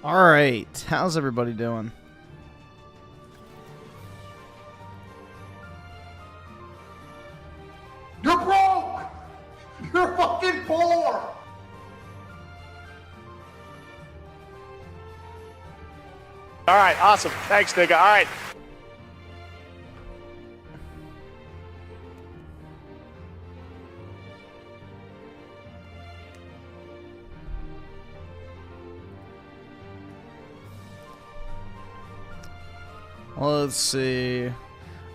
Alright, how's everybody doing? You're broke! You're fucking poor! Alright, awesome. Thanks, nigga. Alright. Let's see.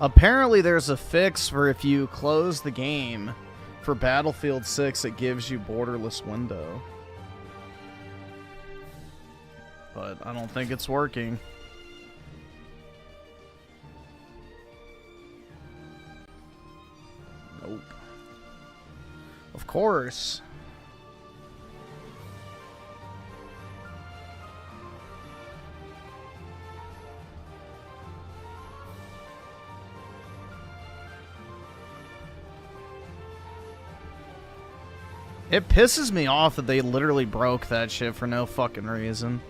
Apparently there's a fix for if you close the game for Battlefield 6, it gives you borderless window. But I don't think it's working. Nope. Of course. It pisses me off that they literally broke that shit for no fucking reason.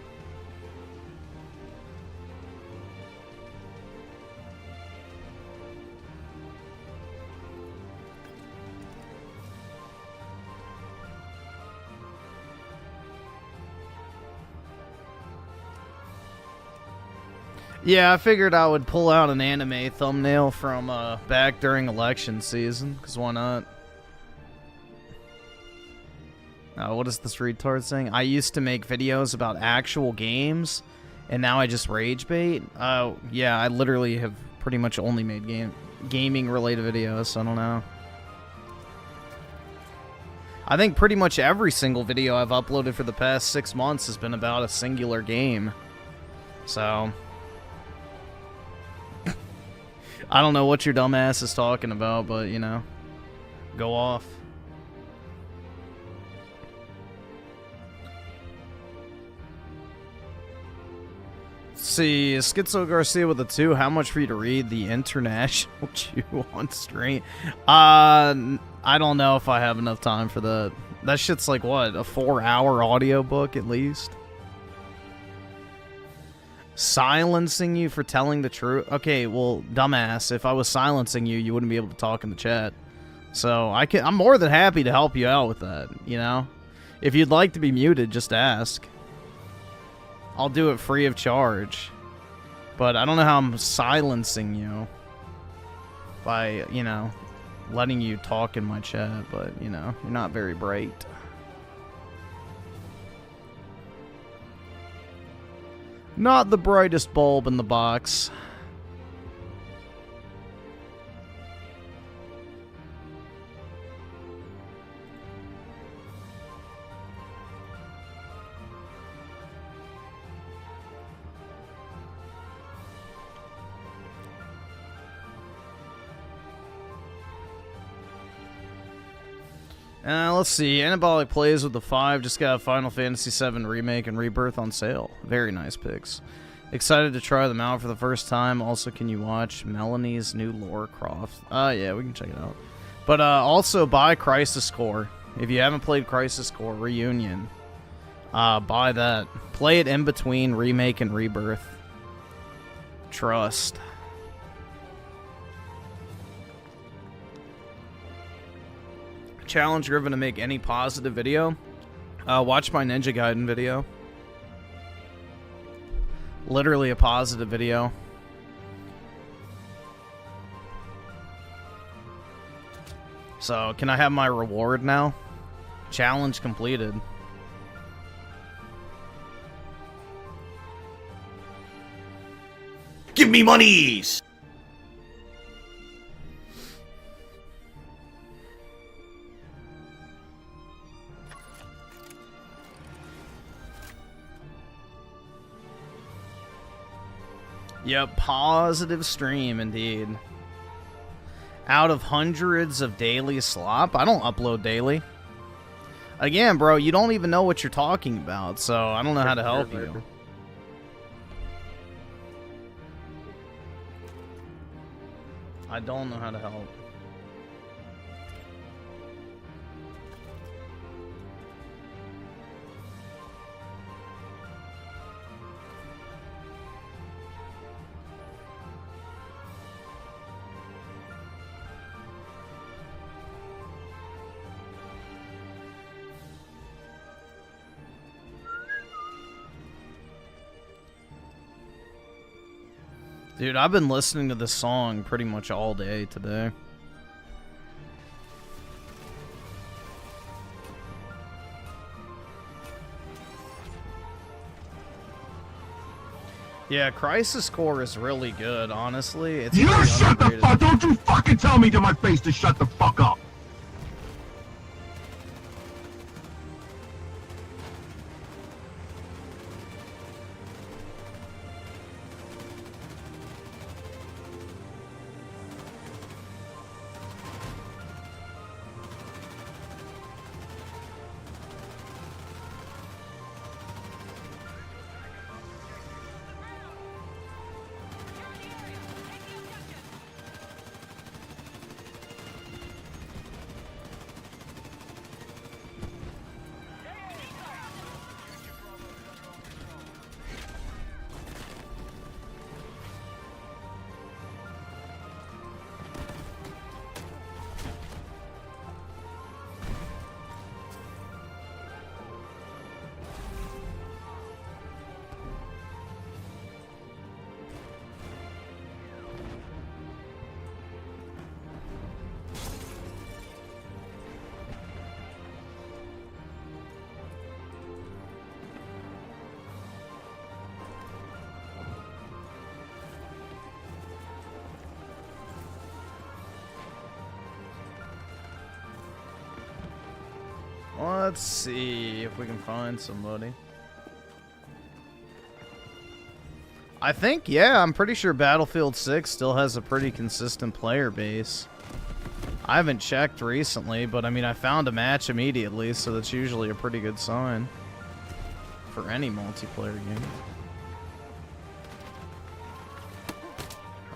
Yeah, I figured I would pull out an anime thumbnail from back during election season, because why not? What is this retard saying? I used to make videos about actual games, and now I just rage bait? Yeah, I literally have pretty much only made gaming-related videos, so I don't know. I think pretty much every single video I've uploaded for the past 6 months has been about a singular game. So I don't know what your dumbass is talking about, but, you know, go off. Let's see, Schizo Garcia with a 2. How much for you to read the International Jew on stream? I don't know if I have enough time for that. That shit's like, what, a 4-hour audiobook at least? Silencing you for telling the truth? Okay, well, dumbass, if I was silencing you, you wouldn't be able to talk in the chat. So I'm more than happy to help you out with that, you know? If you'd like to be muted, just ask. I'll do it free of charge. But I don't know how I'm silencing you by, you know, letting you talk in my chat, but, you know, you're not very bright. Not the brightest bulb in the box. Let's see. Anabolic Plays with the 5 just got Final Fantasy VII Remake and Rebirth on sale. Very nice picks. Excited to try them out for the first time. Also, can you watch Melanie's new Lara Croft? Yeah, we can check it out. But also buy Crisis Core. If you haven't played Crisis Core Reunion, buy that. Play it in between Remake and Rebirth. Trust. Challenge Griffin to make any positive video. Watch my Ninja Gaiden video. Literally a positive video. So, can I have my reward now? Challenge completed. Give me monies! Yep, positive stream indeed. Out of hundreds of daily slop? I don't upload daily. Again, bro, you don't even know what you're talking about, so I don't know how to help you. I don't know how to help. Dude, I've been listening to this song pretty much all day today. Yeah, Crisis Core is really good, honestly. It's You really shut the underrated. fuck! Don't you fucking tell me to my face to shut the fuck up! Let's see if we can find somebody. I think, yeah, I'm pretty sure Battlefield 6 still has a pretty consistent player base. I haven't checked recently, but I mean, I found a match immediately, so that's usually a pretty good sign for any multiplayer game.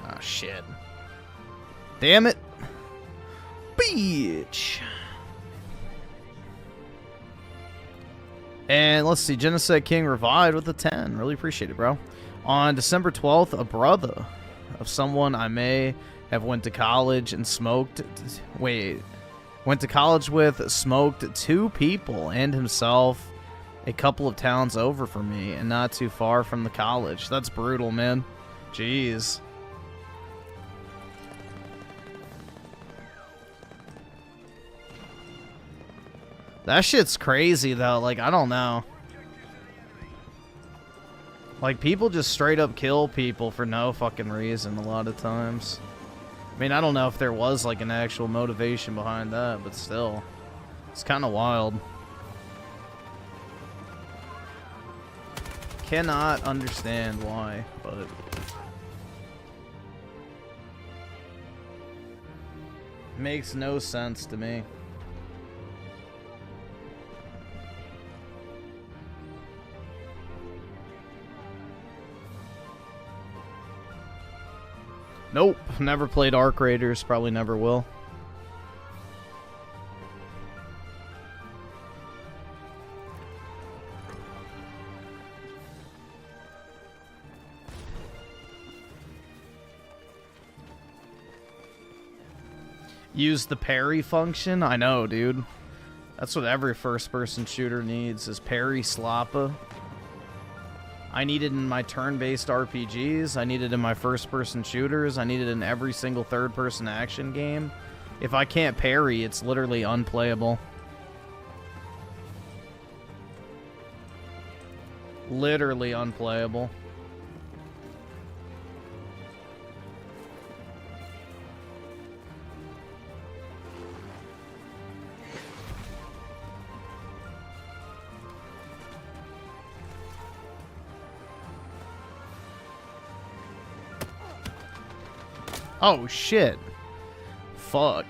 Ah, shit. Damn it. Bitch. And let's see, Genocide King revived with a 10. Really appreciate it, bro. On December 12th, a brother of someone I may have went to college and smoked. Went to college with, smoked 2 people and himself a couple of towns over from me and not too far from the college. That's brutal, man. Jeez. That shit's crazy, though. Like, I don't know. Like, people just straight up kill people for no fucking reason a lot of times. I mean, I don't know if there was, like, an actual motivation behind that, but still. It's kind of wild. Cannot understand why, but... makes no sense to me. Nope, never played Arc Raiders, probably never will. Use the parry function? I know, dude. That's what every first-person shooter needs, is parry slappa. I need it in my turn-based RPGs. I need it in my first-person shooters. I need it in every single third-person action game. If I can't parry, it's literally unplayable. Literally unplayable. Oh, shit. Fuck.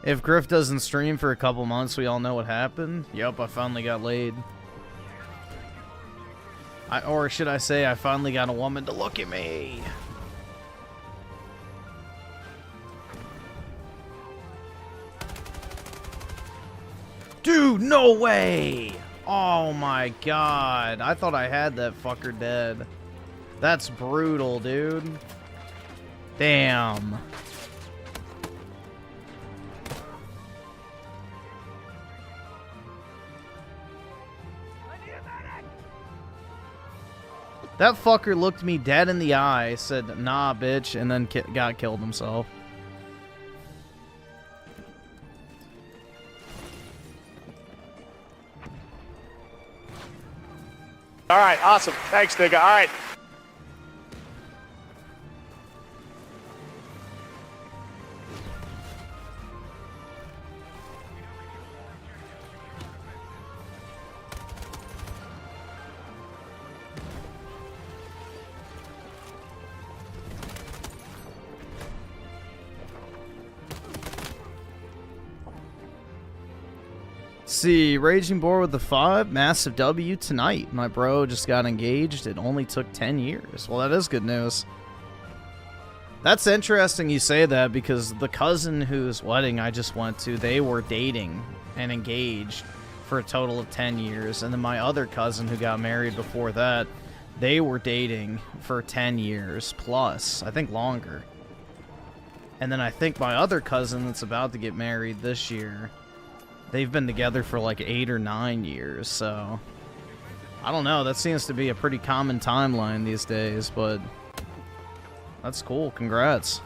If Griff doesn't stream for a couple months, we all know what happened. Yep, I finally got laid. Or should I say, I finally got a woman to look at me. Dude, no way! Oh my god. I thought I had that fucker dead. That's brutal, dude. Damn. That fucker looked me dead in the eye, said, nah, bitch, and then got killed himself. All right, awesome. Thanks, nigga. All right. See, Raging Boar with the 5, massive W tonight. My bro just got engaged. It only took 10 years. Well, that is good news. That's interesting you say that, because the cousin whose wedding I just went to, they were dating and engaged for a total of 10 years. And then my other cousin who got married before that, they were dating for 10 years plus. I think longer. And then I think my other cousin that's about to get married this year, they've been together for like 8 or 9 years, so I don't know. That seems to be a pretty common timeline these days, but that's cool. Congrats.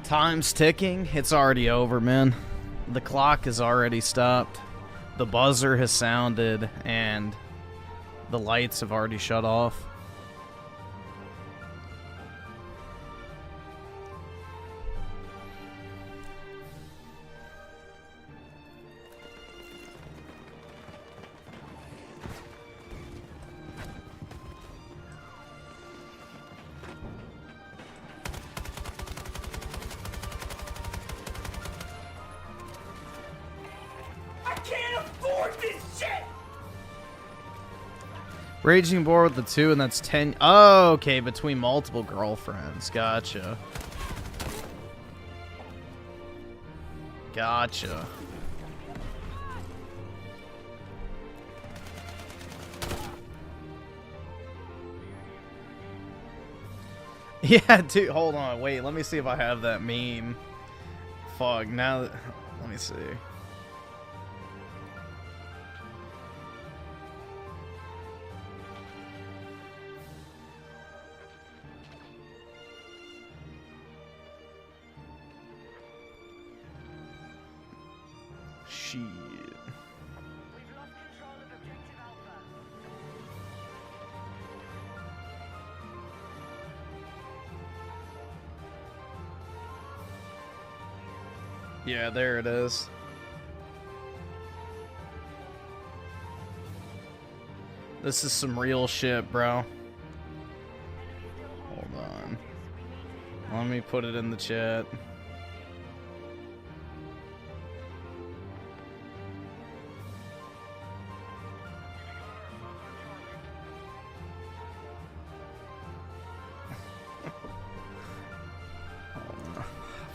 Time's ticking. It's already over, man. The clock has already stopped. The buzzer has sounded, and the lights have already shut off. Raging Boar with the 2, and that's 10. Oh, okay, between multiple girlfriends. Gotcha. Gotcha. Yeah, dude, hold on. Wait, let me see if I have that meme. Fuck, now that, let me see. Shit. Yeah, there it is. This is some real shit, bro. Hold on. Let me put it in the chat.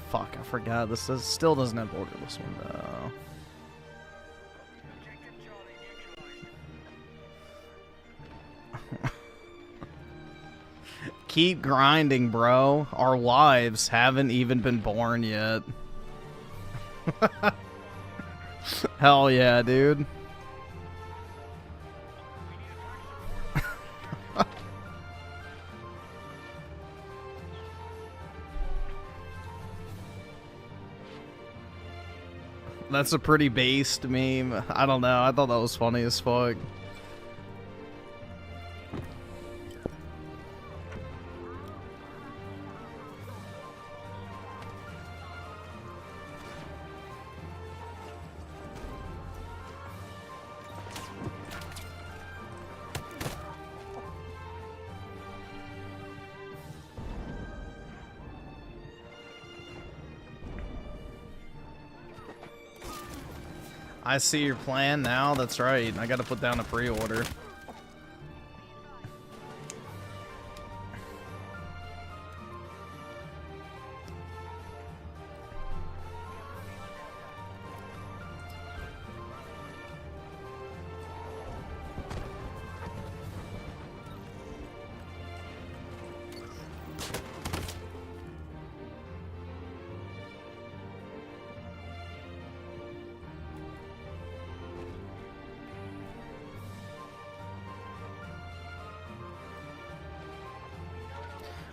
Fuck, I forgot. This still doesn't have borderless window. Keep grinding, bro. Our wives haven't even been born yet. Hell yeah, dude. That's a pretty based meme. I don't know. I thought that was funny as fuck. I see your plan now. That's right. I gotta put down a pre-order.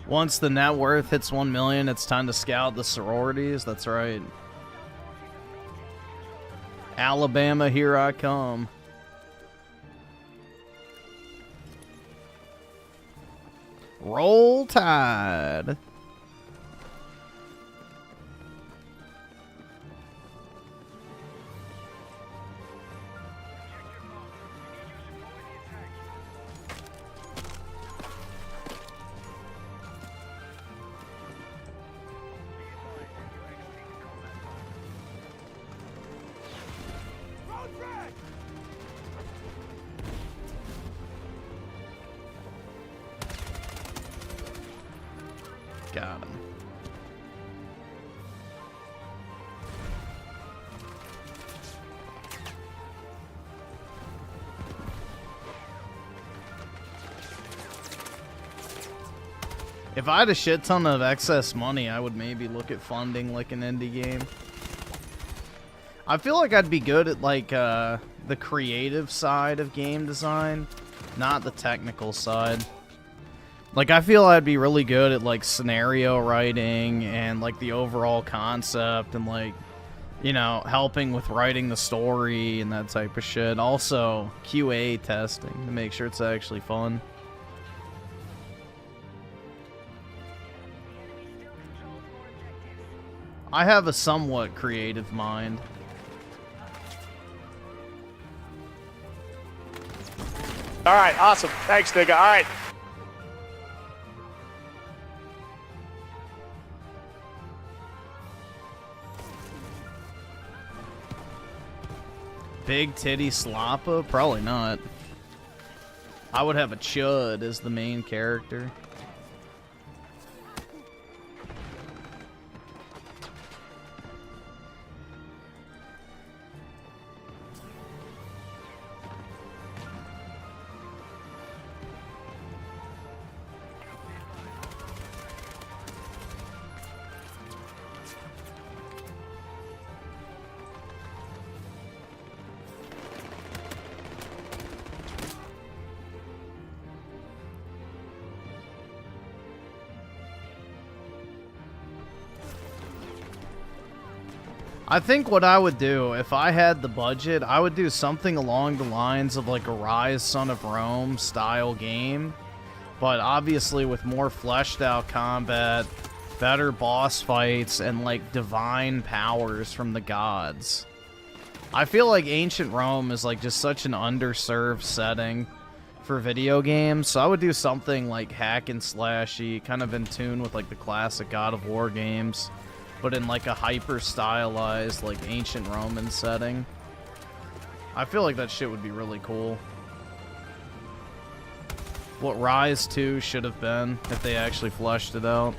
Once the net worth hits 1 million, it's time to scout the sororities. That's right. Alabama, here I come. Roll Tide. Got him. If I had a shit ton of excess money, I would maybe look at funding like an indie game. I feel like I'd be good at like the creative side of game design, not the technical side. Like, I feel I'd be really good at, like, scenario writing and, like, the overall concept and, like, you know, helping with writing the story and that type of shit. Also, QA testing to make sure it's actually fun. I have a somewhat creative mind. All right, awesome. Thanks, nigga. All right. Big titty slappa? Probably not. I would have a chud as the main character. I think what I would do, if I had the budget, I would do something along the lines of like a Rise Son of Rome style game, but obviously with more fleshed out combat, better boss fights, and like divine powers from the gods. I feel like ancient Rome is like just such an underserved setting for video games, so I would do something like hack and slashy, kind of in tune with like the classic God of War games, but in like a hyper stylized like ancient Roman setting. I feel like that shit would be really cool. What Rise 2 should have been if they actually fleshed it out.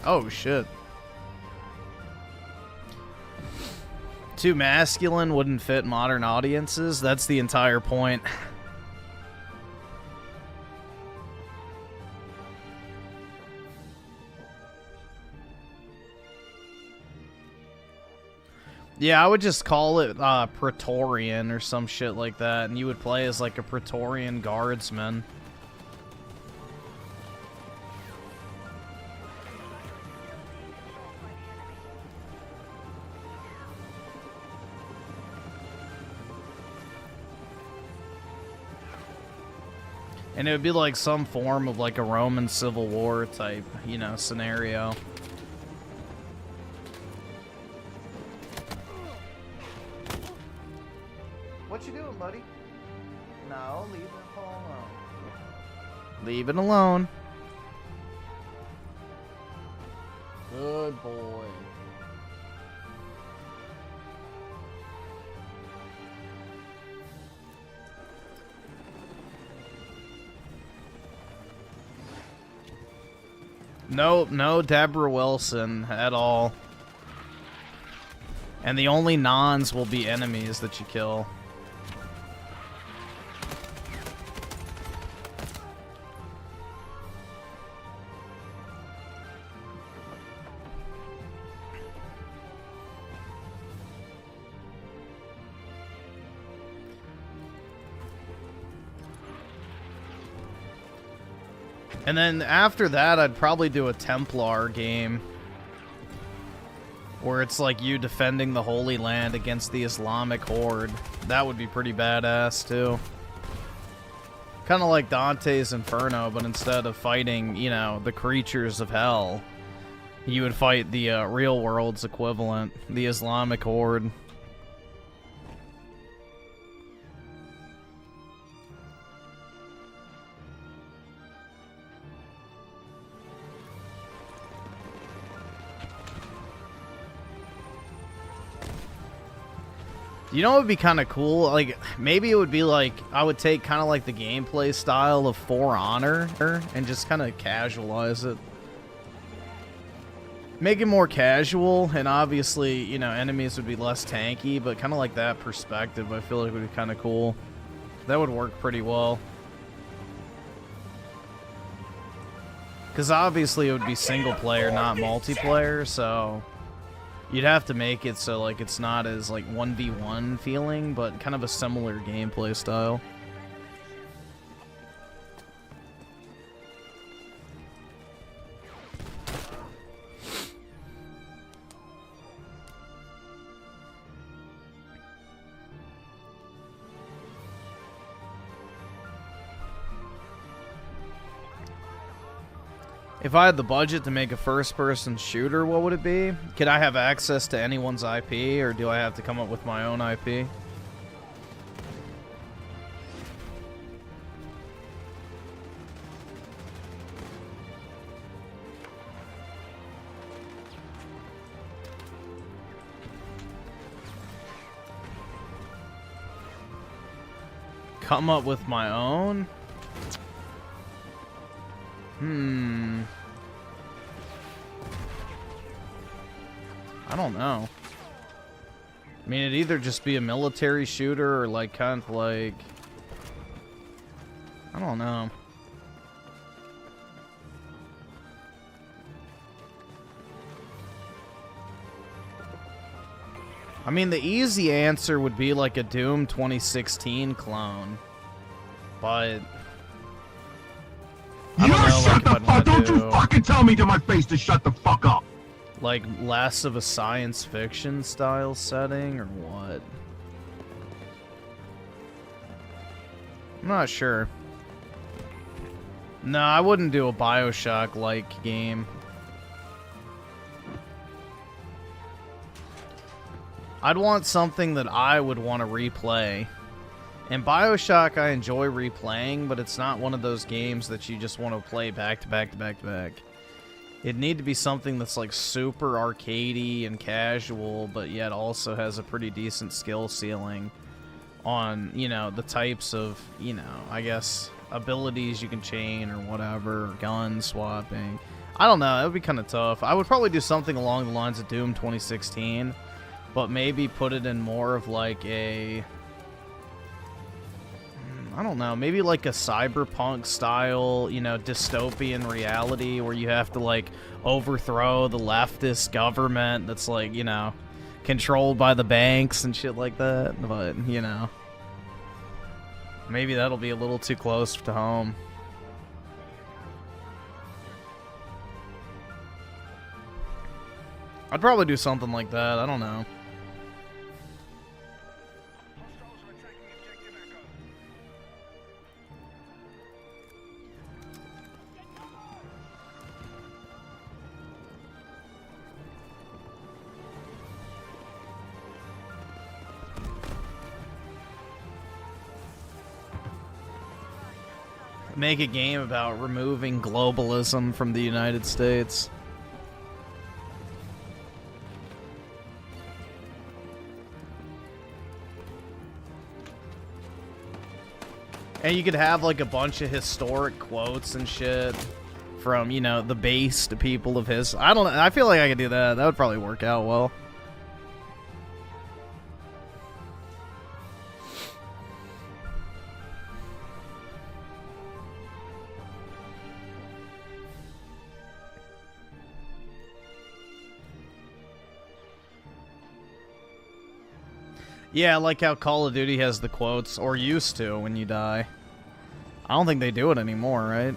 Oh shit. Too masculine wouldn't fit modern audiences. That's the entire point. Yeah, I would just call it Praetorian or some shit like that, and you would play as like a Praetorian guardsman. And it would be like some form of like a Roman Civil War type, you know, scenario. What you doing, buddy? No, leave it alone. Leave it alone. Good boy. Nope, no Deborah Wilson at all. And the only nons will be enemies that you kill. And then after that, I'd probably do a Templar game. Where it's like you defending the Holy Land against the Islamic Horde. That would be pretty badass, too. Kind of like Dante's Inferno, but instead of fighting, you know, the creatures of hell, you would fight the real world's equivalent, the Islamic Horde. You know what would be kind of cool? Like, maybe it would be like, I would take kind of like the gameplay style of For Honor and just kind of casualize it. Make it more casual, and obviously, you know, enemies would be less tanky, but kind of like that perspective, I feel like would be kind of cool. That would work pretty well. Because obviously it would be single player, not multiplayer, so... You'd have to make it so, like, it's not as, like, 1v1 feeling, but kind of a similar gameplay style. If I had the budget to make a first-person shooter, what would it be? Could I have access to anyone's IP, or do I have to come up with my own IP? Come up with my own? I don't know. I mean, it'd either just be a military shooter or like kind of like... I don't know. I mean, the easy answer would be like a Doom 2016 clone. But... I don't know, shut the fuck! Don't you fucking tell me to my face to shut the fuck up! Like, less of a science fiction style setting, or what? I'm not sure. No, I wouldn't do a BioShock-like game. I'd want something that I would want to replay. And BioShock I enjoy replaying, but it's not one of those games that you just want to play back to back to back to back. It'd need to be something that's like super arcadey and casual, but yet also has a pretty decent skill ceiling on, you know, the types of, you know, I guess, abilities you can chain or whatever, or gun swapping. I don't know, it would be kind of tough. I would probably do something along the lines of Doom 2016, but maybe put it in more of like a... I don't know, maybe like a cyberpunk style, you know, dystopian reality where you have to like overthrow the leftist government that's like, you know, controlled by the banks and shit like that. But, you know, maybe that'll be a little too close to home. I'd probably do something like that, I don't know. Make a game about removing globalism from the United States. And you could have like a bunch of historic quotes and shit from, you know, the based people of his. I don't know. I feel like I could do that. That would probably work out well. Yeah, like how Call of Duty has the quotes, or used to when you die. I don't think they do it anymore, right?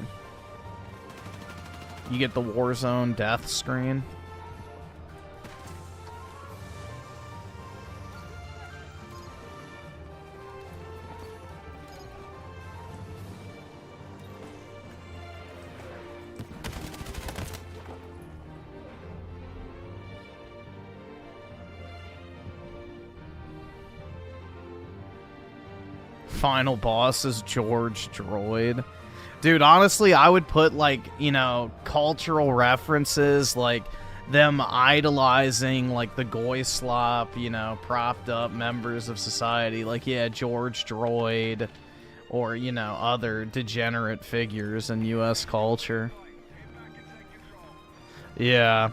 You get the Warzone death screen. Final boss is George Droid. Dude, honestly, I would put, like, you know, cultural references, like them idolizing, like, the Goyslop, you know, propped up members of society. Like, yeah, George Droid, or, you know, other degenerate figures in U.S. culture. Yeah.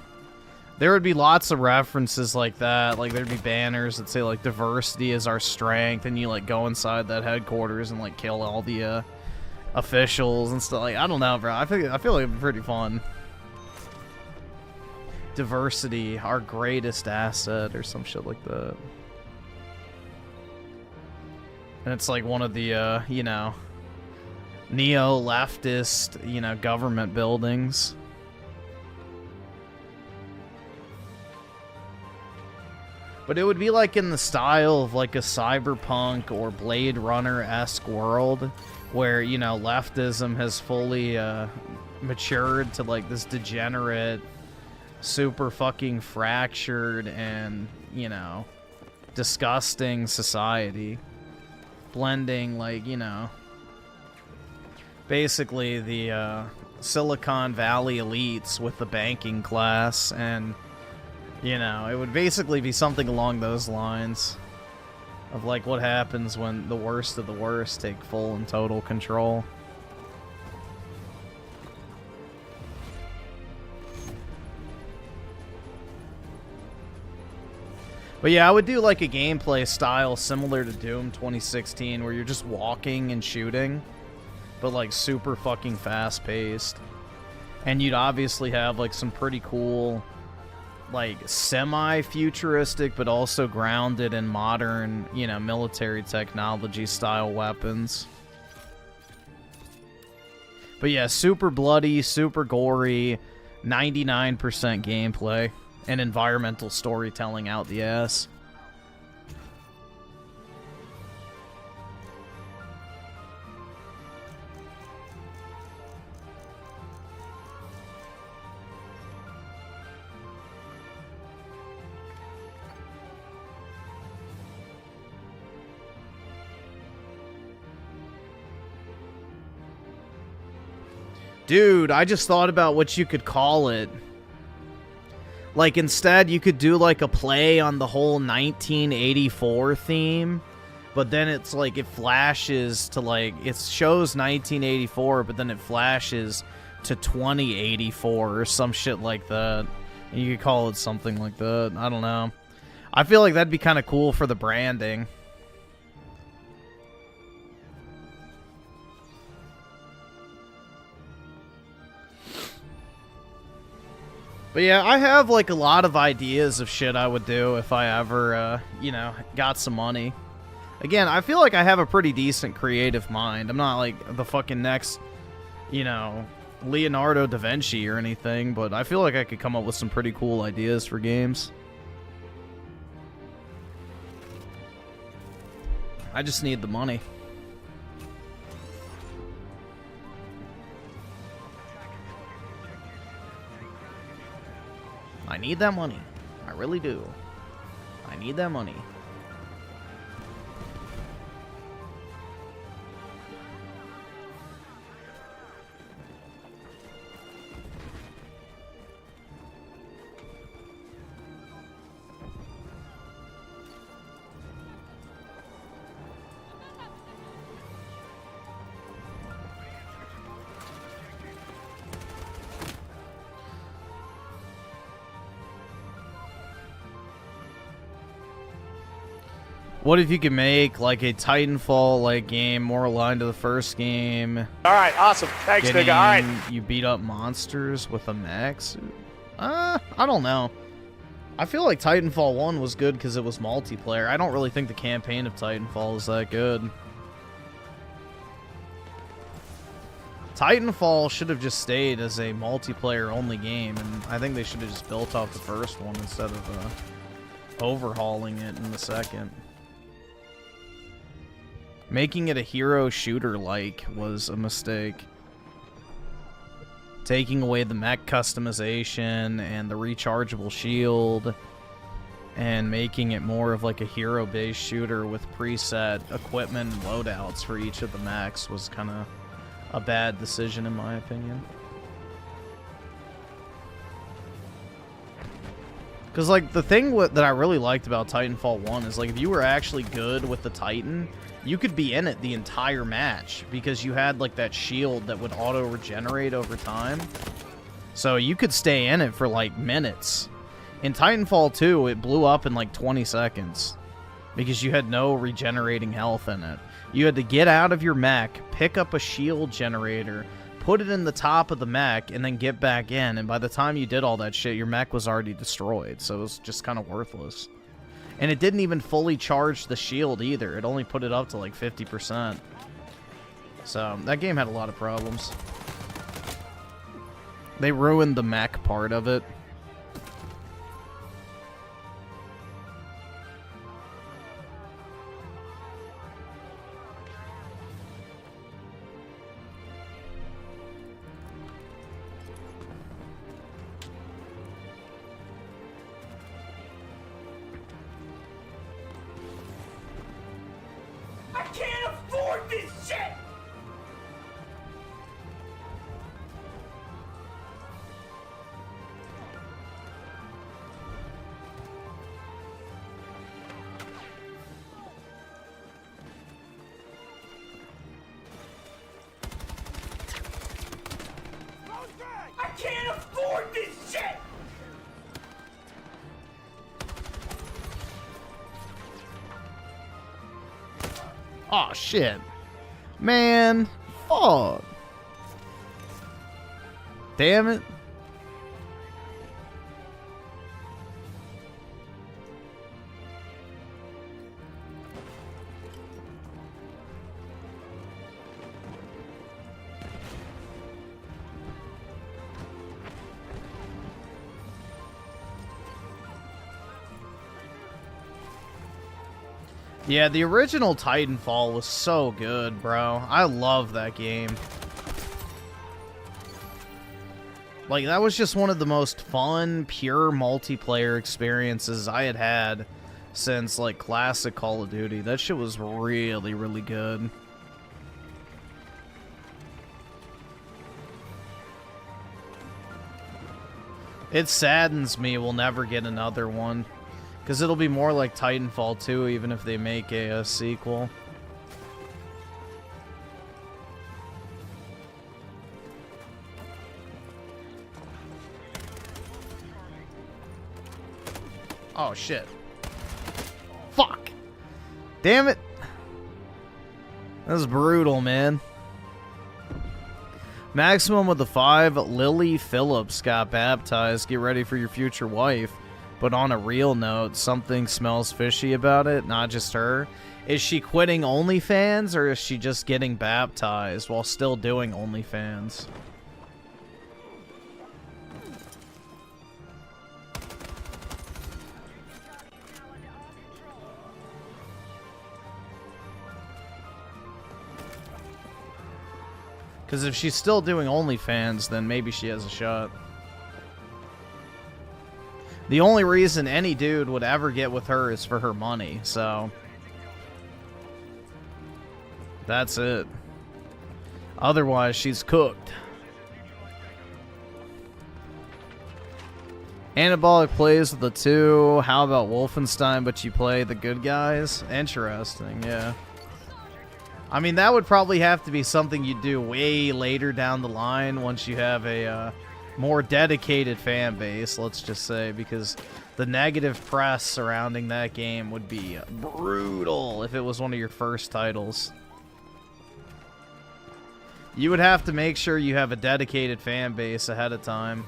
There would be lots of references like that. Like, there'd be banners that say, like, diversity is our strength, and you, like, go inside that headquarters and, like, kill all the, officials and stuff. Like, I don't know, bro. I feel like it'd be pretty fun. Diversity, our greatest asset, or some shit like that. And it's, like, one of the, you know, neo-leftist, you know, government buildings. But it would be like in the style of like a cyberpunk or Blade Runner-esque world where, you know, leftism has fully matured to like this degenerate, super fucking fractured and, you know, disgusting society. Blending, like, you know, basically the Silicon Valley elites with the banking class, and you know, it would basically be something along those lines of, like, what happens when the worst of the worst take full and total control. But yeah, I would do, like, a gameplay style similar to Doom 2016 where you're just walking and shooting, but, like, super fucking fast-paced. And you'd obviously have, like, some pretty cool, like, semi-futuristic, but also grounded in modern, you know, military technology style weapons. But yeah, super bloody, super gory, 99% gameplay, and environmental storytelling out the ass. Dude, I just thought about what you could call it. Like, instead, you could do, like, a play on the whole 1984 theme, but then it's, like, it flashes to, like, it shows 1984, but then it flashes to 2084 or some shit like that. And you could call it something like that. I don't know. I feel like that'd be kind of cool for the branding. But yeah, I have, like, a lot of ideas of shit I would do if I ever, you know, got some money. Again, I feel like I have a pretty decent creative mind. I'm not, like, the fucking next, you know, Leonardo da Vinci or anything, but I feel like I could come up with some pretty cool ideas for games. I just need the money. I need that money. I really do. I need that money. What if you could make, like, a Titanfall, like, game more aligned to the first game? All right, awesome. Thanks, nigga. All right. You beat up monsters with a mech suit? I don't know. I feel like Titanfall 1 was good because it was multiplayer. I don't really think the campaign of Titanfall is that good. Titanfall should have just stayed as a multiplayer-only game, and I think they should have just built off the first one instead of overhauling it in the second. Making it a hero shooter-like was a mistake. Taking away the mech customization and the rechargeable shield, and making it more of like a hero-based shooter with preset equipment and loadouts for each of the mechs was kind of a bad decision in my opinion. Because like the thing that I really liked about Titanfall 1 is like if you were actually good with the Titan, you could be in it the entire match because you had like that shield that would auto regenerate over time. So you could stay in it for like minutes. In Titanfall 2, it blew up in like 20 seconds because you had no regenerating health in it. You had to get out of your mech, pick up a shield generator, put it in the top of the mech, and then get back in. And by the time you did all that shit, your mech was already destroyed. So it was just kind of worthless. And it didn't even fully charge the shield either. It only put it up to like 50%. So that game had a lot of problems. They ruined the mech part of it. Oh shit. Man, fuck. Damn it. Yeah, the original Titanfall was so good, bro. I love that game. Like, that was just one of the most fun, pure multiplayer experiences I had had since, like, classic Call of Duty. That shit was really, really good. It saddens me we'll never get another one. Because it'll be more like Titanfall 2, even if they make a sequel. Oh, shit. Fuck! Damn it! That was brutal, man. Maximum of the 5, Lily Phillips got baptized. Get ready for your future wife. But on a real note, something smells fishy about it, not just her. Is she quitting OnlyFans, or is she just getting baptized while still doing OnlyFans? Because if she's still doing OnlyFans, then maybe she has a shot. The only reason any dude would ever get with her is for her money, so that's it. Otherwise, she's cooked. Anabolic plays with the 2. How about Wolfenstein, but you play the good guys? Interesting, yeah. I mean, that would probably have to be something you do way later down the line once you have a more dedicated fan base, let's just say, because the negative press surrounding that game would be brutal if it was one of your first titles. You would have to make sure you have a dedicated fan base ahead of time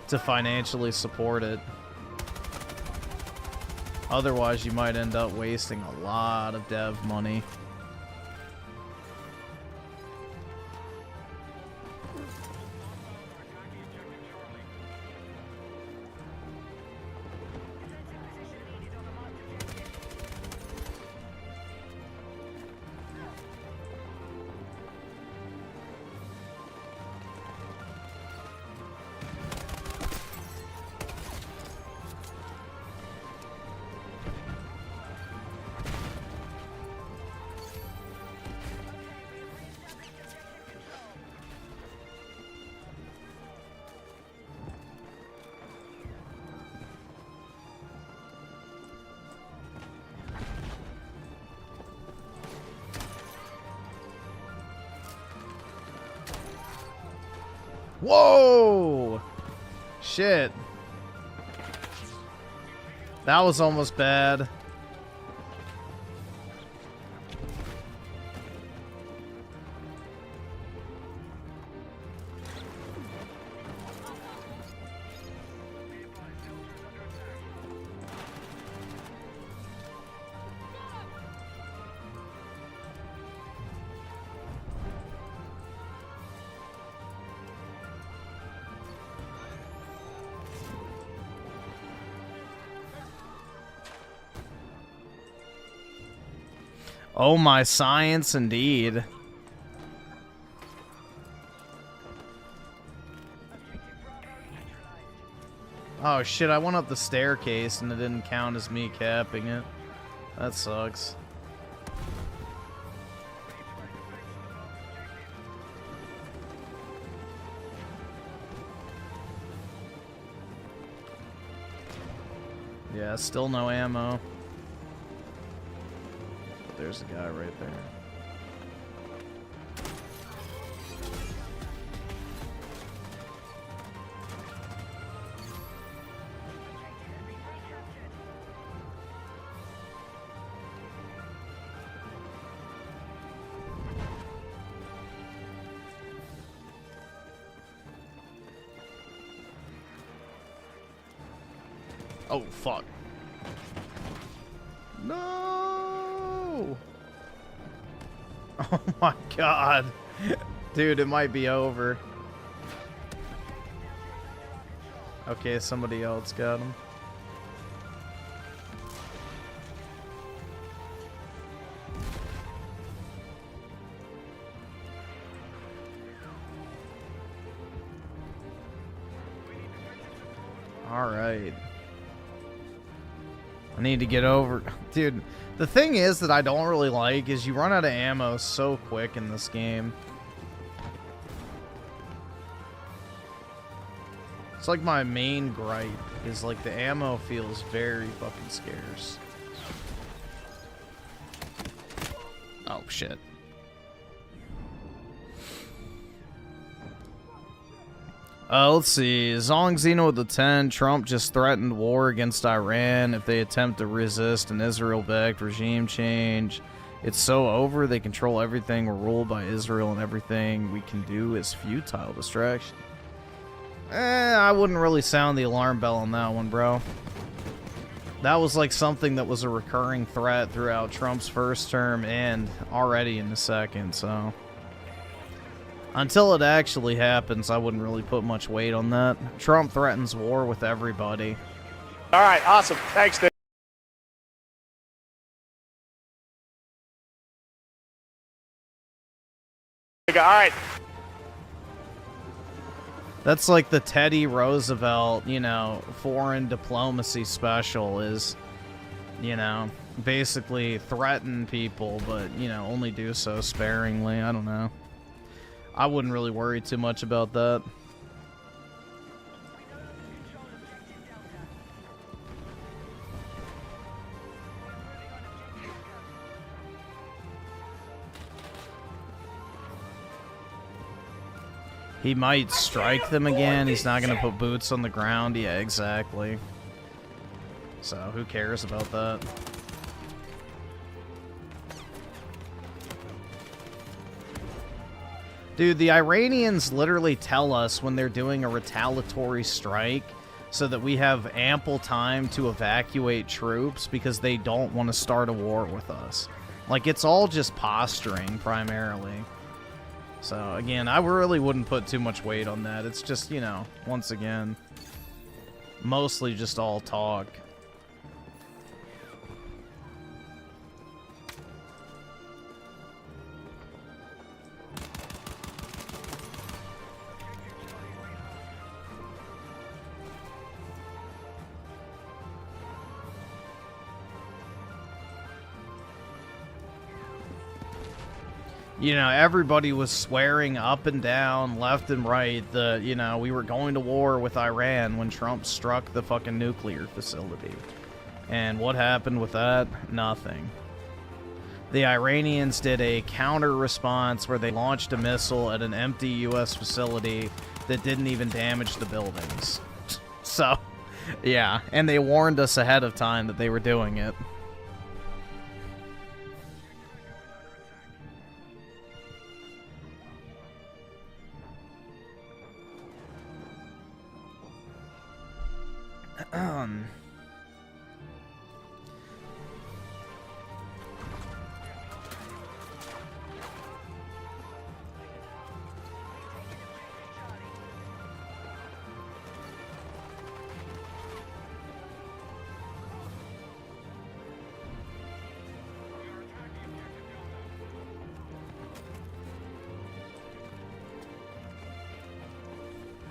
to financially support it. Otherwise, you might end up wasting a lot of dev money. Whoa! Shit. That was almost bad. Oh my science, indeed. Oh shit, I went up the staircase and it didn't count as me capping it. That sucks. Yeah, still no ammo. There's a guy right there. Oh, fuck. No! Oh my god. Dude, it might be over. Okay, somebody else got him. Alright. I need to get over... Dude, the thing is that I don't really like is you run out of ammo so quick in this game. It's like my main gripe is like the ammo feels very fucking scarce. Oh, shit. Let's see. Zong Zeno with the 10. Trump just threatened war against Iran if they attempt to resist an Israel-backed regime change. It's so over. They control everything. We're ruled by Israel, and everything we can do is futile distraction. I wouldn't really sound the alarm bell on that one, bro. That was like something that was a recurring threat throughout Trump's first term and already in the second, so... Until it actually happens, I wouldn't really put much weight on that. Trump threatens war with everybody. All right, awesome. Thanks, Nick. All right. That's like the Teddy Roosevelt, you know, foreign diplomacy special is, you know, basically threaten people, but, you know, only do so sparingly. I don't know. I wouldn't really worry too much about that. He might strike them again. He's not going to put boots on the ground. Yeah, exactly. So, who cares about that? Dude, the Iranians literally tell us when they're doing a retaliatory strike so that we have ample time to evacuate troops because they don't want to start a war with us. Like, it's all just posturing, primarily. So, again, I really wouldn't put too much weight on that. It's just, you know, once again, mostly just all talk. You know, everybody was swearing up and down, left and right, that, you know, we were going to war with Iran when Trump struck the fucking nuclear facility. And what happened with that? Nothing. The Iranians did a counter response where they launched a missile at an empty U.S. facility that didn't even damage the buildings. So, yeah, and they warned us ahead of time that they were doing it.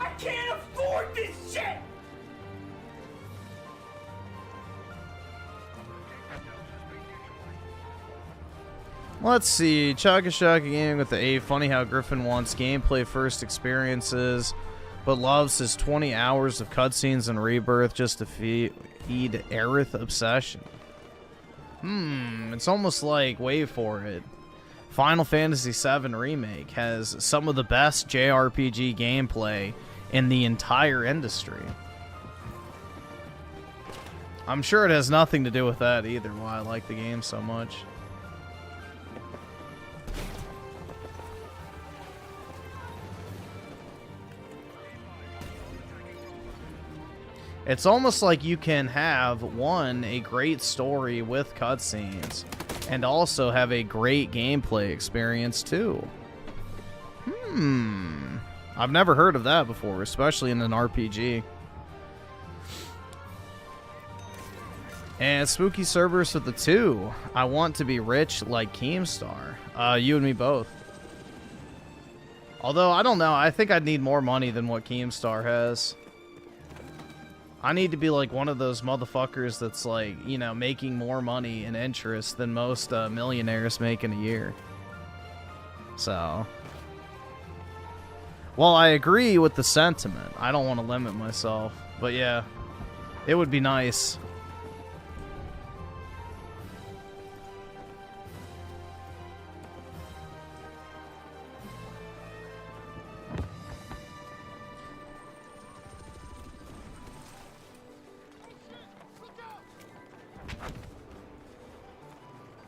I can't afford this shit! Let's see. Chaka Shaka Gaming with the A. Funny how Griffin wants gameplay first experiences, but loves his 20 hours of cutscenes and Rebirth just to feed Aerith obsession. It's almost like, wait for it, Final Fantasy VII Remake has some of the best JRPG gameplay in the entire industry. I'm sure it has nothing to do with that either, why I like the game so much. It's almost like you can have, one, a great story with cutscenes, and also have a great gameplay experience, too. I've never heard of that before, especially in an RPG. And Spooky Cerberus with the 2. I want to be rich like Keemstar. You and me both. Although, I don't know. I think I'd need more money than what Keemstar has. I need to be like one of those motherfuckers that's like, you know, making more money and interest than most millionaires make in a year. So, well, I agree with the sentiment. I don't want to limit myself. But yeah, it would be nice.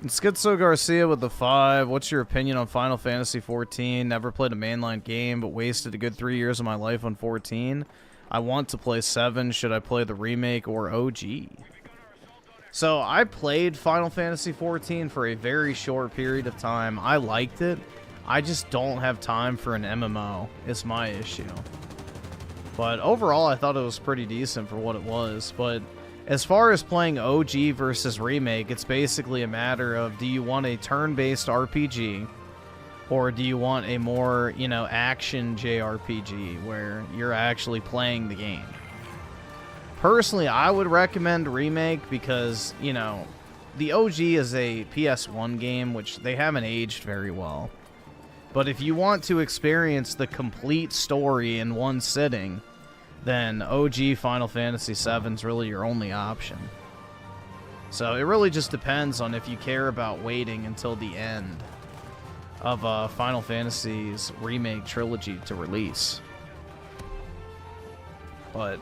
Schizo Garcia with the 5. What's your opinion on Final Fantasy 14? Never played a mainline game, but wasted a good 3 years of my life on 14. I want to play 7. Should I play the remake or OG? So I played Final Fantasy 14 for a very short period of time. I liked it. I just don't have time for an MMO. It's my issue. But overall, I thought it was pretty decent for what it was. But as far as playing OG versus Remake, it's basically a matter of, do you want a turn-based RPG, or do you want a more, you know, action JRPG where you're actually playing the game? Personally, I would recommend Remake because, you know, the OG is a PS1 game, which they haven't aged very well. But if you want to experience the complete story in one sitting, then OG Final Fantasy VII is really your only option. So it really just depends on if you care about waiting until the end of Final Fantasy's remake trilogy to release. But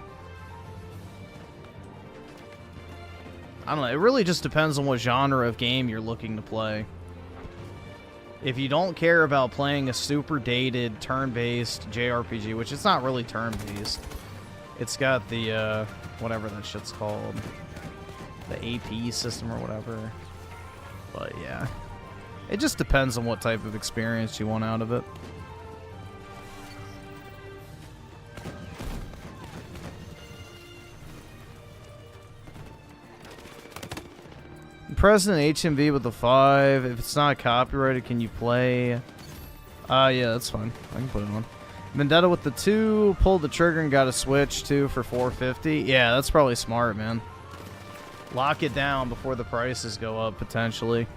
I don't know, it really just depends on what genre of game you're looking to play. If you don't care about playing a super dated turn-based JRPG, which it's not really turn-based, it's got the, whatever that shit's called, the AP system or whatever. But yeah, it just depends on what type of experience you want out of it. President HMV with the 5. If it's not copyrighted, can you play? Yeah, that's fine. I can put it on. Vendetta with the 2. Pulled the trigger and got a Switch, too, for $450. Yeah, that's probably smart, man. Lock it down before the prices go up, potentially.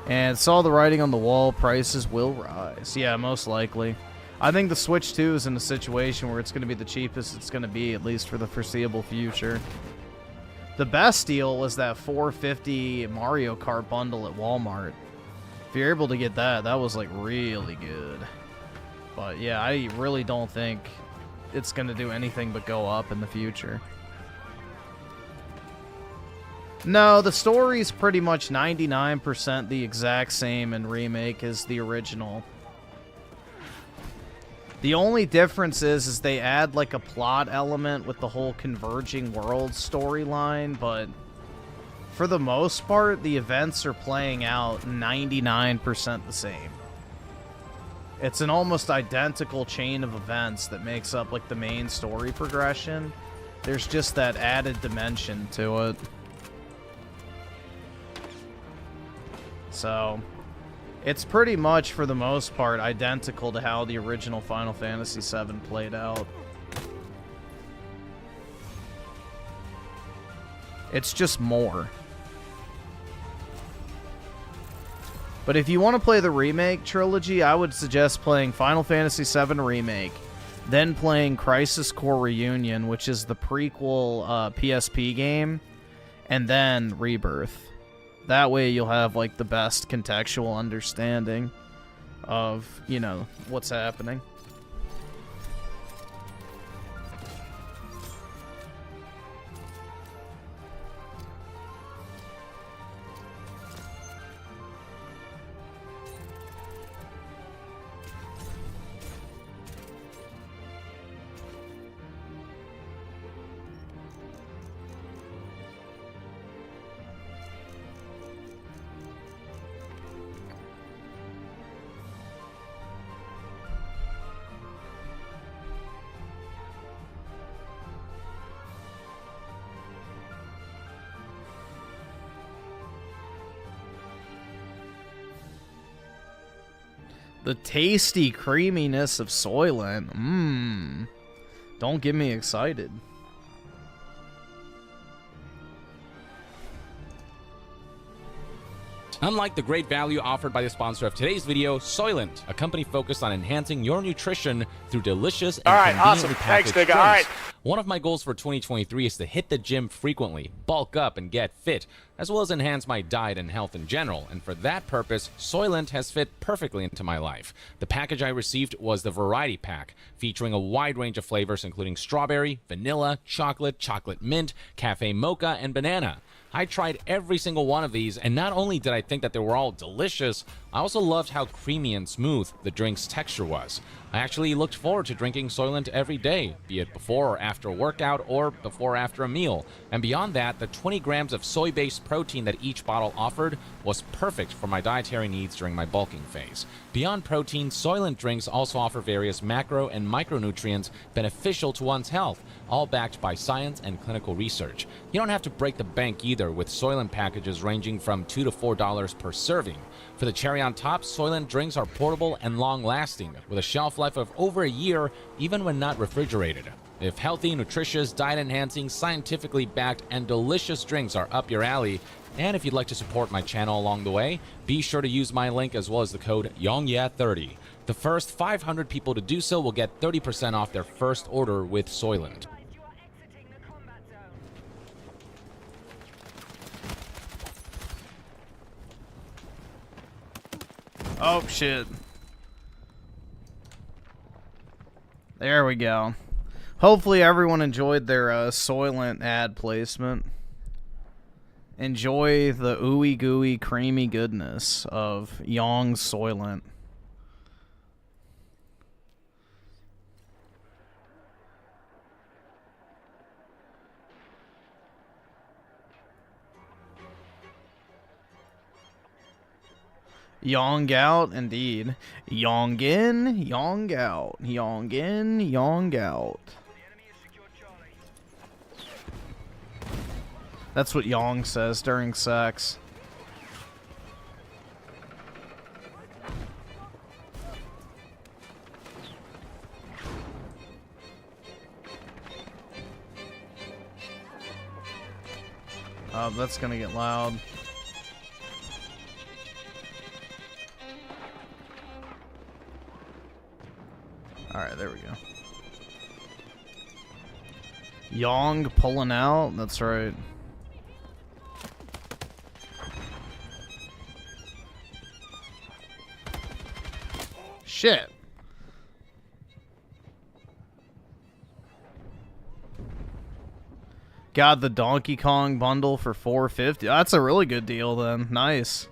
And saw the writing on the wall. Prices will rise. Yeah, most likely. I think the Switch 2 is in a situation where it's going to be the cheapest it's going to be, at least for the foreseeable future. The best deal was that $450 Mario Kart bundle at Walmart. If you're able to get that, that was like really good. But yeah, I really don't think it's going to do anything but go up in the future. No, the story's pretty much 99% the exact same in Remake as the original. The only difference is they add like a plot element with the whole converging world storyline, but for the most part, the events are playing out 99% the same. It's an almost identical chain of events that makes up like the main story progression. There's just that added dimension to it. So, it's pretty much, for the most part, identical to how the original Final Fantasy VII played out. It's just more. But if you want to play the Remake trilogy, I would suggest playing Final Fantasy VII Remake, then playing Crisis Core Reunion, which is the prequel PSP game, and then Rebirth. That way you'll have, like, the best contextual understanding of, you know, what's happening. The tasty creaminess of Soylent. Don't get me excited. Unlike the great value offered by the sponsor of today's video, Soylent, a company focused on enhancing your nutrition through delicious and All right, conveniently awesome. Thanks, packaged nigga. All drinks. right. One of my goals for 2023 is to hit the gym frequently, bulk up, and get fit, as well as enhance my diet and health in general, and for that purpose, Soylent has fit perfectly into my life. The package I received was the Variety Pack, featuring a wide range of flavors including strawberry, vanilla, chocolate, chocolate mint, cafe mocha, and banana. I tried every single one of these, and not only did I think that they were all delicious, I also loved how creamy and smooth the drink's texture was. I actually looked forward to drinking Soylent every day, be it before or after a workout or before or after a meal. And beyond that, the 20 grams of soy-based protein that each bottle offered was perfect for my dietary needs during my bulking phase. Beyond protein, Soylent drinks also offer various macro and micronutrients beneficial to one's health, all backed by science and clinical research. You don't have to break the bank either, with Soylent packages ranging from $2 to $4 per serving. For the cherry on top, Soylent drinks are portable and long-lasting, with a shelf life of over a year, even when not refrigerated. If healthy, nutritious, diet-enhancing, scientifically backed, and delicious drinks are up your alley, and if you'd like to support my channel along the way, be sure to use my link as well as the code YONGYA30. The first 500 people to do so will get 30% off their first order with Soylent. Oh, shit. There we go. Hopefully everyone enjoyed their Soylent ad placement. Enjoy the ooey gooey creamy goodness of Yong Soylent. Yong out, indeed. Yong in, yong out. Yong in, yong out. That's what Yong says during sex. Oh, that's gonna get loud. Alright, there we go. Yong pulling out, that's right. Shit. Got the Donkey Kong bundle for $4.50. That's a really good deal then. Nice.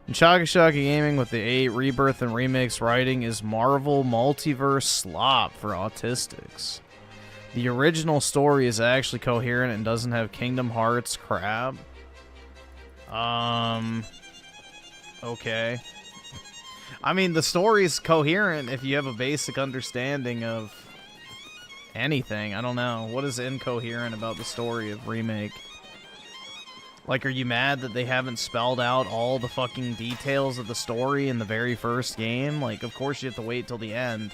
And Shaka Shaka Gaming with the 8 Rebirth and Remakes writing is Marvel Multiverse Slop for autistics. The original story is actually coherent and doesn't have Kingdom Hearts crap. Okay. I mean, the story's coherent if you have a basic understanding of anything. I don't know. What is incoherent about the story of Remake? Like, are you mad that they haven't spelled out all the fucking details of the story in the very first game? Like, of course you have to wait till the end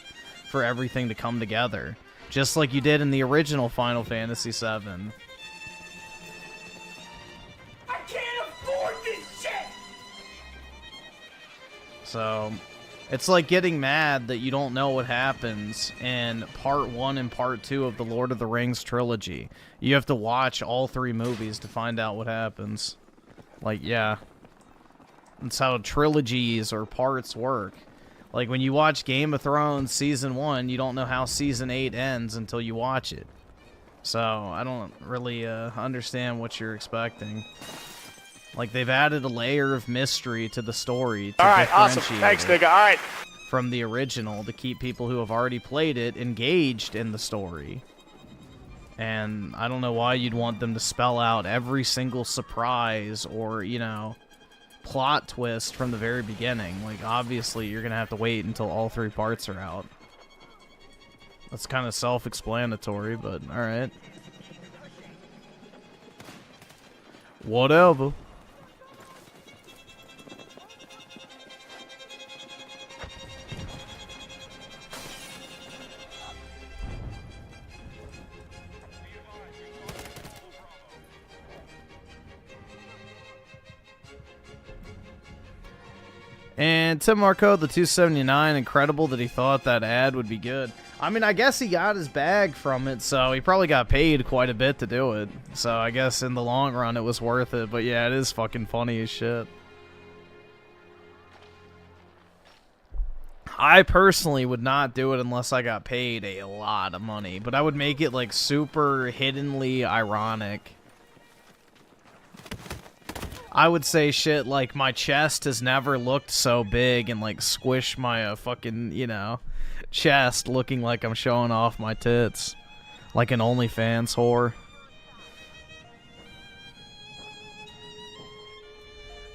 for everything to come together. Just like you did in the original Final Fantasy VII. I can't afford this shit! So, it's like getting mad that you don't know what happens in Part 1 and Part 2 of the Lord of the Rings trilogy. You have to watch all 3 movies to find out what happens. Like, yeah. That's how trilogies or parts work. Like, when you watch Game of Thrones Season 1, you don't know how Season 8 ends until you watch it. So, I don't really understand what you're expecting. Like, they've added a layer of mystery to the story to All right, awesome. differentiate Thanks, it nigga. All right. from the original to keep people who have already played it engaged in the story. And I don't know why you'd want them to spell out every single surprise or, you know, plot twist from the very beginning. Like, obviously, you're going to have to wait until all 3 parts are out. That's kind of self-explanatory, but alright. Whatever. And Tim Marco, the 279, incredible that he thought that ad would be good. I mean, I guess he got his bag from it, so he probably got paid quite a bit to do it. So I guess in the long run it was worth it. But yeah, it is fucking funny as shit. I personally would not do it unless I got paid a lot of money. But I would make it like super hiddenly ironic. I would say shit like my chest has never looked so big and like squish my fucking, you know, chest looking like I'm showing off my tits. Like an OnlyFans whore.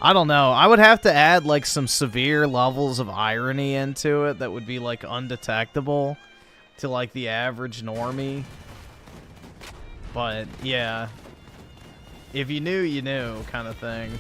I don't know. I would have to add like some severe levels of irony into it that would be like undetectable to like the average normie. But yeah. If you knew, you knew, kind of thing.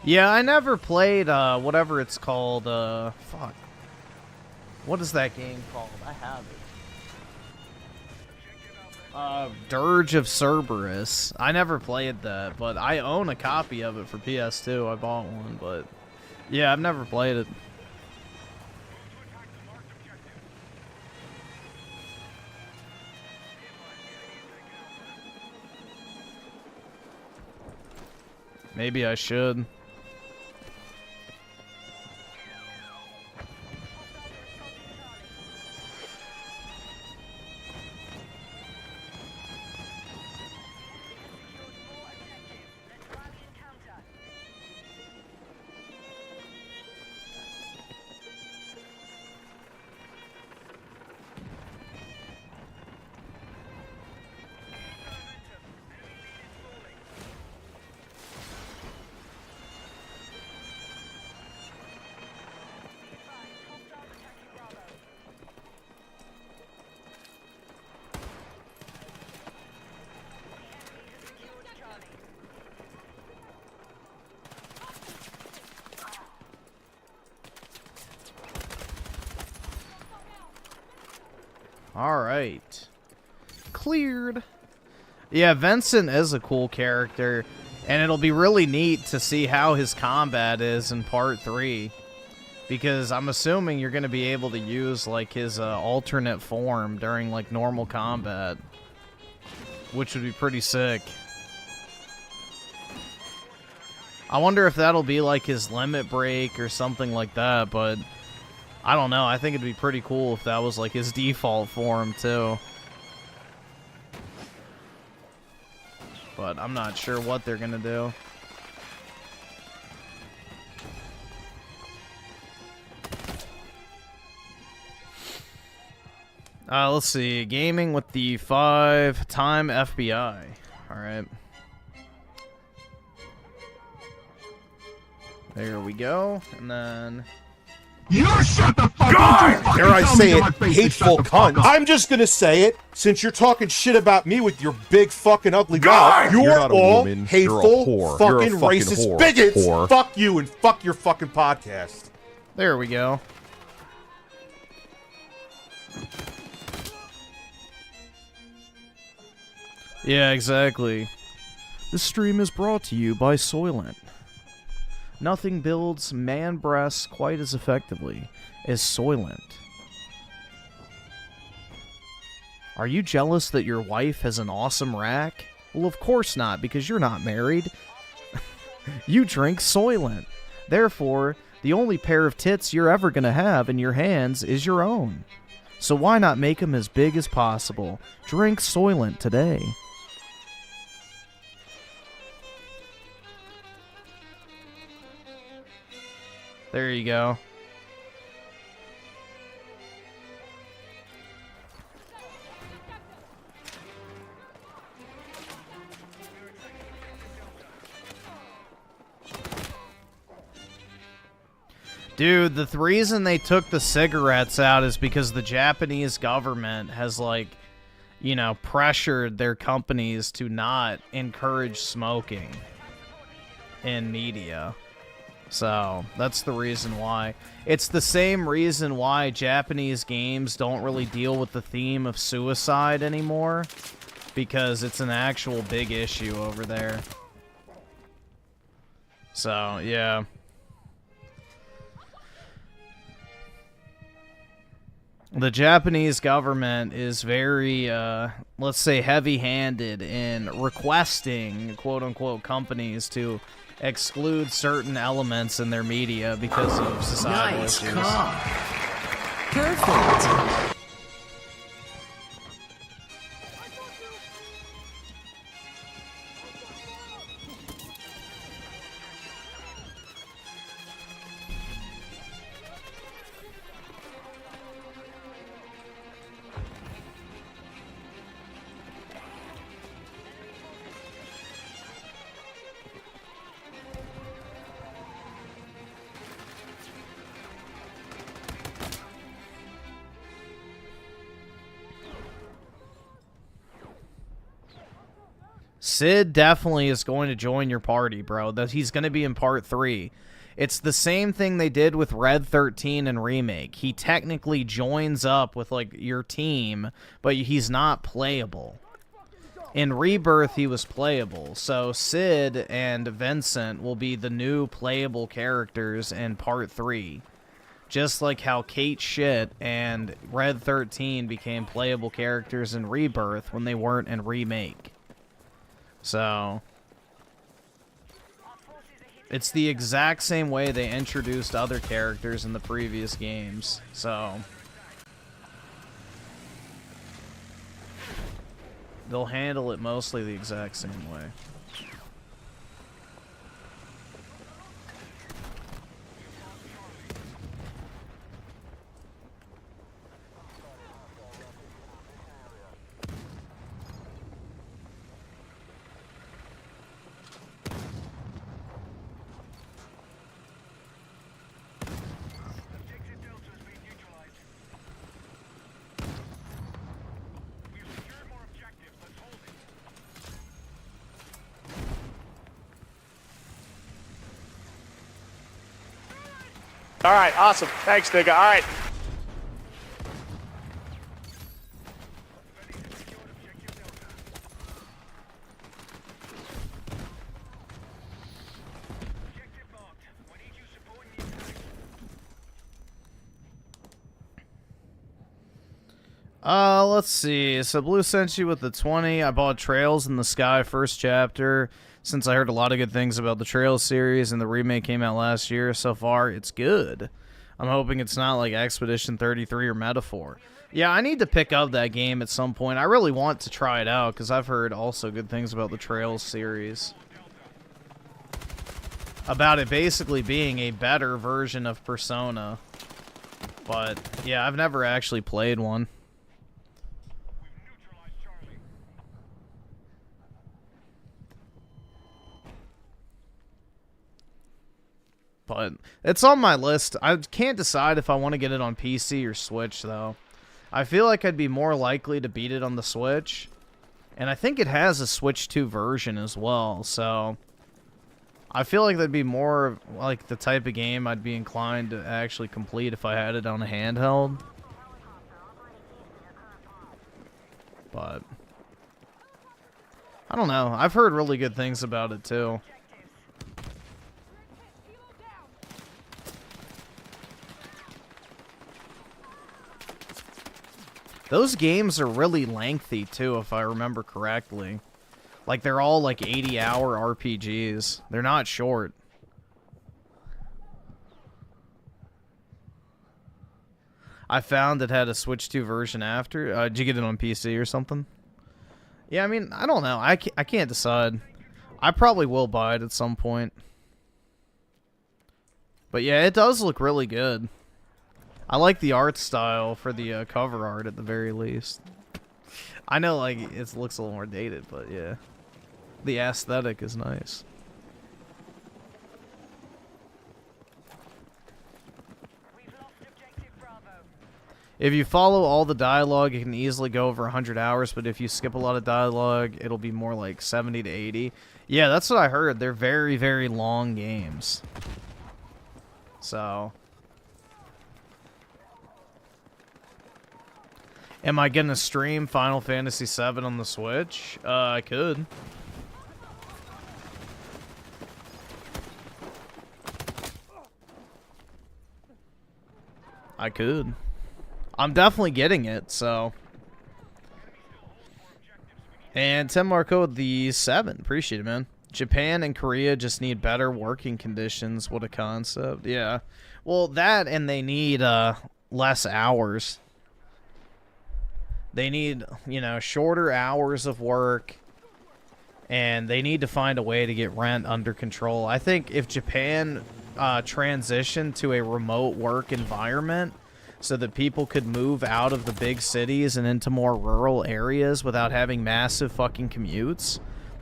Yeah, I never played, whatever it's called, fuck. What is that game called? I have it. Dirge of Cerberus. I never played that, but I own a copy of it for PS2. I bought one, but yeah, I've never played it. Maybe I should. Alright. Cleared. Yeah, Vincent is a cool character, and it'll be really neat to see how his combat is in Part 3. Because I'm assuming you're going to be able to use, like, his alternate form during, like, normal combat. Which would be pretty sick. I wonder if that'll be, like, his limit break or something like that, but I don't know. I think it'd be pretty cool if that was, like, his default form, too. But I'm not sure what they're going to do. Let's see. Gaming with the 5-time FBI. Alright. There we go. And then... You shut the fuck God! up! Dare I say it, hateful cunt. I'm I'm just gonna say it, since you're talking shit about me with your big fucking ugly God! mouth. You're You're not a all woman, hateful, you're a whore. You're a fucking fucking racist whore. bigots. Whore. Fuck you and fuck your fucking podcast. There we go. Yeah, exactly. This stream is brought to you by Soylent. Nothing builds man breasts quite as effectively as Soylent. Are you jealous that your wife has an awesome rack? Well, of course not, because you're not married. You drink Soylent. Therefore, the only pair of tits you're ever going to have in your hands is your own. So why not make them as big as possible? Drink Soylent today. There you go. Dude, the reason they took the cigarettes out is because the Japanese government has, like, you know, pressured their companies to not encourage smoking in media. So, that's the reason why. It's the same reason why Japanese games don't really deal with the theme of suicide anymore, because it's an actual big issue over there. So, yeah. The Japanese government is very, let's say, heavy-handed in requesting, quote-unquote, companies to exclude certain elements in their media because of societal Nice issues. car. Perfect. Sid definitely is going to join your party, bro. He's going to be in part 3. It's the same thing they did with Red 13 and Remake. He technically joins up with, like, your team, but he's not playable. In Rebirth, he was playable. So Sid and Vincent will be the new playable characters in part 3. Just like how Kate Shit and Red 13 became playable characters in Rebirth when they weren't in Remake. So, it's the exact same way they introduced other characters in the previous games. So, they'll handle it mostly the exact same way. All right, awesome. Thanks, nigga. All right. Let's see. So Blue sent you with the 20. I bought Trails in the Sky first chapter since I heard a lot of good things about the Trails series and the remake came out last year. So far, it's good. I'm hoping it's not like Expedition 33 or Metaphor. Yeah, I need to pick up that game at some point. I really want to try it out because I've heard also good things about the Trails series. About it basically being a better version of Persona. But, yeah, I've never actually played one. But it's on my list. I can't decide if I want to get it on PC or Switch, though. I feel like I'd be more likely to beat it on the Switch. And I think it has a Switch 2 version as well, so I feel like that'd be more like the type of game I'd be inclined to actually complete if I had it on a handheld. But I don't know. I've heard really good things about it, too. Those games are really lengthy, too, if I remember correctly. Like, they're all, like, 80-hour RPGs. They're not short. I found it had a Switch 2 version after. Did you get it on PC or something? Yeah, I mean, I don't know. I can't decide. I probably will buy it at some point. But, yeah, it does look really good. I like the art style for the cover art at the very least. I know, like, it looks a little more dated, but yeah. The aesthetic is nice. If you follow all the dialogue, it can easily go over 100 hours, but if you skip a lot of dialogue, it'll be more like 70 to 80. Yeah, that's what I heard. They're very, very long games. So... am I gonna stream Final Fantasy VII on the Switch? I could. I could. I'm definitely getting it, so. And Tim Marco with the 7. Appreciate it, man. Japan and Korea just need better working conditions. What a concept. Yeah. Well, that and they need less hours. They need, you know, shorter hours of work, and they need to find a way to get rent under control. I think if Japan transitioned to a remote work environment so that people could move out of the big cities and into more rural areas without having massive fucking commutes,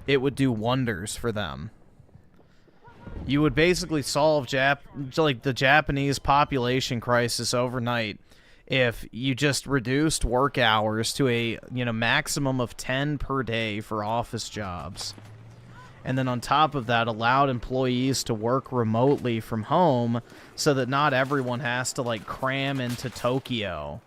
it would do wonders for them. You would basically solve the Japanese population crisis overnight if you just reduced work hours to a, you know, maximum of 10 per day for office jobs. And then on top of that, allowed employees to work remotely from home so that not everyone has to, like, cram into Tokyo.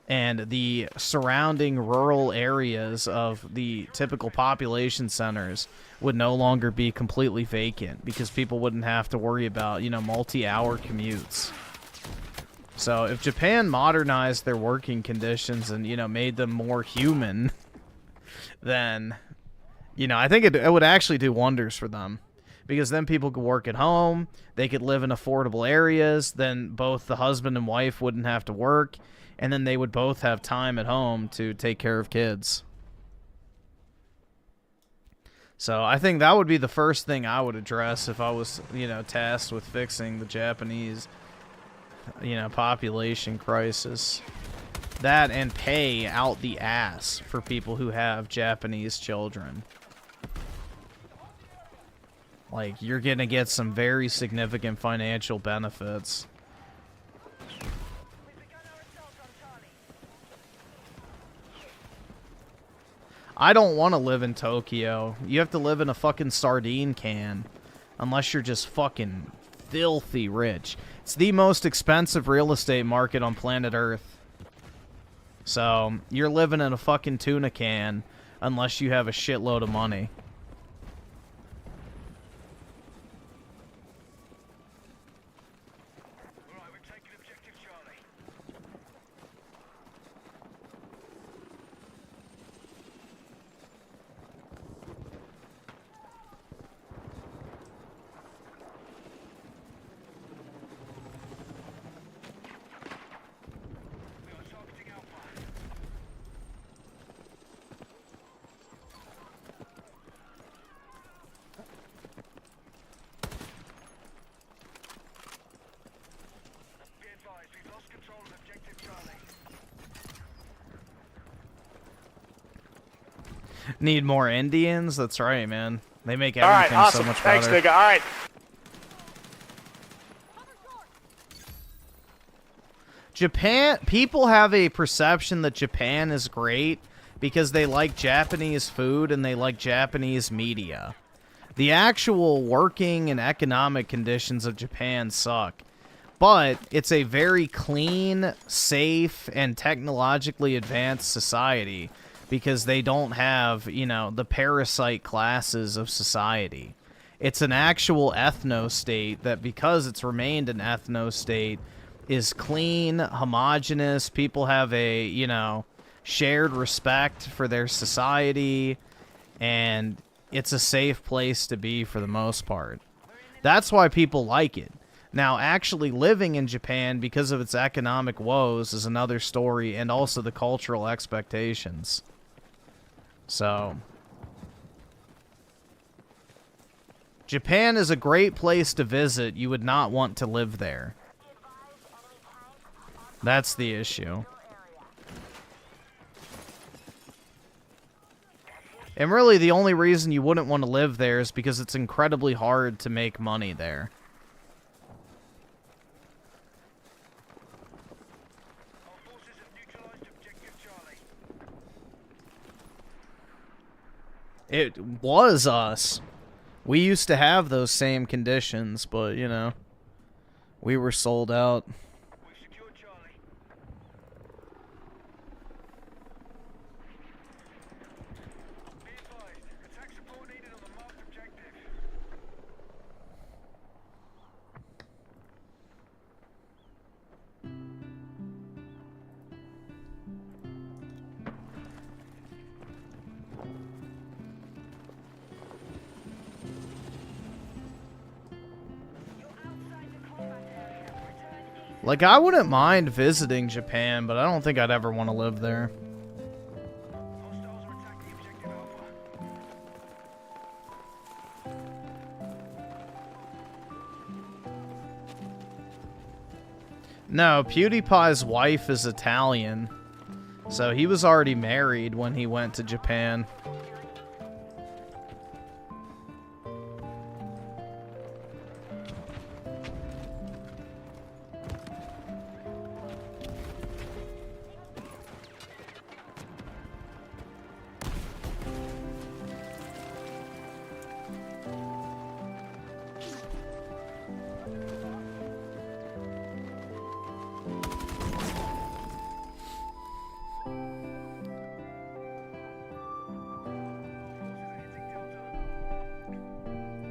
And the surrounding rural areas of the typical population centers would no longer be completely vacant because people wouldn't have to worry about, you know, multi-hour commutes. So if Japan modernized their working conditions and, you know, made them more human, then, you know, I think it would actually do wonders for them. Because then people could work at home, they could live in affordable areas, then both the husband and wife wouldn't have to work, and then they would both have time at home to take care of kids. So I think that would be the first thing I would address if I was, you know, tasked with fixing the Japanese, you know, population crisis. That and pay out the ass for people who have Japanese children. Like, you're gonna get some very significant financial benefits. I don't want to live in Tokyo. You have to live in a fucking sardine can. Unless you're just fucking filthy rich. It's the most expensive real estate market on planet Earth. So, you're living in a fucking tuna can unless you have a shitload of money. Need more Indians? That's right, man. They make All right, everything awesome. so much Thanks, better. nigga. All right. Japan, people have a perception that Japan is great because they like Japanese food and they like Japanese media. The actual working and economic conditions of Japan suck. But it's a very clean, safe, and technologically advanced society because they don't have, you know, the parasite classes of society. It's an actual ethno-state that, because it's remained an ethno-state, is clean, homogenous. People have a, you know, shared respect for their society, and it's a safe place to be for the most part. That's why people like it. Now, actually living in Japan because of its economic woes is another story, and also the cultural expectations. So, Japan is a great place to visit. You would not want to live there. That's the issue. And really, the only reason you wouldn't want to live there is because it's incredibly hard to make money there. It was us. We used to have those same conditions, but, you know, we were sold out. Like, I wouldn't mind visiting Japan, but I don't think I'd ever want to live there. No, PewDiePie's wife is Italian, so he was already married when he went to Japan.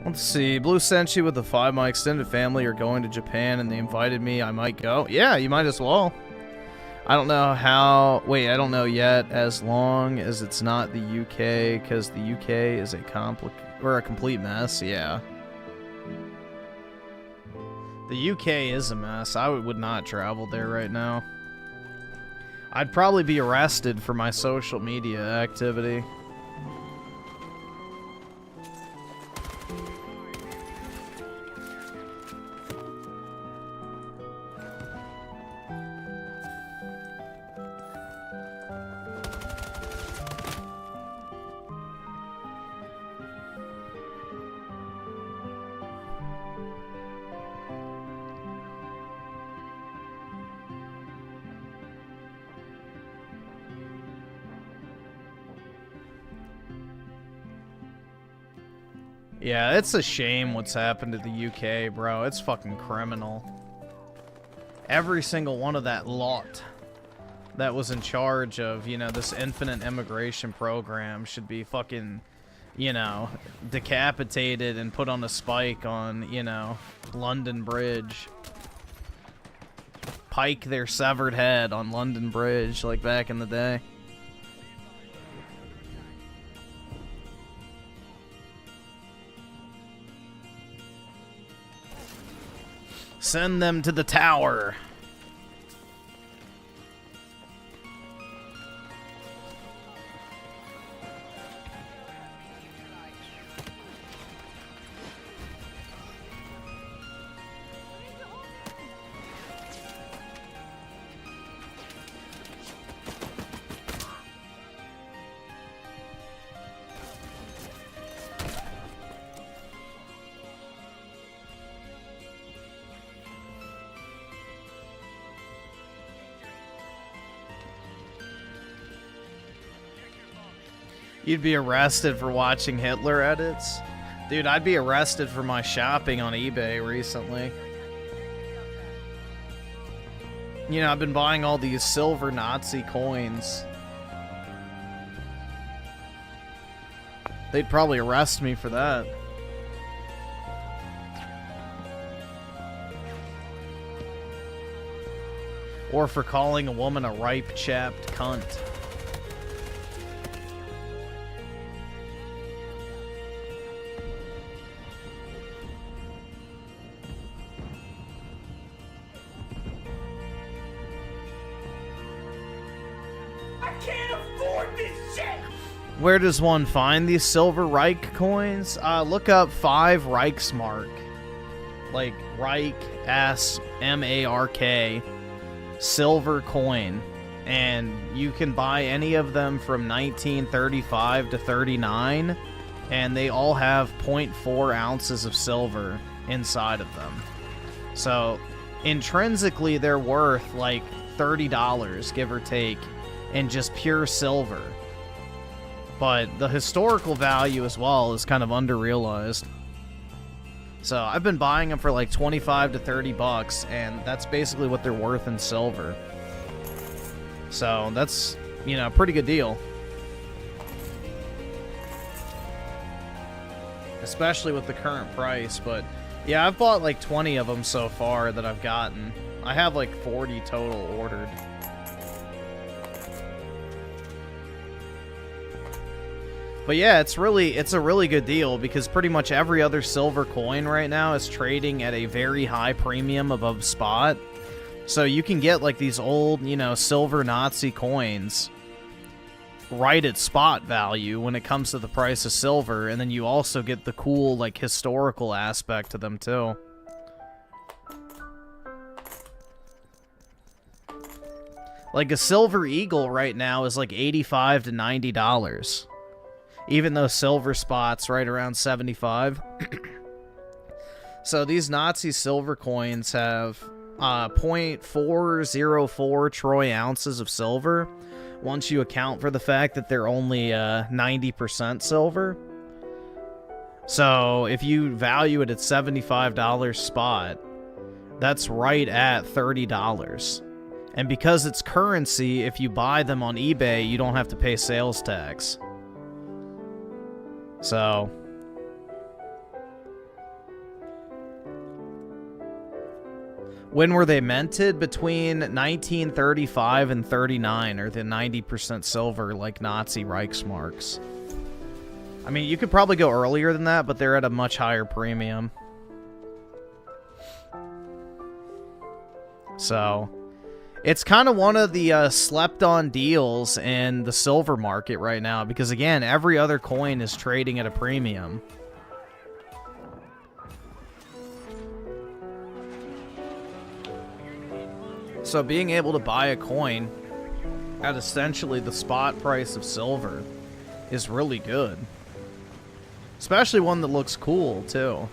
Let's see. Blue Senshi with the 5. My extended family are going to Japan and they invited me. I might go. Yeah, you might as well. I don't know how... Wait, I don't know yet. As long as it's not the UK, because the UK is a complete mess. Yeah. The UK is a mess. I would not travel there right now. I'd probably be arrested for my social media activity. Yeah, it's a shame what's happened to the UK, bro. It's fucking criminal. Every single one of that lot that was in charge of, you know, this infinite immigration program should be fucking, you know, decapitated and put on a spike on, you know, London Bridge. Pike their severed head on London Bridge, like back in the day. Send them to the tower. You'd be arrested for watching Hitler edits? Dude, I'd be arrested for my shopping on eBay recently. You know, I've been buying all these silver Nazi coins. They'd probably arrest me for that. Or for calling a woman a ripe, chapped cunt. I can't afford this shit! Where does one find these silver Reich coins? Look up 5 Reichsmark. Like Reich, S-M-A-R-K. Silver coin. And you can buy any of them from 1935 to 39. And they all have 0.4 ounces of silver inside of them. So, intrinsically, they're worth like $30, give or take, in just pure silver. But the historical value as well is kind of underrealized. So I've been buying them for like 25 to 30 bucks, and that's basically what they're worth in silver. So that's, you know, a pretty good deal. Especially with the current price, but yeah, I've bought like 20 of them so far that I've gotten. I have like 40 total ordered. But yeah, it's a really good deal because pretty much every other silver coin right now is trading at a very high premium above spot. So you can get like these old, you know, silver Nazi coins right at spot value when it comes to the price of silver, and then you also get the cool like historical aspect to them too. Like a silver eagle right now is like $85 to $90. Even though silver spot's right around 75. So these Nazi silver coins have 0.404 troy ounces of silver, once you account for the fact that they're only 90% silver. So if you value it at $75 spot, that's right at $30. And because it's currency, if you buy them on eBay, you don't have to pay sales tax. So, when were they minted? Between 1935 and 39 are the 90% silver, like Nazi Reichsmarks. I mean, you could probably go earlier than that, but they're at a much higher premium. So, it's kind of one of the slept-on deals in the silver market right now, because again, every other coin is trading at a premium. So being able to buy a coin at essentially the spot price of silver is really good. Especially one that looks cool, too.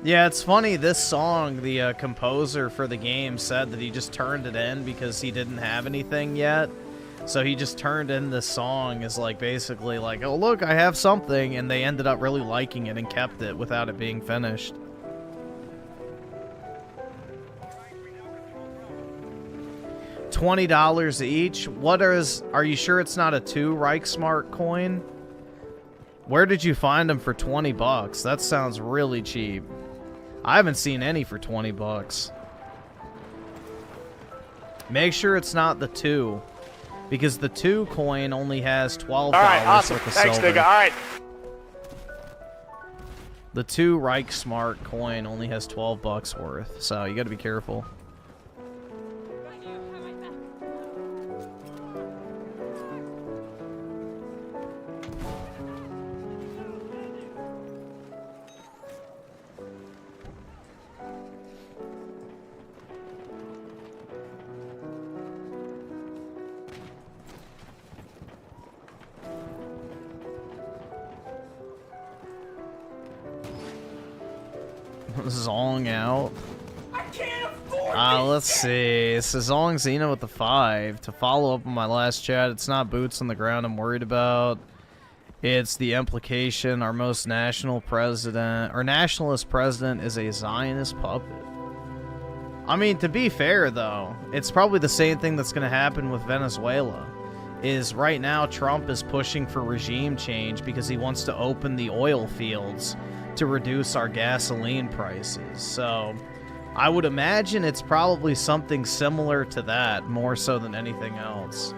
Yeah, it's funny, this song, the composer for the game said that he just turned it in because he didn't have anything yet. So he just turned in this song as like basically like, oh look, I have something, and they ended up really liking it and kept it without it being finished. $20 each? Are you sure it's not a 2 Reichsmark coin? Where did you find them for 20 bucks? That sounds really cheap. I haven't seen any for 20 bucks. Make sure it's not the 2, because the 2 coin only has $12 All right, awesome. worth of Thanks, silver. nigga. All right. The 2 Reichsmark coin only has 12 bucks worth, so you got to be careful. Zong out. I can't afford Let's see. It says Ong Xena with the 5. To follow up on my last chat, it's not boots on the ground I'm worried about. It's the implication our most nationalist president is a Zionist puppet. I mean, to be fair, though, it's probably the same thing that's going to happen with Venezuela. Is right now Trump is pushing for regime change because he wants to open the oil fields to reduce our gasoline prices. So I would imagine it's probably something similar to that, more so than anything else.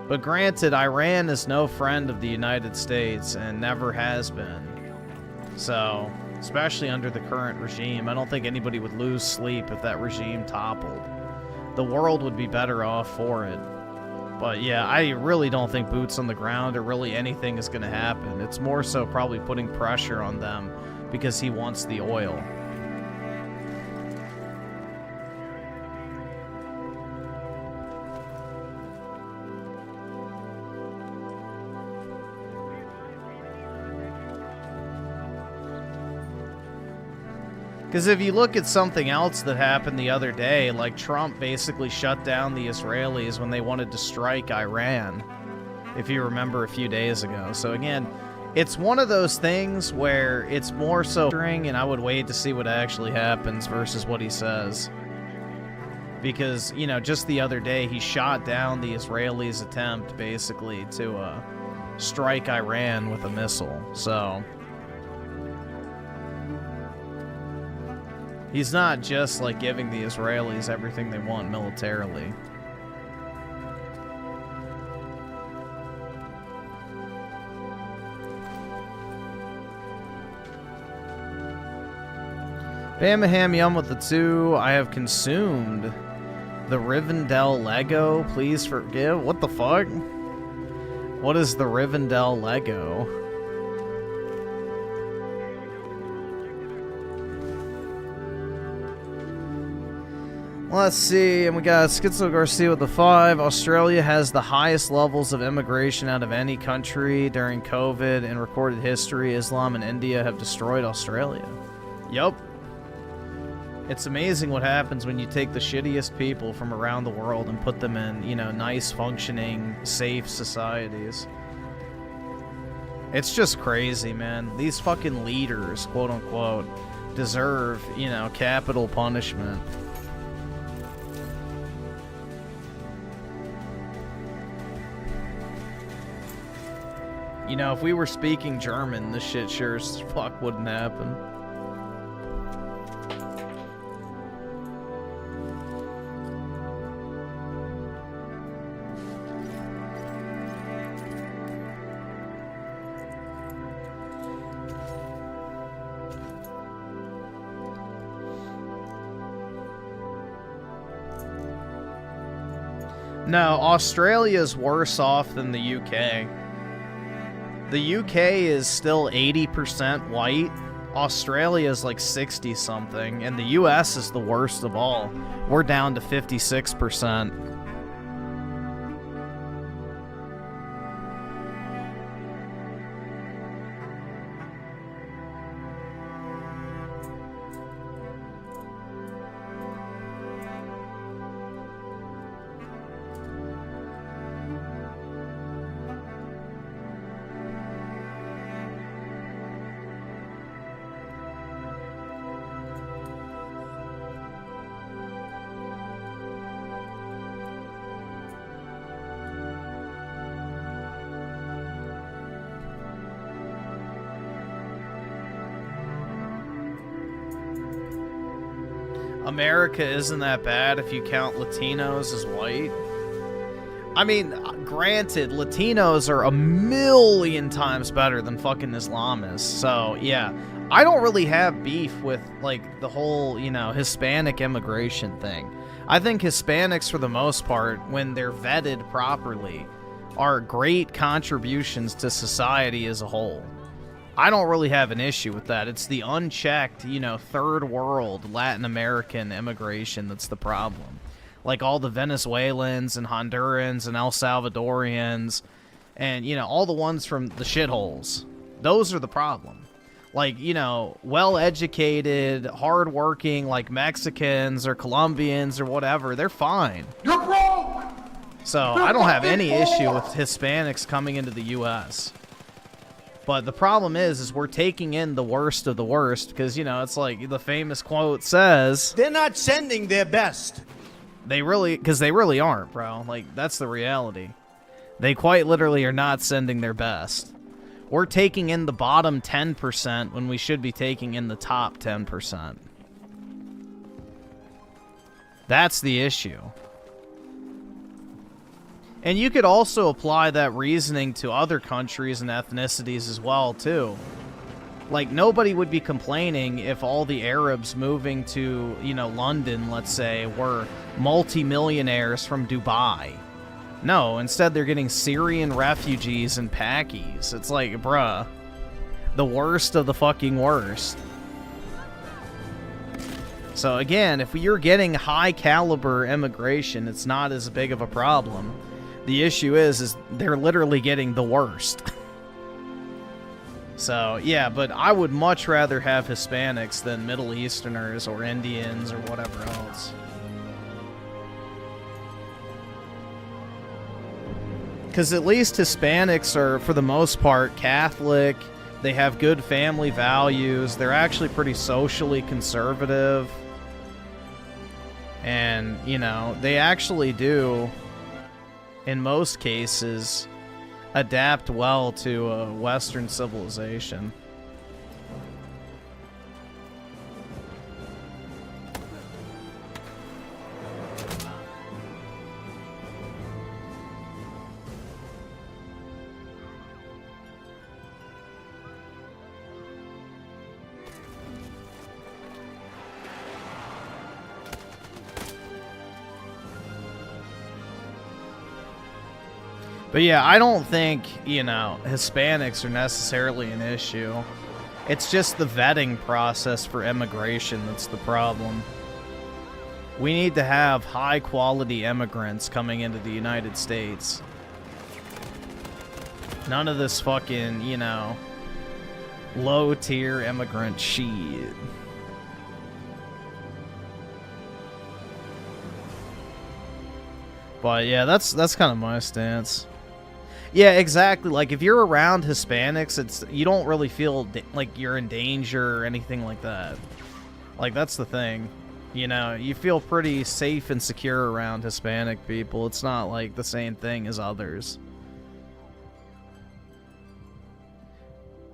But granted, Iran is no friend of the United States and never has been. So, especially under the current regime, I don't think anybody would lose sleep if that regime toppled. The world would be better off for it. But yeah, I really don't think boots on the ground or really anything is going to happen. It's more so probably putting pressure on them because he wants the oil. Because if you look at something else that happened the other day, like Trump basically shut down the Israelis when they wanted to strike Iran, if you remember a few days ago. So again, it's one of those things where it's more so, and I would wait to see what actually happens versus what he says. Because, you know, just the other day, he shot down the Israelis' attempt, basically, to strike Iran with a missile. So he's not just, like, giving the Israelis everything they want militarily. Bamaham Yum with the 2. I have consumed the Rivendell Lego. Please forgive. What the fuck? What is the Rivendell Lego? Let's see, and we got Schizo Garcia with the 5. Australia has the highest levels of immigration out of any country during COVID in recorded history. Islam and India have destroyed Australia. Yup. It's amazing what happens when you take the shittiest people from around the world and put them in, you know, nice, functioning, safe societies. It's just crazy, man. These fucking leaders, quote unquote, deserve, you know, capital punishment. You know, if we were speaking German, this shit sure as fuck wouldn't happen. No, Australia's worse off than the UK. The UK is still 80% white. Australia is like 60-something. And the US is the worst of all. We're down to 56%. America isn't that bad if you count Latinos as white. I mean, granted, Latinos are a million times better than fucking Islamists. So, yeah. I don't really have beef with, like, the whole, you know, Hispanic immigration thing. I think Hispanics, for the most part, when they're vetted properly, are great contributions to society as a whole. I don't really have an issue with that. It's the unchecked, you know, third world Latin American immigration that's the problem. Like all the Venezuelans and Hondurans and El Salvadorians and, you know, all the ones from the shitholes. Those are the problem. like, you know, well-educated, hard-working, like Mexicans or Colombians or whatever, they're fine. You're broke! So I don't have any issue with Hispanics coming into the U.S. But the problem is we're taking in the worst of the worst because, you know, it's like the famous quote says, they're not sending their best. because they really aren't, bro. Like, that's the reality. They quite literally are not sending their best. We're taking in the bottom 10% when we should be taking in the top 10%. That's the issue. And you could also apply that reasoning to other countries and ethnicities as well, too. Like, nobody would be complaining if all the Arabs moving to, you know, London, let's say, were multi-millionaires from Dubai. No, instead they're getting Syrian refugees and Pakis. It's like, bruh, the worst of the fucking worst. So again, if you're getting high caliber immigration, it's not as big of a problem. The issue is they're literally getting the worst. So yeah, but I would much rather have Hispanics than Middle Easterners or Indians or whatever else. Because at least Hispanics are, for the most part, Catholic. They have good family values. They're actually pretty socially conservative. And, you know, they actually do, in most cases, adapt well to Western civilization. But yeah, I don't think, you know, Hispanics are necessarily an issue. It's just the vetting process for immigration that's the problem. We need to have high-quality immigrants coming into the United States. None of this fucking, you know, low-tier immigrant shit. But yeah, that's kind of my stance. Yeah, exactly. Like, if you're around Hispanics, you don't really feel like you're in danger or anything like that. Like, that's the thing. You know, you feel pretty safe and secure around Hispanic people. It's not like the same thing as others.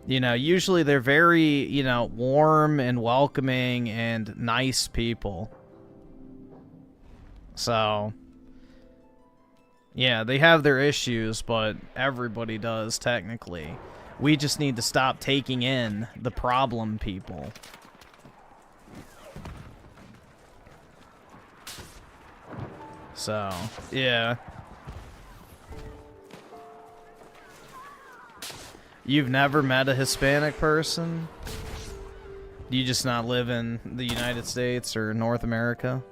You know, usually they're very, you know, warm and welcoming and nice people. So, yeah, they have their issues, but everybody does, technically. We just need to stop taking in the problem people. So, yeah. You've never met a Hispanic person? Do you just not live in the United States or North America?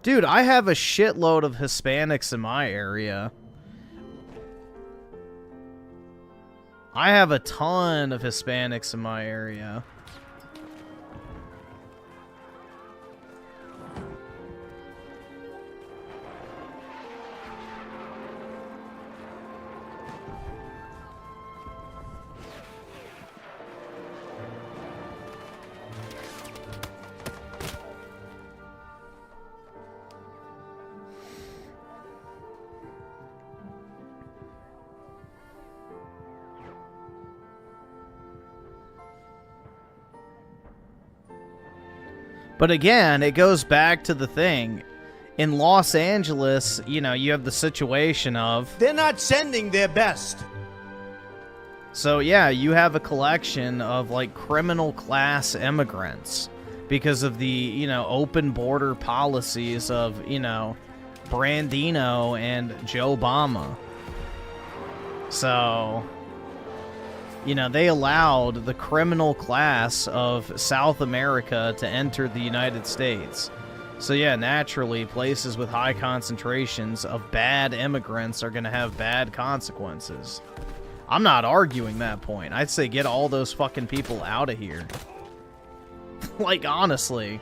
Dude, I have a shitload of Hispanics in my area. I have a ton of Hispanics in my area. But again, it goes back to the thing. In Los Angeles, you know, you have the situation of... They're not sending their best. So, yeah, you have a collection of, like, criminal class immigrants because of the, you know, open border policies of, you know, Brandino and Joe Obama. So... You know, they allowed the criminal class of South America to enter the United States. So yeah, naturally, places with high concentrations of bad immigrants are going to have bad consequences. I'm not arguing that point. I'd say get all those fucking people out of here. Like, honestly.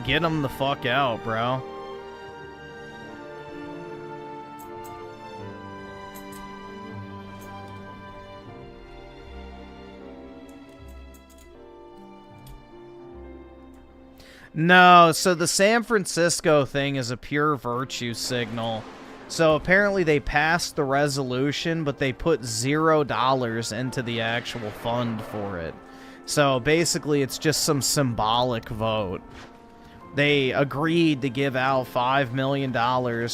Get them the fuck out, bro. No, so the San Francisco thing is a pure virtue signal. So apparently they passed the resolution, but they put $0 into the actual fund for it. So basically it's just some symbolic vote. They agreed to give out $5 million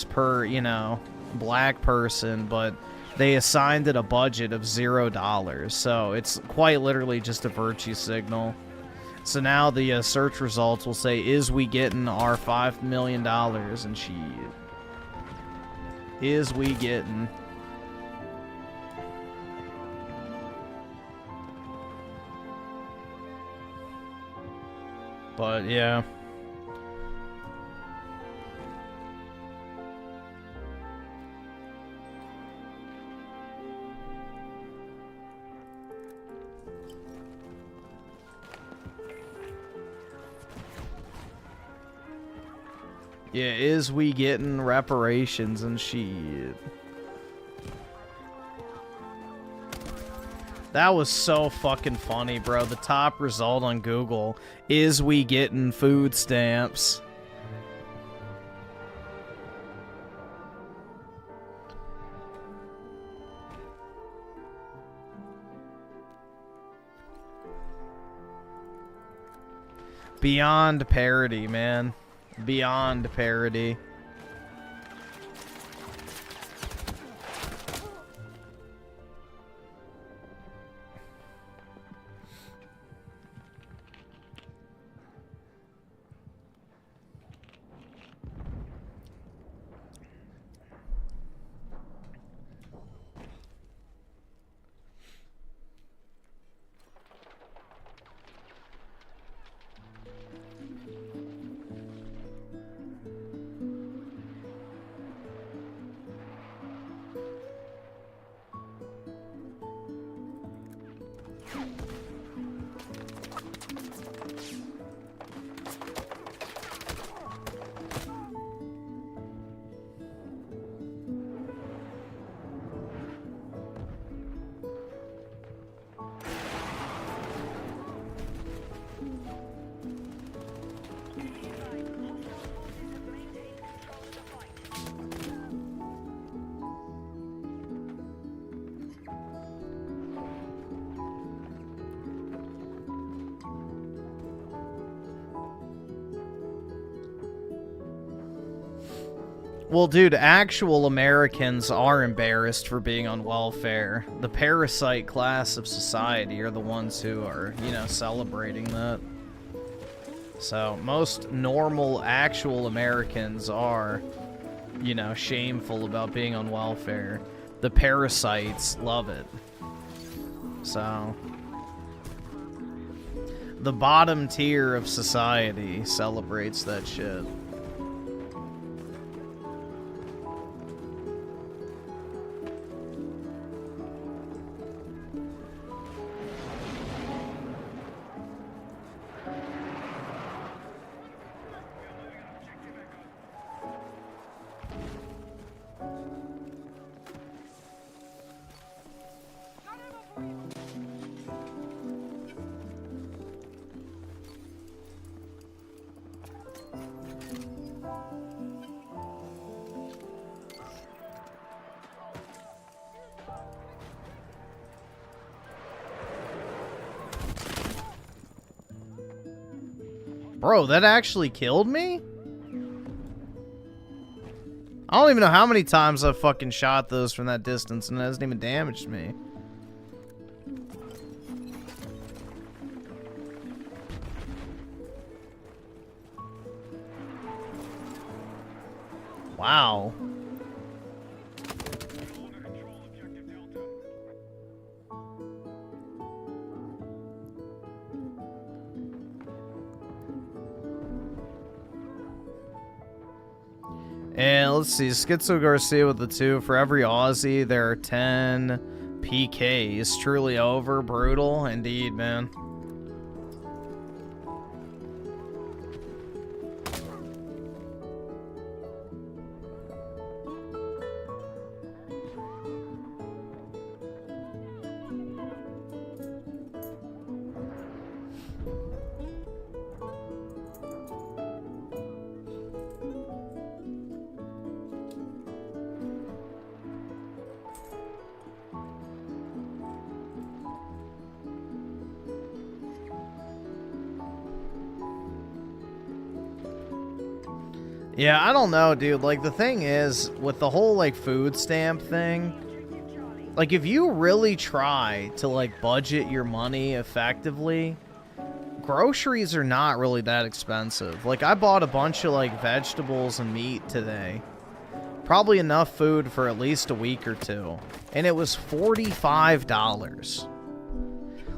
per, you know, black person, but they assigned it a budget of $0. So it's quite literally just a virtue signal. So now the search results will say, is we getting our $5 million? And shit. Is we getting... But, yeah. Yeah, is we getting reparations and shit. That was so fucking funny, bro. The top result on Google is we getting food stamps. Beyond parody, man. Beyond parody. Well, dude, actual Americans are embarrassed for being on welfare. The parasite class of society are the ones who are, you know, celebrating that. So, most normal, actual Americans are, you know, shameful about being on welfare. The parasites love it. So, the bottom tier of society celebrates that shit. Bro, that actually killed me? I don't even know how many times I've fucking shot those from that distance and it hasn't even damaged me. Wow. And let's see, Schizo Garcia with the 2. For every Aussie, there are 10 PKs. Truly over. Brutal. Indeed, man. Yeah, I don't know, dude. Like, the thing is, with the whole, like, food stamp thing, like, if you really try to, like, budget your money effectively, groceries are not really that expensive. Like, I bought a bunch of, like, vegetables and meat today. Probably enough food for at least a week or two. And it was $45.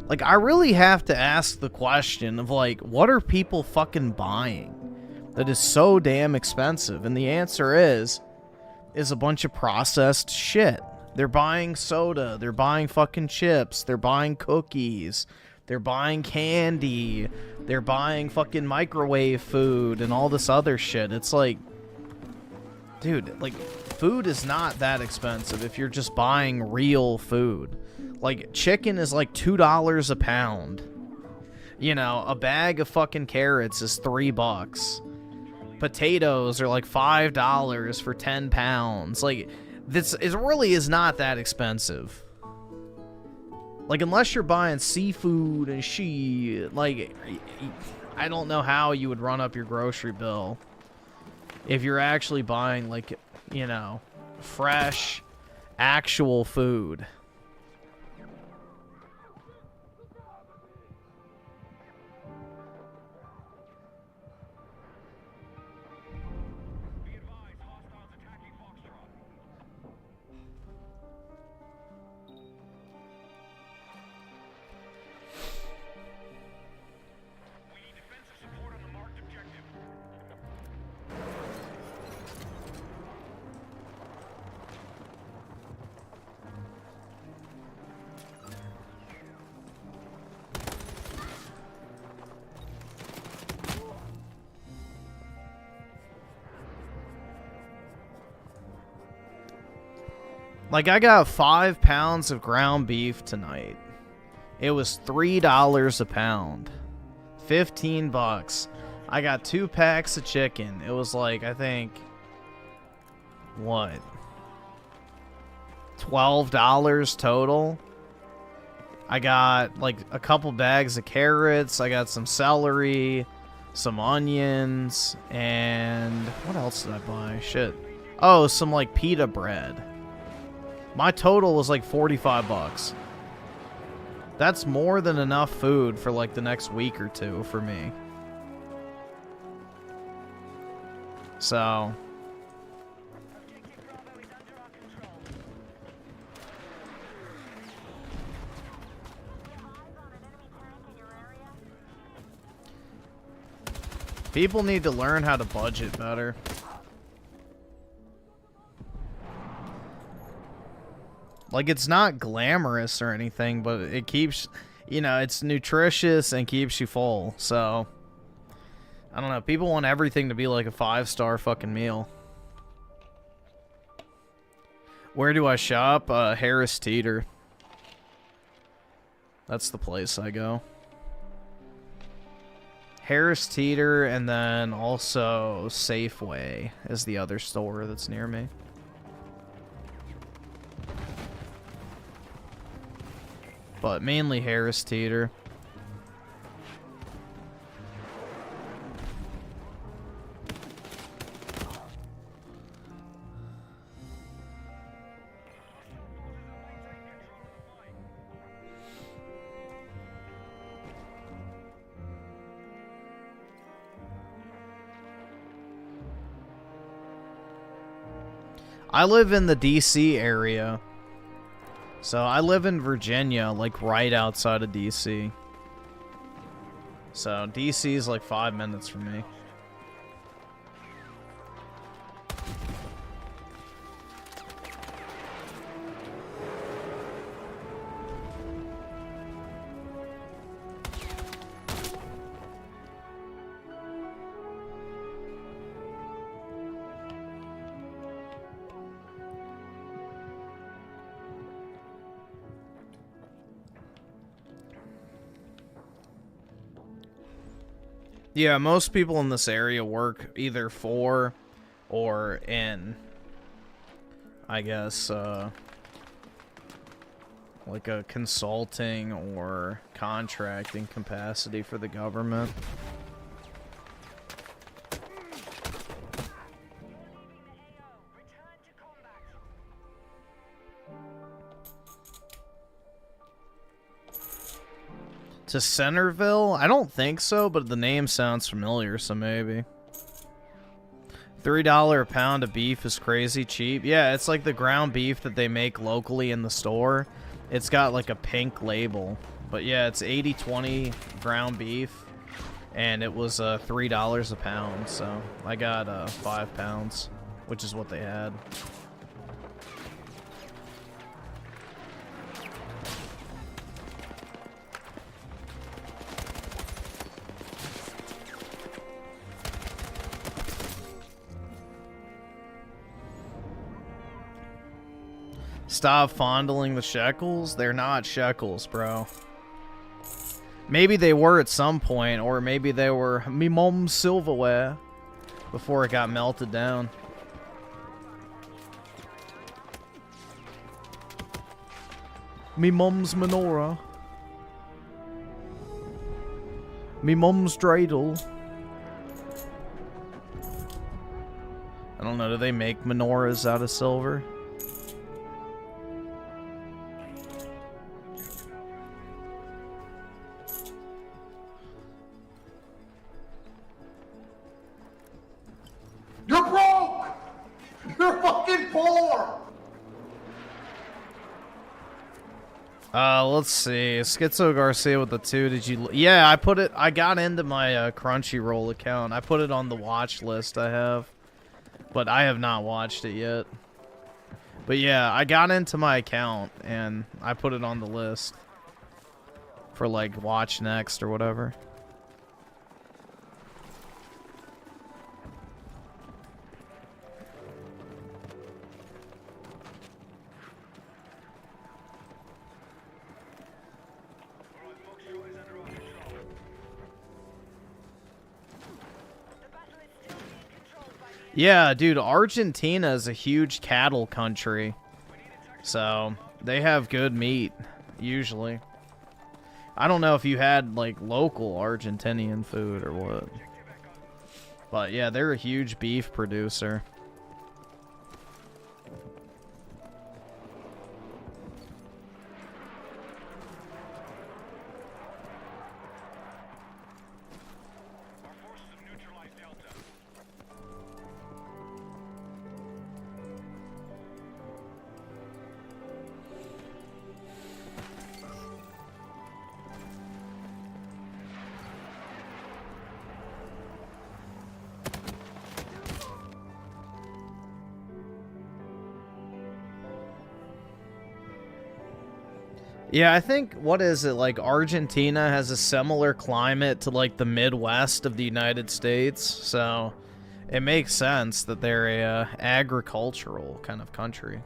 Like, I really have to ask the question of, like, what are people fucking buying that is so damn expensive? And the answer is a bunch of processed shit. They're buying soda, they're buying fucking chips, they're buying cookies, they're buying candy, they're buying fucking microwave food and all this other shit. It's like, dude, like, food is not that expensive if you're just buying real food. Like, chicken is like $2 a pound. You know, a bag of fucking carrots is $3. Potatoes are like $5 for 10 pounds. Like, this is really is not that expensive. Like, unless you're buying seafood and shit, like, I don't know how you would run up your grocery bill if you're actually buying, like, you know, fresh, actual food. Like, I got 5 pounds of ground beef tonight. It was $3 a pound. 15 bucks. I got 2 packs of chicken. It was like, I think, what? $12 total. I got like a couple bags of carrots. I got some celery, some onions, and what else did I buy? Shit. Oh, some like pita bread. My total was like 45 bucks. That's more than enough food for like the next week or two for me. So, people need to learn how to budget better. Like, it's not glamorous or anything, but it keeps, you know, it's nutritious and keeps you full. So, I don't know. People want everything to be like a 5-star fucking meal. Where do I shop? Harris Teeter. That's the place I go. Harris Teeter, and then also Safeway is the other store that's near me. But mainly Harris Teeter. I live in the DC area. So I live in Virginia, like right outside of DC. So DC is like 5 minutes from me. Yeah, most people in this area work either for or in, I guess, like a consulting or contracting capacity for the government. To Centerville? I don't think so, but the name sounds familiar, so maybe. $3 a pound of beef is crazy cheap. Yeah, it's like the ground beef that they make locally in the store. It's got like a pink label. But yeah, it's 80/20 ground beef. And it was $3 a pound, so I got 5 pounds, which is what they had. Stop fondling the shekels? They're not shekels, bro. Maybe they were at some point, or maybe they were me mom's silverware before it got melted down. Me mom's menorah. Me mom's dreidel. I don't know, do they make menorahs out of silver? You're broke! You're fucking poor! Let's see. Schizo Garcia with the 2. Did you... Yeah, I got into my Crunchyroll account. I put it on the watch list I have. But I have not watched it yet. But yeah, I got into my account and I put it on the list. For like watch next or whatever. Yeah, dude, Argentina is a huge cattle country. So, they have good meat, usually. I don't know if you had, like, local Argentinian food or what. But, yeah, they're a huge beef producer. Yeah, I think, what is it, like, Argentina has a similar climate to, like, the Midwest of the United States, so it makes sense that they're a agricultural kind of country.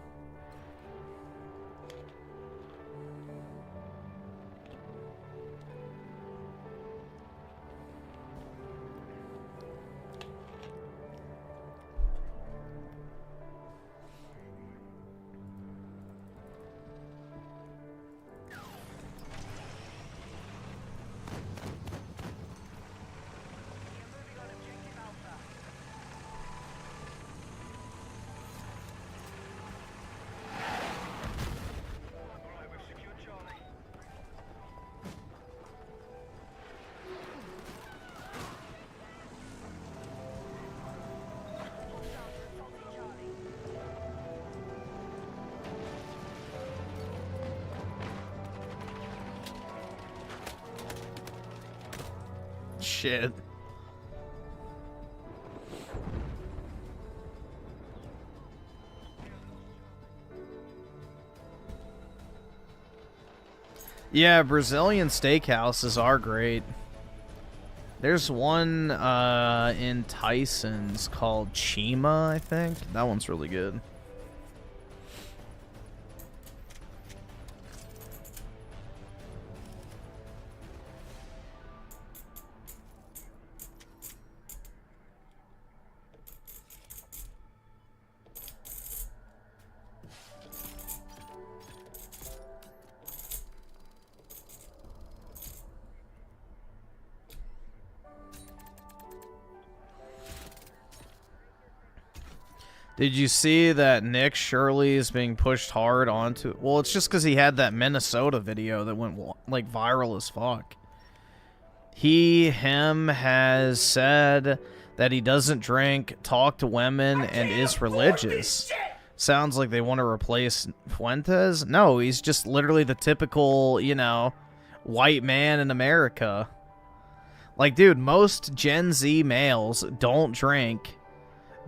Shit. Yeah, Brazilian steakhouses are great. There's one in Tyson's called Chima, I think. That one's really good. Did you see that Nick Shirley is being pushed hard onto? Well, it's just because he had that Minnesota video that went like viral as fuck. Him has said that he doesn't drink, talk to women, and is religious. Sounds like they want to replace Fuentes. No, he's just literally the typical, you know, white man in America. Like, dude, most Gen Z males don't drink,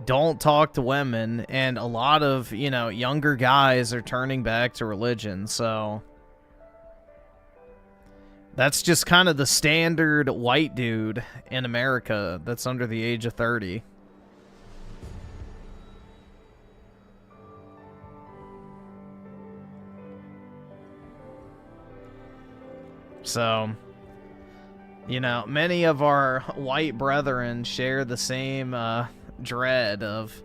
don't talk to women, and a lot of, you know, younger guys are turning back to religion, so that's just kind of the standard white dude in America that's under the age of 30. So, you know, many of our white brethren share the same dread of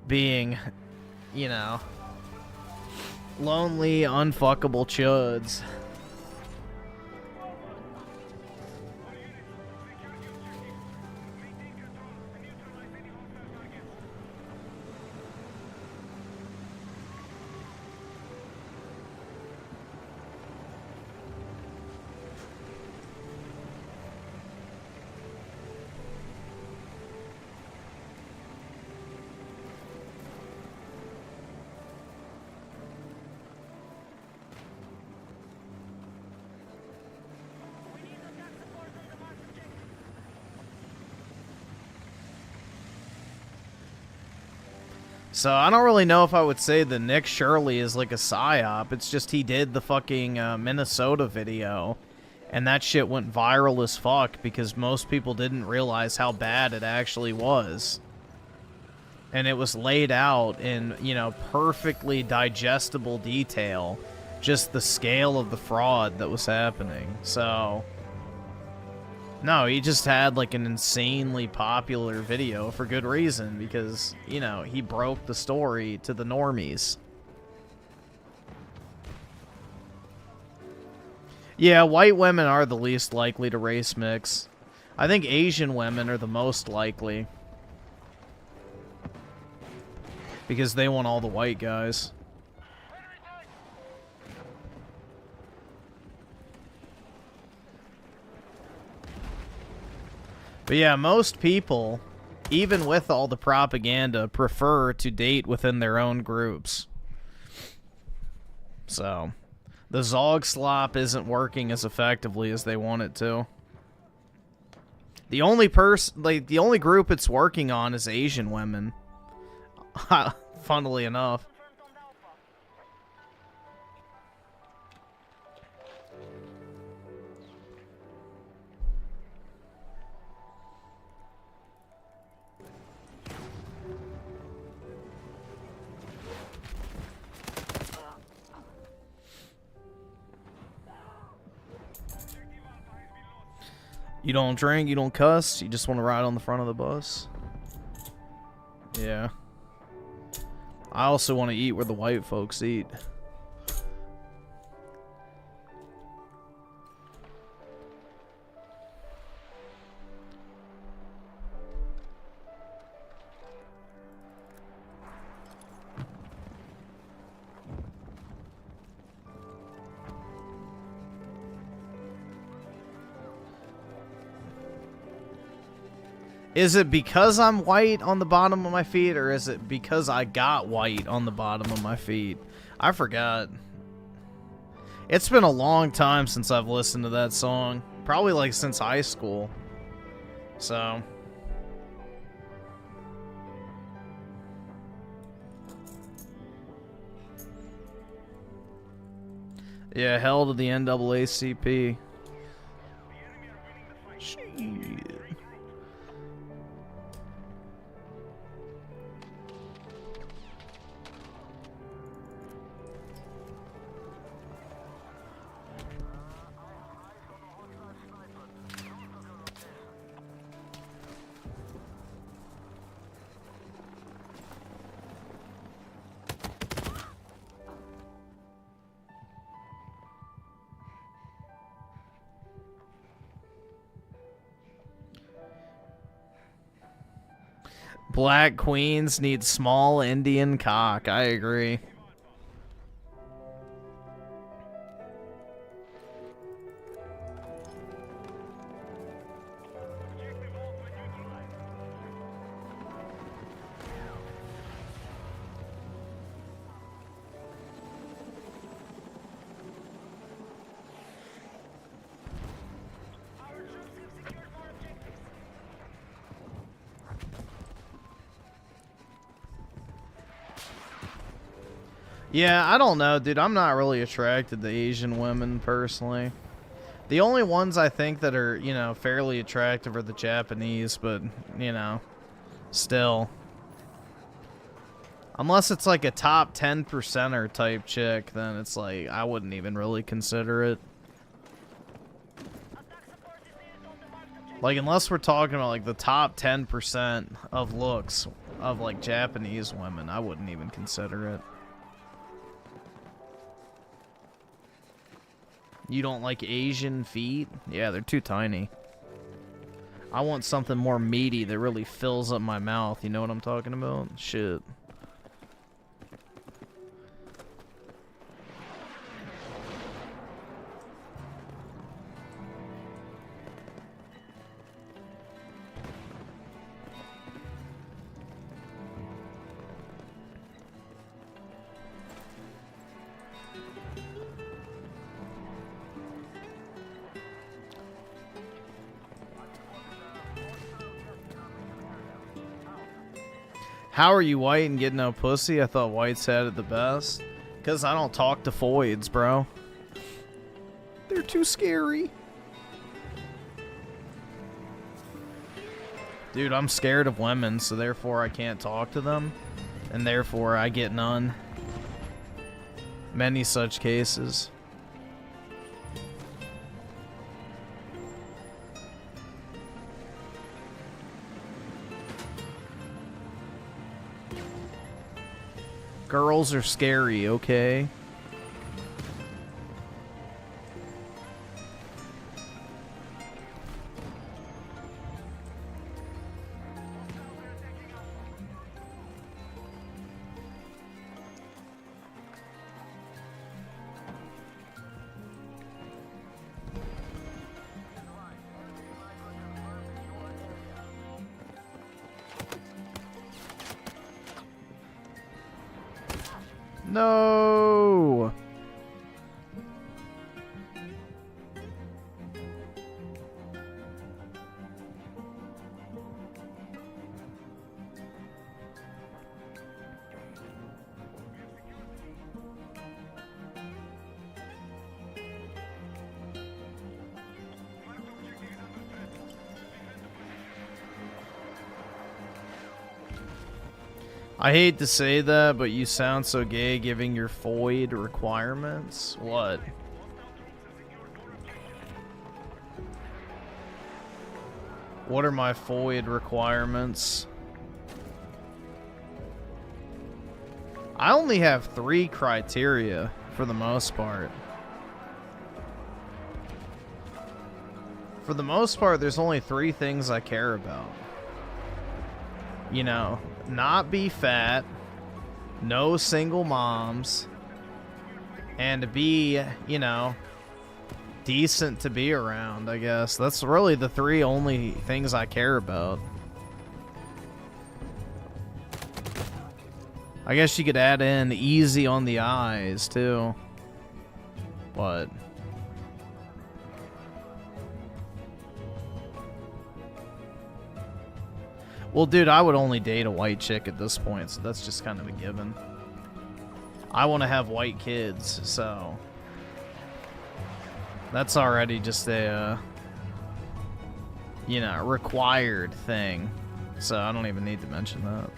being, you know, lonely, unfuckable chuds. So I don't really know if I would say that Nick Shirley is like a psyop. It's just he did the fucking Minnesota video, and that shit went viral as fuck because most people didn't realize how bad it actually was. And it was laid out in, you know, perfectly digestible detail, just the scale of the fraud that was happening. So no, he just had like an insanely popular video for good reason because, you know, he broke the story to the normies. Yeah, white women are the least likely to race mix. I think Asian women are the most likely because they want all the white guys. But yeah, most people, even with all the propaganda, prefer to date within their own groups. So, the Zog slop isn't working as effectively as they want it to. The only the only group it's working on is Asian women. Funnily enough. You don't drink, you don't cuss, you just want to ride on the front of the bus. Yeah. I also want to eat where the white folks eat. Is it because I'm white on the bottom of my feet, or is it because I got white on the bottom of my feet? I forgot. It's been a long time since I've listened to that song. Probably like since high school. So. Yeah, hell to the NAACP. Shit. Black queens need small Indian cock. I agree. Yeah, I don't know, dude. I'm not really attracted to Asian women, personally. The only ones I think that are, you know, fairly attractive are the Japanese, but, you know, still. Unless it's like a top 10%er type chick, then it's like, I wouldn't even really consider it. Like, unless we're talking about, like, the top 10% of looks of, like, Japanese women, I wouldn't even consider it. You don't like Asian feet? Yeah, they're too tiny. I want something more meaty that really fills up my mouth. You know what I'm talking about? Shit. How are you white and get no pussy? I thought whites had it the best. Because I don't talk to foids, bro. They're too scary. Dude, I'm scared of women, so therefore I can't talk to them. And therefore I get none. Many such cases. Girls are scary, okay? No. I hate to say that, but you sound so gay giving your FOID requirements. What? What are my FOID requirements? I only have 3 criteria for the most part. For the most part, there's only 3 things I care about. You know, not be fat, no single moms, and to be, you know, decent to be around, I guess. That's really the 3 only things I care about. I guess you could add in easy on the eyes, too. But... well, dude, I would only date a white chick at this point, so that's just kind of a given. I want to have white kids, so... that's already just a, you know, required thing. So I don't even need to mention that.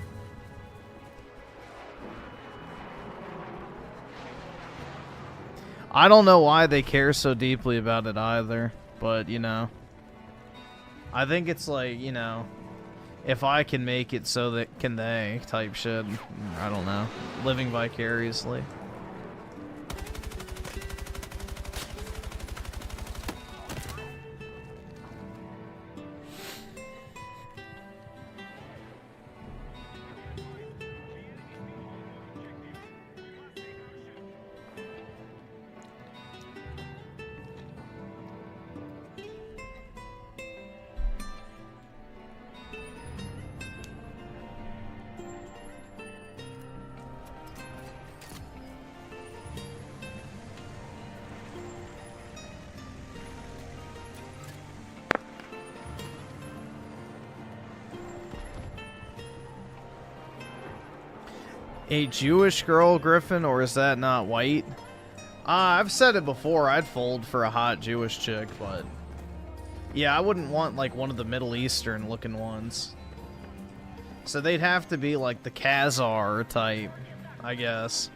I don't know why they care so deeply about it either, but, you know. I think it's like, you know... if I can make it, so that can they type shit. I don't know. Living vicariously. A Jewish girl, Griffin, or is that not white? I've said it before, I'd fold for a hot Jewish chick, but... yeah, I wouldn't want, like, one of the Middle Eastern looking ones. So they'd have to be, like, the Khazar type, I guess.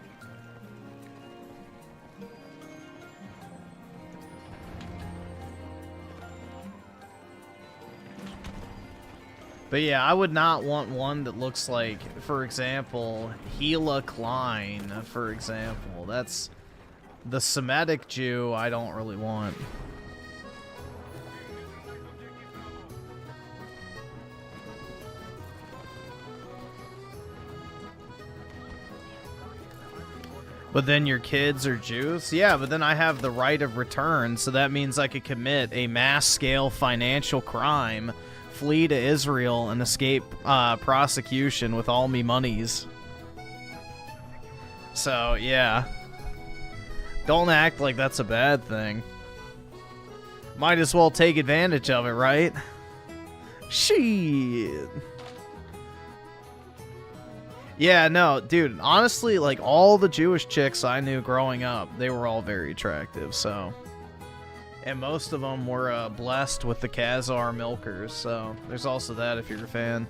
But yeah, I would not want one that looks like, for example, Hela Klein, for example. That's the Semitic Jew I don't really want. But then your kids are Jews? Yeah, but then I have the right of return, so that means I could commit a mass-scale financial crime, flee to Israel, and escape prosecution with all me monies. So, yeah. Don't act like that's a bad thing. Might as well take advantage of it, right? Shit. Yeah, no, dude, honestly, like, all the Jewish chicks I knew growing up, they were all very attractive, so... and most of them were blessed with the Khazar milkers, so there's also that if you're a fan.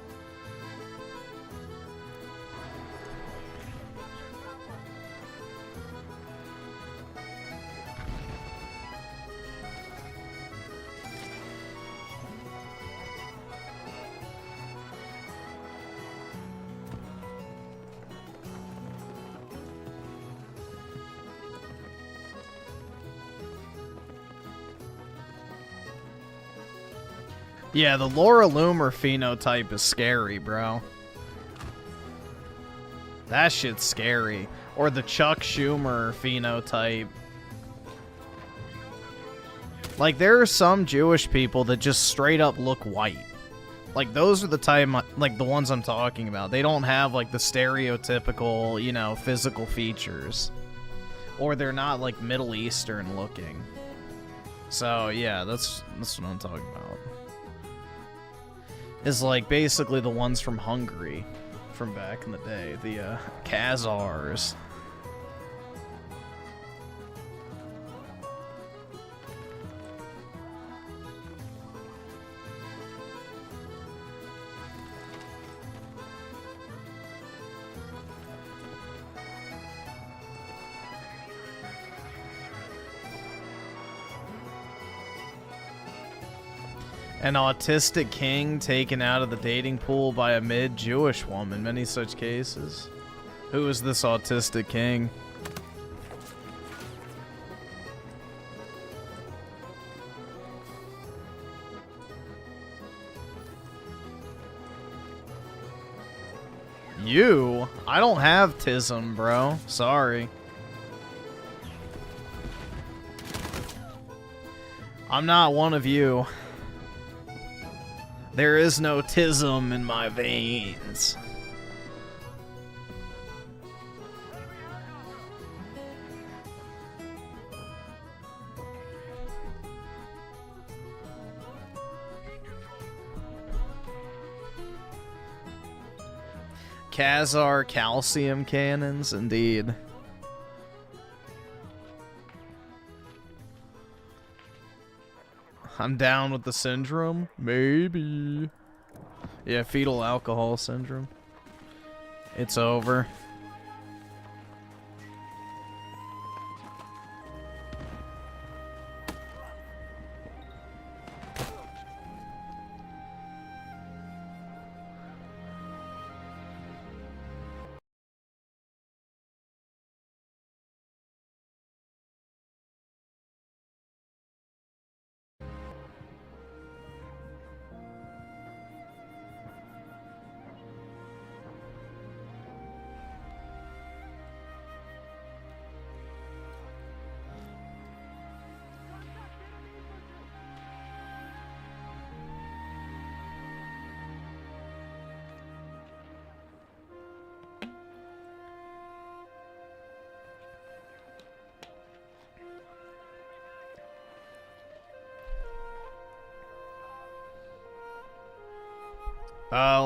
Yeah, the Laura Loomer phenotype is scary, bro. That shit's scary. Or the Chuck Schumer phenotype. Like, there are some Jewish people that just straight up look white. Like, those are the type, like, the ones I'm talking about. They don't have, like, the stereotypical, you know, physical features. Or they're not, like, Middle Eastern looking. So, yeah, that's what I'm talking about. Is like basically the ones from Hungary from back in the day, the Khazars. An autistic king taken out of the dating pool by a mid-Jewish woman. Many such cases. Who is this autistic king? You? I don't have tism, bro. Sorry. I'm not one of you. There is no tism in my veins. Khazar calcium cannons, indeed. I'm down with the syndrome. Maybe. Yeah, fetal alcohol syndrome. It's over.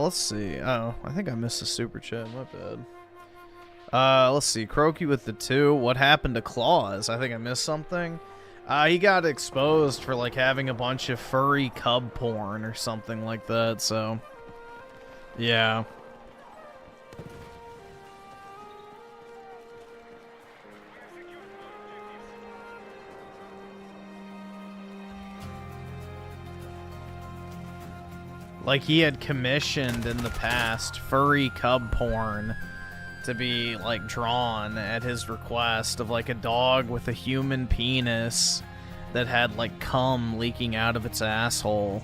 Let's see. Oh, I think I missed a super chat. My bad. Let's see. Croaky with the 2. What happened to Claus? I think I missed something. He got exposed for, like, having a bunch of furry cub porn or something like that, so... Yeah. Like, he had commissioned in the past furry cub porn to be, like, drawn at his request of, like, a dog with a human penis that had, like, cum leaking out of its asshole.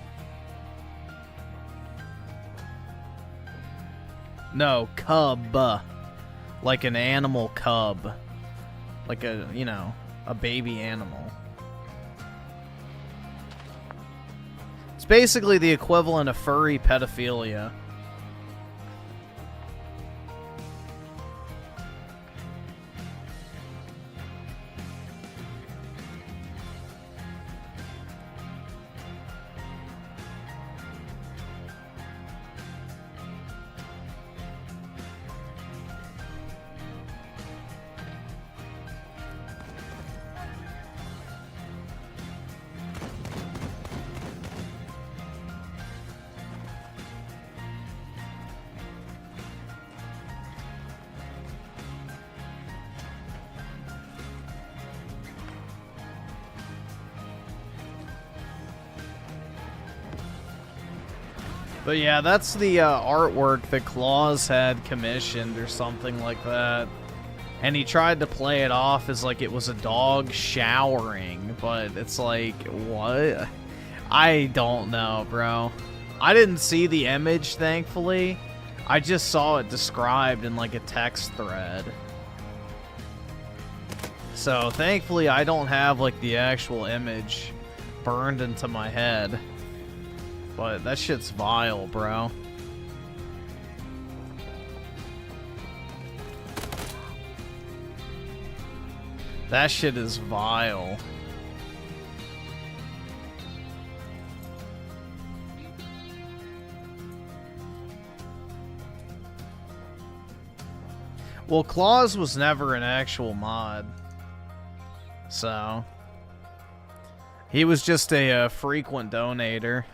No, cub. Like an animal cub. Like a, you know, a baby animal. It's basically the equivalent of furry pedophilia. But yeah, that's the artwork that Claus had commissioned or something like that. And he tried to play it off as like it was a dog showering, but it's like, what? I don't know, bro. I didn't see the image, thankfully. I just saw it described in like a text thread. So thankfully I don't have like the actual image burned into my head. But that shit's vile, bro. That shit is vile. Well, Claus was never an actual mod. So... he was just a frequent donator.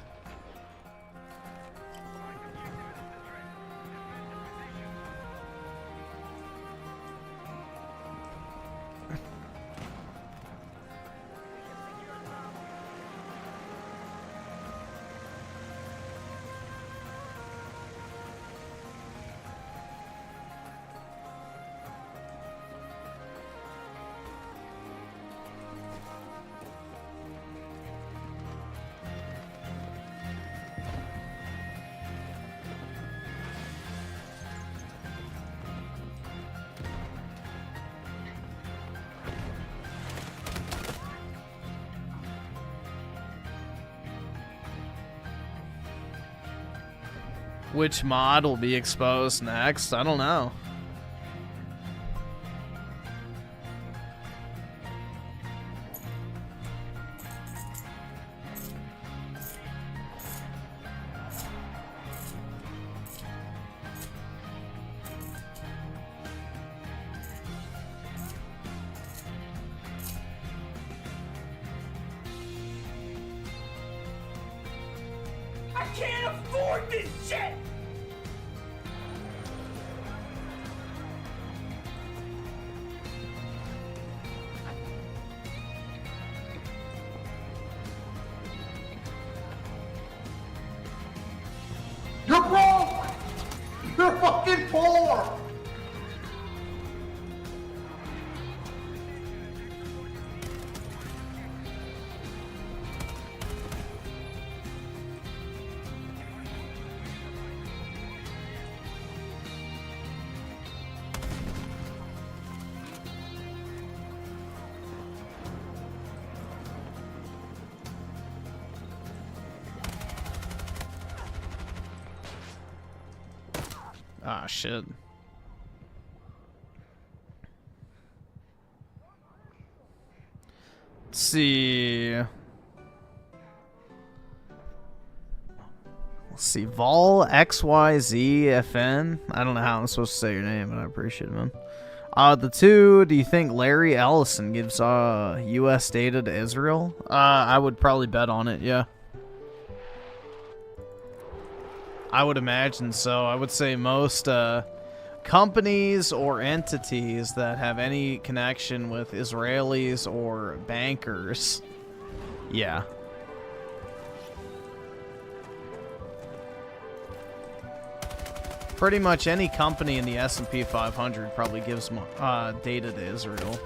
Which mod will be exposed next? I don't know. I can't afford this shit! You're broke! You're fucking poor! Ah, shit. Let's see. Let's see, Vol XYZFN. I don't know how I'm supposed to say your name, but I appreciate it, man. The two, do you think Larry Ellison gives U.S. data to Israel? I would probably bet on it, yeah. I would imagine so. I would say most companies or entities that have any connection with Israelis or bankers, yeah. Pretty much any company in the S&P 500 probably gives data to Israel.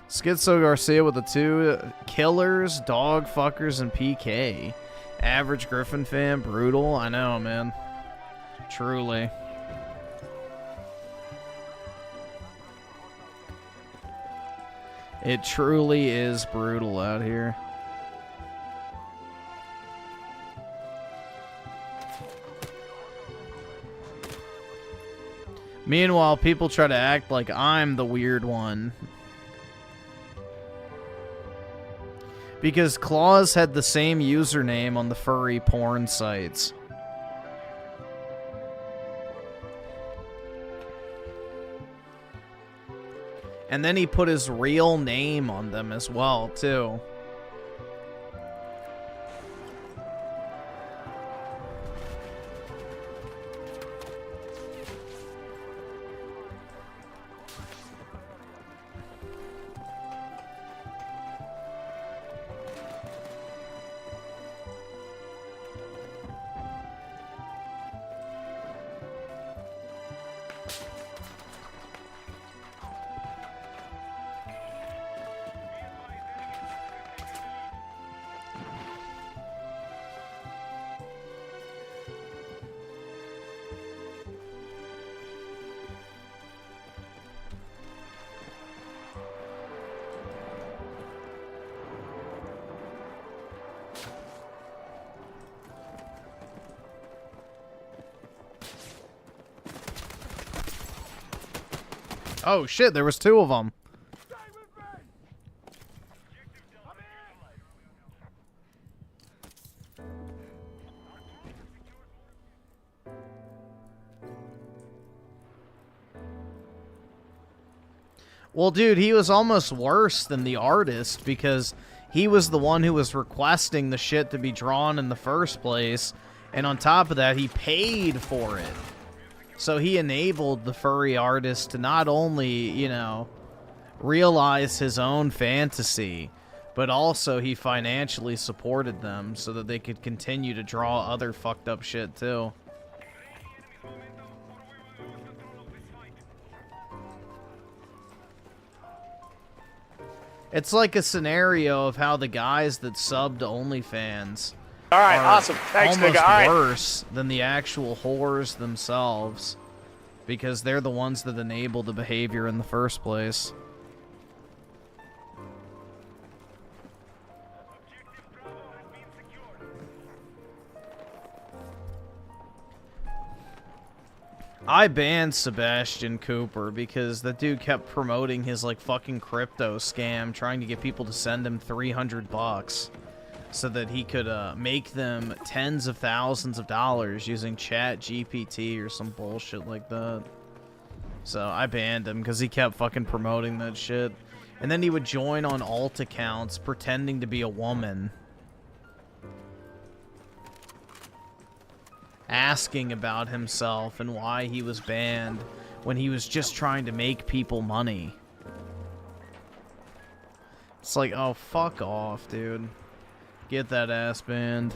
Schizo Garcia with the 2 killers, dog fuckers, and PK. Average Griffin fan, brutal. I know, man. Truly. It truly is brutal out here. Meanwhile, people try to act like I'm the weird one. Because Claus had the same username on the furry porn sites. And then he put his real name on them as well, too. Oh shit, there was 2 of them. Well, dude, he was almost worse than the artist because he was the one who was requesting the shit to be drawn in the first place. And on top of that, he paid for it. So he enabled the furry artist to not only, you know, realize his own fantasy, but also he financially supported them so that they could continue to draw other fucked up shit too. It's like a scenario of how the guys that subbed to OnlyFans All right, are awesome. Thanks, almost nigga. All right. worse than the actual whores themselves, because they're the ones that enable the behavior in the first place. I banned Sebastian Cooper because that dude kept promoting his like fucking crypto scam, trying to get people to send him $300 so that he could make them tens of thousands of dollars using Chat GPT or some bullshit like that. So I banned him because he kept fucking promoting that shit. And then he would join on alt accounts pretending to be a woman, asking about himself and why he was banned when he was just trying to make people money. It's like, oh, fuck off, dude. Get that ass banned.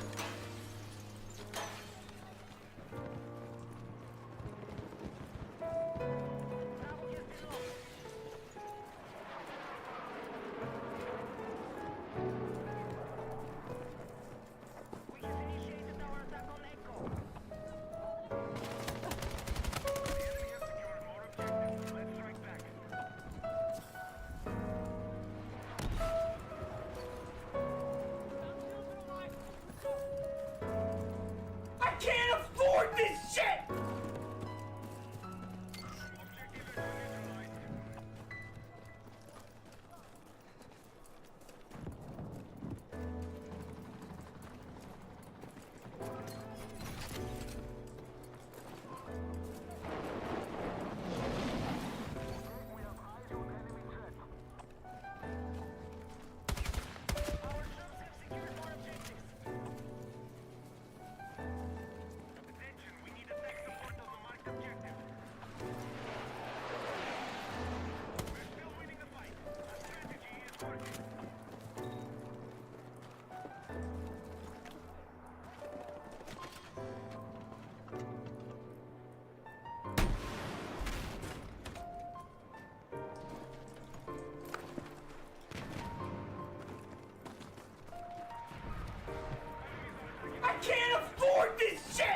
I can't afford this shit!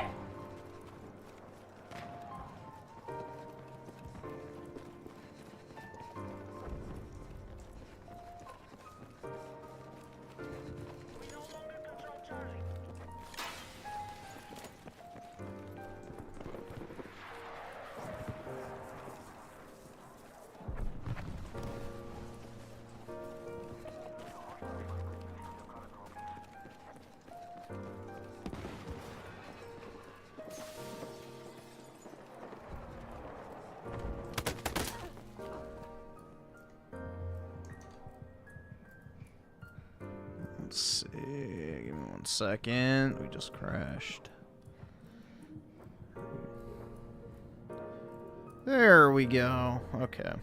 Let's see. Give me 1 second. We just crashed. There we go. Okay.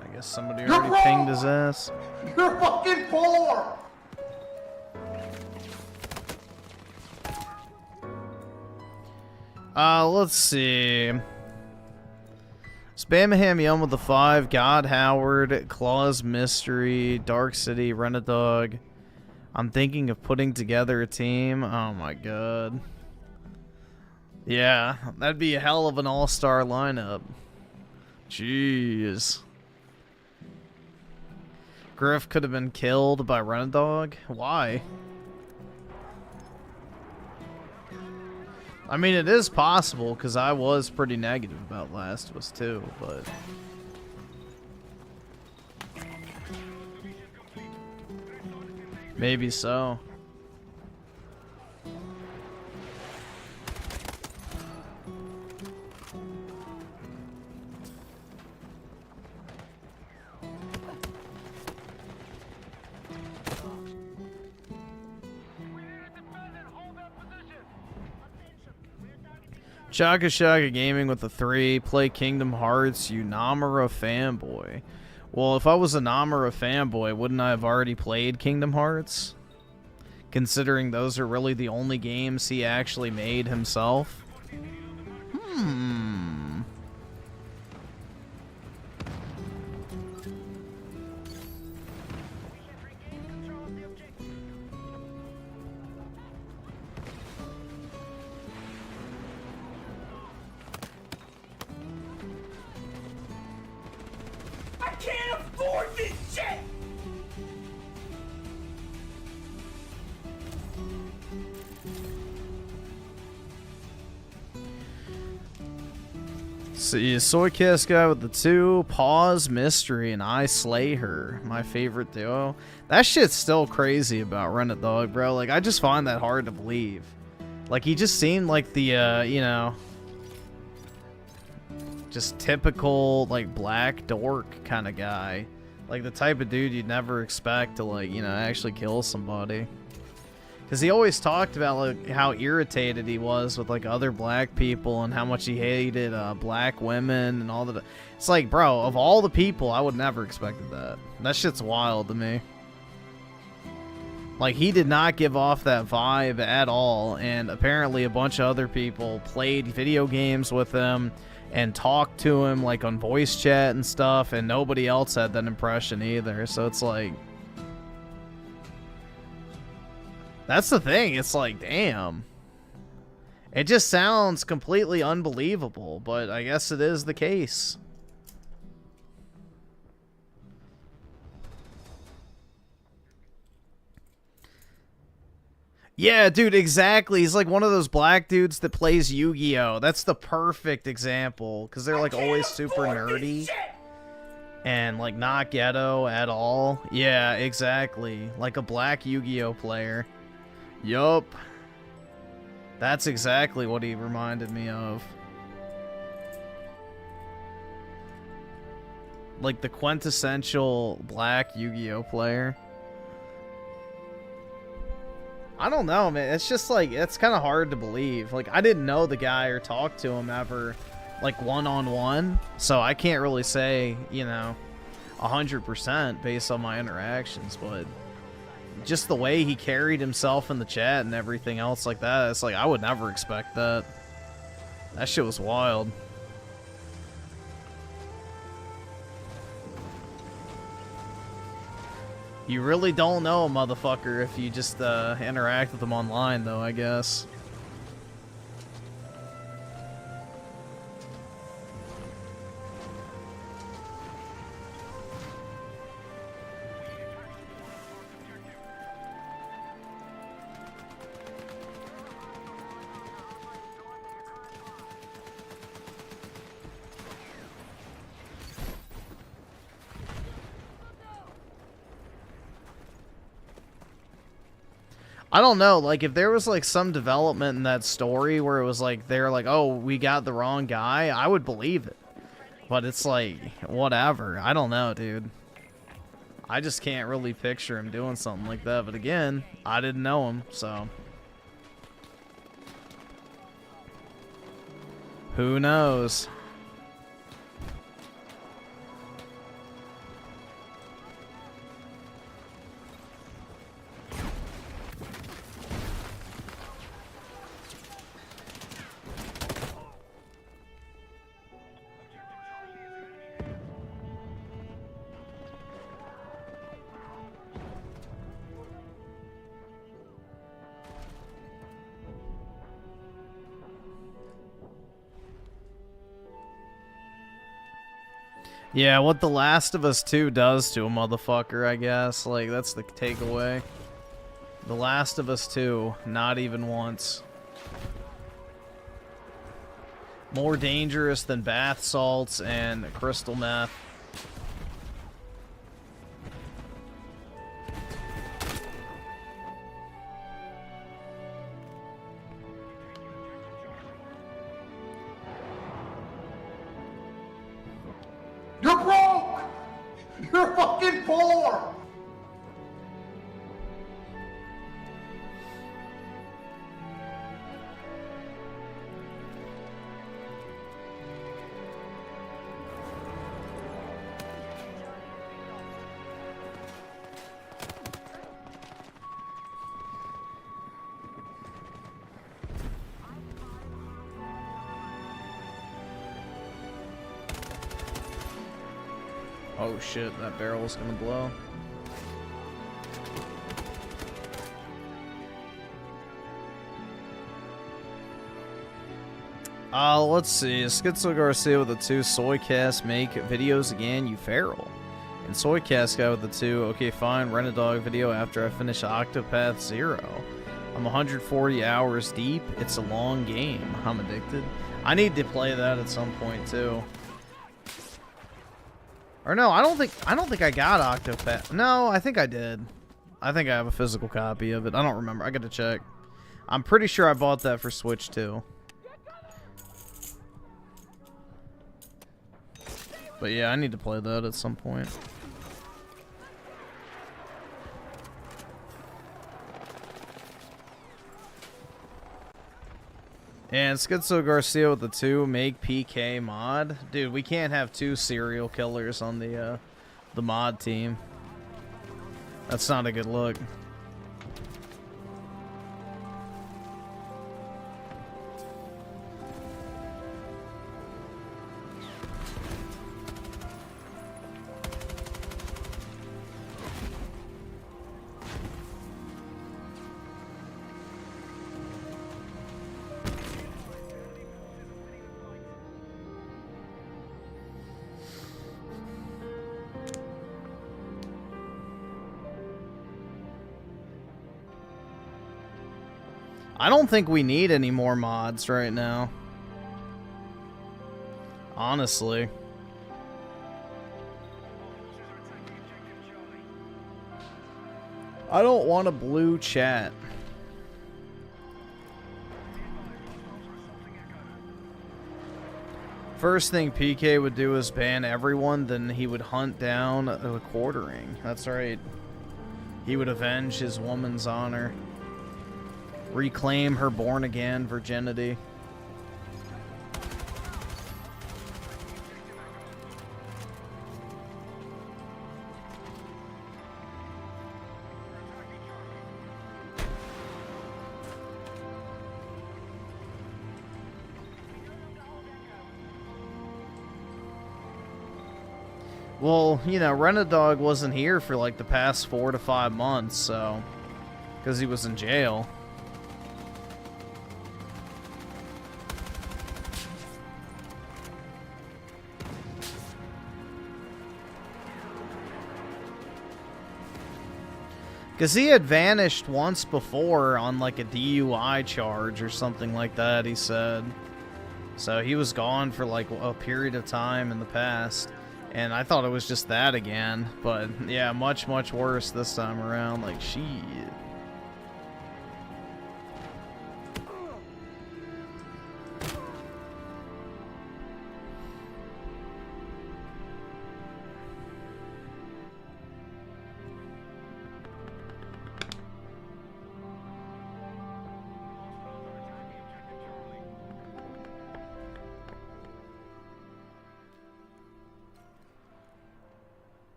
I guess somebody already pinged his ass. You're fucking poor! Let's see. Spamaham Yum with the 5, God Howard, Claws Mystery, Dark City, Renadog. I'm thinking of putting together a team. Oh my god. Yeah, that'd be a hell of an all-star lineup. Jeez. Griff could have been killed by Renadog? Why? I mean, it is possible, because I was pretty negative about Last of Us 2, but... maybe so. Shaka Shaka Gaming with the 3. Play Kingdom Hearts. You Namura fanboy. Well, if I was a Namura fanboy, wouldn't I have already played Kingdom Hearts? Considering those are really the only games he actually made himself. I can't afford this shit! See, Soy Kiss guy with the 2, Pause Mystery, and I Slay Her. My favorite duo. That shit's still crazy about Renadog, bro. Like, I just find that hard to believe. Like, he just seemed like the, you know, just typical, like, black dork kind of guy. Like, the type of dude you'd never expect to, like, you know, actually kill somebody. Because he always talked about, like, how irritated he was with, like, other black people and how much he hated black women and all that. It's like, bro, of all the people, I would never expected that. That shit's wild to me. Like, he did not give off that vibe at all, and apparently a bunch of other people played video games with him and talked to him, like, on voice chat and stuff, and nobody else had that impression either. So it's like... that's the thing. It's like, damn. It just sounds completely unbelievable, but I guess it is the case. Yeah, dude, exactly. He's like one of those black dudes that plays Yu-Gi-Oh. That's the perfect example because they're like always super nerdy and like not ghetto at all. Yeah, exactly. Like a black Yu-Gi-Oh player. Yup. That's exactly what he reminded me of. Like the quintessential black Yu-Gi-Oh player. I don't know, man. It's just like, it's kind of hard to believe. Like, I didn't know the guy or talk to him ever, like, one-on-one. So I can't really say, you know, 100% based on my interactions. But just the way he carried himself in the chat and everything else like that, it's like, I would never expect that. That shit was wild. You really don't know a motherfucker if you just interact with them online, though, I guess. I don't know, like, if there was, like, some development in that story where it was, like, they're like, oh, we got the wrong guy, I would believe it. But it's, like, whatever. I don't know, dude. I just can't really picture him doing something like that. But again, I didn't know him, so. Who knows? Yeah, what The Last of Us 2 does to a motherfucker, I guess. Like, that's the takeaway. The Last of Us 2, not even once. More dangerous than bath salts and crystal meth. You're broke! You're fucking poor! Oh shit, that barrel's gonna blow. Let's see. Schizo Garcia with the 2. Soycast make videos again, you feral. And Soycast guy with the 2. Okay, fine. Rent a dog video after I finish Octopath 0. I'm 140 hours deep. It's a long game. I'm addicted. I need to play that at some point too. Or no, I don't think I got Octopath. No, I think I did. I think I have a physical copy of it. I don't remember. I got to check. I'm pretty sure I bought that for Switch too. But yeah, I need to play that at some point. And Schizo Garcia with the 2, make PK mod. Dude, we can't have 2 serial killers on the mod team. That's not a good look. I don't think we need any more mods right now. Honestly. I don't want a blue chat. First thing PK would do is ban everyone, then he would hunt down the quartering. That's right. He would avenge his woman's honor. Reclaim her born-again virginity. Well, you know, Renadog wasn't here for like the past 4 to 5 months, so... because he was in jail. Because he had vanished once before on like a DUI charge or something like that, he said. So he was gone for like a period of time in the past. And I thought it was just that again. But yeah, much, much worse this time around. Like, shit.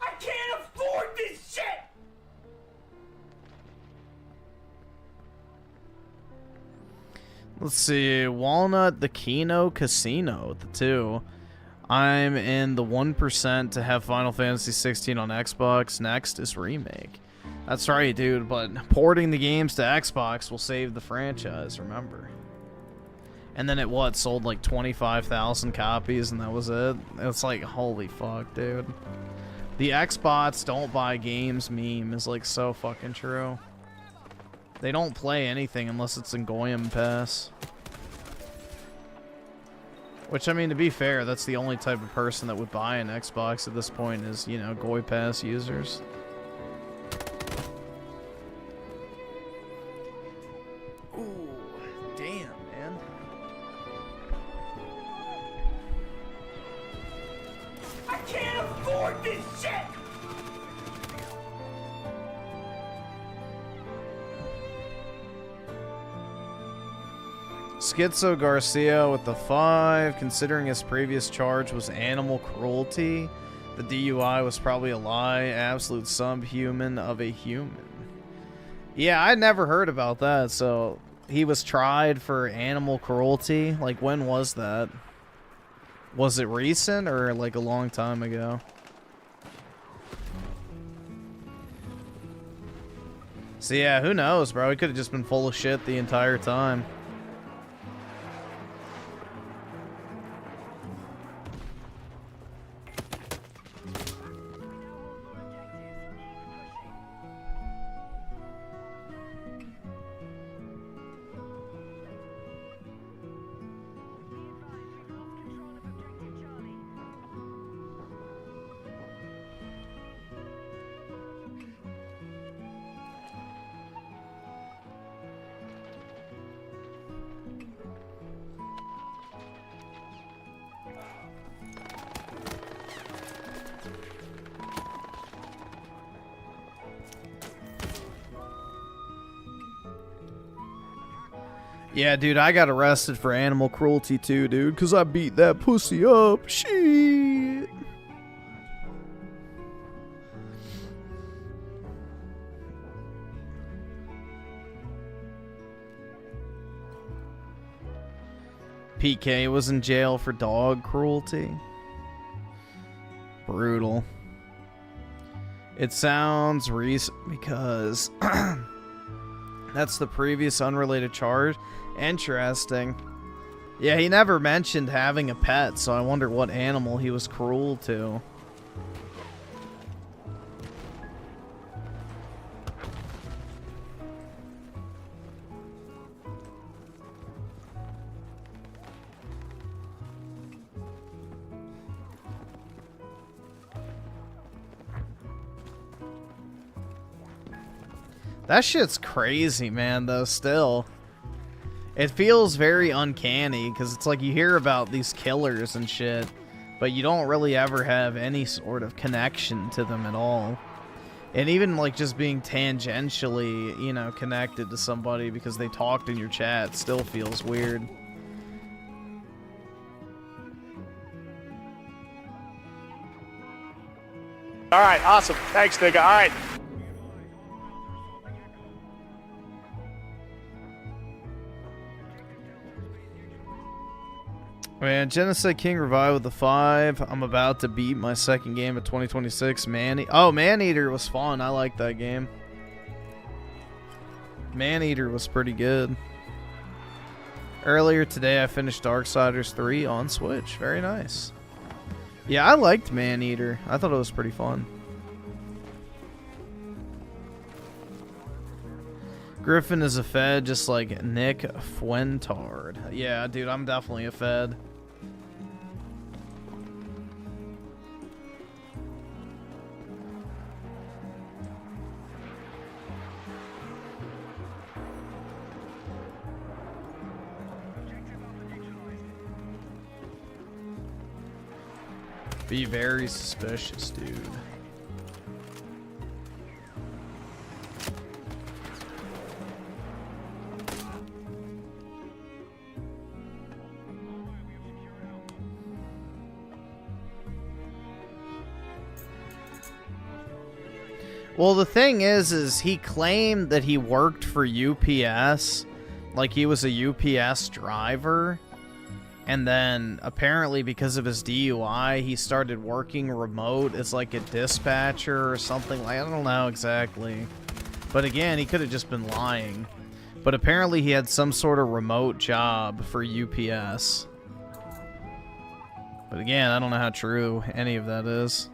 I can't afford this shit! Let's see. Walnut, the Kino Casino, the 2. I'm in the 1% to have Final Fantasy 16 on Xbox. Next is Remake. That's right, dude, but porting the games to Xbox will save the franchise, remember. And then it, what, sold like 25,000 copies and that was it? It's like, holy fuck, dude. The Xbots don't buy games meme is like so fucking true. They don't play anything unless it's in Goyim Pass. Which, I mean, to be fair, that's the only type of person that would buy an Xbox at this point is, you know, Goy Pass users. Ooh, damn, man. I can't afford this shit! Schizo Garcia with the 5, considering his previous charge was animal cruelty. The DUI was probably a lie. Absolute subhuman of a human. Yeah, I'd never heard about that. So he was tried for animal cruelty. Like, when was that? Was it recent or like a long time ago? So yeah, who knows, bro? He could have just been full of shit the entire time. Yeah, dude, I got arrested for animal cruelty too, dude, because I beat that pussy up. Shit. PK was in jail for dog cruelty. Brutal. It sounds recent because that's the previous unrelated charge. Interesting. Yeah, he never mentioned having a pet, so I wonder what animal he was cruel to. That shit's crazy, man, though, still. It feels very uncanny, because it's like you hear about these killers and shit, but you don't really ever have any sort of connection to them at all. And even, like, just being tangentially, you know, connected to somebody because they talked in your chat still feels weird. All right, awesome. Thanks, nigga. All right. Man, Genocide King Revive with the 5. I'm about to beat my second game of 2026. Man-Eater was fun. I like that game. Man-Eater was pretty good. Earlier today, I finished Darksiders 3 on Switch. Very nice. Yeah, I liked Man-Eater. I thought it was pretty fun. Griffin is a Fed, just like Nick Fuentard. Yeah, dude, I'm definitely a Fed. Be very suspicious, dude. Well, the thing is he claimed that he worked for UPS, like he was a UPS driver. And then, apparently, because of his DUI, he started working remote as, like, a dispatcher or something. Like, I don't know exactly. But again, he could have just been lying. But apparently, he had some sort of remote job for UPS. But again, I don't know how true any of that is.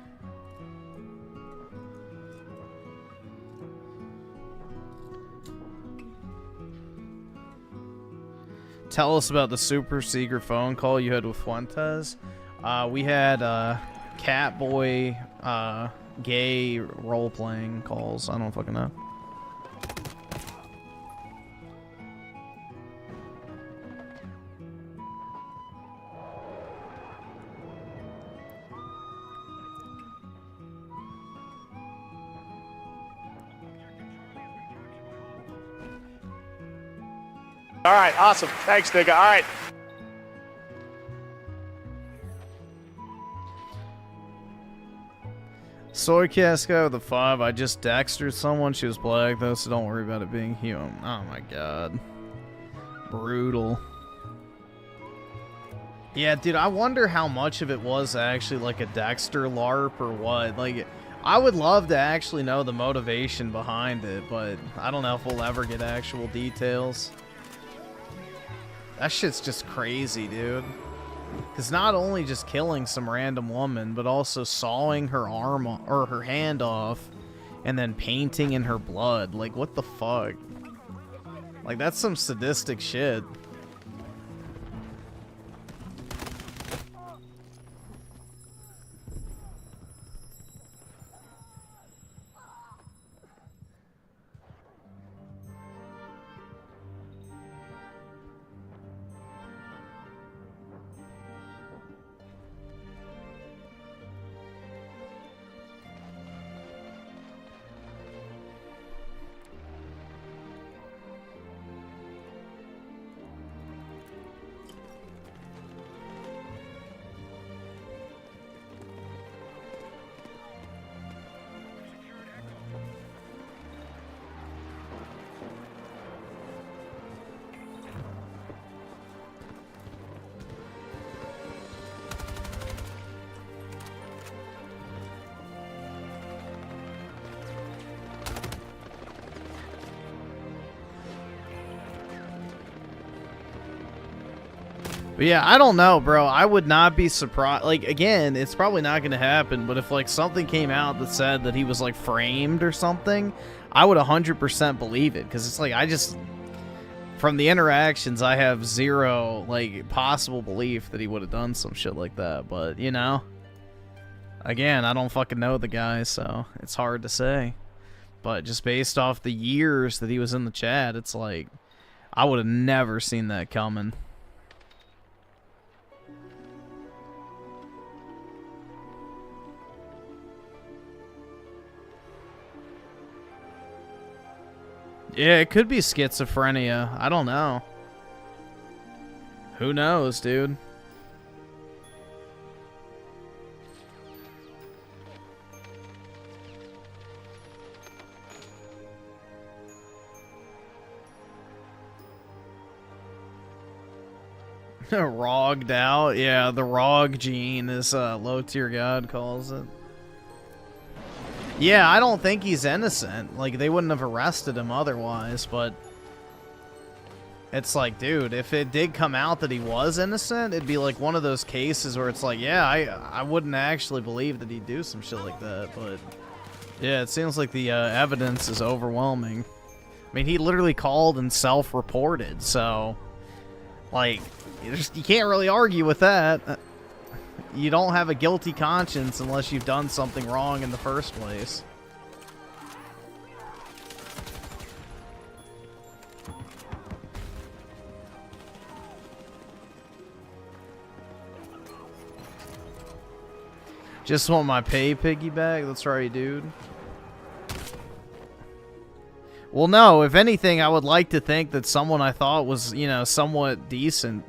Tell us about the super secret phone call you had with Fuentes. We had Catboy gay role-playing calls. I don't fucking know. All right, awesome. Thanks, nigga. All right. Soy Casco with the 5. I just Dextered someone. She was black, though, so don't worry about it being human. Oh, my God. Brutal. Yeah, dude, I wonder how much of it was actually like a Dexter LARP or what. Like, I would love to actually know the motivation behind it, but I don't know if we'll ever get actual details. That shit's just crazy, dude. Because not only just killing some random woman, but also sawing her arm or her hand off and then painting in her blood. Like, what the fuck? Like, that's some sadistic shit. But yeah, I don't know, bro. I would not be surprised. Like, again, it's probably not going to happen, but if, like, something came out that said that he was, like, framed or something, I would 100% believe it. Because it's like, I just... From the interactions, I have zero, like, possible belief that he would have done some shit like that. But, you know... Again, I don't fucking know the guy, so it's hard to say. But just based off the years that he was in the chat, it's like... I would have never seen that coming. Yeah, it could be schizophrenia. I don't know. Who knows, dude? Rogged out? Yeah, the Rog gene, as Low Tier God calls it. Yeah, I don't think he's innocent. Like, they wouldn't have arrested him otherwise, but... It's like, dude, if it did come out that he was innocent, it'd be like one of those cases where it's like, yeah, I wouldn't actually believe that he'd do some shit like that, but... Yeah, it seems like the evidence is overwhelming. I mean, he literally called and self-reported, so... Like, you can't really argue with that. You don't have a guilty conscience unless you've done something wrong in the first place. Just want my pay piggyback? That's right, dude. Well, no, if anything, I would like to think that someone I thought was, you know, somewhat decent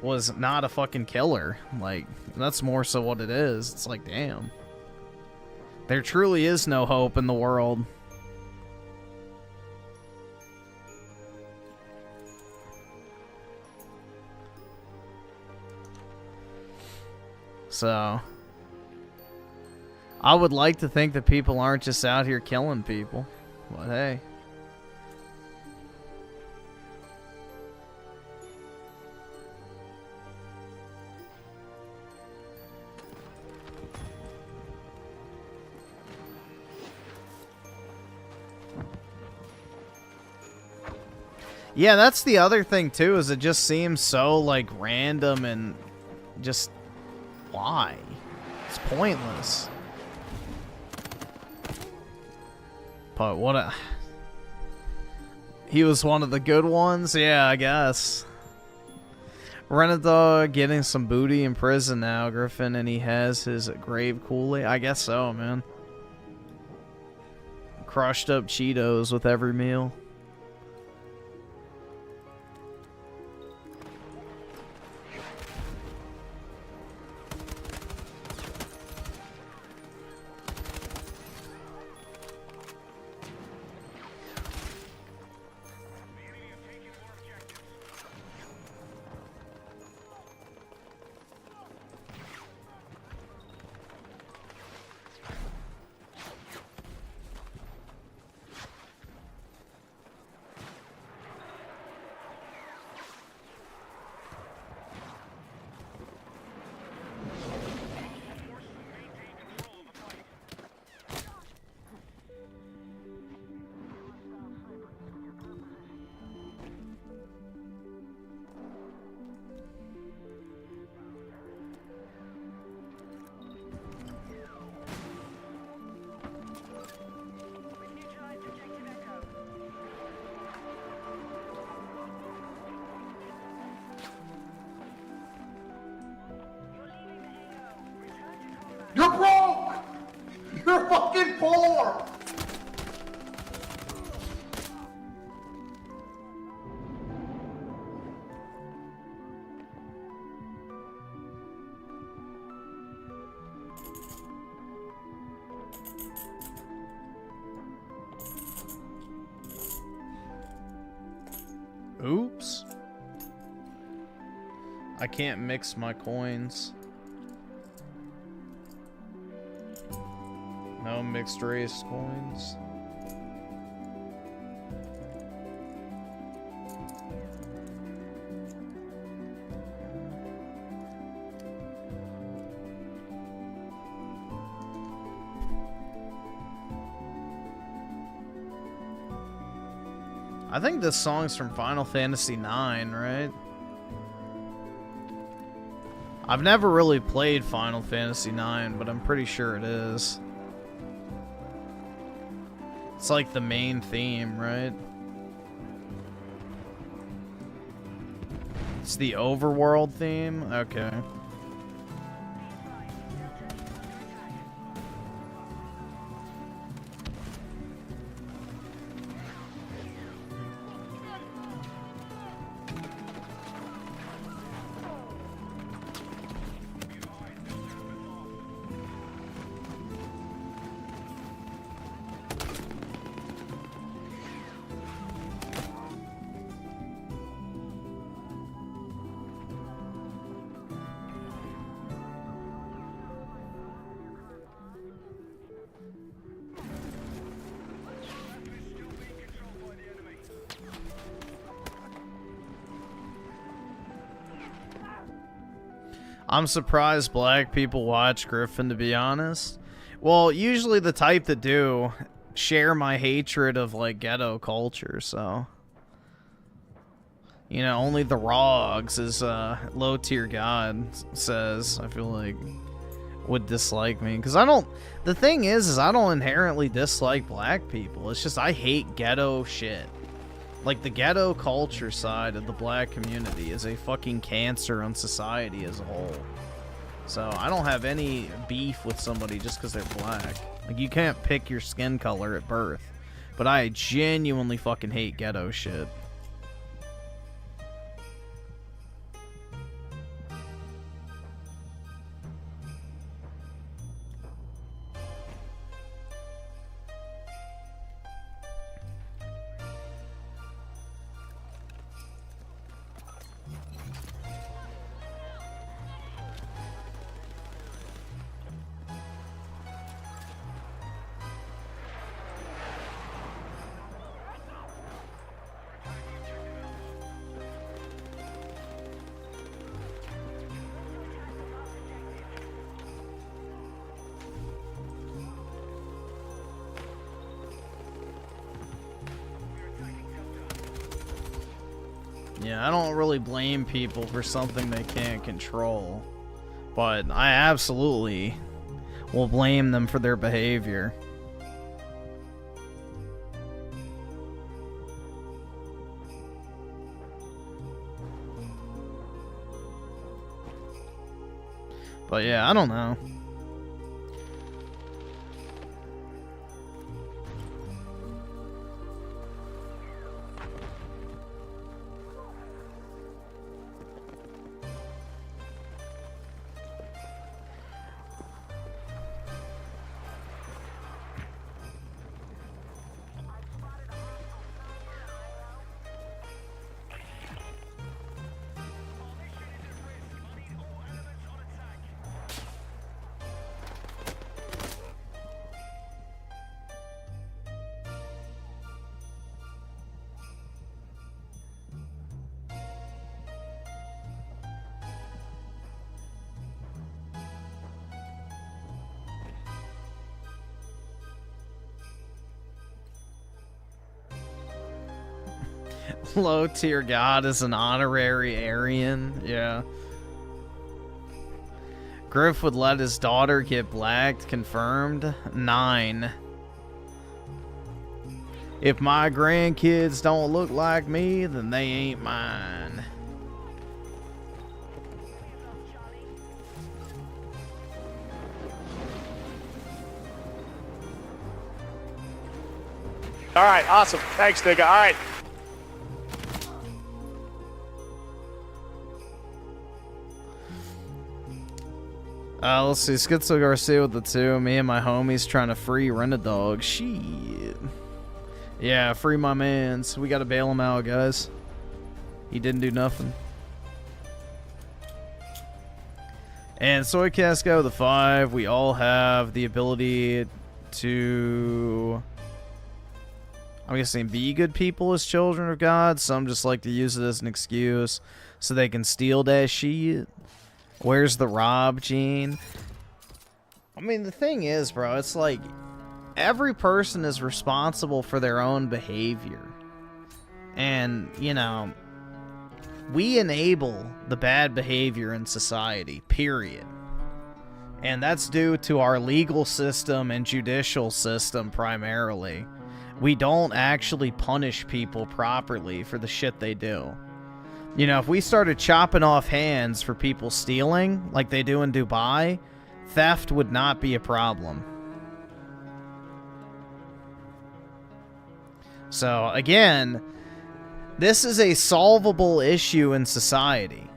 was not a fucking killer. Like, that's more so what it is. It's like, damn. There truly is no hope in the world. So, I would like to think that people aren't just out here killing people. But hey. Yeah, that's the other thing, too, is it just seems so, like, random and just... Why? It's pointless. But what a... He was one of the good ones? Yeah, I guess. Renadog getting some booty in prison now, Griffin, and he has his grave Kool-Aid? I guess so, man. Crushed up Cheetos with every meal. You're broke! You're fucking poor! Oops. I can't mix my coins. No mixed race coins. I think this song's from Final Fantasy IX, right? I've never really played Final Fantasy IX, but I'm pretty sure it is. It's like the main theme, right? It's the overworld theme? Okay. I'm surprised black people watch Griffin, to be honest. Well, usually the type that do share my hatred of, like, ghetto culture, so... You know, only the Rogs, as Low Tier God says, I feel like, would dislike me. Because I don't... The thing is I don't inherently dislike black people. It's just I hate ghetto shit. Like, the ghetto culture side of the black community is a fucking cancer on society as a whole. So, I don't have any beef with somebody just because they're black. Like, you can't pick your skin color at birth. But I genuinely fucking hate ghetto shit. Yeah, I don't really blame people for something they can't control, but I absolutely will blame them for their behavior. But yeah, I don't know. Low Tier God is an honorary Aryan. Yeah. Griff would let his daughter get blacked. Confirmed. 9. If my grandkids don't look like me, then they ain't mine. All right, awesome. Thanks, nigga. All right. Let's see. Schizo Garcia with the 2. Me and my homies trying to free Rent-A-Dog. Shit. Yeah, free my mans. We gotta bail him out, guys. He didn't do nothing. And Soycast guy with the 5. We all have the ability to... I'm guessing be good people as children of God. Some just like to use it as an excuse so they can steal that shit. Where's the Rob gene? I mean, the thing is, bro, it's like every person is responsible for their own behavior. And, you know, we enable the bad behavior in society, period. And that's due to our legal system and judicial system primarily. We don't actually punish people properly for the shit they do. You know, if we started chopping off hands for people stealing, like they do in Dubai, theft would not be a problem. So, again, this is a solvable issue in society.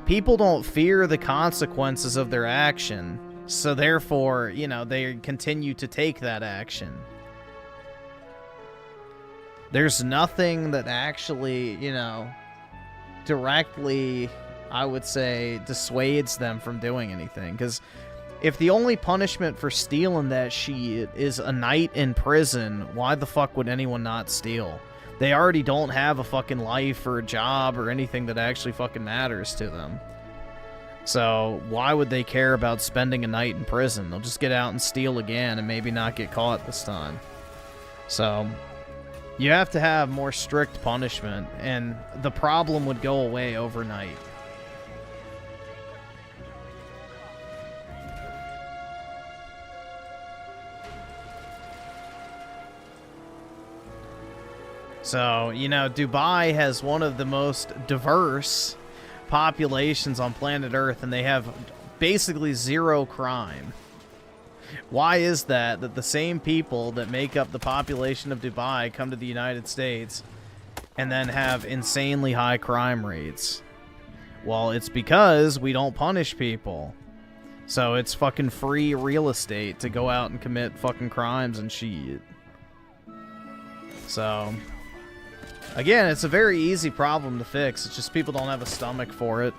People don't fear the consequences of their action, so therefore, you know, they continue to take that action. There's nothing that actually, you know, directly, I would say, dissuades them from doing anything. Because if the only punishment for stealing that shit is a night in prison, why the fuck would anyone not steal? They already don't have a fucking life or a job or anything that actually fucking matters to them. So why would they care about spending a night in prison? They'll just get out and steal again and maybe not get caught this time. So you have to have more strict punishment, and the problem would go away overnight. So, you know, Dubai has one of the most diverse populations on planet Earth, and they have basically zero crime. Why is that the same people that make up the population of Dubai come to the United States and then have insanely high crime rates? Well, it's because we don't punish people. So it's fucking free real estate to go out and commit fucking crimes and shit. So, again, it's a very easy problem to fix. It's just people don't have a stomach for it.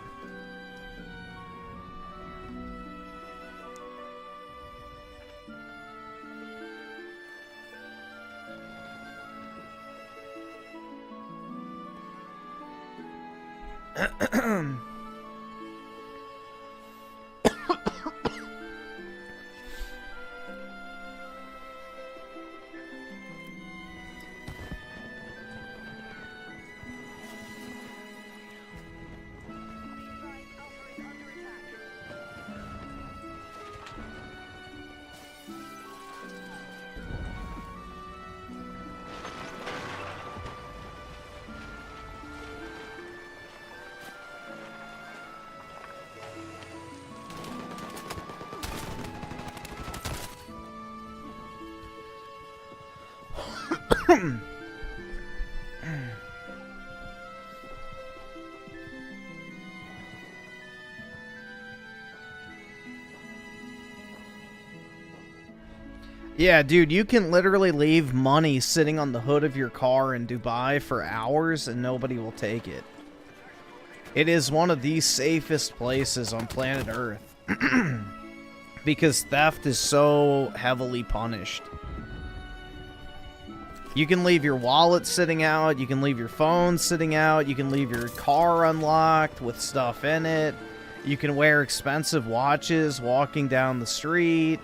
Yeah, dude, you can literally leave money sitting on the hood of your car in Dubai for hours and nobody will take it. It is one of the safest places on planet Earth because theft is so heavily punished. You can leave your wallet sitting out, you can leave your phone sitting out, you can leave your car unlocked with stuff in it, you can wear expensive watches walking down the street.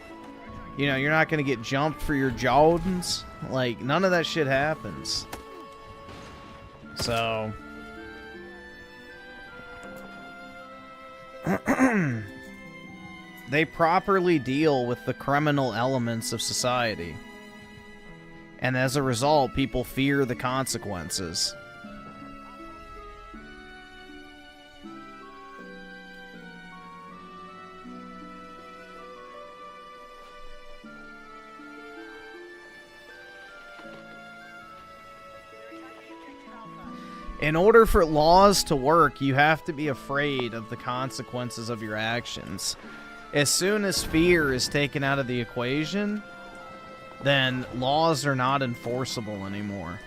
You know, you're not going to get jumped for your Jordans. Like, none of that shit happens. So, they properly deal with the criminal elements of society. And as a result, people fear the consequences. In order for laws to work, you have to be afraid of the consequences of your actions. As soon as fear is taken out of the equation, then laws are not enforceable anymore.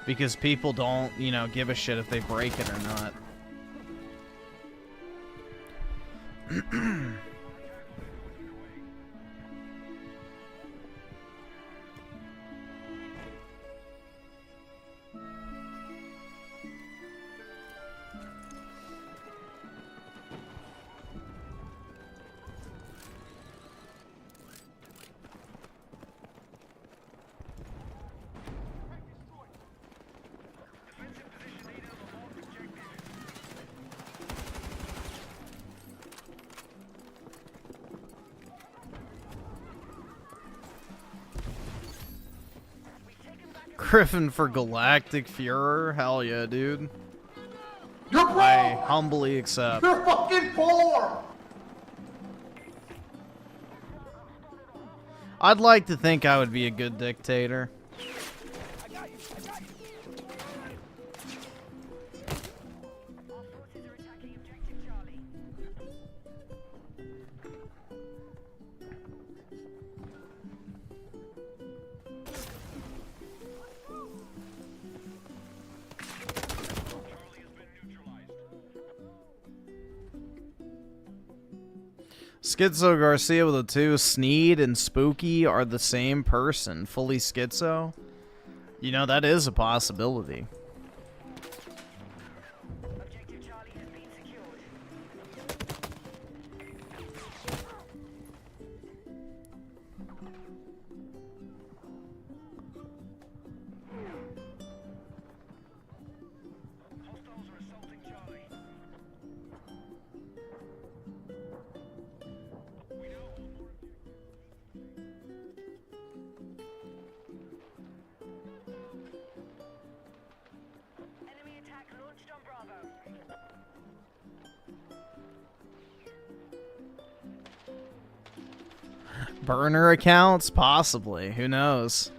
Because people don't, you know, give a shit if they break it or not. Griffin for Galactic Fuhrer? Hell yeah, dude. You're broke. I humbly accept. You're fucking poor. I'd like to think I would be a good dictator. Schizo Garcia with a 2. Sneed and Spooky are the same person. Fully schizo? You know, that is a possibility. Burner accounts? Possibly. Who knows?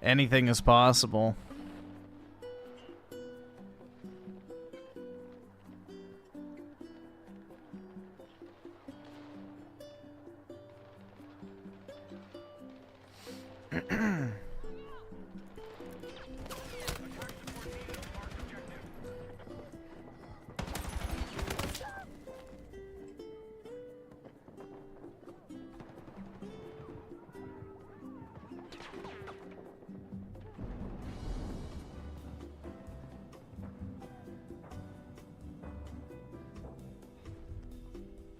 Anything is possible.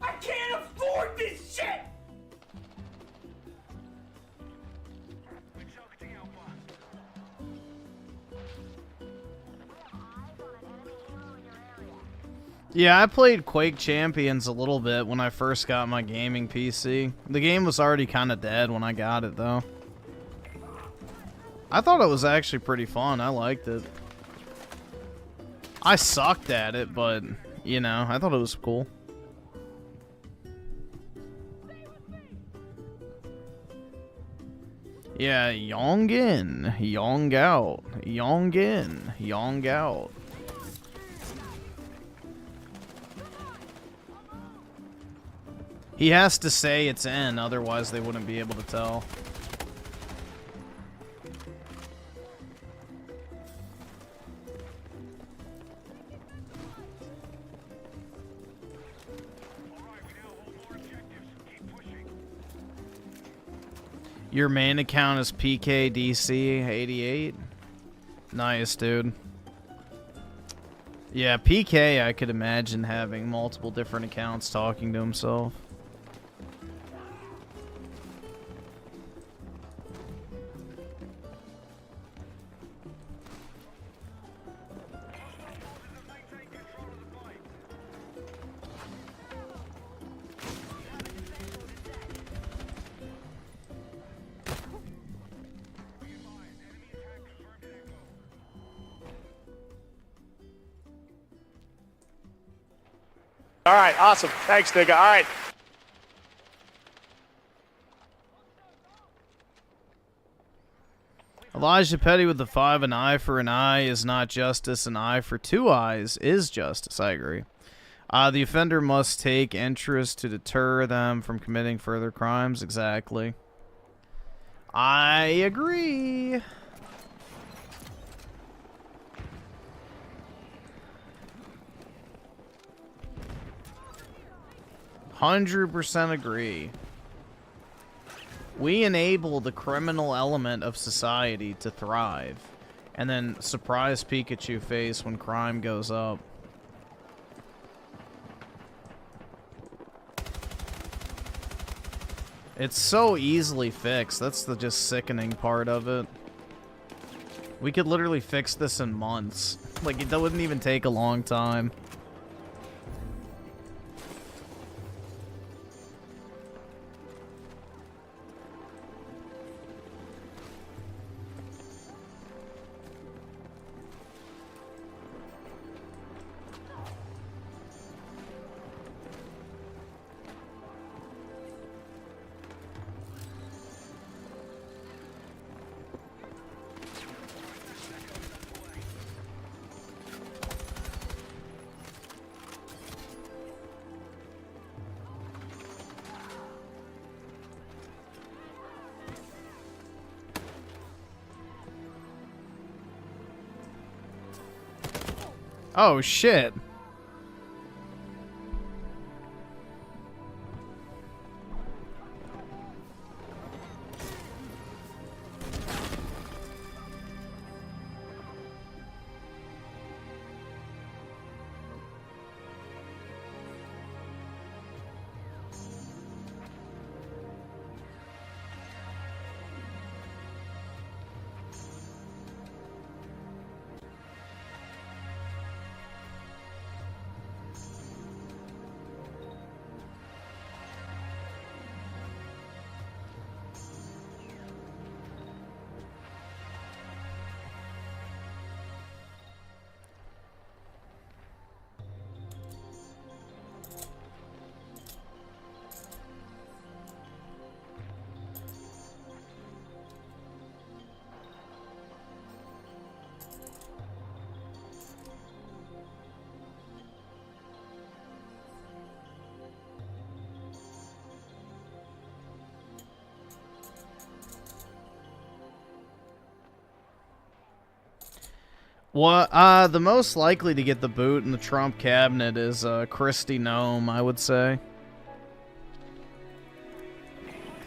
I can't afford this shit! Yeah, I played Quake Champions a little bit when I first got my gaming PC. The game was already kind of dead when I got it, though. I thought it was actually pretty fun. I liked it. I sucked at it, but, you know, I thought it was cool. Yeah, yong in, yong out, yong in, yong out. He has to say it's in, otherwise they wouldn't be able to tell. Your main account is PKDC88? Nice, dude. Yeah, PK, I could imagine having multiple different accounts talking to himself. All right, awesome. Thanks, nigga. All right. Elijah Petty with the 5, an eye for an eye is not justice, an eye for 2 eyes is justice. I agree. The offender must take interest to deter them from committing further crimes. Exactly. I agree. %100% agree. We enable the criminal element of society to thrive, and then surprise Pikachu face when crime goes up. It's so easily fixed. That's the just sickening part of it. We could literally fix this in months. Like, that wouldn't even take a long time. Oh, shit. Well, the most likely to get the boot in the Trump cabinet is Kristi Noem, I would say.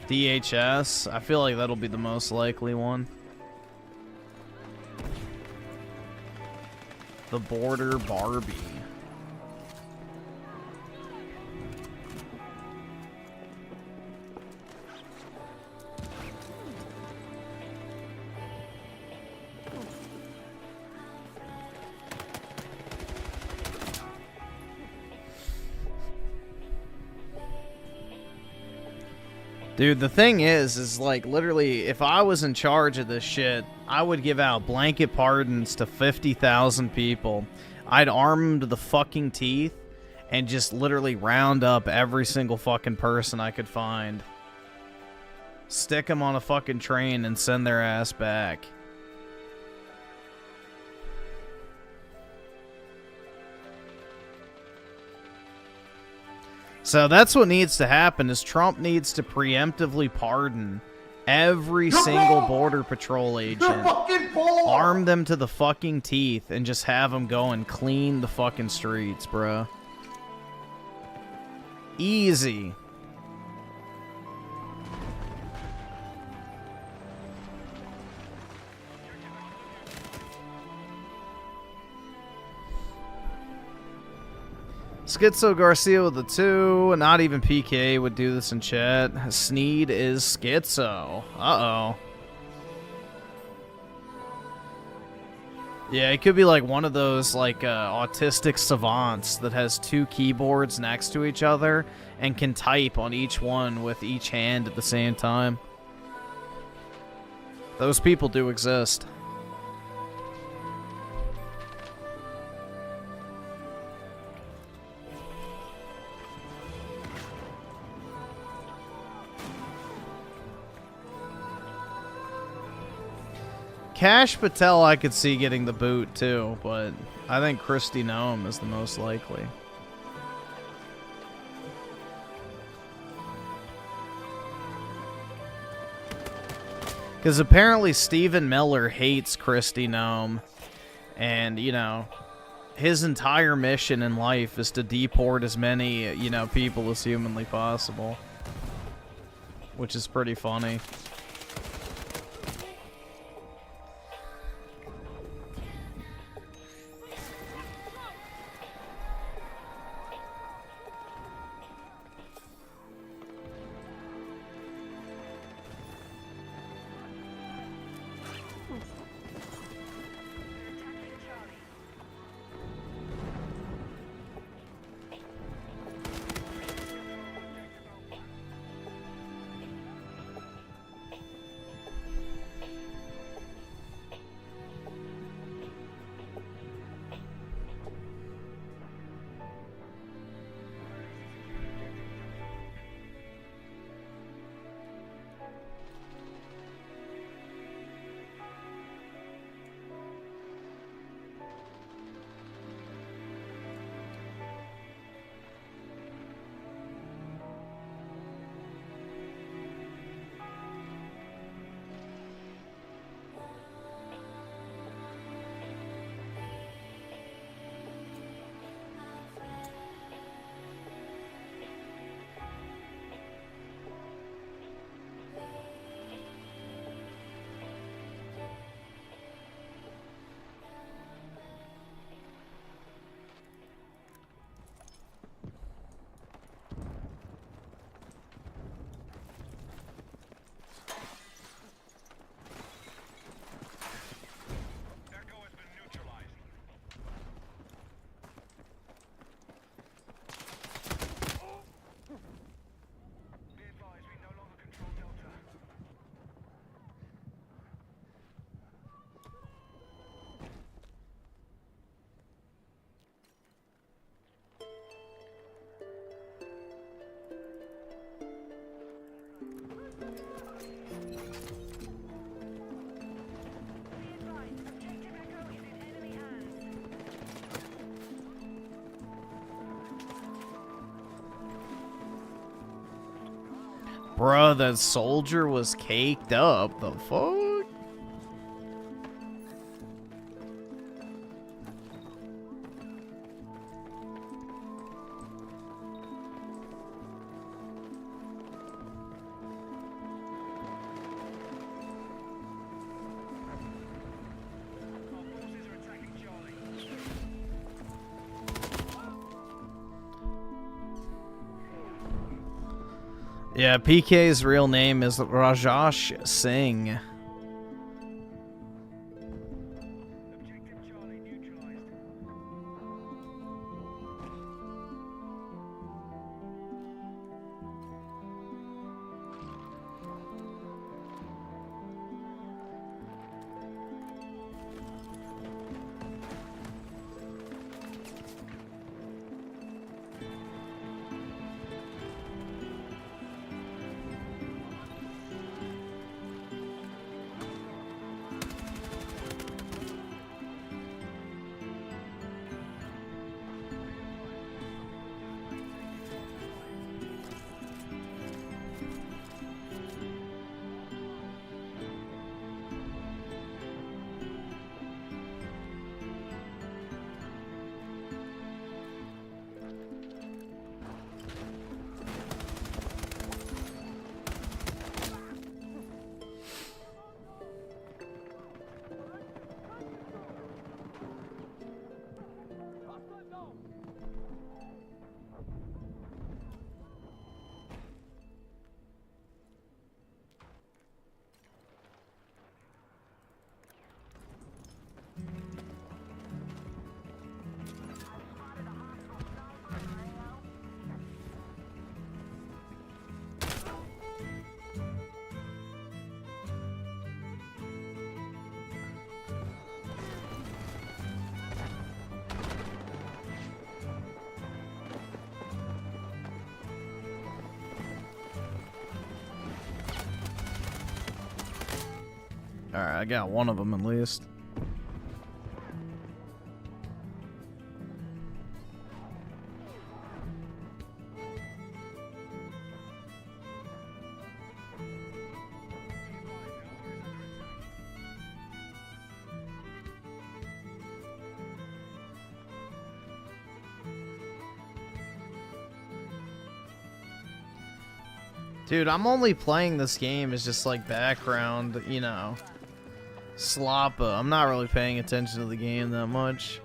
DHS, I feel like that'll be the most likely one. The Border Barbie. Dude, the thing is like, literally, if I was in charge of this shit, I would give out blanket pardons to 50,000 people. I'd arm them to the fucking teeth and just literally round up every single fucking person I could find. Stick them on a fucking train and send their ass back. So that's what needs to happen, is Trump needs to preemptively pardon every single Border Patrol agent, arm them to the fucking teeth, and just have them go and clean the fucking streets, bro. Easy. Schizo Garcia with the 2. Not even PK would do this in chat. Sneed is schizo. Uh-oh. Yeah, it could be like one of those like autistic savants that has 2 keyboards next to each other and can type on each one with each hand at the same time. Those people do exist. Kash Patel I could see getting the boot too, but I think Kristi Noem is the most likely. Because apparently Stephen Miller hates Kristi Noem, and, you know, his entire mission in life is to deport as many, you know, people as humanly possible. Which is pretty funny. Bruh, that soldier was caked up. The fuck? Yeah, PK's real name is Rajesh Singh. Alright, I got one of them at least. Dude, I'm only playing this game as just like background, you know, sloppa. I'm not really paying attention to the game that much.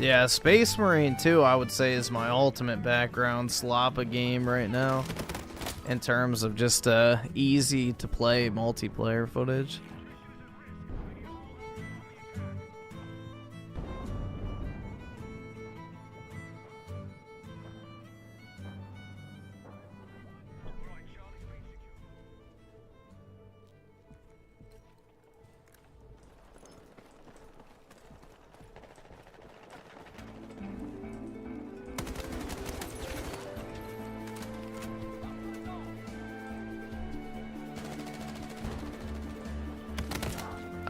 Yeah, Space Marine 2, I would say, is my ultimate background sloppa game right now. In terms of just easy to play multiplayer footage.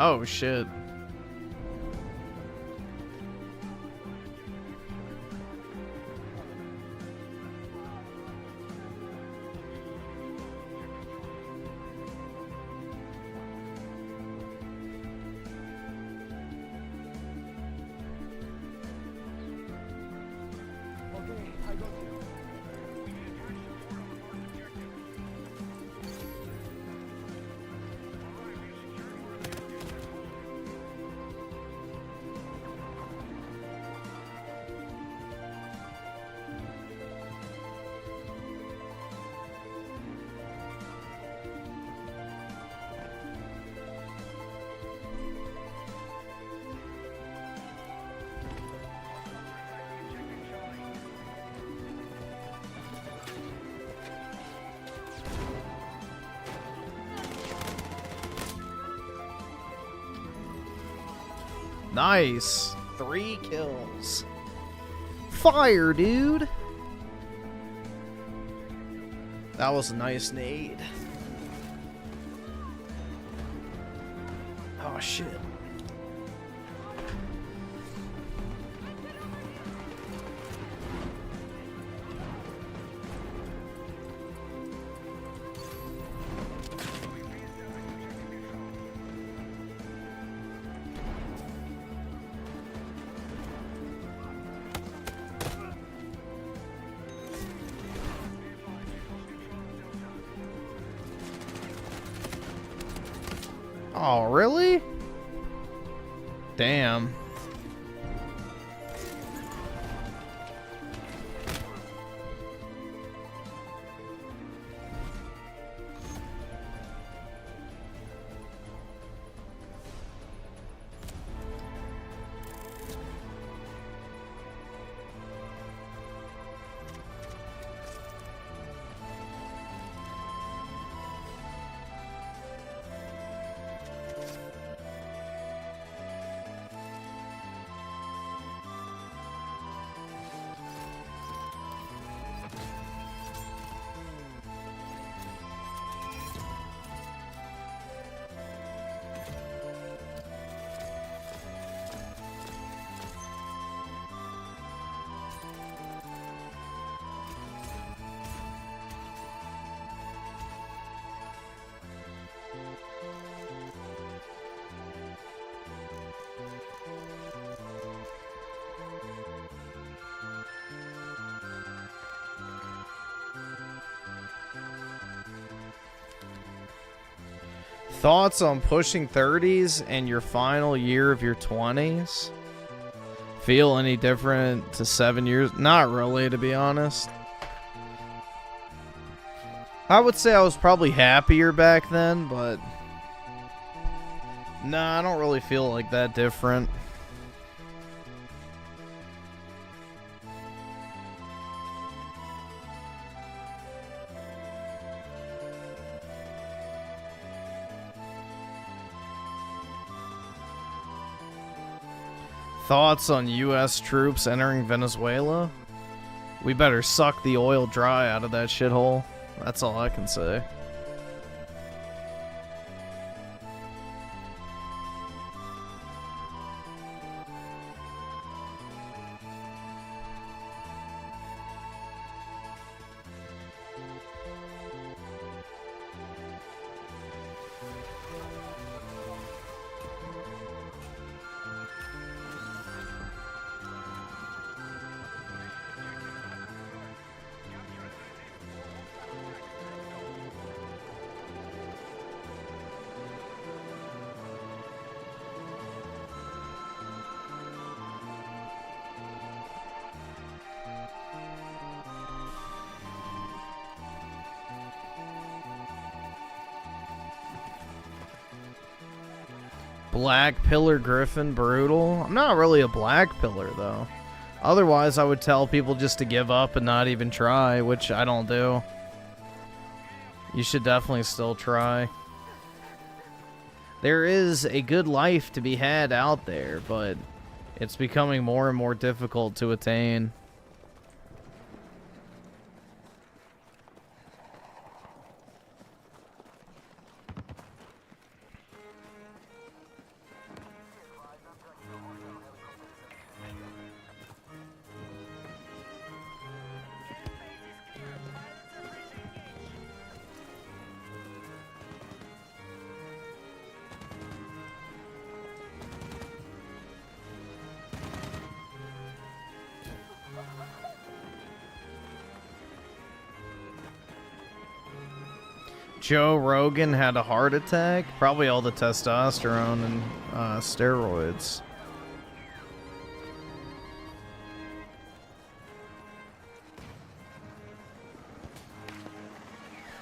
Oh shit. Nice. 3 kills. Fire, dude. That was a nice nade. Oh, shit. Oh, really? Damn. Thoughts on pushing 30s and your final year of your 20s? Feel any different to 7 years? Not really, to be honest. I would say I was probably happier back then, but nah, I don't really feel like that different. Thoughts on U.S. troops entering Venezuela? We better suck the oil dry out of that shithole. That's all I can say. Black Pillar Griffin, brutal. I'm not really a Black Pillar, though. Otherwise, I would tell people just to give up and not even try, which I don't do. You should definitely still try. There is a good life to be had out there, but it's becoming more and more difficult to attain. Joe Rogan had a heart attack. Probably all the testosterone and steroids.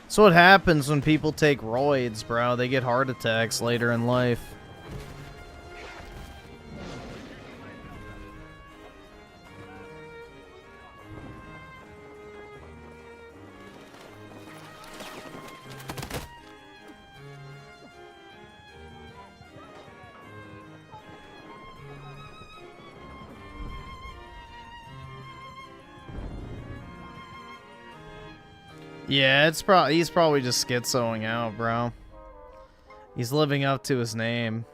That's what happens when people take roids, bro. They get heart attacks later in life. Yeah, he's probably just schizoing out, bro. He's living up to his name.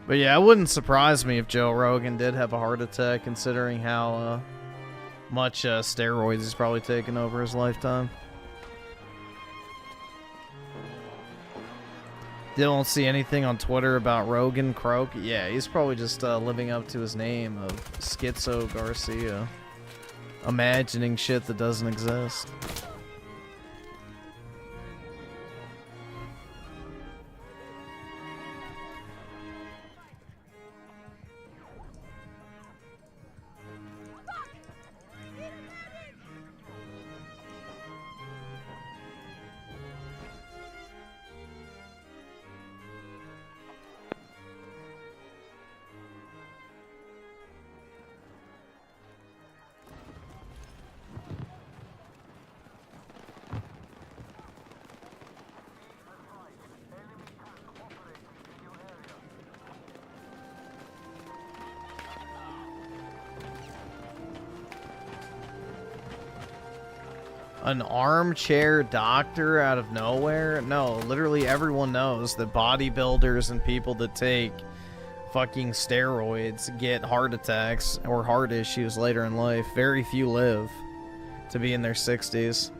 But yeah, it wouldn't surprise me if Joe Rogan did have a heart attack, considering how much steroids he's probably taken over his lifetime. Don't see anything on Twitter about Rogan Croak. Yeah, he's probably just living up to his name of Schizo Garcia. Imagining shit that doesn't exist. An armchair doctor out of nowhere? No, literally everyone knows that bodybuilders and people that take fucking steroids get heart attacks or heart issues later in life. Very few live to be in their 60s.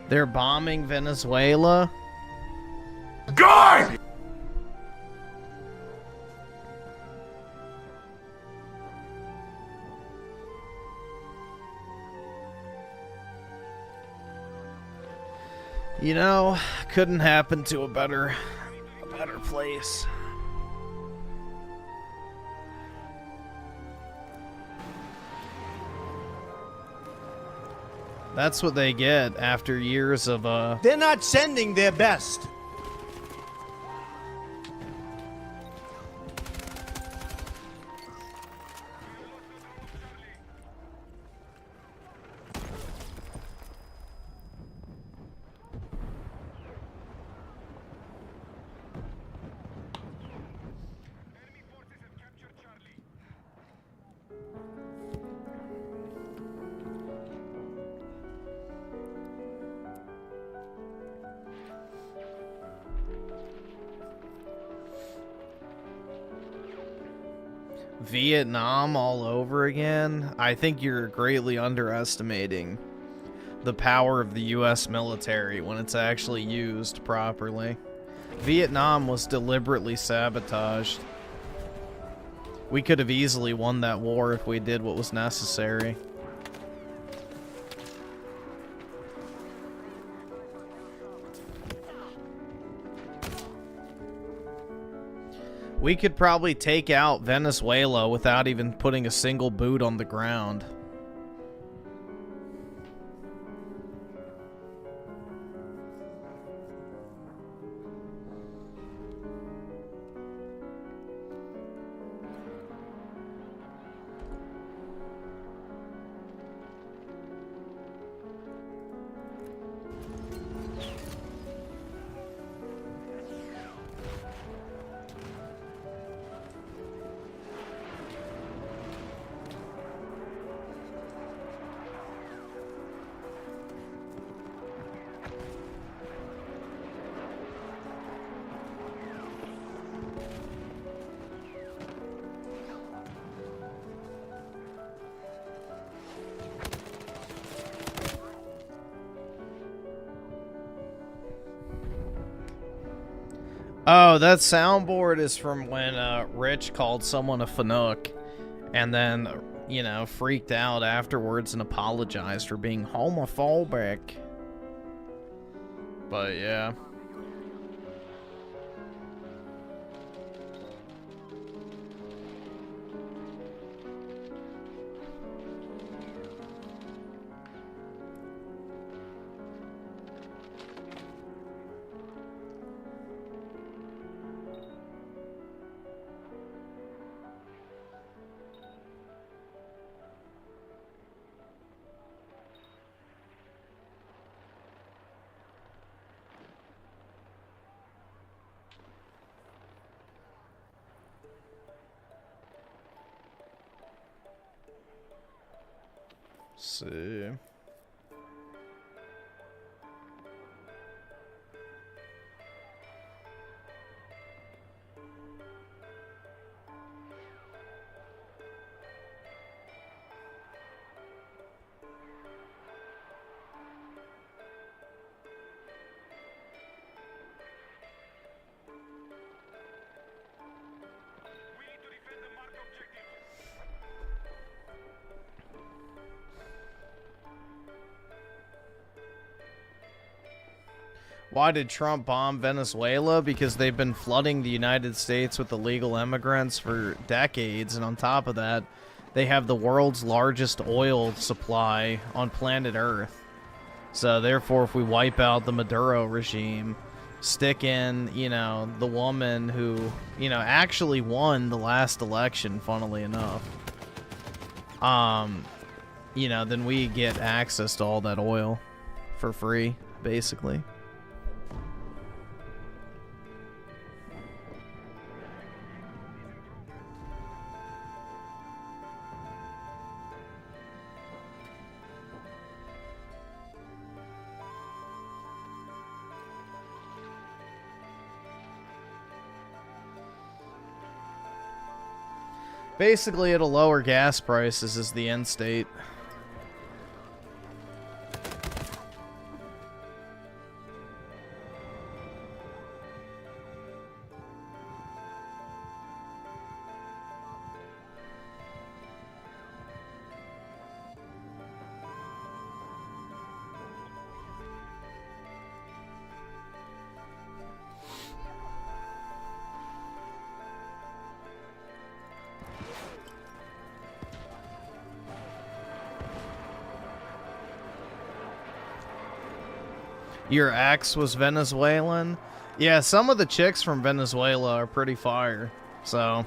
They're bombing Venezuela? God! You know, couldn't happen to a better place. That's what they get after years of They're not sending their best. Vietnam all over again. I think you're greatly underestimating the power of the US military when it's actually used properly. Vietnam was deliberately sabotaged. We could have easily won that war if we did what was necessary. We could probably take out Venezuela without even putting a single boot on the ground. Oh, that soundboard is from when Rich called someone a Fanook and then, you know, freaked out afterwards and apologized for being homophobic. But yeah. See. Why did Trump bomb Venezuela? Because they've been flooding the United States with illegal immigrants for decades, and on top of that, they have the world's largest oil supply on planet Earth. So therefore, if we wipe out the Maduro regime, stick in, you know, the woman who, you know, actually won the last election, funnily enough, you know, then we get access to all that oil for free, basically. Basically, it'll lower gas prices is the end state. Your ex was Venezuelan? Yeah, some of the chicks from Venezuela are pretty fire, so...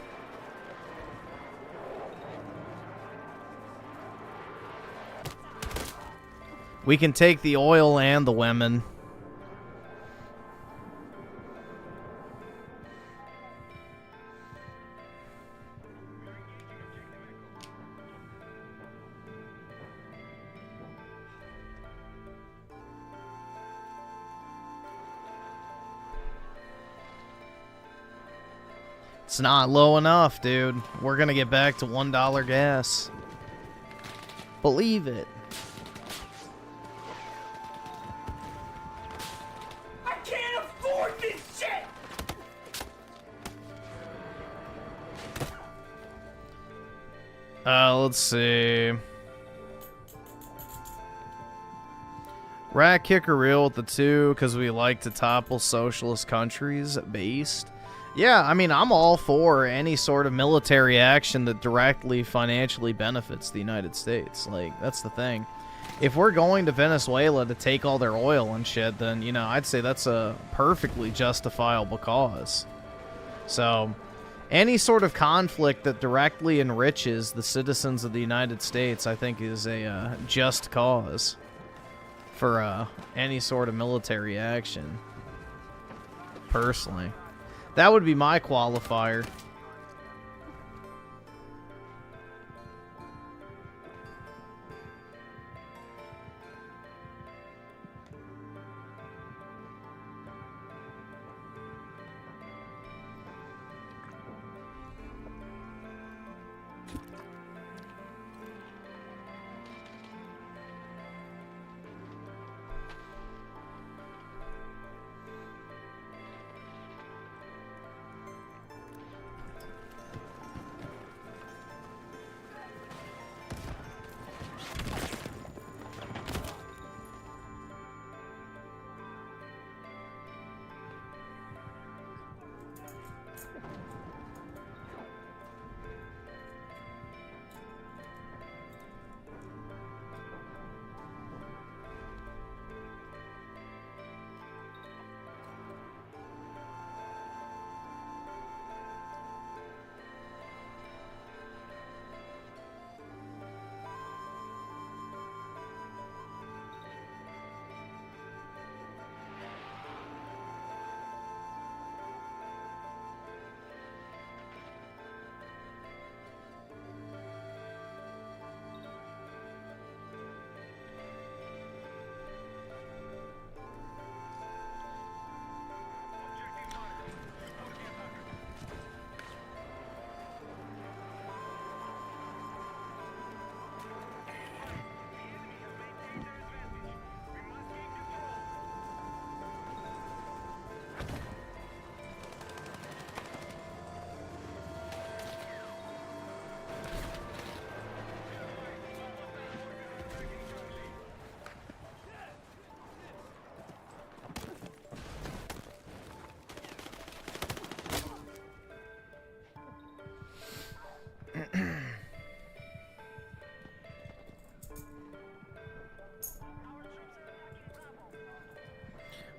we can take the oil and the women. It's not low enough, dude. We're gonna get back to $1 gas. Believe it. I can't afford this shit! Let's see. Rat kicker real with the 2 because we like to topple socialist countries based. Yeah, I mean, I'm all for any sort of military action that directly financially benefits the United States. Like, that's the thing. If we're going to Venezuela to take all their oil and shit, then, you know, I'd say that's a perfectly justifiable cause. So, any sort of conflict that directly enriches the citizens of the United States, I think, is a just cause for any sort of military action. Personally. That would be my qualifier.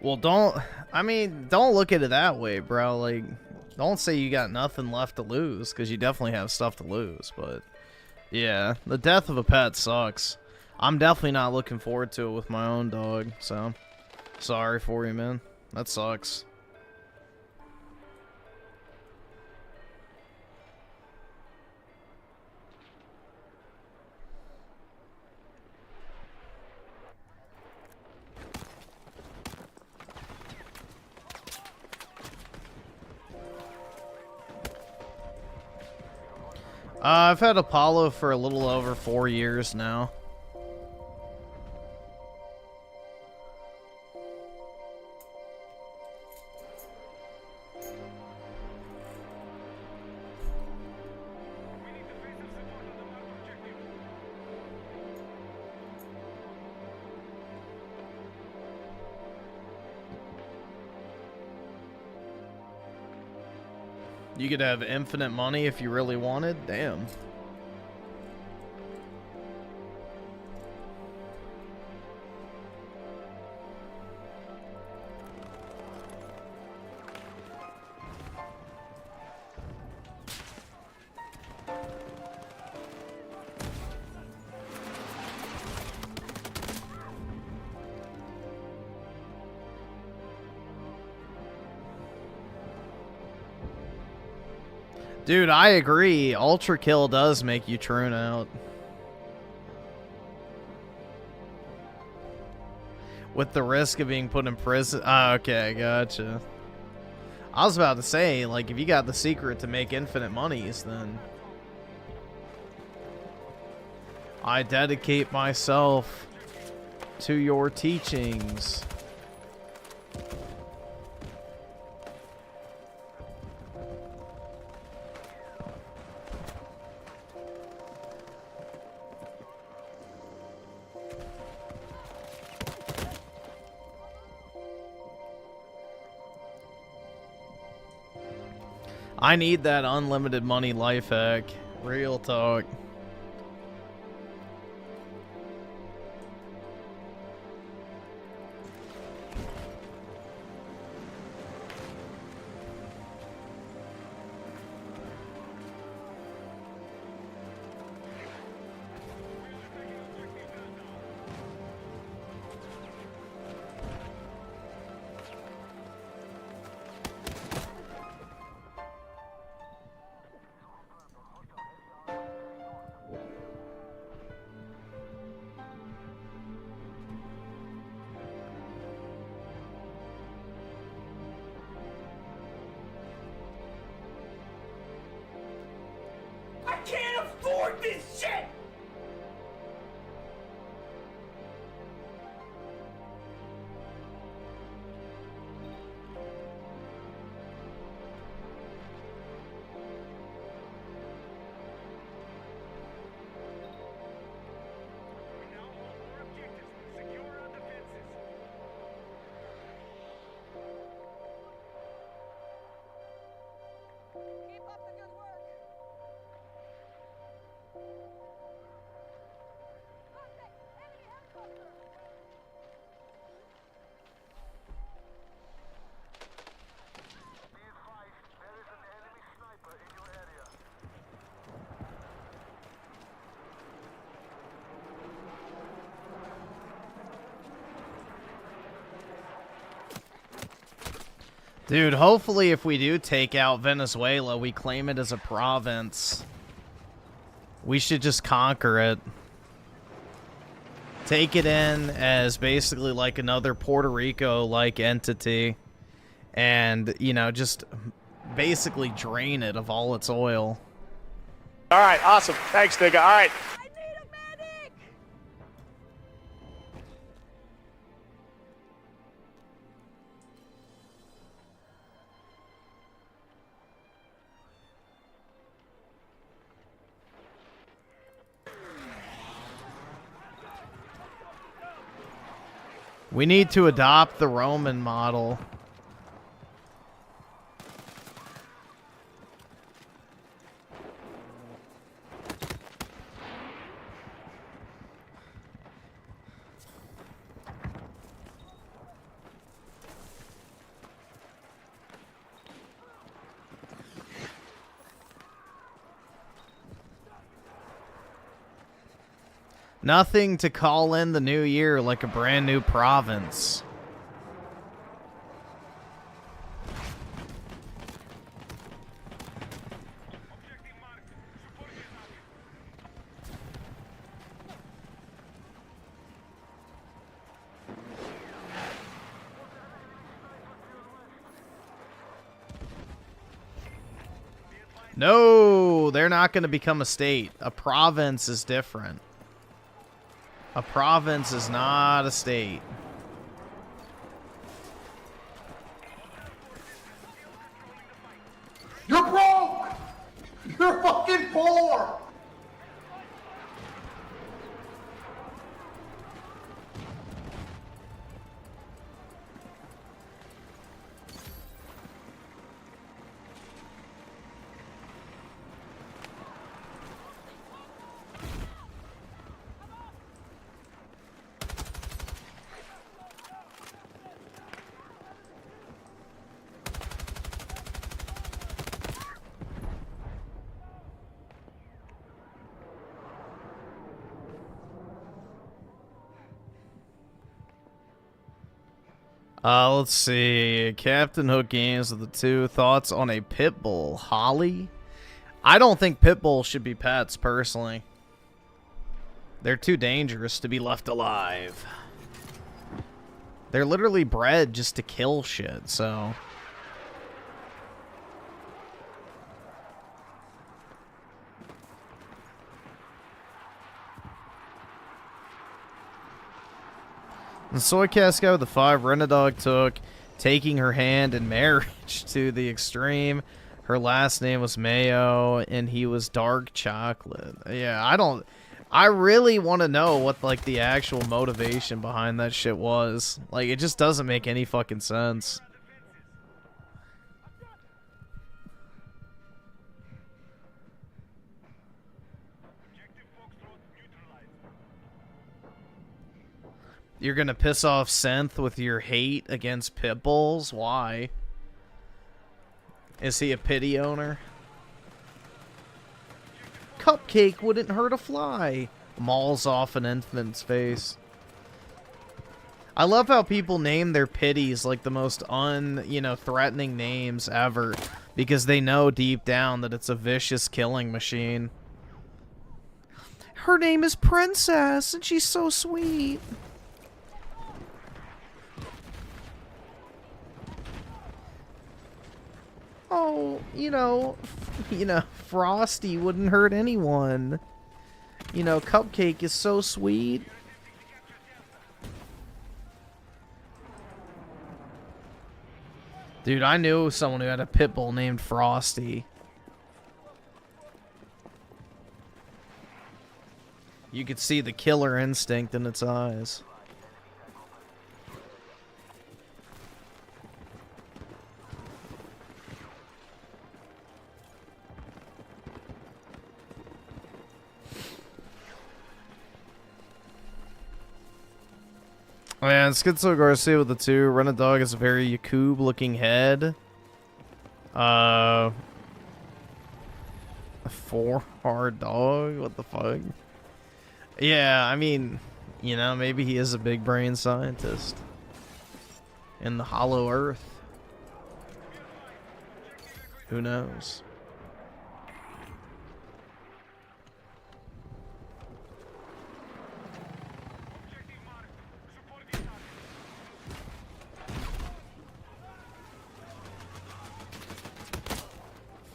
Well, don't look at it that way, bro. Like, don't say you got nothing left to lose, because you definitely have stuff to lose. But, yeah, the death of a pet sucks. I'm definitely not looking forward to it with my own dog, so sorry for you, man. That sucks. I've had Apollo for a little over 4 years now. You could have infinite money if you really wanted. Damn. Dude, I agree. Ultra Kill does make you troon out. With the risk of being put in prison. Oh, okay, gotcha. I was about to say, like, if you got the secret to make infinite monies, then I dedicate myself to your teachings. I need that unlimited money life hack. Real talk. I can't afford this shit! Dude, hopefully if we do take out Venezuela, we claim it as a province. We should just conquer it. Take it in as basically like another Puerto Rico-like entity. And, you know, just basically drain it of all its oil. All right, awesome. Thanks, nigga. All right. I need a medic! We need to adopt the Roman model. Nothing to call in the new year like a brand new province. No, they're not going to become a state. A province is different. A province is not a state. You're broke! You're fucking poor! Let's see. Captain Hook Games of the two. Thoughts on a pit bull? Holly? I don't think pit bulls should be pets, personally. They're too dangerous to be left alive. They're literally bred just to kill shit, so... The Soy Cascade with the 5 Renadog took, taking her hand in marriage to the extreme. Her last name was Mayo, and he was dark chocolate. Yeah, I really want to know what, like, the actual motivation behind that shit was. Like, it just doesn't make any fucking sense. You're gonna piss off Synth with your hate against pit bulls? Why? Is he a pity owner? Cupcake wouldn't hurt a fly. Mauls off an infant's face. I love how people name their pitties like the most threatening names ever, because they know deep down that it's a vicious killing machine. Her name is Princess, and she's so sweet. Oh, Frosty wouldn't hurt anyone. Cupcake is so sweet. Dude, I knew someone who had a pit bull named Frosty. You could see the killer instinct in its eyes. Man, Schizo Garcia with the 2. Renadog is a very Yakub looking head. A 4 hard dog? What the fuck? Yeah, I mean, maybe he is a big brain scientist. In the hollow earth. Who knows?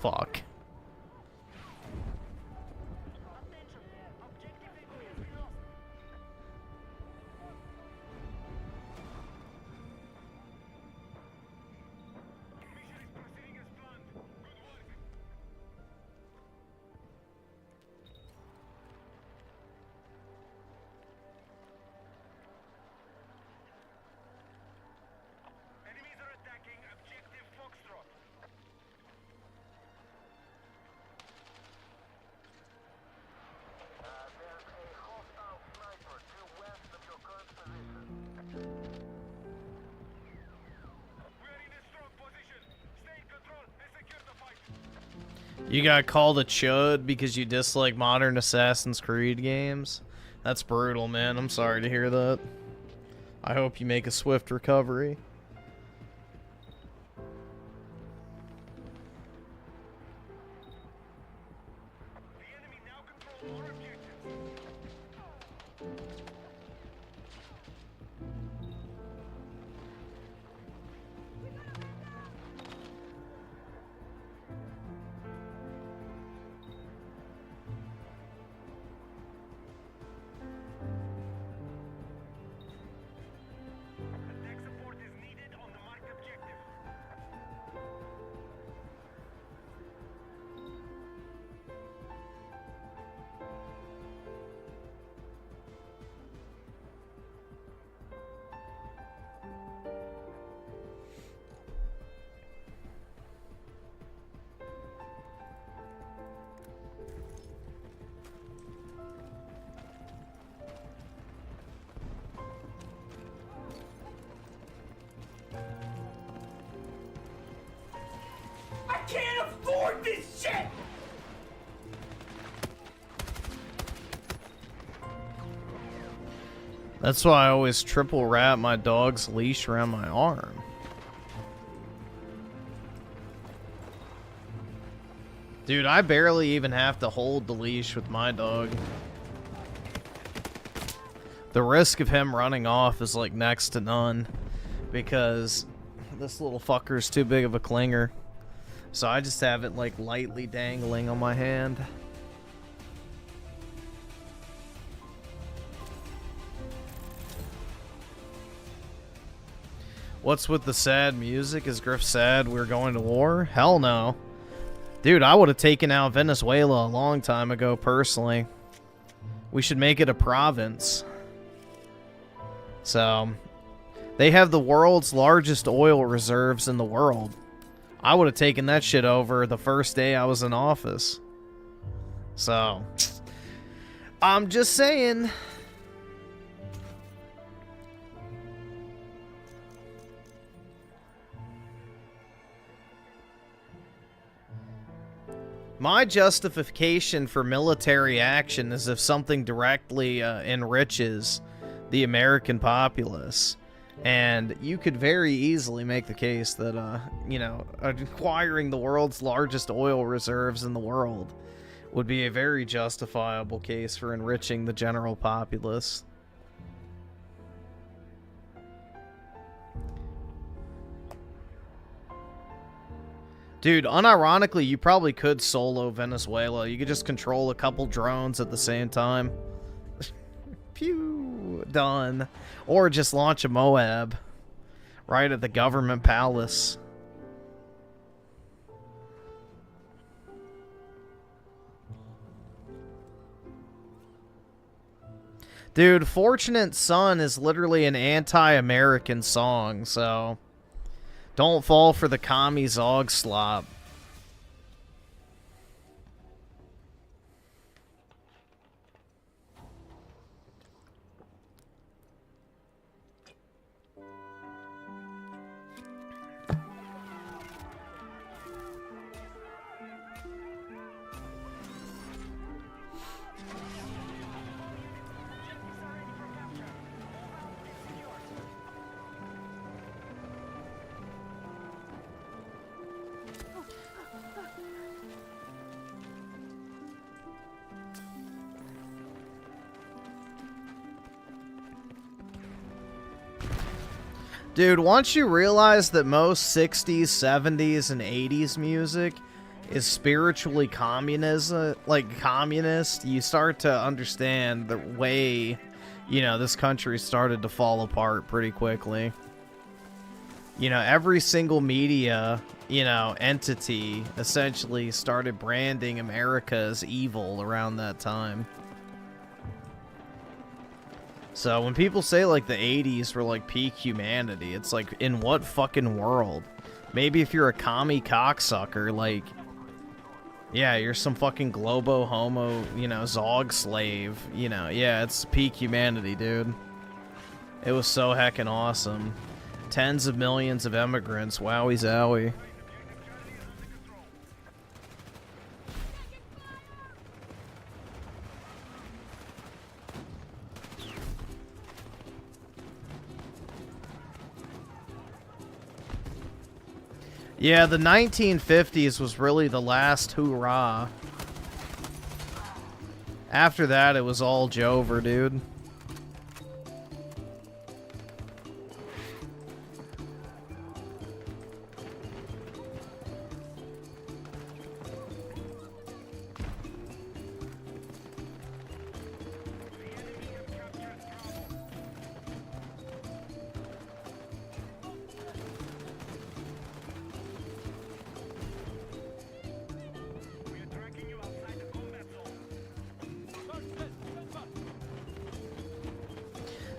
Fuck. You got called a chud because you dislike modern Assassin's Creed games? That's brutal, man. I'm sorry to hear that. I hope you make a swift recovery. I can't afford this shit! That's why I always triple wrap my dog's leash around my arm. Dude, I barely even have to hold the leash with my dog. The risk of him running off is like next to none because this little fucker's too big of a clinger. So I just have it like lightly dangling on my hand. What's with the sad music? Is Griff sad we're going to war? Hell no. Dude, I would have taken out Venezuela a long time ago, personally. We should make it a province. So, they have the world's largest oil reserves in the world. I would have taken that shit over the first day I was in office. So, I'm just saying. My justification for military action is if something directly enriches the American populace. And you could very easily make the case that, you know, acquiring the world's largest oil reserves in the world would be a very justifiable case for enriching the general populace. Dude, unironically, you probably could solo Venezuela. You could just control a couple drones at the same time. Pew! Done. Or just launch a Moab right at the government palace. Dude, Fortunate Son is literally an anti-American song, so don't fall for the commie Zog slop. Dude, once you realize that most 60s, 70s, and 80s music is spiritually communist, you start to understand the way, you know, this country started to fall apart pretty quickly. You know, every single media, you know, entity essentially started branding America as evil around that time. So when people say, like, the 80s were, like, peak humanity, it's like, in what fucking world? Maybe if you're a commie cocksucker, like, yeah, you're some fucking globo homo, you know, Zog slave, you know, yeah, it's peak humanity, dude. It was so heckin' awesome. Tens of millions of immigrants, wowie zowie. Yeah, the 1950s was really the last hoorah. After that, it was all Jover, dude.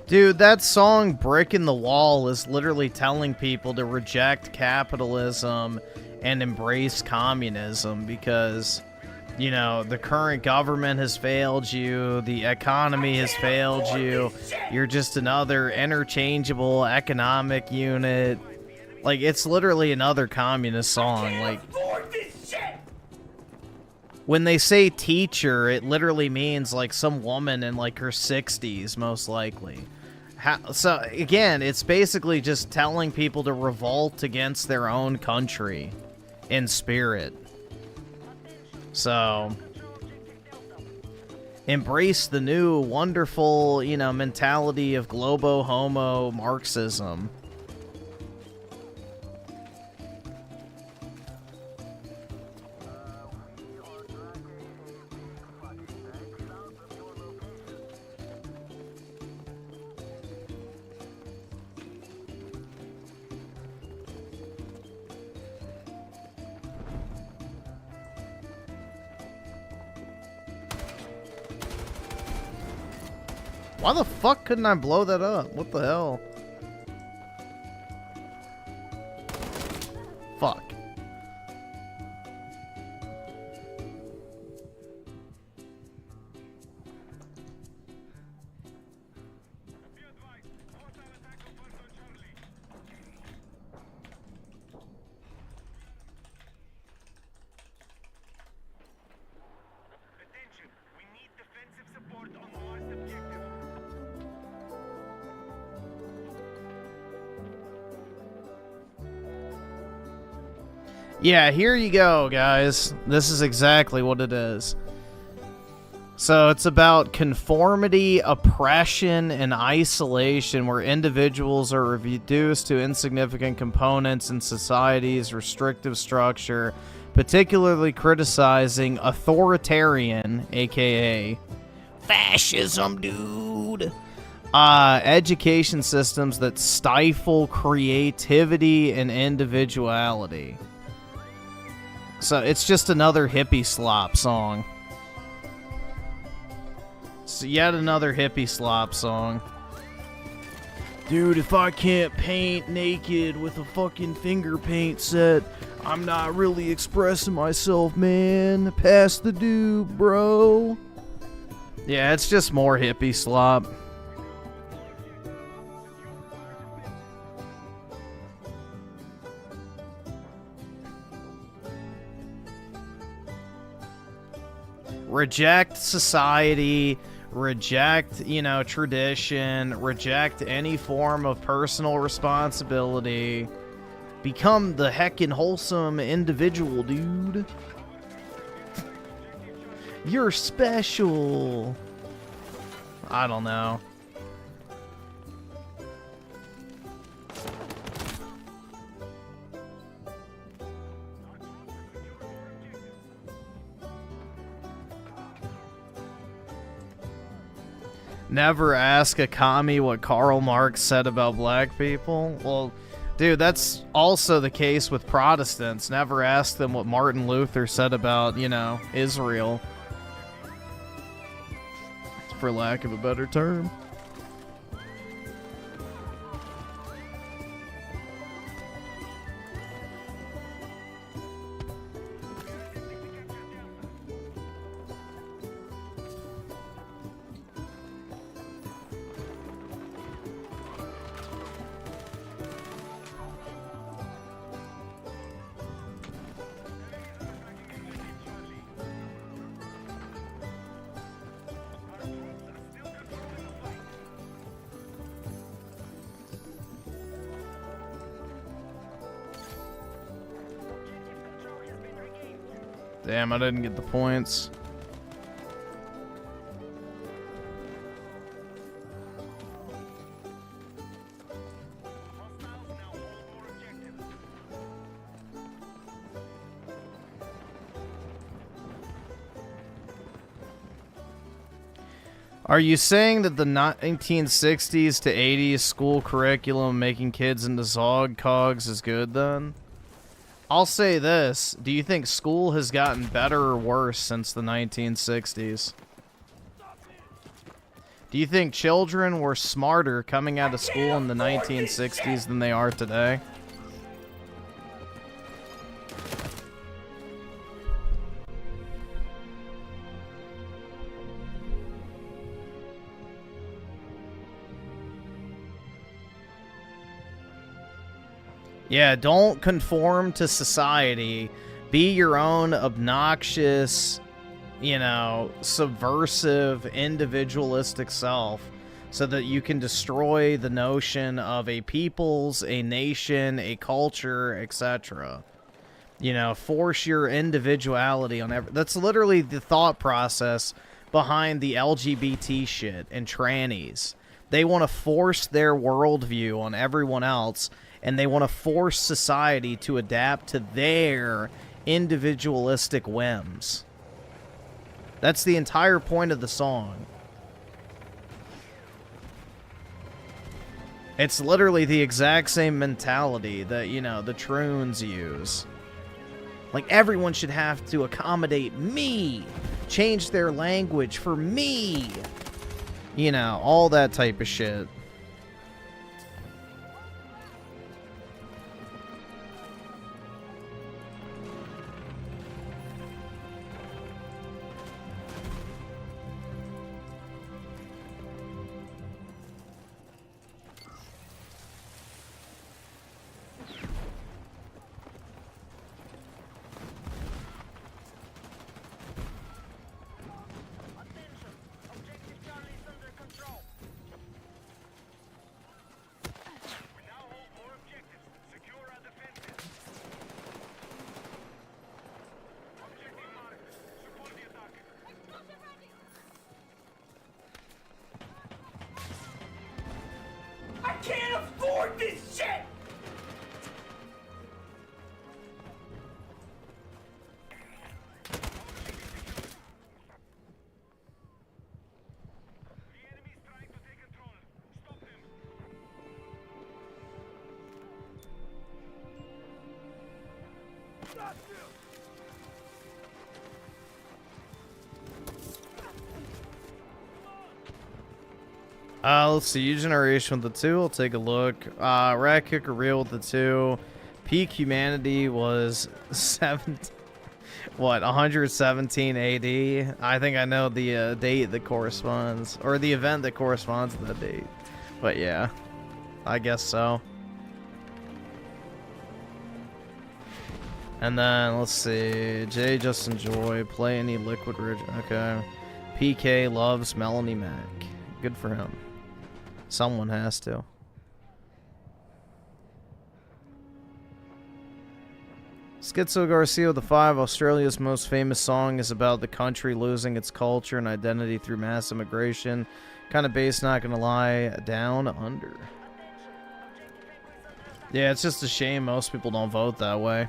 Dude, that song Brick in the Wall is literally telling people to reject capitalism and embrace communism because, you know, the current government has failed you, the economy has failed you, you're just another interchangeable economic unit. Like, it's literally another communist song. Like, when they say teacher, it literally means, like, some woman in, like, her 60s, most likely. So, again, it's basically just telling people to revolt against their own country in spirit. So, embrace the new, wonderful, you know, mentality of globo-homo Marxism. Why the fuck couldn't I blow that up? What the hell? Fuck. Yeah, here you go, guys. This is exactly what it is. So it's about conformity, oppression, and isolation, where individuals are reduced to insignificant components in society's restrictive structure, particularly criticizing authoritarian, aka fascism, dude, education systems that stifle creativity and individuality. So it's just another hippie slop song. It's yet another hippie slop song. Dude, if I can't paint naked with a fucking finger paint set, I'm not really expressing myself, man. Pass the dude, bro. Yeah, it's just more hippie slop. Reject society, reject, you know, tradition, reject any form of personal responsibility. Become the heckin' wholesome individual, dude. You're special. I don't know. Never ask a commie what Karl Marx said about black people. Well, dude, that's also the case with Protestants. Never ask them what Martin Luther said about, you know, Israel. For lack of a better term. Damn, I didn't get the points. Are you saying that the 1960s to 80s school curriculum making kids into Zog cogs is good then? I'll say this. Do you think school has gotten better or worse since the 1960s? Do you think children were smarter coming out of school in the 1960s than they are today? Yeah, don't conform to society. Be your own obnoxious, you know, subversive, individualistic self so that you can destroy the notion of a people's, a nation, a culture, etc. You know, force your individuality on every... That's literally the thought process behind the LGBT shit and trannies. They want to force their worldview on everyone else, and they want to force society to adapt to their individualistic whims. That's the entire point of the song. It's literally the exact same mentality that, you know, the Troons use. Like, everyone should have to accommodate me, change their language for me. You know, all that type of shit. I can't afford this shit! Let's see, U Generation with the 2, we'll take a look. Rat Kicker Real with the 2. Peak Humanity was 117 AD? I think I know the date that corresponds, or the event that corresponds to that date. But yeah, I guess so. And then, let's see, Jay Just Enjoy, play any Liquid Ridge, okay. PK loves Melanie Mac. Good for him. Someone has to. Schizo Garcia with the 5. Australia's most famous song is about the country losing its culture and identity through mass immigration. Kind of bass, not gonna lie. Down under. Yeah, it's just a shame most people don't vote that way.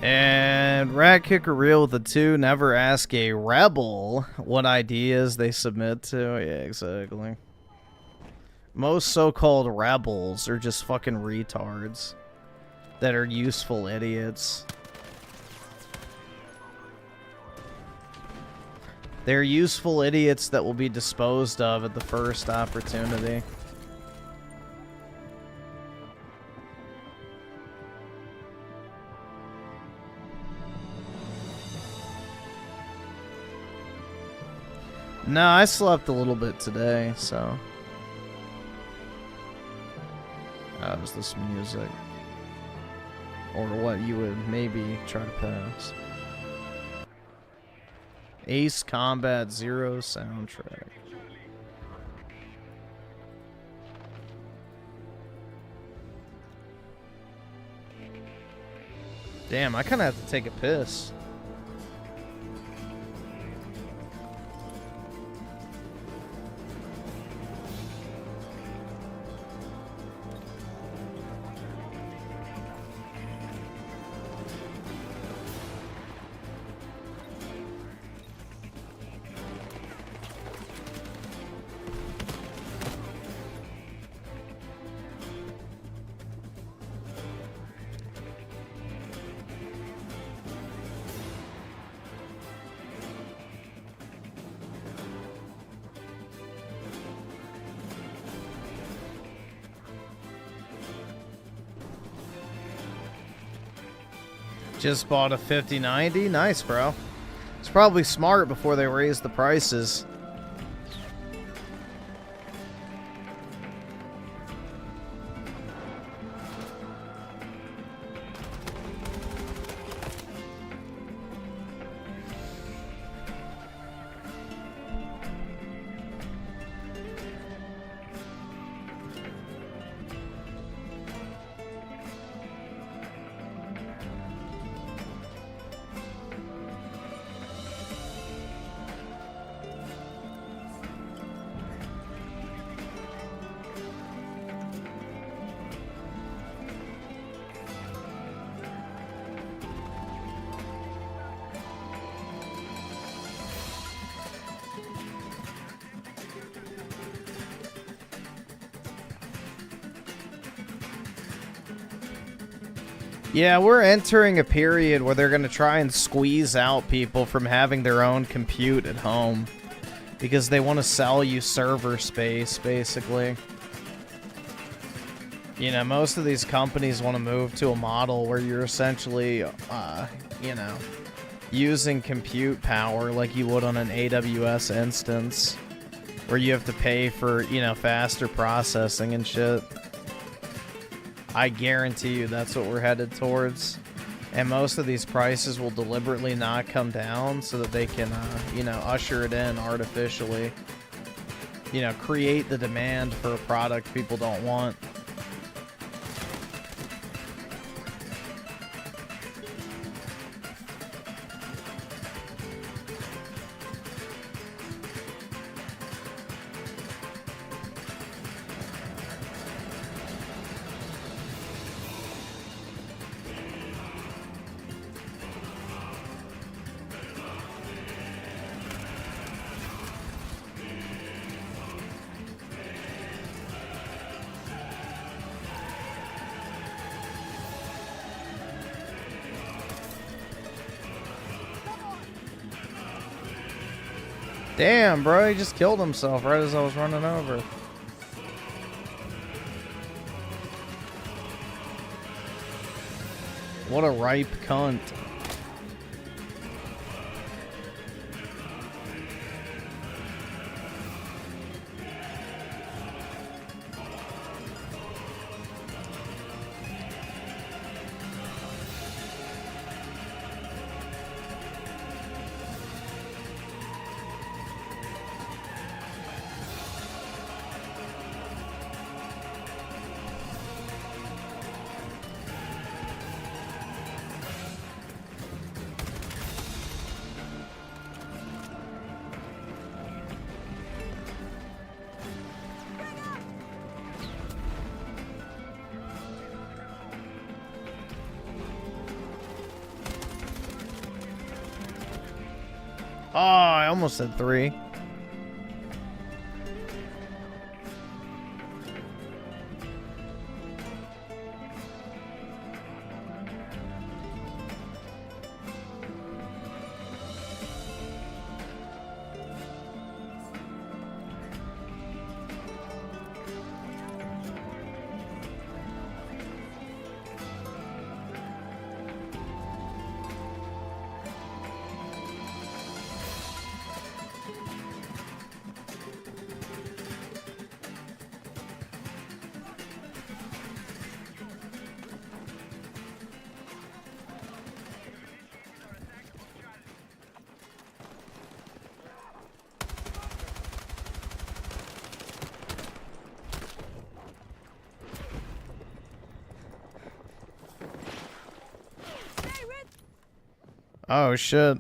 And Rat Kicker Real with the 2. Never ask a rebel what ideas they submit to. Yeah, exactly. Most so-called rebels are just fucking retards that are useful idiots. They're useful idiots that will be disposed of at the first opportunity. No, I slept a little bit today, so... That was this music. Or what you would maybe try to pass. Ace Combat Zero soundtrack. Damn, I kind of have to take a piss. Just bought a 5090. Nice, bro. It's probably smart before they raise the prices. Yeah, we're entering a period where they're going to try and squeeze out people from having their own compute at home because they want to sell you server space, basically. You know, most of these companies want to move to a model where you're essentially, you know, using compute power like you would on an AWS instance, where you have to pay for, you know, faster processing and shit. I guarantee you that's what we're headed towards. And most of these prices will deliberately not come down so that they can, you know, usher it in artificially. You know, create the demand for a product people don't want. Damn, bro, he just killed himself right as I was running over. What a ripe cunt. Oh, I almost said 3. Oh, shit.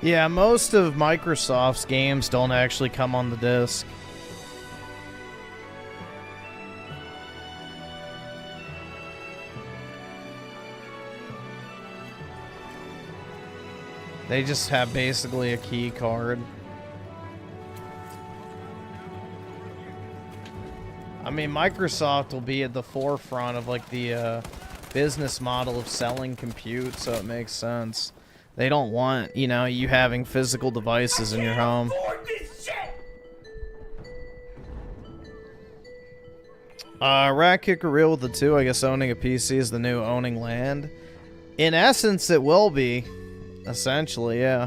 Yeah, most of Microsoft's games don't actually come on the disc. They just have basically a key card. I mean, Microsoft will be at the forefront of like the business model of selling compute, so it makes sense. They don't want, you know, you having physical devices in your home. Rat Kicker Real with the 2, I guess owning a PC is the new owning land. In essence, it will be. Essentially, yeah.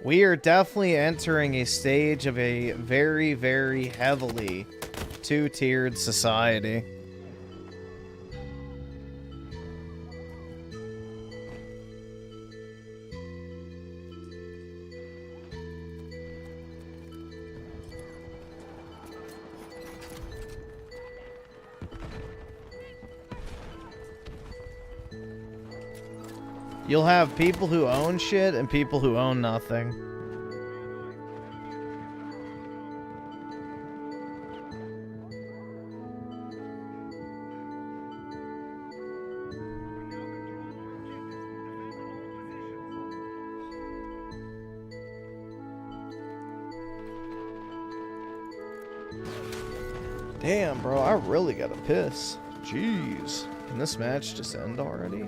We are definitely entering a stage of a very, very heavily two-tiered society. You'll have people who own shit and people who own nothing. Damn, bro, I really gotta piss. Jeez. Can this match just end already?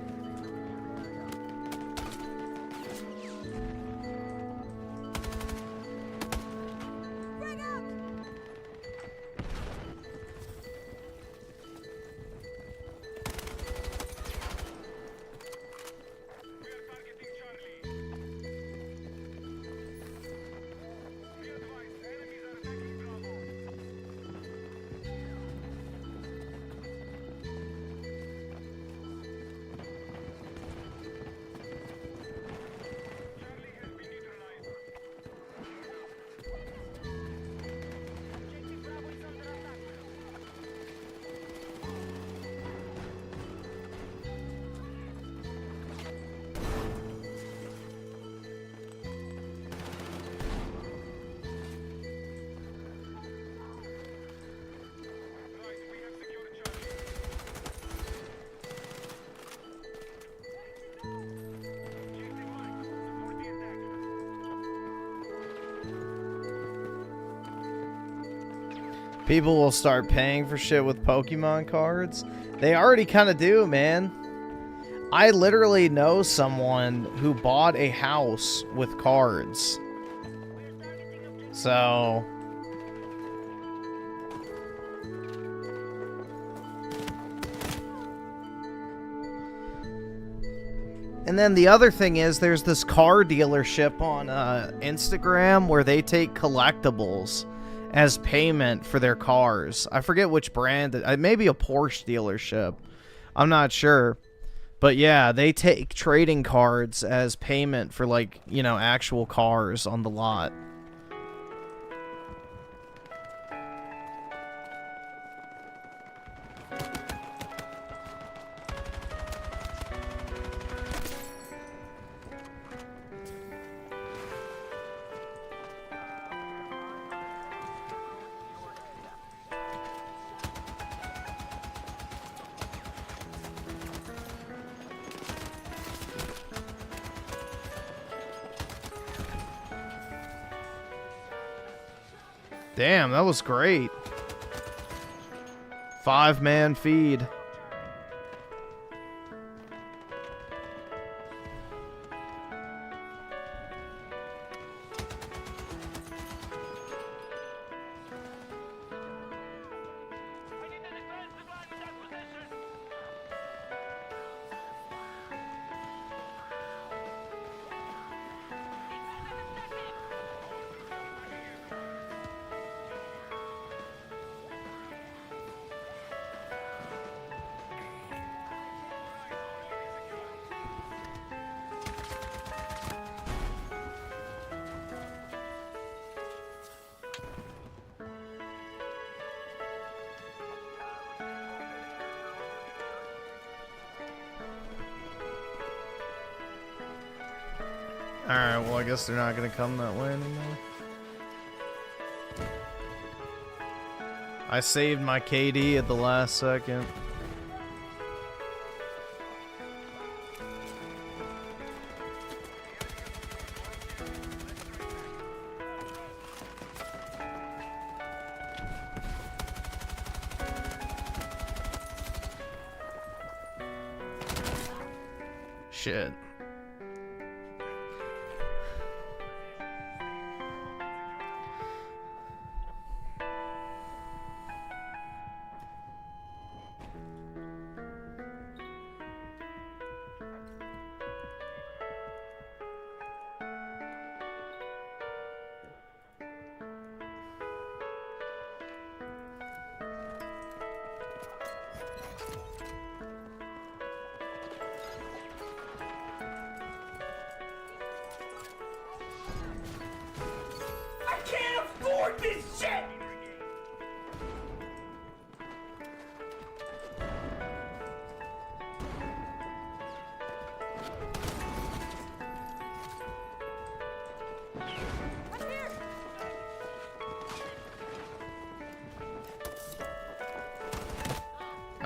People will start paying for shit with Pokemon cards. They already kind of do, man. I literally know someone who bought a house with cards. So... And then the other thing is there's this car dealership on Instagram where they take collectibles as payment for their cars. I forget which brand. Maybe a Porsche dealership. I'm not sure. But yeah, they take trading cards as payment for, like, you know, actual cars on the lot. Damn, that was great. 5-man feed. Alright, well, I guess they're not gonna come that way anymore. I saved my KD at the last second. Shit.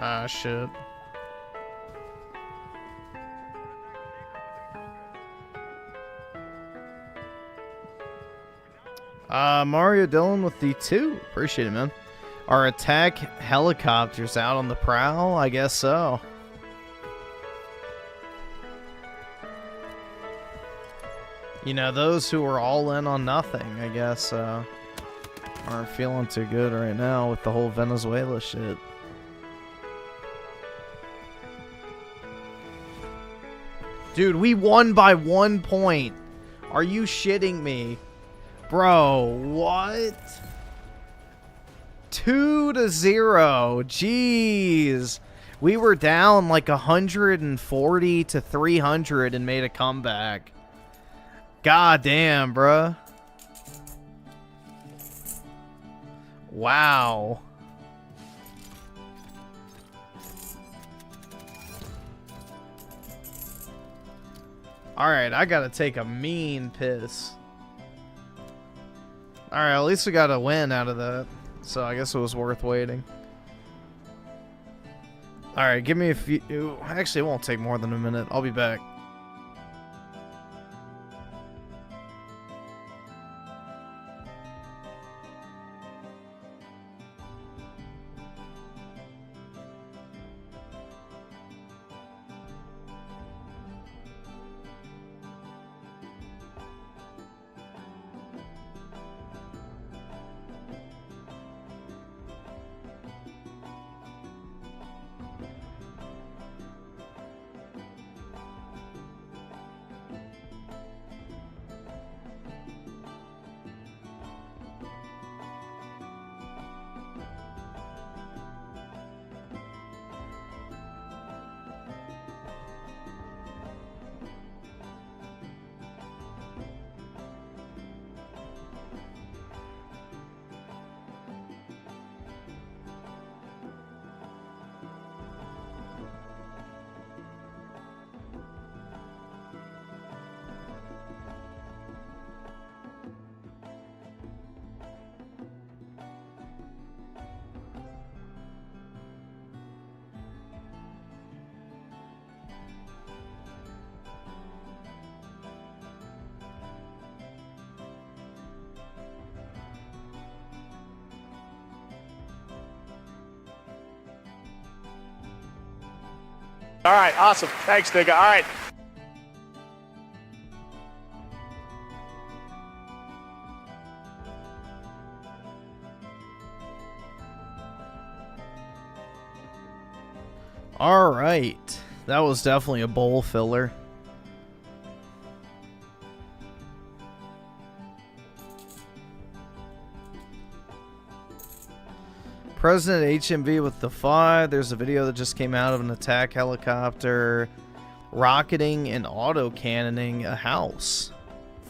Ah, shit. Mario Dillon with the 2. Appreciate it, man. Are attack helicopters out on the prowl? I guess so. You know, those who are all in on nothing, I guess, aren't feeling too good right now with the whole Venezuela shit. Dude, we won by 1 point. Are you shitting me? Bro, what? 2-0. Jeez. We were down like 140 to 300 and made a comeback. God damn, bruh. Wow. Alright, I gotta take a mean piss. Alright, at least we got a win out of that. So I guess it was worth waiting. Alright, give me a few... Actually, it won't take more than a minute. I'll be back. All right, awesome. Thanks, nigga. All right. All right. That was definitely a bowl filler. President HMV with the 5. There's a video that just came out of an attack helicopter rocketing and auto-cannoning a house.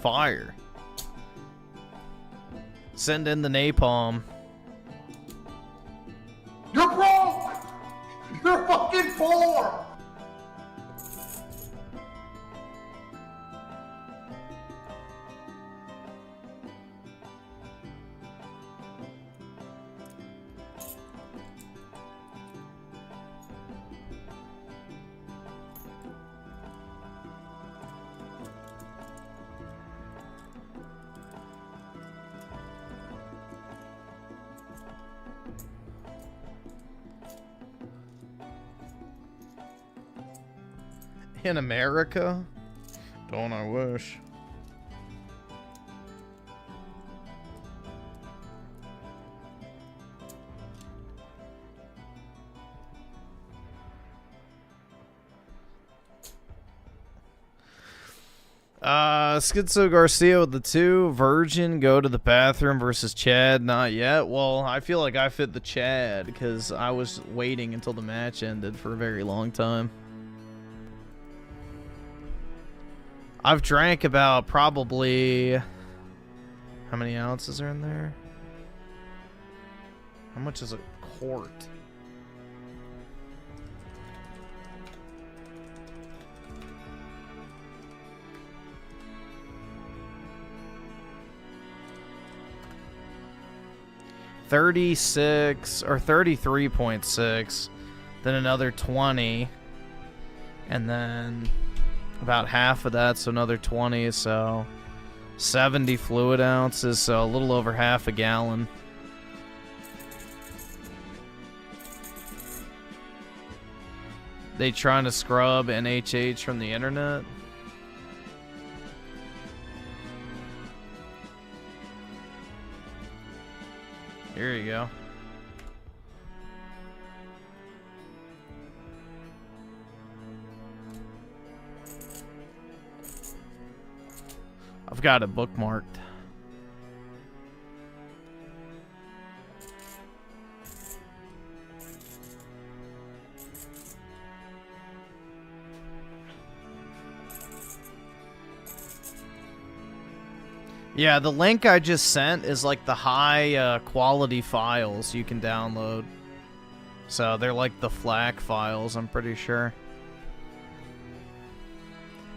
Fire. Send in the napalm. You're broke! You're fucking poor! In America? Don't I wish. Schizo Garcia with the 2. Virgin, go to the bathroom versus Chad. Not yet. Well, I feel like I fit the Chad because I was waiting until the match ended for a very long time. I've drank about probably... How many ounces are in there? How much is a quart? $36 or 33.6, then another 20, and then about half of that, so another 20, so 70 fluid ounces, so a little over half a gallon. They trying to scrub NHH from the internet? Here you go. I've got it bookmarked. Yeah, the link I just sent is like the high quality files you can download. So they're like the FLAC files, I'm pretty sure.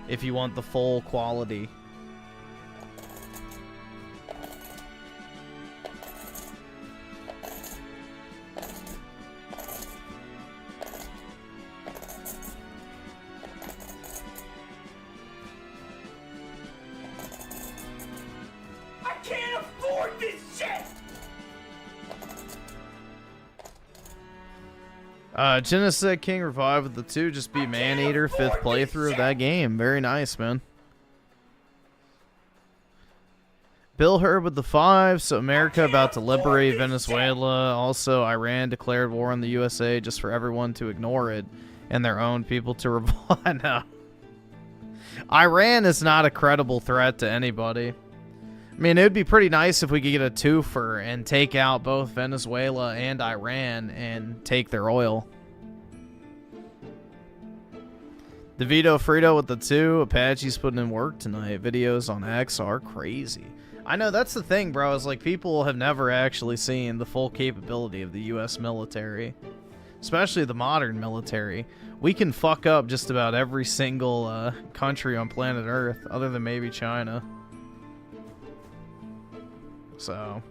If you want the full quality. Genesis King Revive with the 2, just beat Maneater, 5th playthrough of that game. Very nice, man. Bill Herb with the 5, so America about to liberate Venezuela. Also, Iran declared war on the USA just for everyone to ignore it and their own people to revolt. No. Iran is not a credible threat to anybody. I mean, it would be pretty nice if we could get a twofer and take out both Venezuela and Iran and take their oil. DeVito Frito with the 2. Apache's putting in work tonight. Videos on X are crazy. I know, that's the thing, bro, is like people have never actually seen the full capability of the U.S. military. Especially the modern military. We can fuck up just about every single country on planet Earth, other than maybe China. So...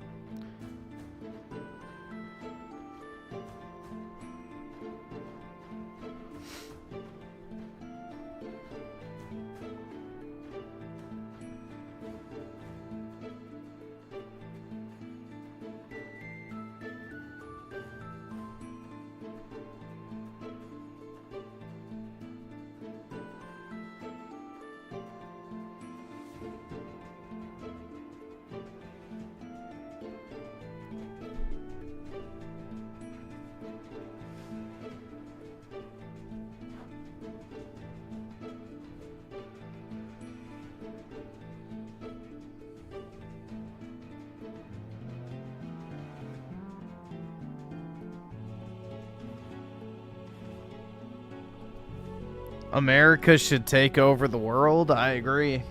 America should take over the world. I agree.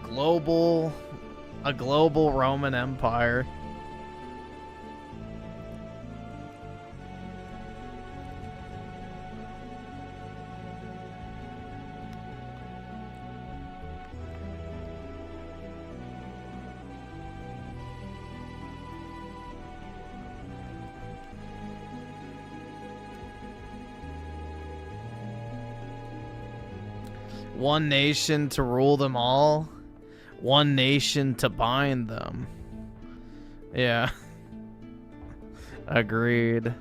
A global Roman Empire. One nation to rule them all. One nation to bind them. Yeah. Agreed.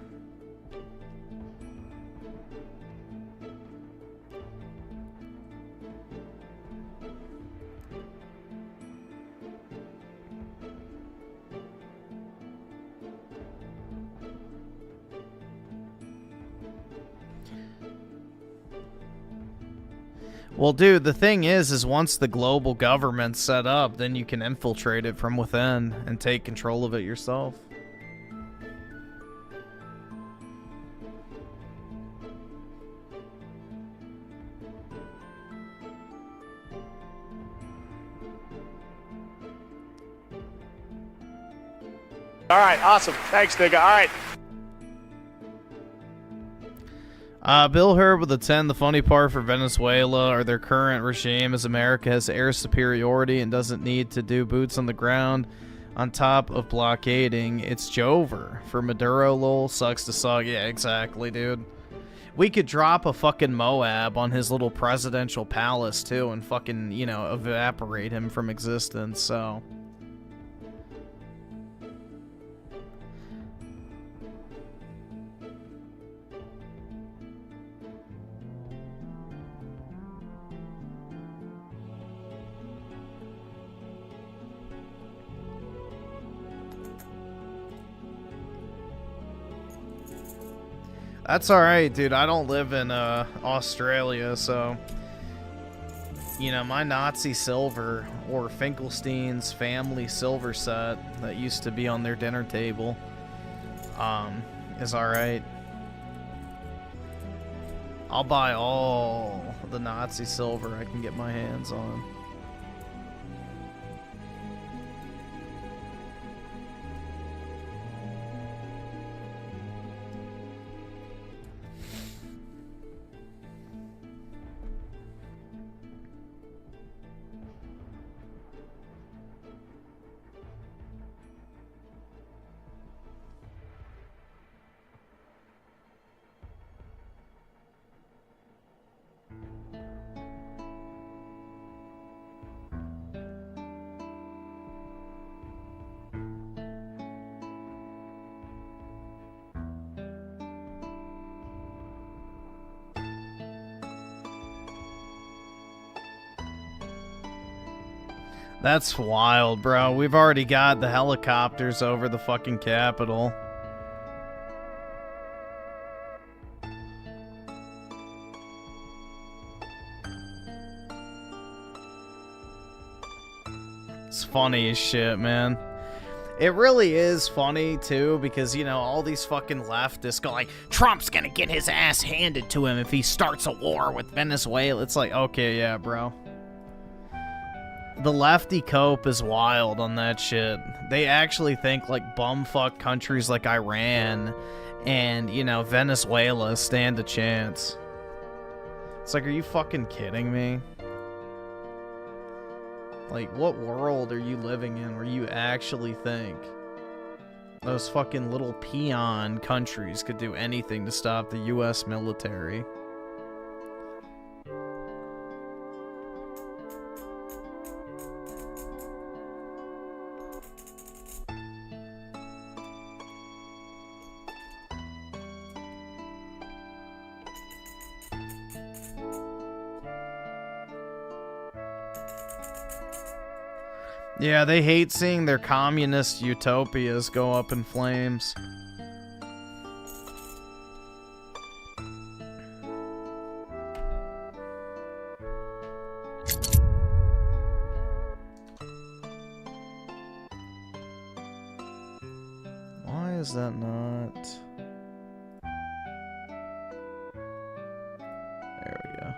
Well, dude, the thing is once the global government's set up, then you can infiltrate it from within and take control of it yourself. All right, awesome. Thanks, nigga. All right. Bill Herb with a 10. The funny part for Venezuela or their current regime is America has air superiority and doesn't need to do boots on the ground on top of blockading. It's Jover. For Maduro, lol, sucks to suck. Yeah, exactly, dude. We could drop a fucking Moab on his little presidential palace, too, and fucking, you know, evaporate him from existence, so... That's alright, dude. I don't live in Australia, so... You know, my Nazi silver, or Finkelstein's family silver set that used to be on their dinner table, is alright. I'll buy all the Nazi silver I can get my hands on. That's wild, bro. We've already got the helicopters over the fucking Capitol. It's funny as shit, man. It really is funny, too, because, you know, all these fucking leftists go like, Trump's gonna get his ass handed to him if he starts a war with Venezuela. It's like, okay, yeah, bro. The lefty cope is wild on that shit. They actually think like bumfuck countries like Iran and, you know, Venezuela stand a chance. It's like, are you fucking kidding me? Like, what world are you living in where you actually think those fucking little peon countries could do anything to stop the US military? Yeah, they hate seeing their communist utopias go up in flames. Why is that not... There we go.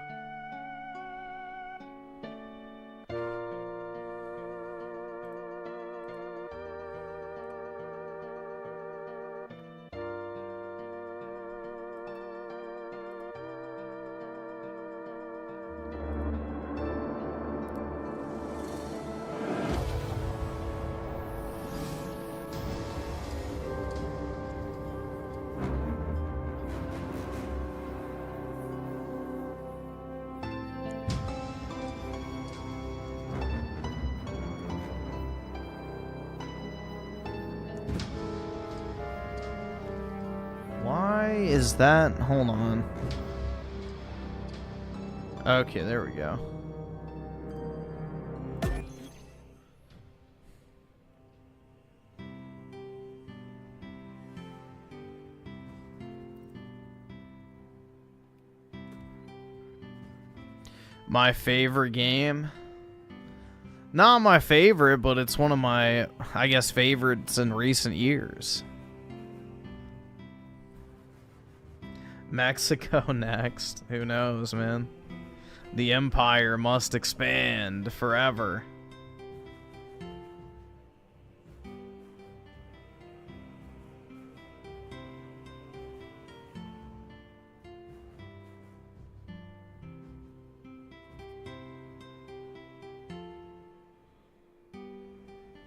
Is that... Hold on. Okay, there we go. My favorite game? Not my favorite, but it's one of my, I guess, favorites in recent years. Mexico next. Who knows, man? The empire must expand forever.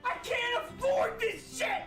I can't afford this shit!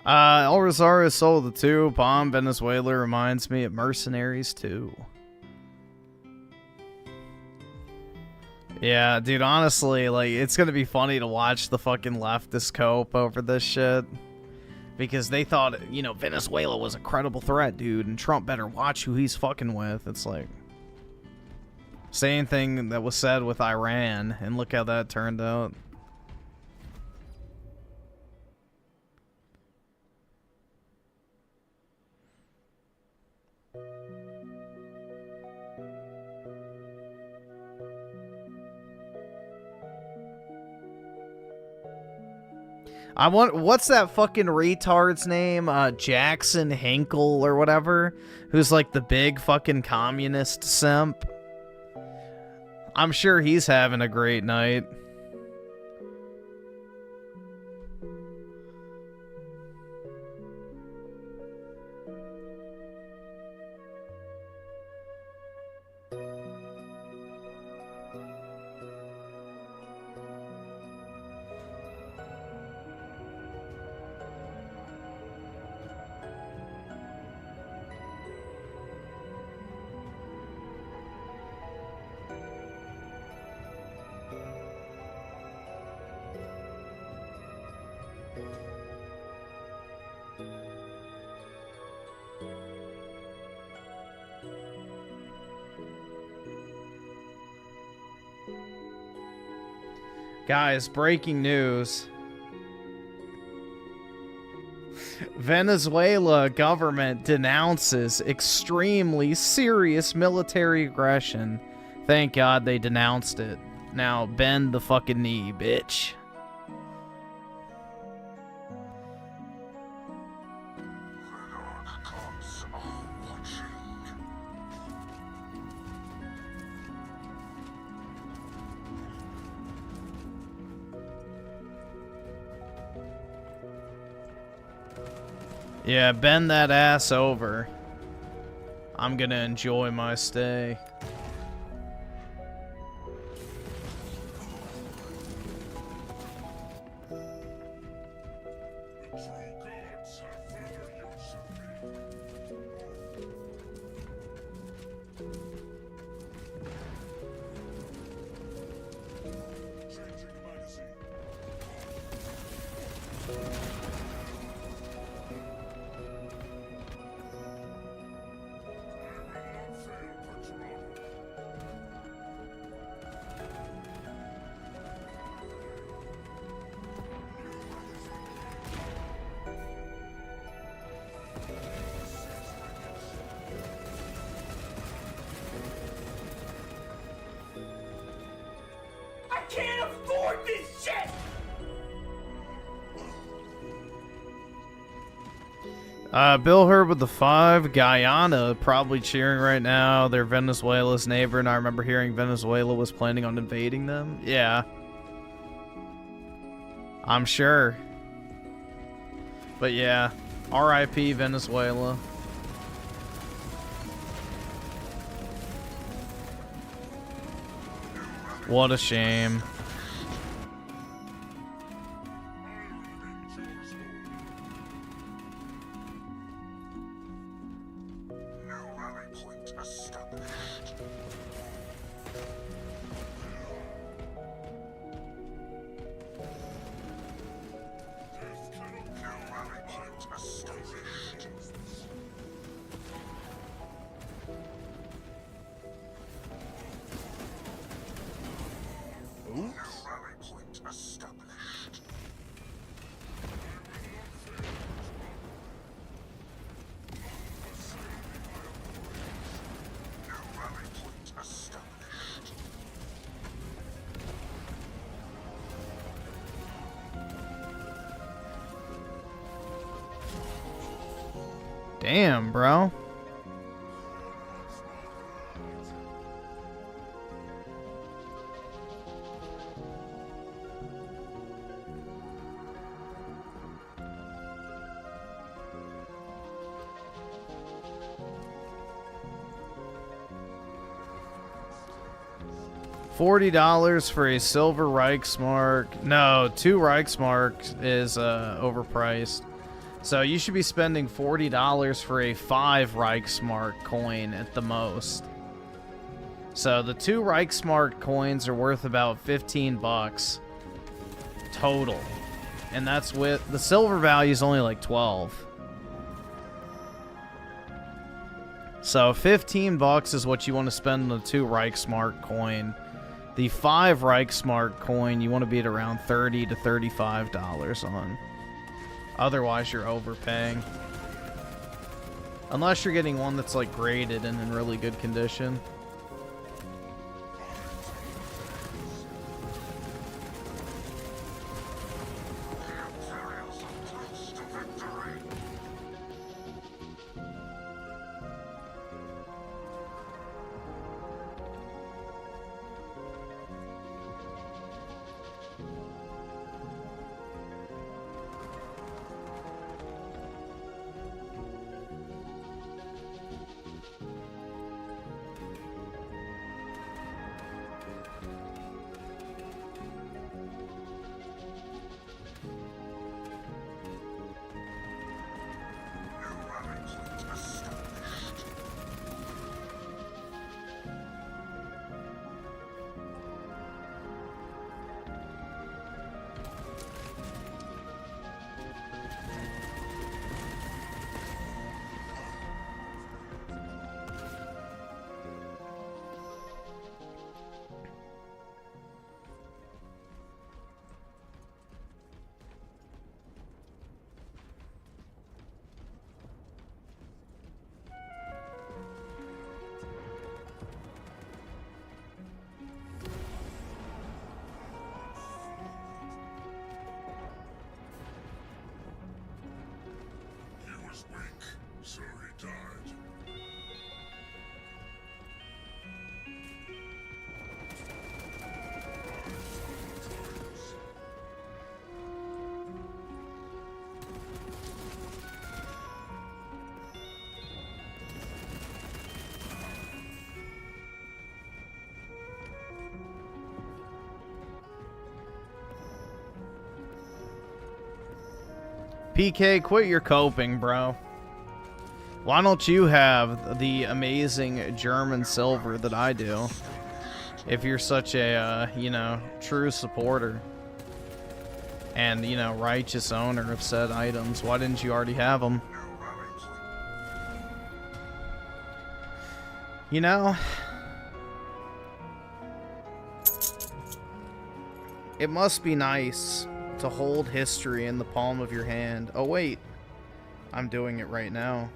El Rosario Soul the 2, Palm, Venezuela reminds me of Mercenaries 2. Yeah, dude, honestly, like, it's gonna be funny to watch the fucking leftist cope over this shit. Because they thought, you know, Venezuela was a credible threat, dude, and Trump better watch who he's fucking with. It's like... same thing that was said with Iran, and look how that turned out. I want, what's that fucking retard's name? Jackson Hinkle or whatever, who's like the big fucking communist simp. I'm sure he's having a great night. Guys, breaking news. Venezuela government denounces extremely serious military aggression. Thank God they denounced it. Now bend the fucking knee, bitch. Yeah, bend that ass over. I'm gonna enjoy my stay. Can't afford this shit! Bill Herb with the 5. Guyana probably cheering right now. They're Venezuela's neighbor, and I remember hearing Venezuela was planning on invading them. Yeah. I'm sure. But yeah, R.I.P. Venezuela. What a shame. Damn, bro. $40 for a silver Reichsmark. No, 2 Reichsmark is overpriced. So you should be spending $40 for a 5 Reichsmark coin at the most. So the 2 Reichsmark coins are worth about 15 bucks total. And that's with the silver value is only like 12. So 15 bucks is what you want to spend on the 2 Reichsmark coin. The 5 Reichsmark coin you want to be at around $30 to $35 on. Otherwise, you're overpaying. Unless you're getting one that's like graded and in really good condition. PK, quit your coping, bro. Why don't you have the amazing German silver that I do? If you're such a, you know, true supporter and, you know, righteous owner of said items, why didn't you already have them? You know, it must be nice to hold history in the palm of your hand. Oh wait, I'm doing it right now.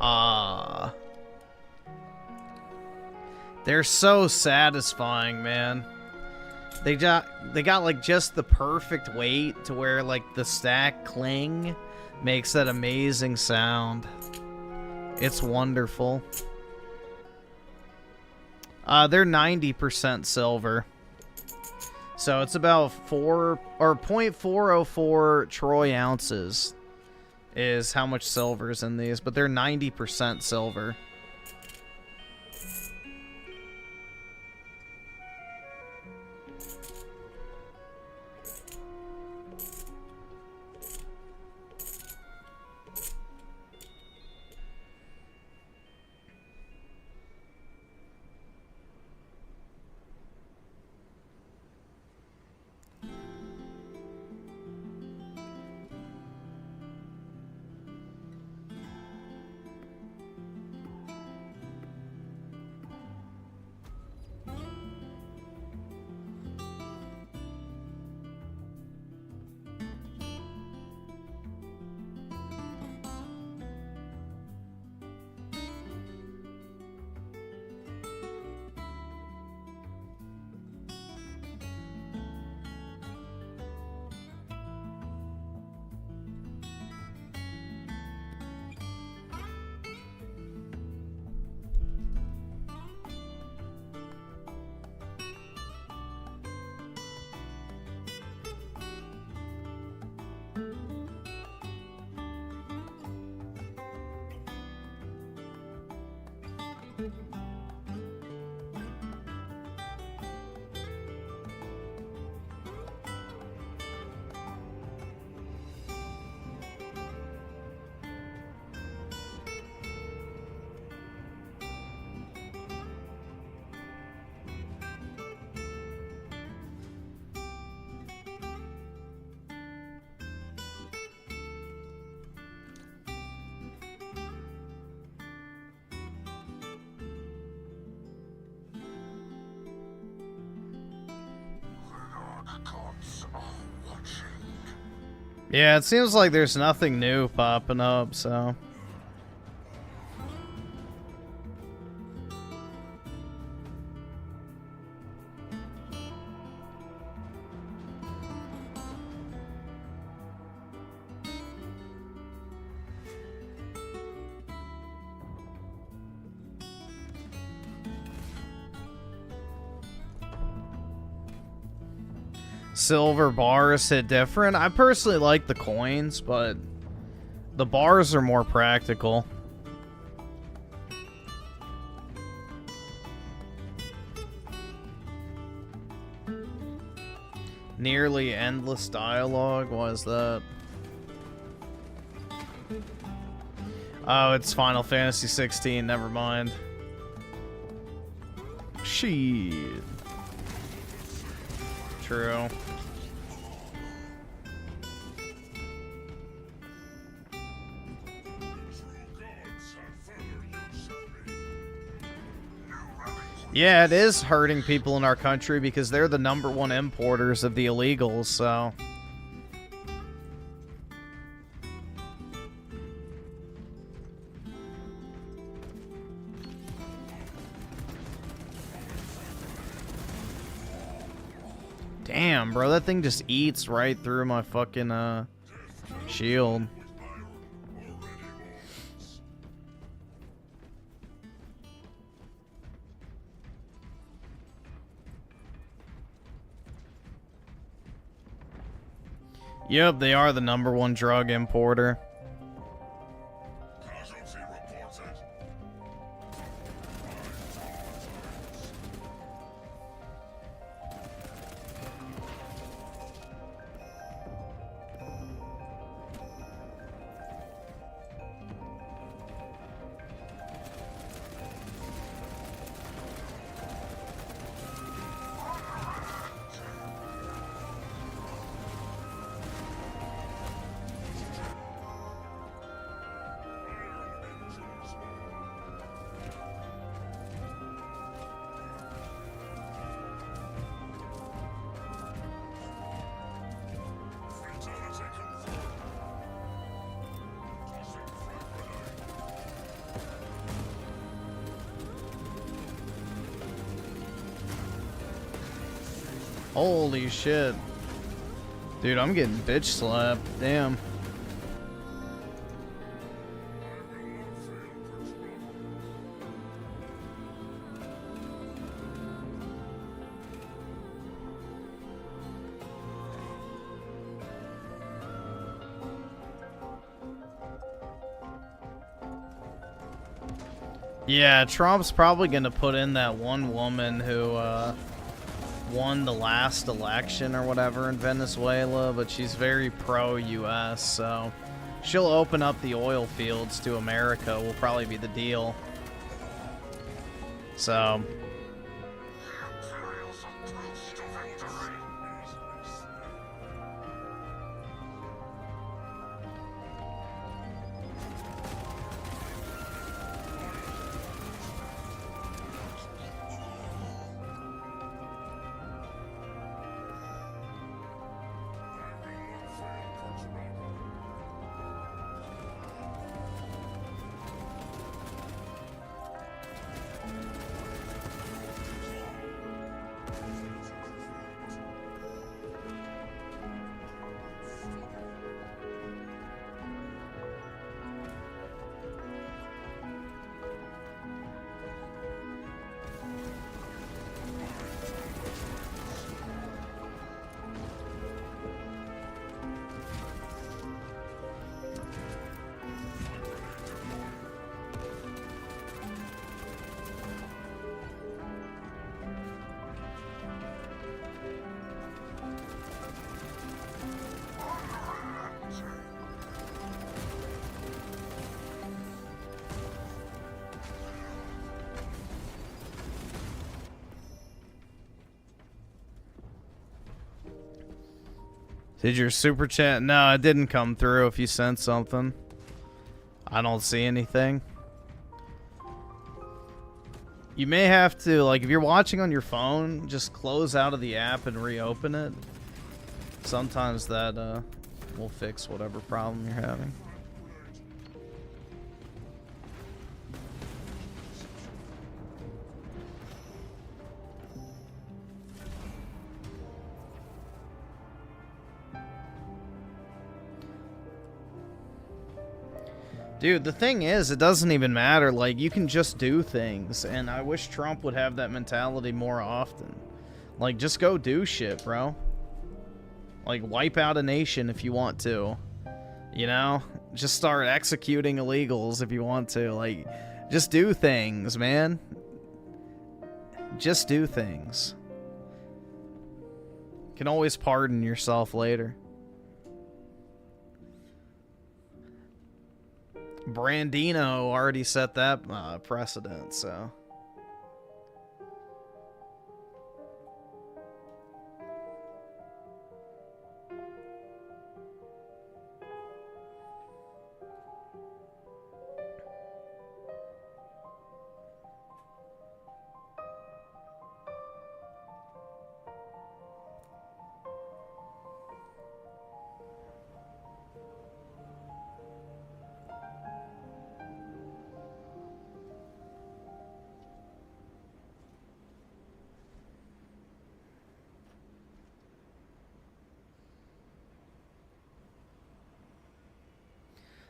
Ah. They're so satisfying, man. They got like just the perfect weight to where like the stack cling makes that amazing sound. It's wonderful. They're 90% silver. So it's about 0.404 troy ounces is how much silver is in these, but they're 90% silver. Yeah, it seems like there's nothing new popping up, so... Silver bars hit different. I personally like the coins, but the bars are more practical. Nearly endless dialogue. What is that? Oh, it's Final Fantasy 16. Never mind. Shit. True. Yeah, it is hurting people in our country because they're the #1 importers of the illegals, so... Damn, bro, that thing just eats right through my fucking, shield. Yep, they are the #1 drug importer. Holy shit. Dude, I'm getting bitch slapped. Damn. Yeah, Trump's probably going to put in that one woman who won the last election or whatever in Venezuela, but she's very pro-US, so she'll open up the oil fields to America will probably be the deal. So... Did your super chat? No, it didn't come through if you sent something. I don't see anything. You may have to, like, if you're watching on your phone, just close out of the app and reopen it. Sometimes that will fix whatever problem you're having. Dude, the thing is, it doesn't even matter. Like, you can just do things, and I wish Trump would have that mentality more often. Like, just go do shit, bro. Like, wipe out a nation if you want to. You know? Just start executing illegals if you want to. Like, just do things, man. Just do things. You can always pardon yourself later. Brandino already set that precedent, so...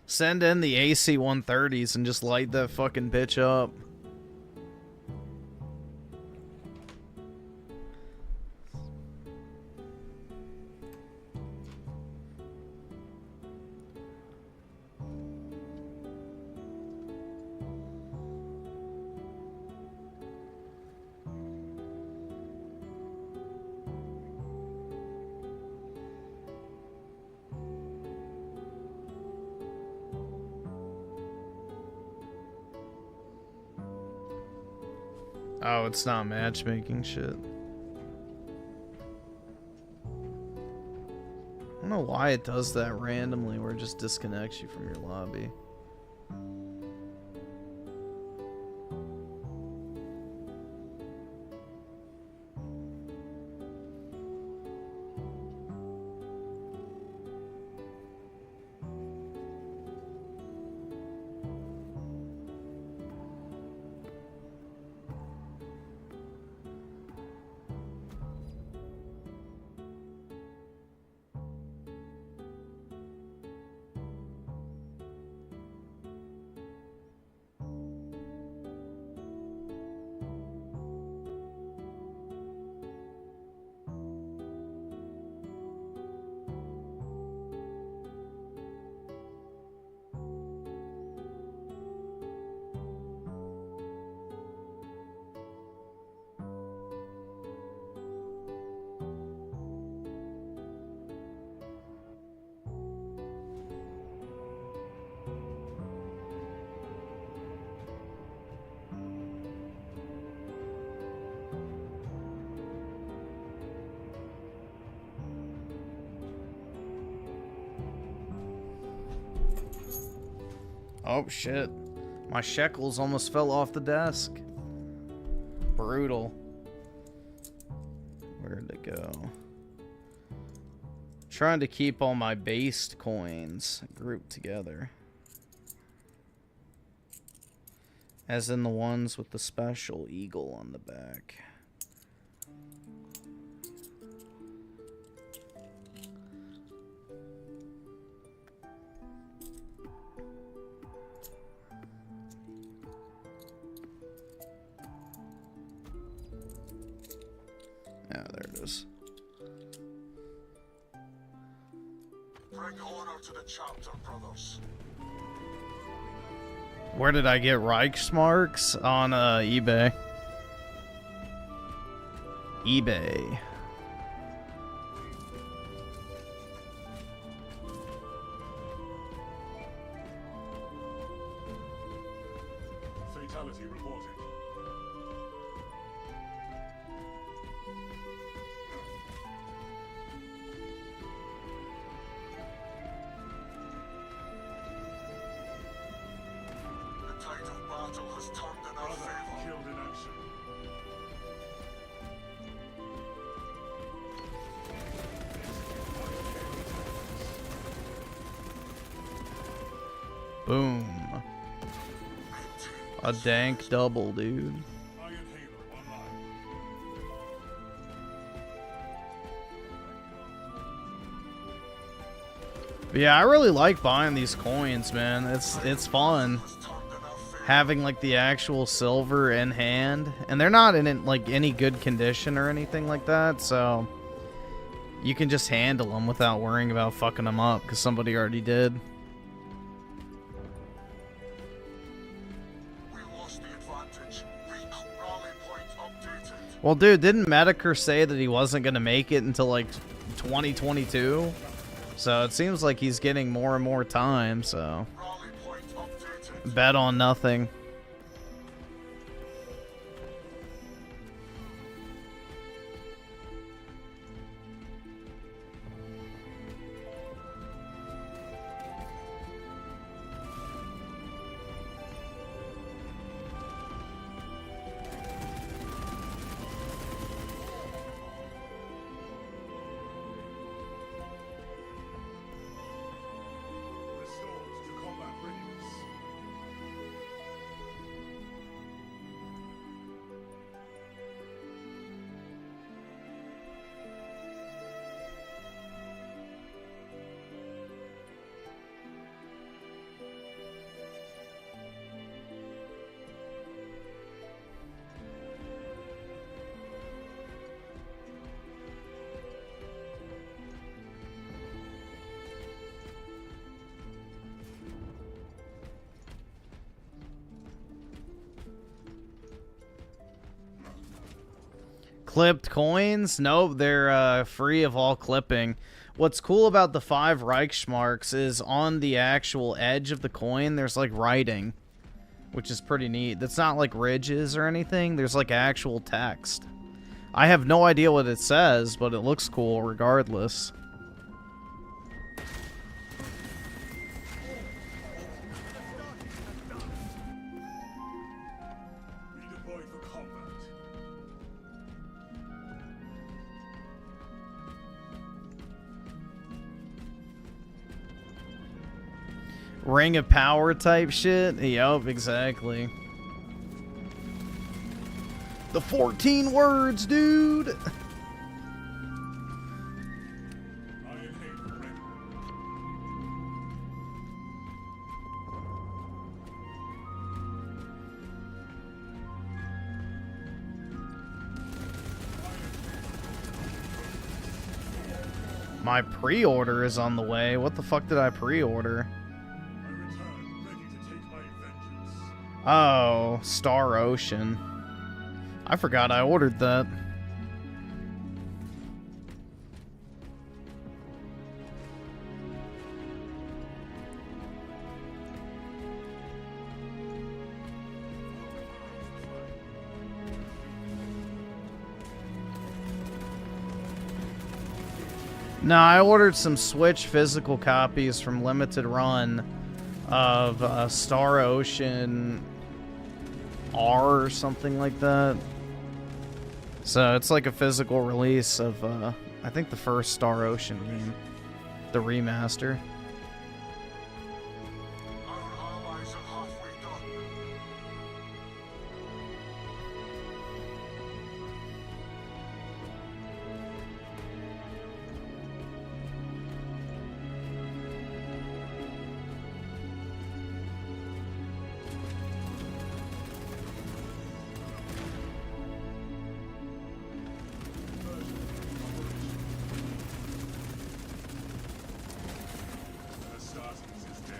Send in the AC-130s and just light that fucking bitch up. Oh, it's not matchmaking shit. I don't know why it does that randomly where it just disconnects you from your lobby. Oh, shit. My shekels almost fell off the desk. Brutal. Where'd it go? Trying to keep all my based coins grouped together. As in the ones with the special eagle on the back. Yeah, there it is. Bring honor to the chapter, brothers. Where did I get Reichsmarks? On eBay. eBay. Fatality reported. The tide of battle has turned in our favor. Killed in action. Boom. A dank double, dude. Iron Halo online. But yeah, I really like buying these coins, man. It's fun having like the actual silver in hand, and they're not in like any good condition or anything like that, so you can just handle them without worrying about fucking them up because somebody already did. Well, dude, didn't Medicare say that he wasn't going to make it until, like, 2022? So it seems like he's getting more and more time, so... Bet on nothing. Restored to combat readiness. Clipped coins? Nope, they're free of all clipping. What's cool about the 5 Reichsmarks is on the actual edge of the coin, there's like writing, which is pretty neat. That's not like ridges or anything. There's like actual text. I have no idea what it says, but it looks cool regardless. Redeployed for combat. Ring of power type shit? Yup, exactly. The 14 words, dude! Iron Halo ready. My pre-order is on the way. What the fuck did I pre-order? I return ready to take my vengeance. Oh, Star Ocean. I forgot I ordered that. No, I ordered some Switch physical copies from Limited Run. of Star Ocean R or something like that. So it's like a physical release of, I think the first Star Ocean game, the remaster. Our allies are halfway done. Assassins is dead.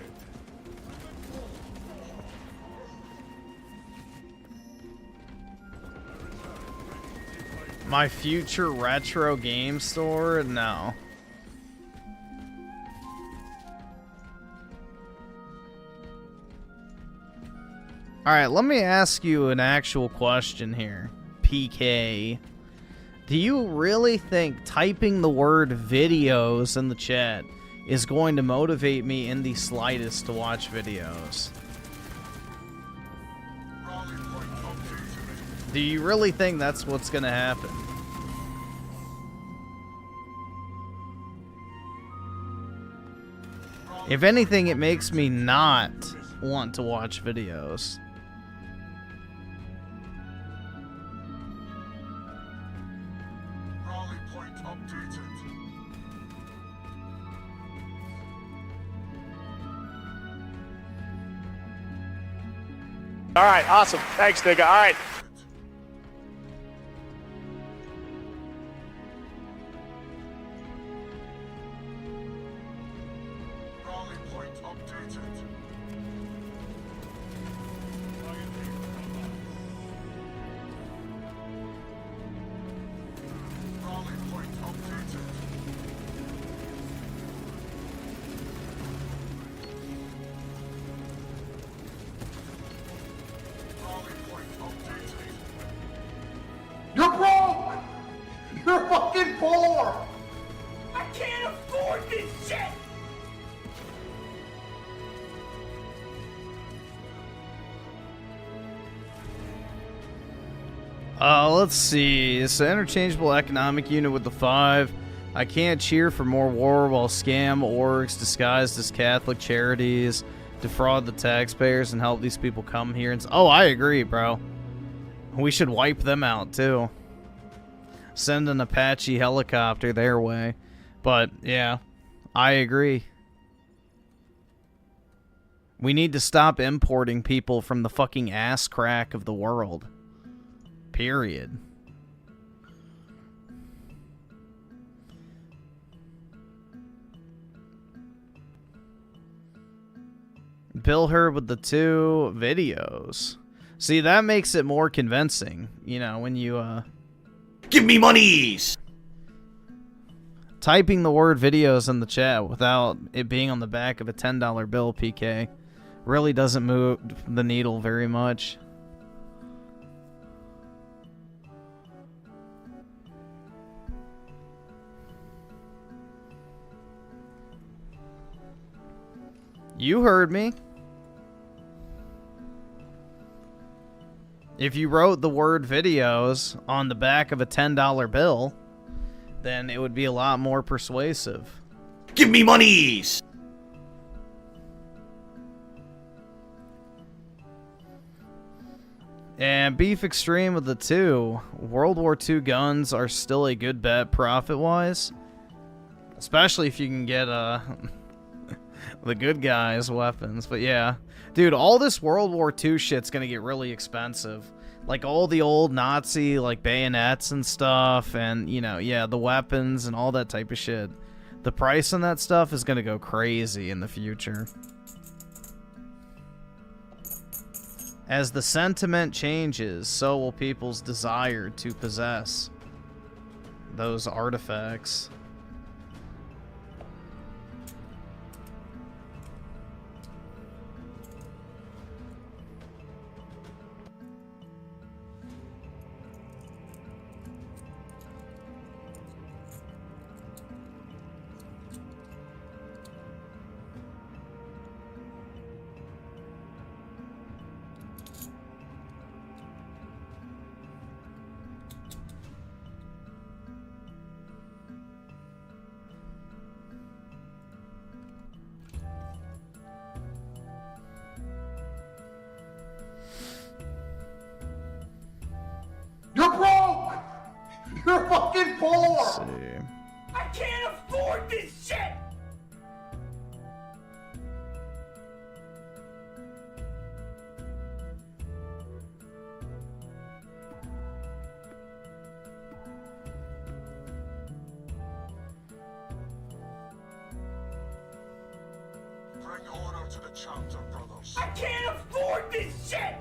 My future retro game store? No. Alright, let me ask you an actual question here, PK. Do you really think typing the word videos in the chat is going to motivate me in the slightest to watch videos? Rally point updated. Do you really think that's what's going to happen? If anything, it makes me not want to watch videos. Rally point updated. All right, awesome. Thanks, nigga. All right. Rally point updated. Rally point updated. Rally point updated. You're broke! You're fucking poor! I can't afford this shit! Let's see. It's an interchangeable economic unit with the 5. I can't cheer for more war while scam orgs disguised as Catholic charities defraud the taxpayers and help these people come here. And oh, I agree, bro. We should wipe them out, too. Send an Apache helicopter their way. But, yeah, I agree. We need to stop importing people from the fucking ass crack of the world. Period. Bill her with the 2 videos. See, that makes it more convincing, you know, when you, Give me monies! typing the word videos in the chat without it being on the back of a $10 bill, PK, really doesn't move the needle very much. You heard me. If you wrote the word videos on the back of a $10 bill, then it would be a lot more persuasive. Give me monies! And Beef Extreme with the 2. World War II guns are still a good bet profit-wise. Especially if you can get, the good guys' weapons. But yeah. Dude, all this World War II shit's gonna get really expensive. Like, all the old Nazi, like, bayonets and stuff. And, you know, yeah, the weapons and all that type of shit. The price on that stuff is gonna go crazy in the future. As the sentiment changes, so will people's desire to possess those artifacts. fucking poor! Let's see. I can't afford this shit! Bring order to the chapter, brothers. I can't afford this shit!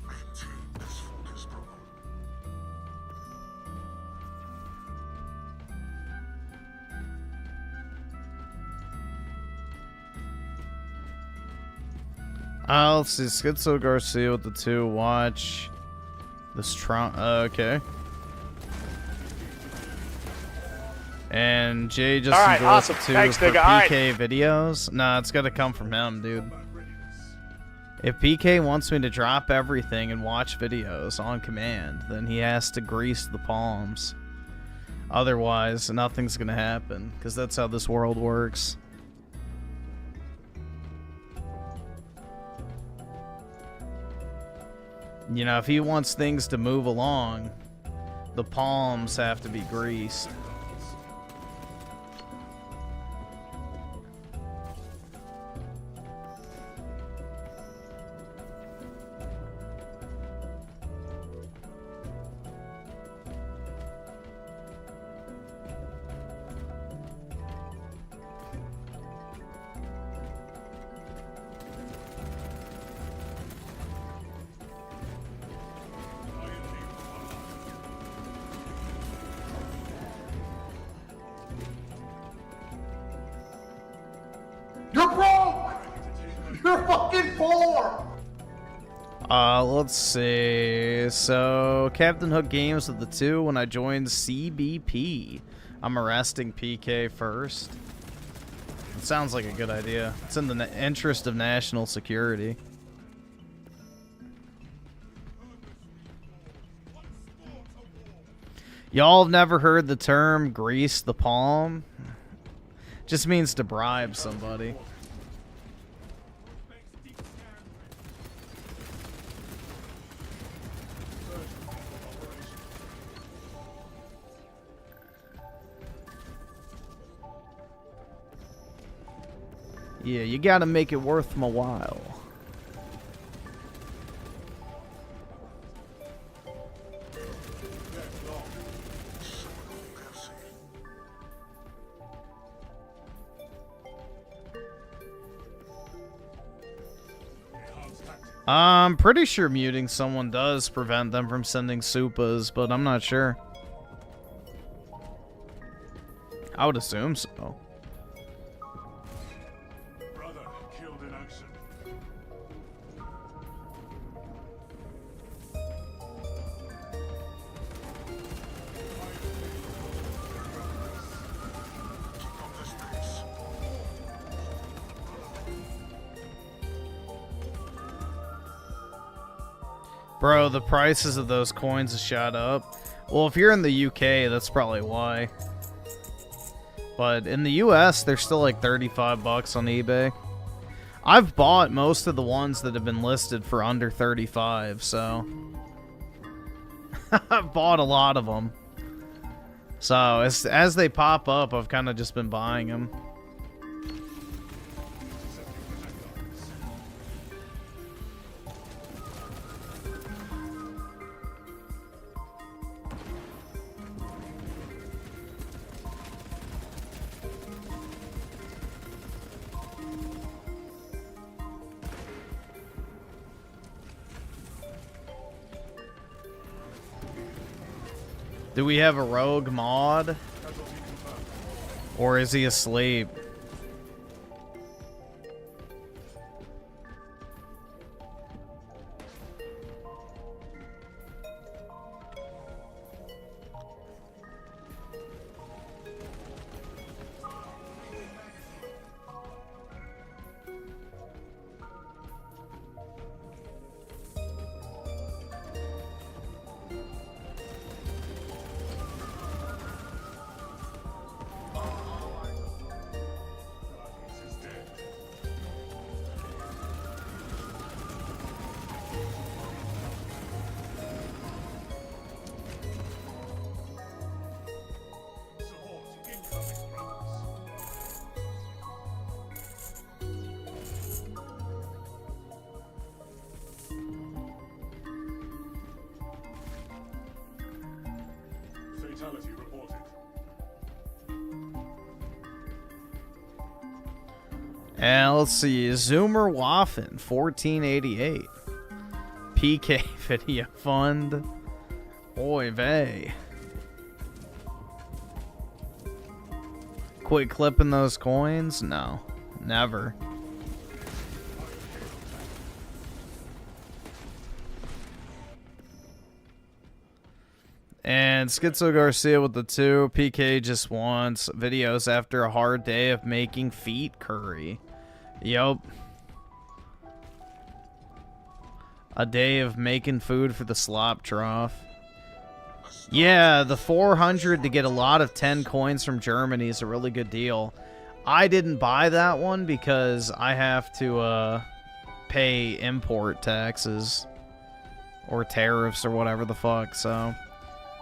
Maintain this focus, brother. Let's see. Schizo Garcia with the 2. Watch this Trump. Okay. And Jay just All right, endorsed awesome. the 2 Thanks, for nigga. All right. PK videos. Nah, it's got to come from him, dude. If PK wants me to drop everything and watch videos on command, then he has to grease the palms. Otherwise, nothing's gonna happen, because that's how this world works. You know, if he wants things to move along, the palms have to be greased. You're broke! You're fucking poor! Let's see. So, Captain Hook Games with the 2 when I joined CBP. I'm arresting PK first. It sounds like a good idea. It's in the interest of national security. Y'all have never heard the term grease the palm? Just means to bribe somebody. Yeah, you gotta make it worth my while. I'm pretty sure muting someone does prevent them from sending supas, but I'm not sure. I would assume so. Brother killed in action. Keep up this pace. Bro, the prices of those coins have shot up. Well, if you're in the UK, that's probably why. But in the US, they're still like 35 bucks on eBay. I've bought most of the ones that have been listed for under 35, so I've bought a lot of them. So as they pop up, I've kind of just been buying them. Do we have a rogue mod? Or is he asleep? Fatality reported. And let's see, Zoomer Waffen, 1488. PK Video Fund. Oy vey. Quit clipping those coins? No, never. And Schizo Garcia with the 2. PK just wants videos after a hard day of making feet curry. Yup. A day of making food for the slop trough. Yeah, the 400 to get a lot of 10 coins from Germany is a really good deal. I didn't buy that one because I have to pay import taxes or tariffs or whatever the fuck, so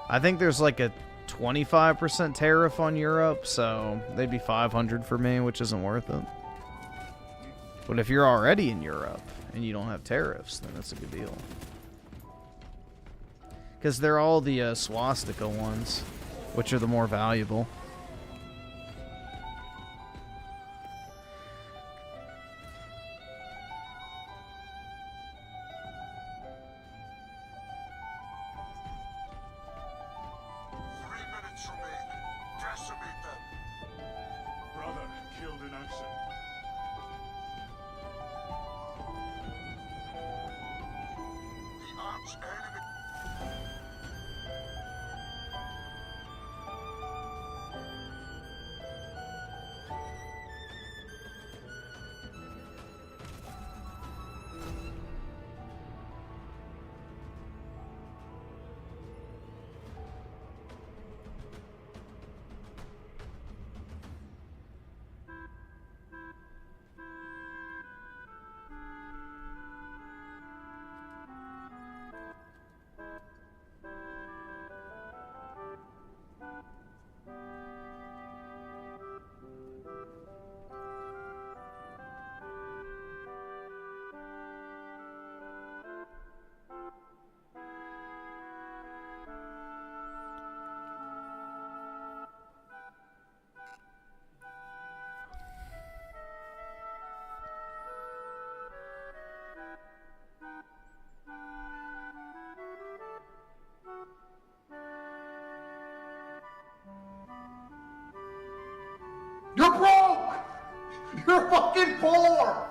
I think there's like a 25% tariff on Europe, so they'd be 500 for me, which isn't worth it. But if you're already in Europe and you don't have tariffs, then that's a good deal. Because they're all the swastika ones, which are the more valuable. Brother killed in action. The arch enemy. You're broke! You're fucking poor!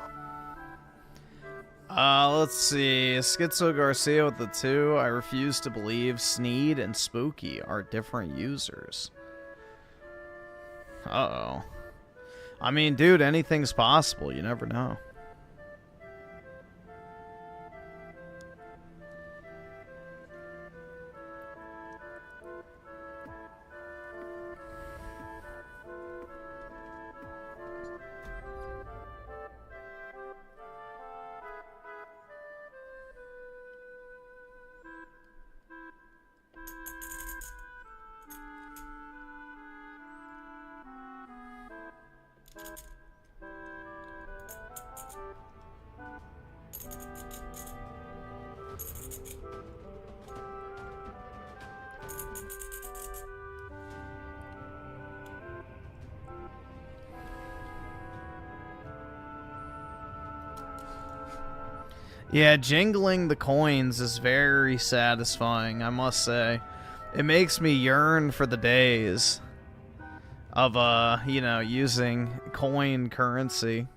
Let's see. Schizo Garcia with the 2. I refuse to believe Sneed and Spooky are different users. Uh-oh. I mean, dude, anything's possible. You never know. Yeah, jingling the coins is very satisfying, I must say. It makes me yearn for the days of, you know, using coin currency.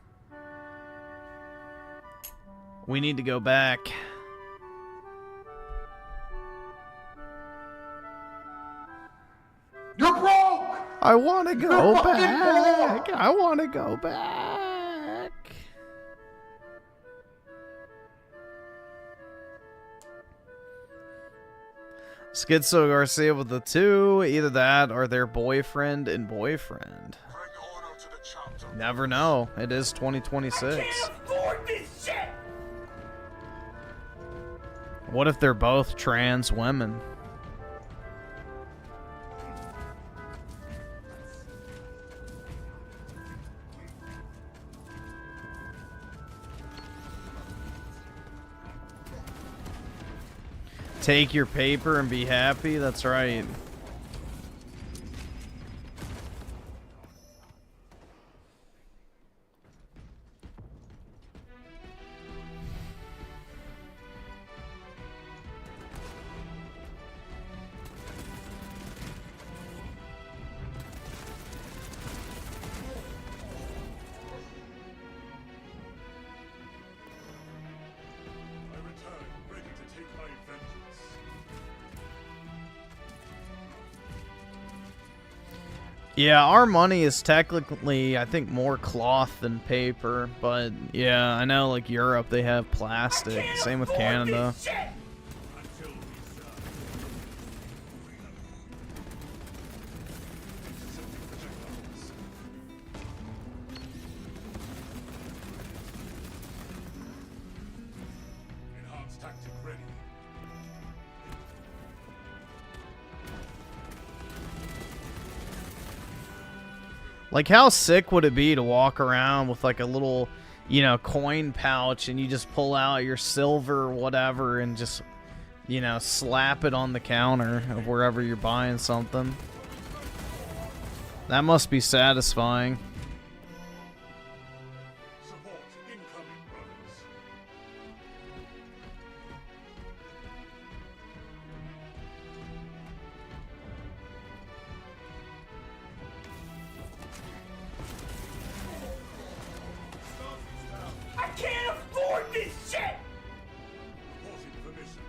We need to go back. You're broke! I want to go You're fucking back. poor! I want to go back. Schizo Garcia with the 2. Either that or their boyfriend and boyfriend. Bring order to the chapter. Never know. It is I 2026. can't afford this shit! What if they're both trans women? Take your paper and be happy? That's right. Yeah, our money is technically, I think, more cloth than paper, but yeah, I know like Europe they have plastic. Same with Canada. Enhanced tactic ready. Like, how sick would it be to walk around with like a little, you know, coin pouch and you just pull out your silver or whatever and just, you know, slap it on the counter of wherever you're buying something? That must be satisfying. Support incoming, brothers. I can't afford this shit! Reporting for mission.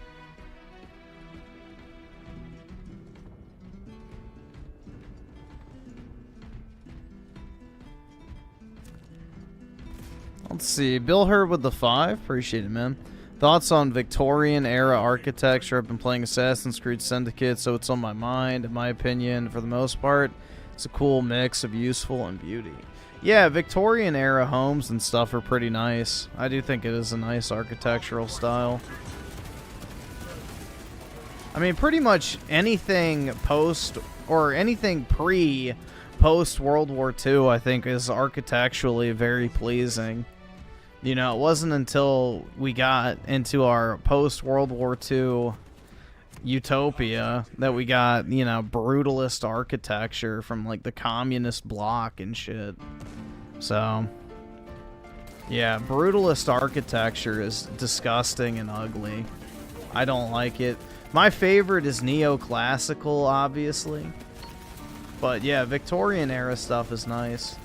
Let's see. Bill Hurd with the 5. Appreciate it, man. Thoughts on Victorian era architecture? I've been playing Assassin's Creed Syndicate, so it's on my mind. In my opinion, for the most part, it's a cool mix of useful and beauty. Yeah, Victorian era homes and stuff are pretty nice. I do think it is a nice architectural style. I mean, pretty much anything post or anything post World War II, I think, is architecturally very pleasing. You know, it wasn't until we got into our post World War II utopia that we got, you know, brutalist architecture from like the communist bloc and shit. So, yeah, brutalist architecture is disgusting and ugly. I don't like it. My favorite is neoclassical, obviously. But yeah, Victorian era stuff is nice.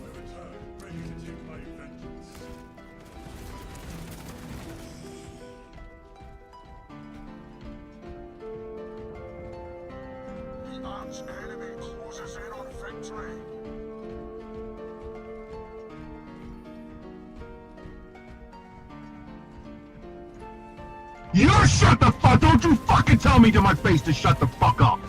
I return, ready to take my vengeance. Arch enemy closes in on victory. You shut the fuck! Don't you fucking tell me to my face to shut the fuck up!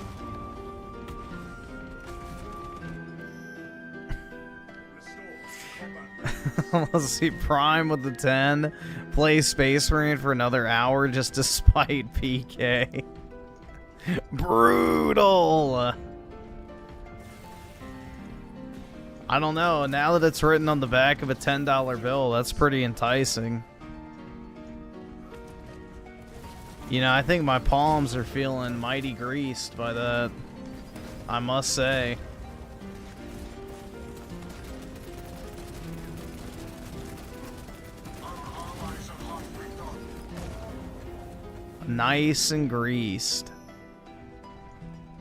Let's see, Prime with the 10. Play Space Marine for another hour just to spite PK. Brutal! I don't know, now that it's written on the back of a $10 bill, that's pretty enticing. You know, I think my palms are feeling mighty greased by that, I must say. Nice and greased.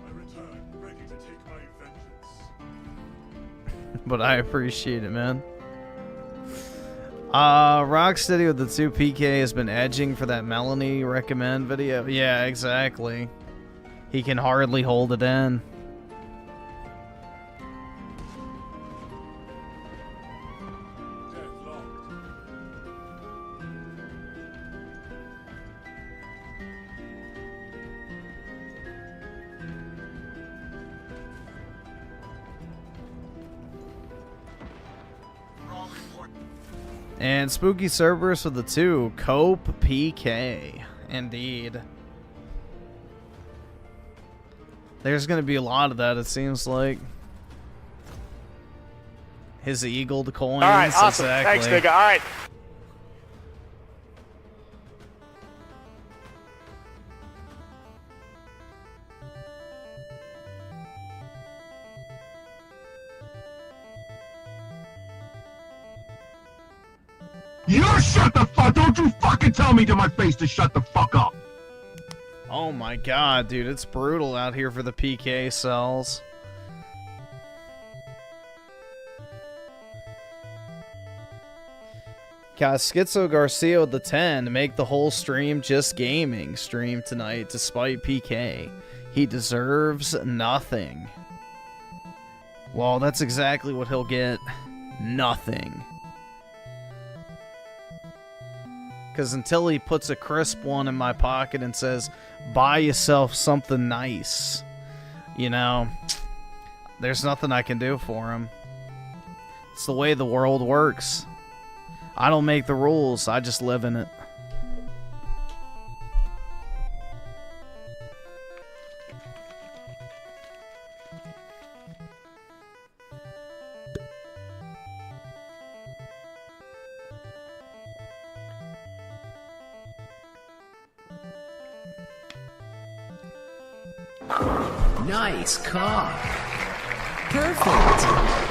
I return, ready to take my vengeance. But I appreciate it, man. Rocksteady with the 2 PK has been edging for that Melanie recommend video. Yeah, exactly. He can hardly hold it in. And Spooky Cerberus with the 2. Cope PK. Indeed. There's going to be a lot of that, it seems like. His eagled coins. All right, awesome. Exactly. Thanks, nigga. All right. You shut the fuck! Don't you fucking tell me to my face to shut the fuck up! Oh my god, dude, it's brutal out here for the PK cells. Got Schizo Garcia with the 10 to make the whole stream just gaming stream tonight despite PK. He deserves nothing. Well, that's exactly what he'll get. Nothing. Because until he puts a crisp one in my pocket and says, buy yourself something nice, you know, there's nothing I can do for him. It's the way the world works. I don't make the rules, I just live in it. Nice cock. Perfect.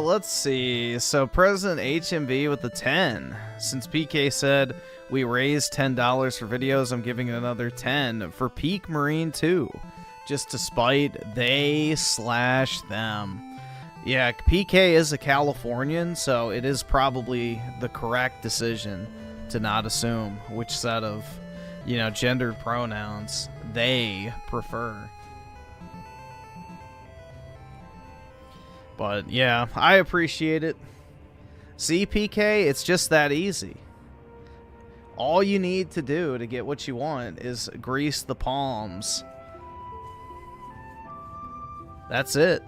Let's see. So President HMV with the 10. Since PK said we raised $10 for videos, I'm giving it another 10 for Peak Marine 2. Just to spite they/them. Yeah, PK is a Californian, so it is probably the correct decision to not assume which set of, you know, gendered pronouns they prefer. But yeah, I appreciate it. See, PK, it's just that easy. All you need to do to get what you want is grease the palms. That's it.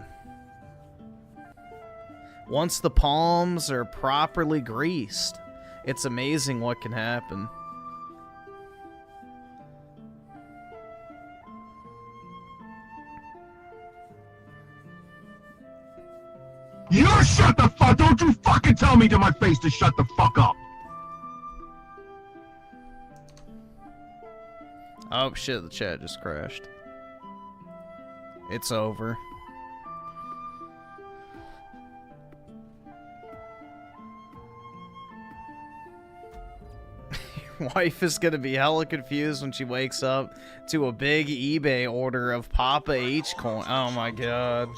Once the palms are properly greased, it's amazing what can happen. You shut the fuck! Don't you fucking tell me to my face to shut the fuck up! Oh shit, the chat just crashed. It's over. Your wife is gonna be hella confused when she wakes up to a big eBay order of Papa H coin. Oh my god.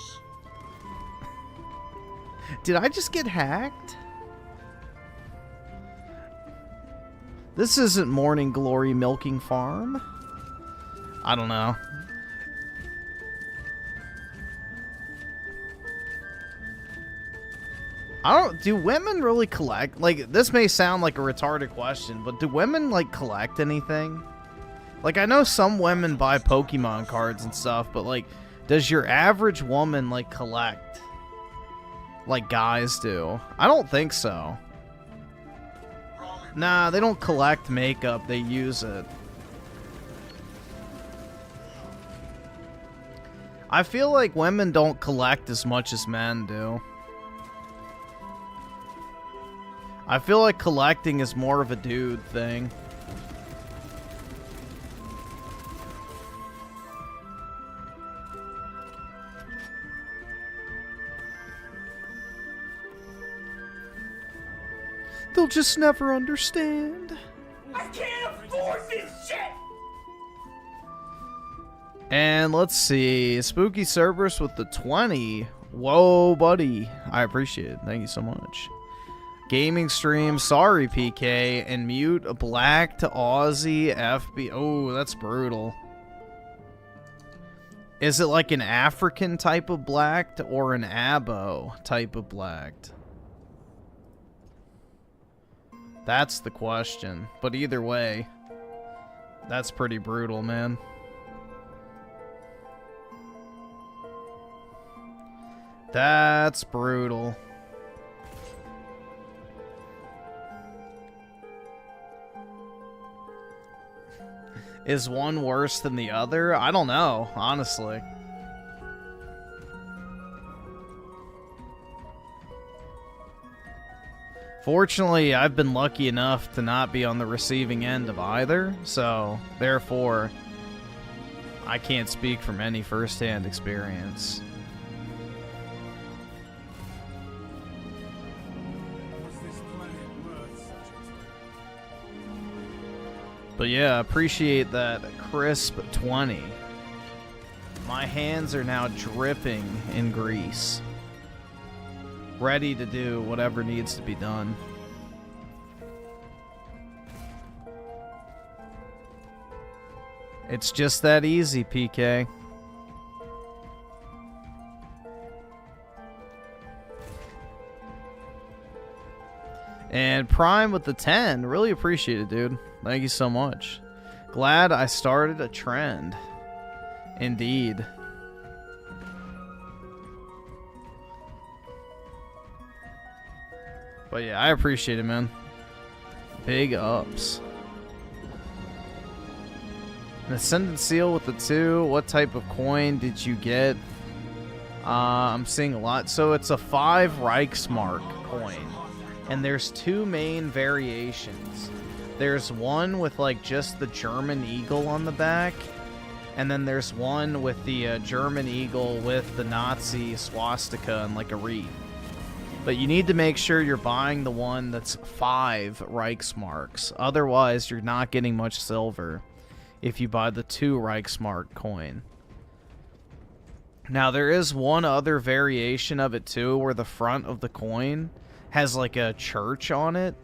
Did I just get hacked? This isn't Morning Glory Milking Farm. I don't know. Do women really collect? Like, this may sound like a retarded question, but do women, like, collect anything? Like, I know some women buy Pokemon cards and stuff, but, like, does your average woman, like, collect? Like guys do? I don't think so. Nah, they don't collect makeup, they use it. I feel like women don't collect as much as men do. I feel like collecting is more of a dude thing. They'll just never understand. I can't afford this shit! And let's see. Spooky Cerberus with the 20. Whoa, buddy. I appreciate it. Thank you so much. Gaming stream. Sorry, PK. And mute black to Aussie FB. Oh, that's brutal. Is it like an African type of blacked or an abo type of blacked? That's the question. But either way, that's pretty brutal, man. That's brutal. Is one worse than the other? I don't know, honestly. Fortunately, I've been lucky enough to not be on the receiving end of either, so therefore, I can't speak from any first-hand experience. But yeah, appreciate that crisp 20. My hands are now dripping in grease, ready to do whatever needs to be done. It's just that easy, PK. And Prime with the 10. Really appreciate it, dude. Thank you so much. Glad I started a trend. Indeed. But yeah, I appreciate it, man. Big ups. An Ascendant Seal with the 2. What type of coin did you get? I'm seeing a lot. So it's a 5 Reichsmark coin. And there's 2 main variations. There's one with like just the German eagle on the back. And then there's one with the German eagle with the Nazi swastika and like a wreath. But you need to make sure you're buying the one that's 5 Reichsmarks. Otherwise, you're not getting much silver if you buy the 2 Reichsmark coin. Now, there is one other variation of it too, where the front of the coin has like a church on it.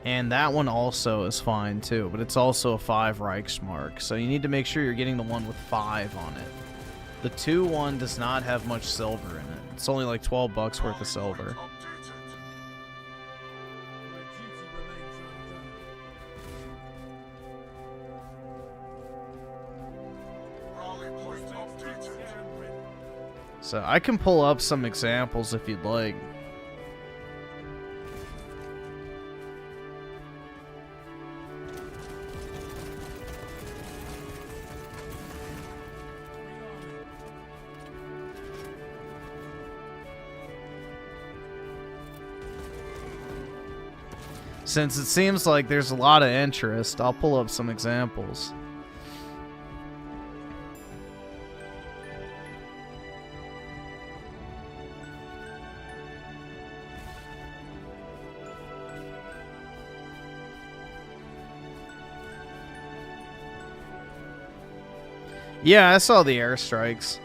And that one also is fine too, but it's also a 5 Reichsmark. So you need to make sure you're getting the one with 5 on it. The 2 one does not have much silver in it. It's only like 12 bucks worth of silver. So I can pull up some examples if you'd like. Since it seems like there's a lot of interest, I'll pull up some examples. Yeah, I saw the airstrikes.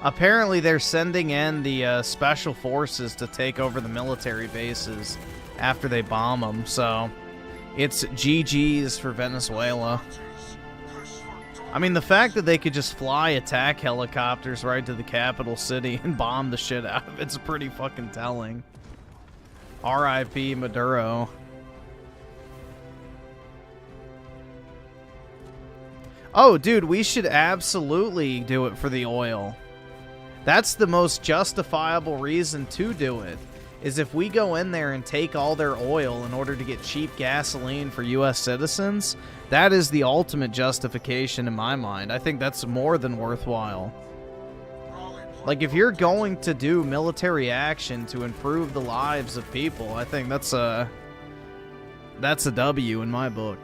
Apparently they're sending in the special forces to take over the military bases after they bomb them, so it's GG's for Venezuela. I mean, the fact that they could just fly attack helicopters right to the capital city and bomb the shit out of it's pretty fucking telling. R.I.P. Maduro. Oh, dude, we should absolutely do it for the oil. That's the most justifiable reason to do it, is if we go in there and take all their oil in order to get cheap gasoline for U.S. citizens, that is the ultimate justification in my mind. I think that's more than worthwhile. Like, if you're going to do military action to improve the lives of people, I think that's a W in my book.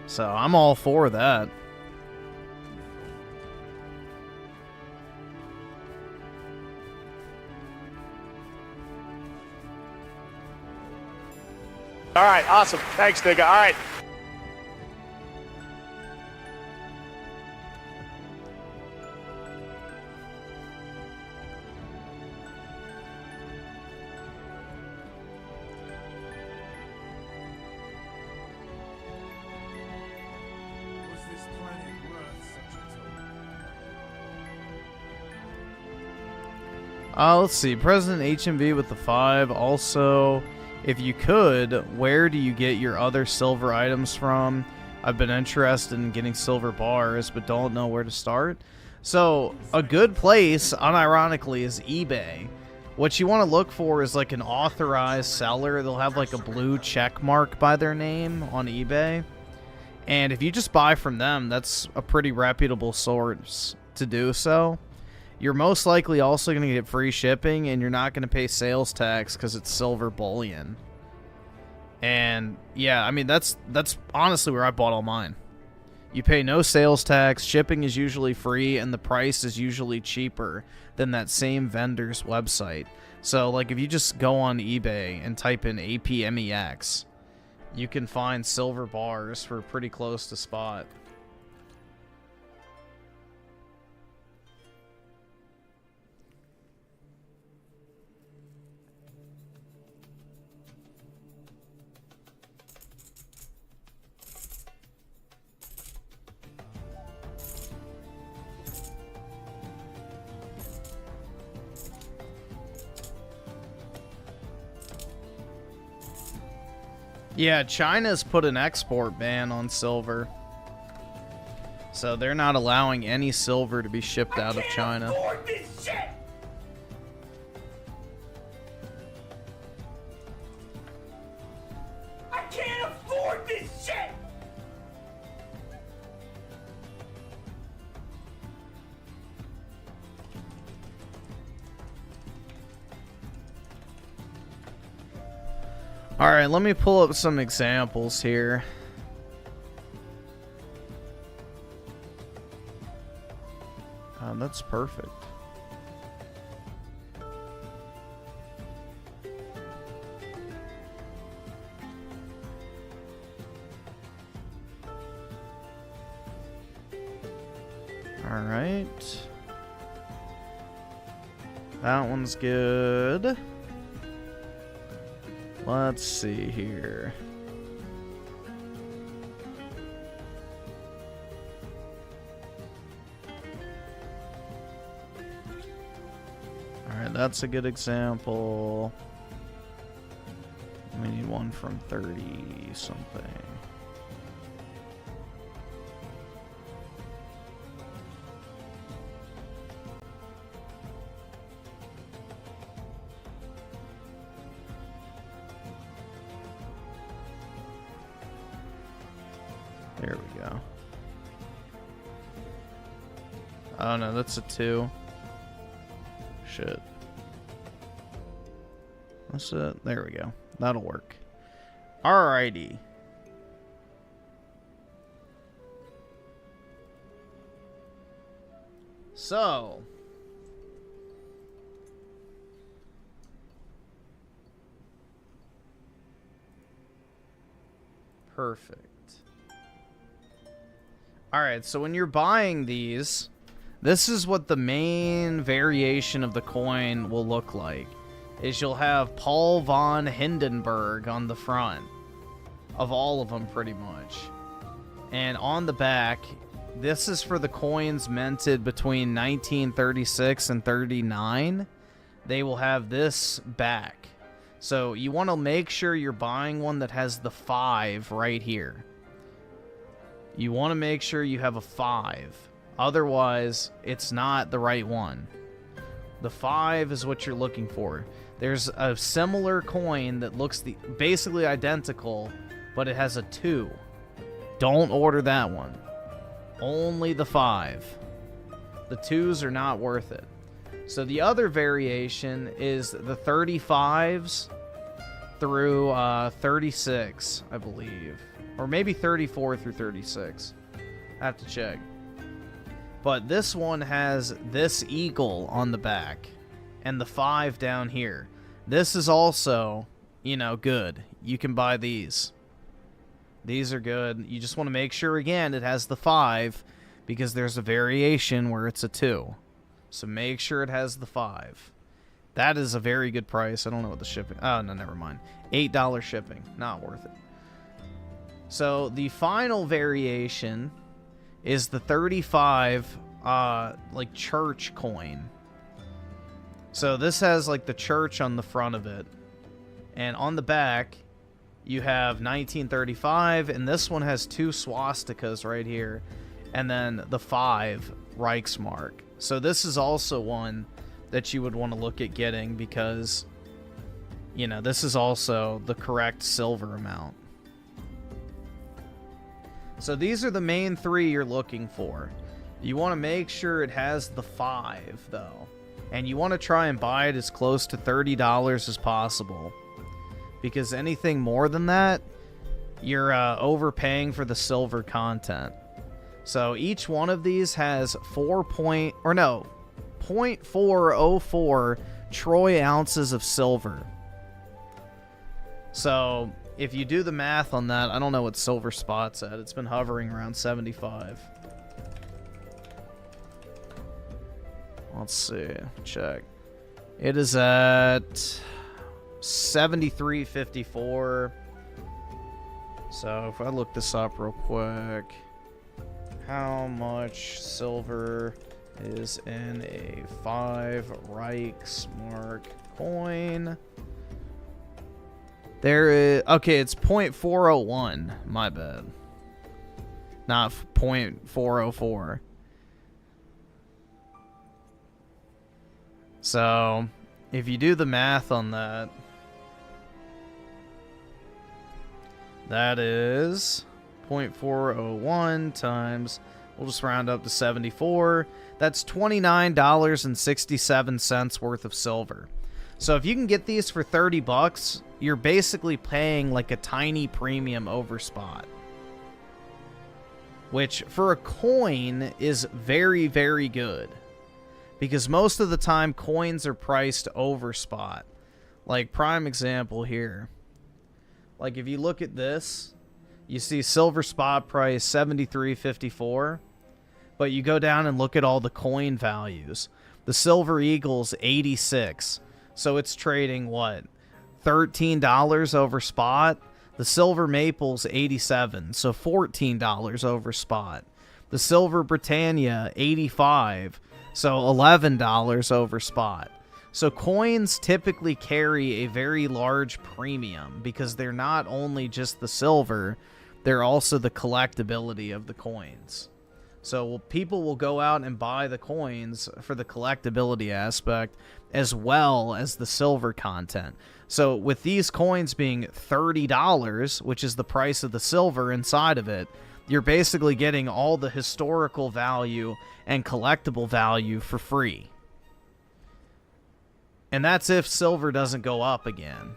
So I'm all for that. All right, awesome. Thanks, nigga. All right. Let's see. President HMV with the 5. Also, if you could, where do you get your other silver items from? I've been interested in getting silver bars, but don't know where to start. So, a good place, unironically, is eBay. What you want to look for is like an authorized seller. They'll have like a blue check mark by their name on eBay. And if you just buy from them, that's a pretty reputable source to do so. You're most likely also going to get free shipping, and you're not going to pay sales tax because it's silver bullion. And yeah, I mean, that's honestly where I bought all mine. You pay no sales tax, shipping is usually free, and the price is usually cheaper than that same vendor's website. So, like, if you just go on eBay and type in APMEX, you can find silver bars for pretty close to spot. Yeah, China's put an export ban on silver. So they're not allowing any silver to be shipped out of China. Afford this shit. I can't afford this shit. All right, let me pull up some examples here. That's perfect. All right. That one's good. Let's see here. Alright, that's a good example. We need one from 30 something. There we go. Oh no, that's a 2. Shit. That's it. There we go. That'll work. Alrighty. So. Perfect. Alright, so when you're buying these, this is what the main variation of the coin will look like. Is you'll have Paul von Hindenburg on the front of all of them pretty much. And on the back, this is for the coins minted between 1936 and 39. They will have this back. So you want to make sure you're buying one that has the 5 right here. You want to make sure you have a 5. Otherwise, it's not the right one. The 5 is what you're looking for. There's a similar coin that looks basically identical, but it has a 2. Don't order that one. Only the 5. The 2s are not worth it. So the other variation is the 35s through 36, I believe. Or maybe 34 through 36. I have to check. But this one has this eagle on the back and the 5 down here. This is also, you know, good. You can buy these. These are good. You just want to make sure, again, it has the 5 because there's a variation where it's a 2. So make sure it has the 5. That is a very good price. I don't know what the shipping... Oh, no, never mind. $8 shipping. Not worth it. So the final variation is the 35 like church coin. So this has like the church on the front of it, and on the back you have 1935, and this one has 2 swastikas right here, and then the 5 Reichsmark. So this is also one that you would want to look at getting because, you know, this is also the correct silver amount. So these are the main 3 you're looking for. You want to make sure it has the 5, though. And you want to try and buy it as close to $30 as possible. Because anything more than that, you're overpaying for the silver content. So each one of these has 0.404 troy ounces of silver. So if you do the math on that, I don't know what silver spot's at. It's been hovering around 75. Let's see. Check. It is at 73.54. So if I look this up real quick, how much silver is in a 5 Reichsmark coin? There is, okay, it's 0.401. My bad. Not 0.404. So, if you do the math on that, that is 0.401 times, we'll just round up to 74. That's $29.67 worth of silver. So if you can get these for 30 bucks, you're basically paying like a tiny premium over spot. Which for a coin is very, very good. Because most of the time coins are priced over spot. Like prime example here. Like if you look at this, you see silver spot price 73.54. But you go down and look at all the coin values. The Silver Eagle's 86. So it's trading what? $13 over spot. The Silver Maple's 87. So $14 over spot. The Silver Britannia 85. So $11 over spot. So coins typically carry a very large premium because they're not only just the silver, they're also the collectability of the coins. So people will go out and buy the coins for the collectability aspect as well as the silver content. So with these coins being $30, which is the price of the silver inside of it, you're basically getting all the historical value and collectible value for free. And that's if silver doesn't go up again.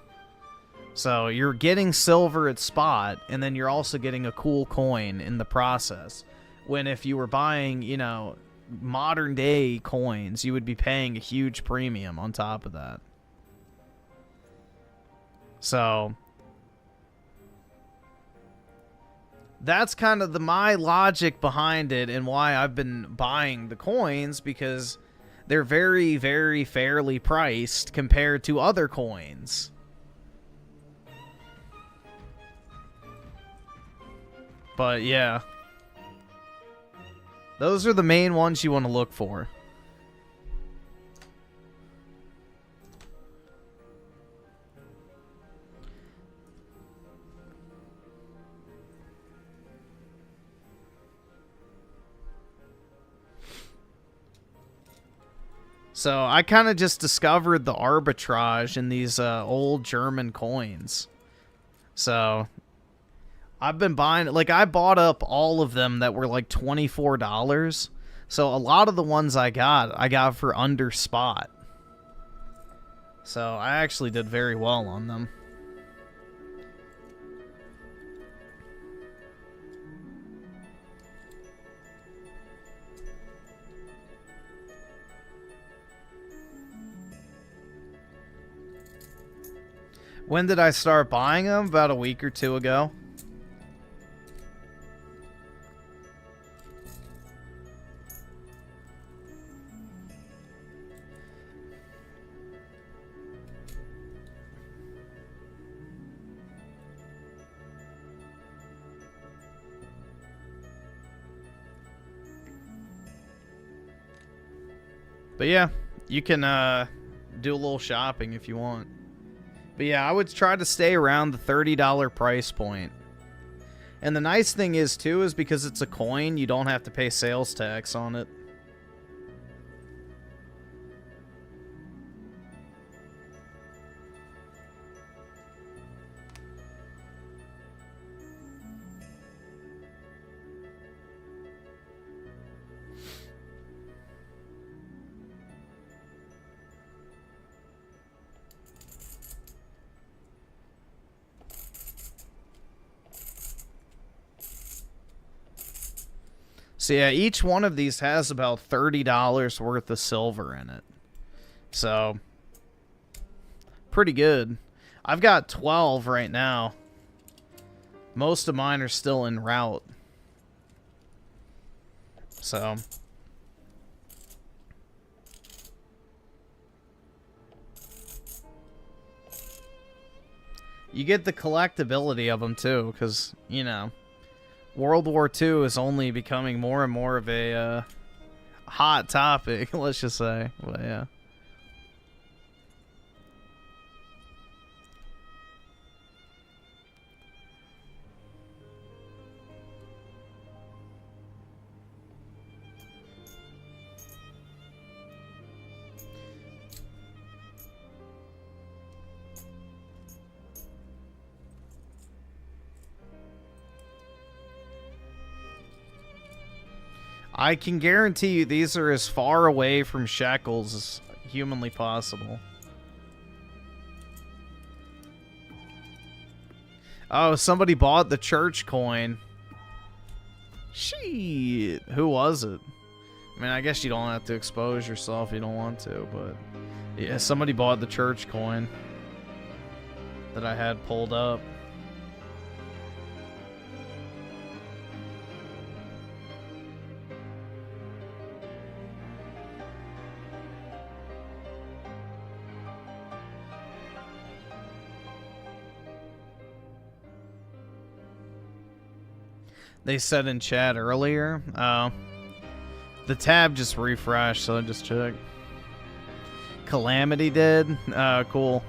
So you're getting silver at spot, and then you're also getting a cool coin in the process. When if you were buying, you know, modern day coins, you would be paying a huge premium on top of that. So that's kind of my logic behind it and why I've been buying the coins, because they're very, very fairly priced compared to other coins. But yeah, those are the main ones you want to look for. So I kind of just discovered the arbitrage in these old German coins. So I've been buying, like, I bought up all of them that were like $24. So a lot of the ones I got for under spot. So I actually did very well on them. When did I start buying them? About a week or two ago. But yeah, you can do a little shopping if you want. But yeah, I would try to stay around the $30 price point. And the nice thing is, too, is because it's a coin, you don't have to pay sales tax on it. So yeah, each one of these has about $30 worth of silver in it. So pretty good. I've got 12 right now. Most of mine are still en route. So... you get the collectability of them, too, because, you know, World War II is only becoming more and more of a hot topic, let's just say. But, yeah. I can guarantee you these are as far away from shekels as humanly possible. Oh, somebody bought the church coin. Shit. Who was it? I mean, I guess you don't have to expose yourself if you don't want to, but... yeah, somebody bought the church coin that I had pulled up. They said in chat earlier. The tab just refreshed, so I just checked. Calamity did? Cool.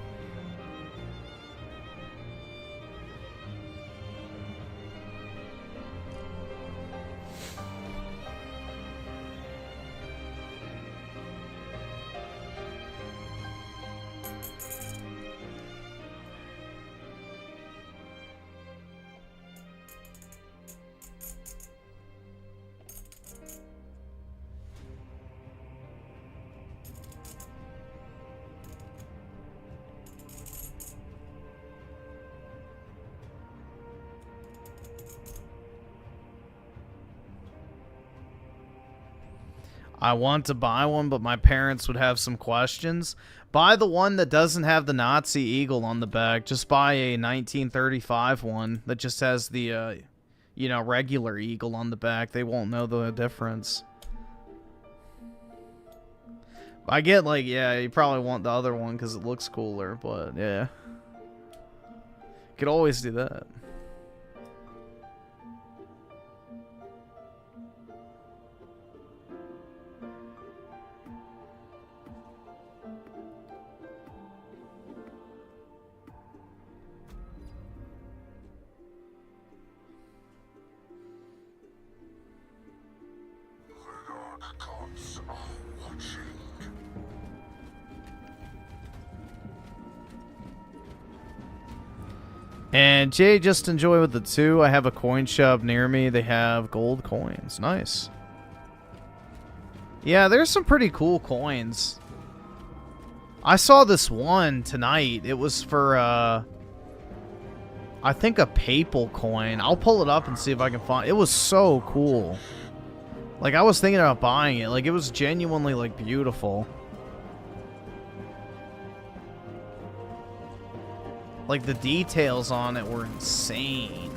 I want to buy one, but my parents would have some questions. Buy the one that doesn't have the Nazi eagle on the back. Just buy a 1935 one that just has the, you know, regular eagle on the back. They won't know the difference. I get, like, yeah, you probably want the other one because it looks cooler, but, yeah. Could always do that. And Jay, just enjoy with the 2. I have a coin shop near me. They have gold coins. Nice. Yeah, there's some pretty cool coins. I saw this one tonight. It was for, I think a papal coin. I'll pull it up and see if I can find it. It was so cool. Like, I was thinking about buying it. Like, it was genuinely, like, beautiful. Like, the details on it were insane.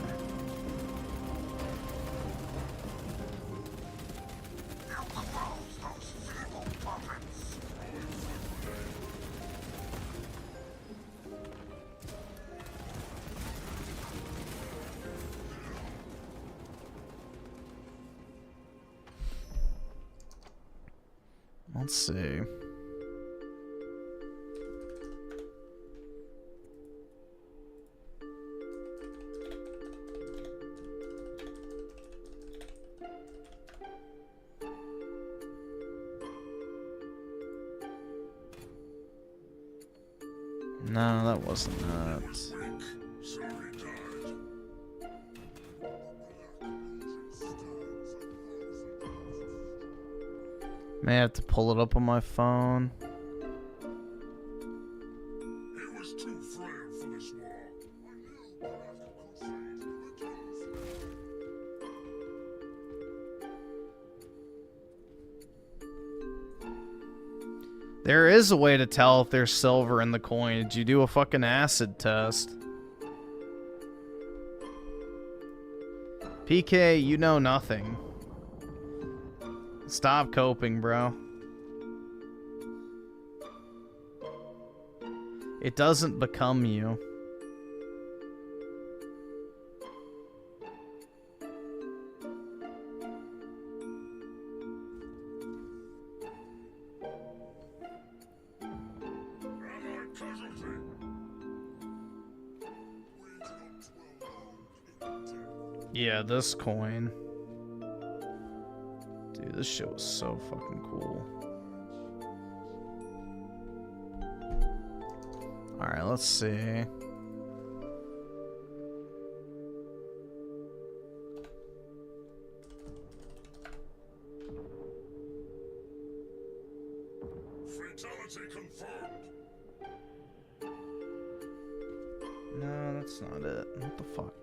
Let's see. No, that wasn't that. May have to pull it up on my phone. He was too frail for this war. There is a way to tell if there's silver in the coin. Did you do a fucking acid test? PK, you know nothing. Stop coping, bro. It doesn't become you. Yeah, this coin. Dude, this shit was so fucking cool. Alright, let's see. Fatality confirmed. No, that's not it. What the fuck?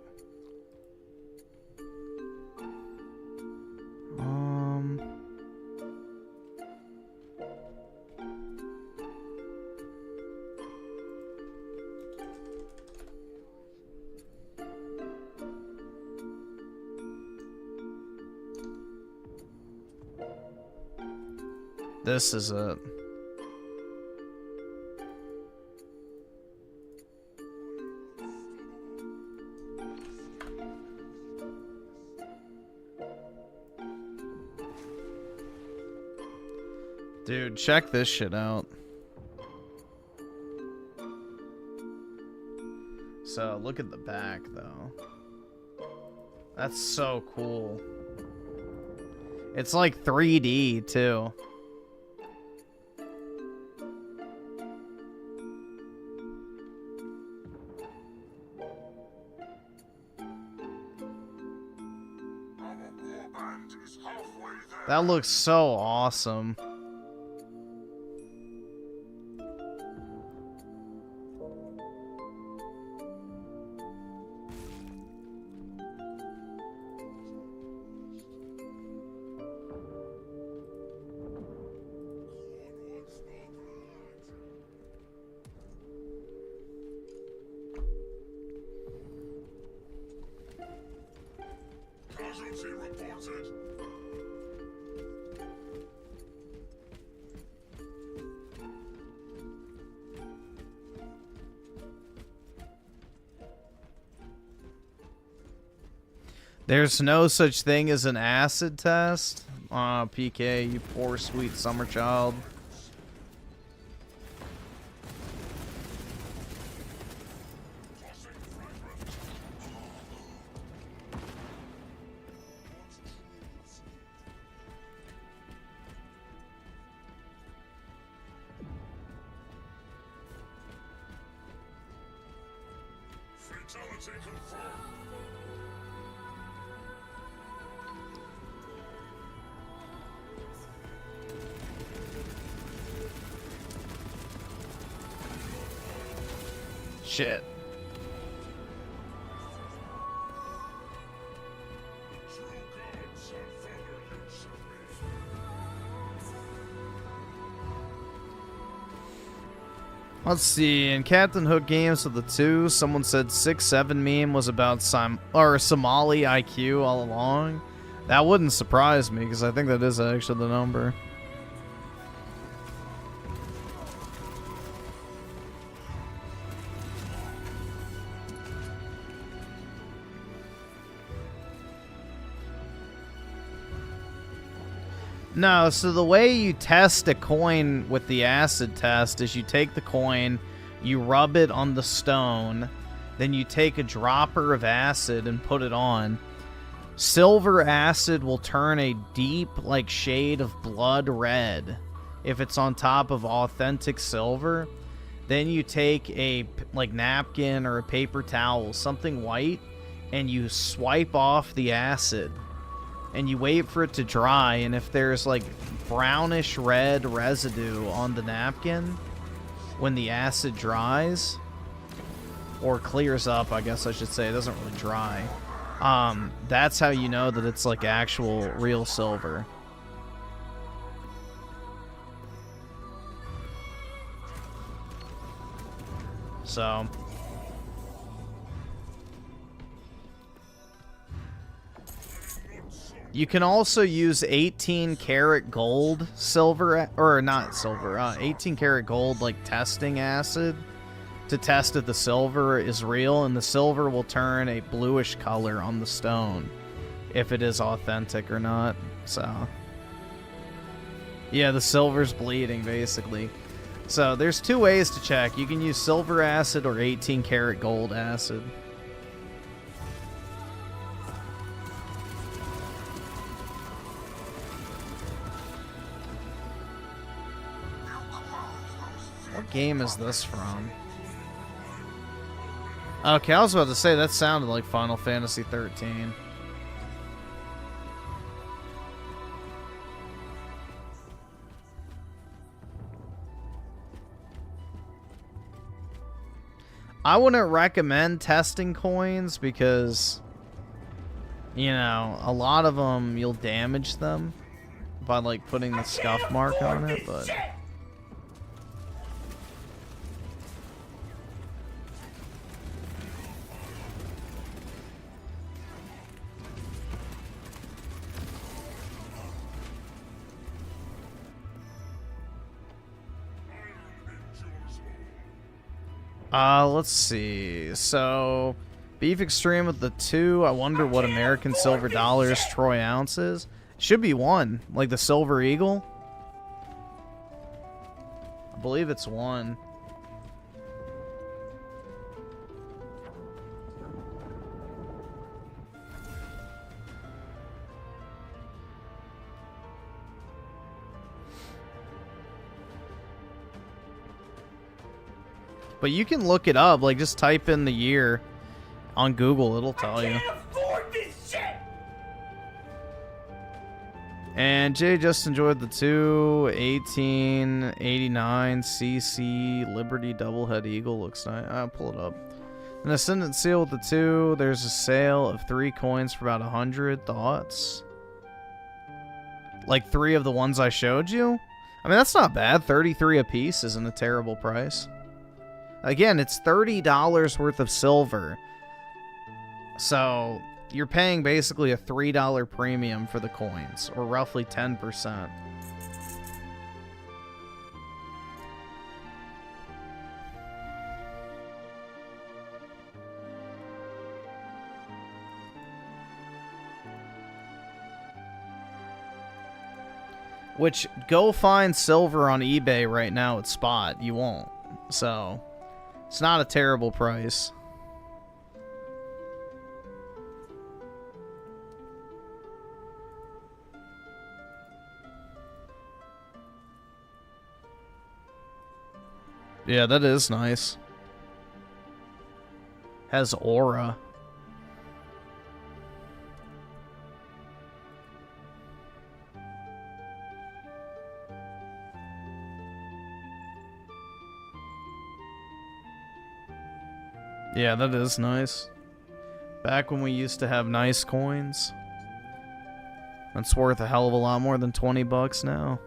This is it. Dude, check this shit out. So, look at the back, though. That's so cool. It's like 3D, too. That looks so awesome. Casualty reported. There's no such thing as an acid test? Aw, PK, you poor sweet summer child. Fatality confirmed. Shit. True gods have further use of me. Let's see. In Captain Hook games of the 2, someone said 6-7 meme was about Somali IQ all along. That wouldn't surprise me because I think that is actually the number. No, so the way you test a coin with the acid test is you take the coin, you rub it on the stone, then you take a dropper of acid and put it on. Silver acid will turn a deep, like, shade of blood red if it's on top of authentic silver. Then you take a, like, napkin or a paper towel, something white, and you swipe off the acid. And you wait for it to dry, and if there's like brownish red residue on the napkin when the acid dries, or clears up, I guess I should say, it doesn't really dry, that's how you know that it's like actual real silver. So you can also use 18 karat gold, silver, or not silver, 18 karat gold like testing acid to test if the silver is real, and the silver will turn a bluish color on the stone if it is authentic or not. So yeah, the silver's bleeding basically. So there's two ways to check. You can use silver acid or 18 karat gold acid. What game is this from? Okay, I was about to say that sounded like Final Fantasy 13. I wouldn't recommend testing coins because, you know, a lot of them you'll damage them by like putting the scuff mark on it, but let's see. So, beef extreme with the 2. I wonder what American silver dollars troy ounce is. Should be 1, like the silver eagle. I believe it's 1. But you can look it up, like just type in the year on Google, it'll tell you. I can't afford this shit! And Jay just enjoyed the 1889 CC Liberty Doublehead Eagle. Looks nice. I'll pull it up. An Ascendant Seal with the 2. There's a sale of 3 coins for about 100. Thoughts? Like 3 of the ones I showed you? I mean, that's not bad. 33 a piece isn't a terrible price. Again, it's $30 worth of silver. So, you're paying basically a $3 premium for the coins, or roughly 10%. Which, go find silver on eBay right now at spot. You won't. So, it's not a terrible price. Yeah, that is nice. Has aura. Yeah, that is nice. Back when we used to have nice coins. That's worth a hell of a lot more than 20 bucks now.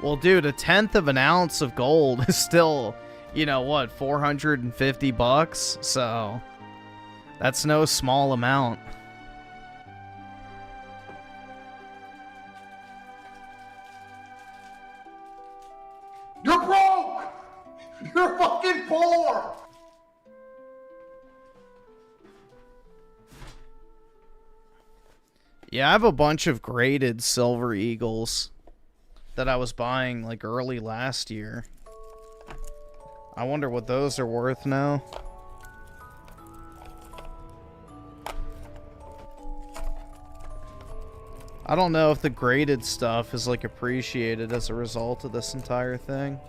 Well, dude, a 1/10 of an ounce of gold is still, you know what, 450 bucks? So, that's no small amount. You're broke! You're fucking poor! Yeah, I have a bunch of graded silver eagles that I was buying like early last year. I wonder what those are worth now. I don't know if the graded stuff is like appreciated as a result of this entire thing,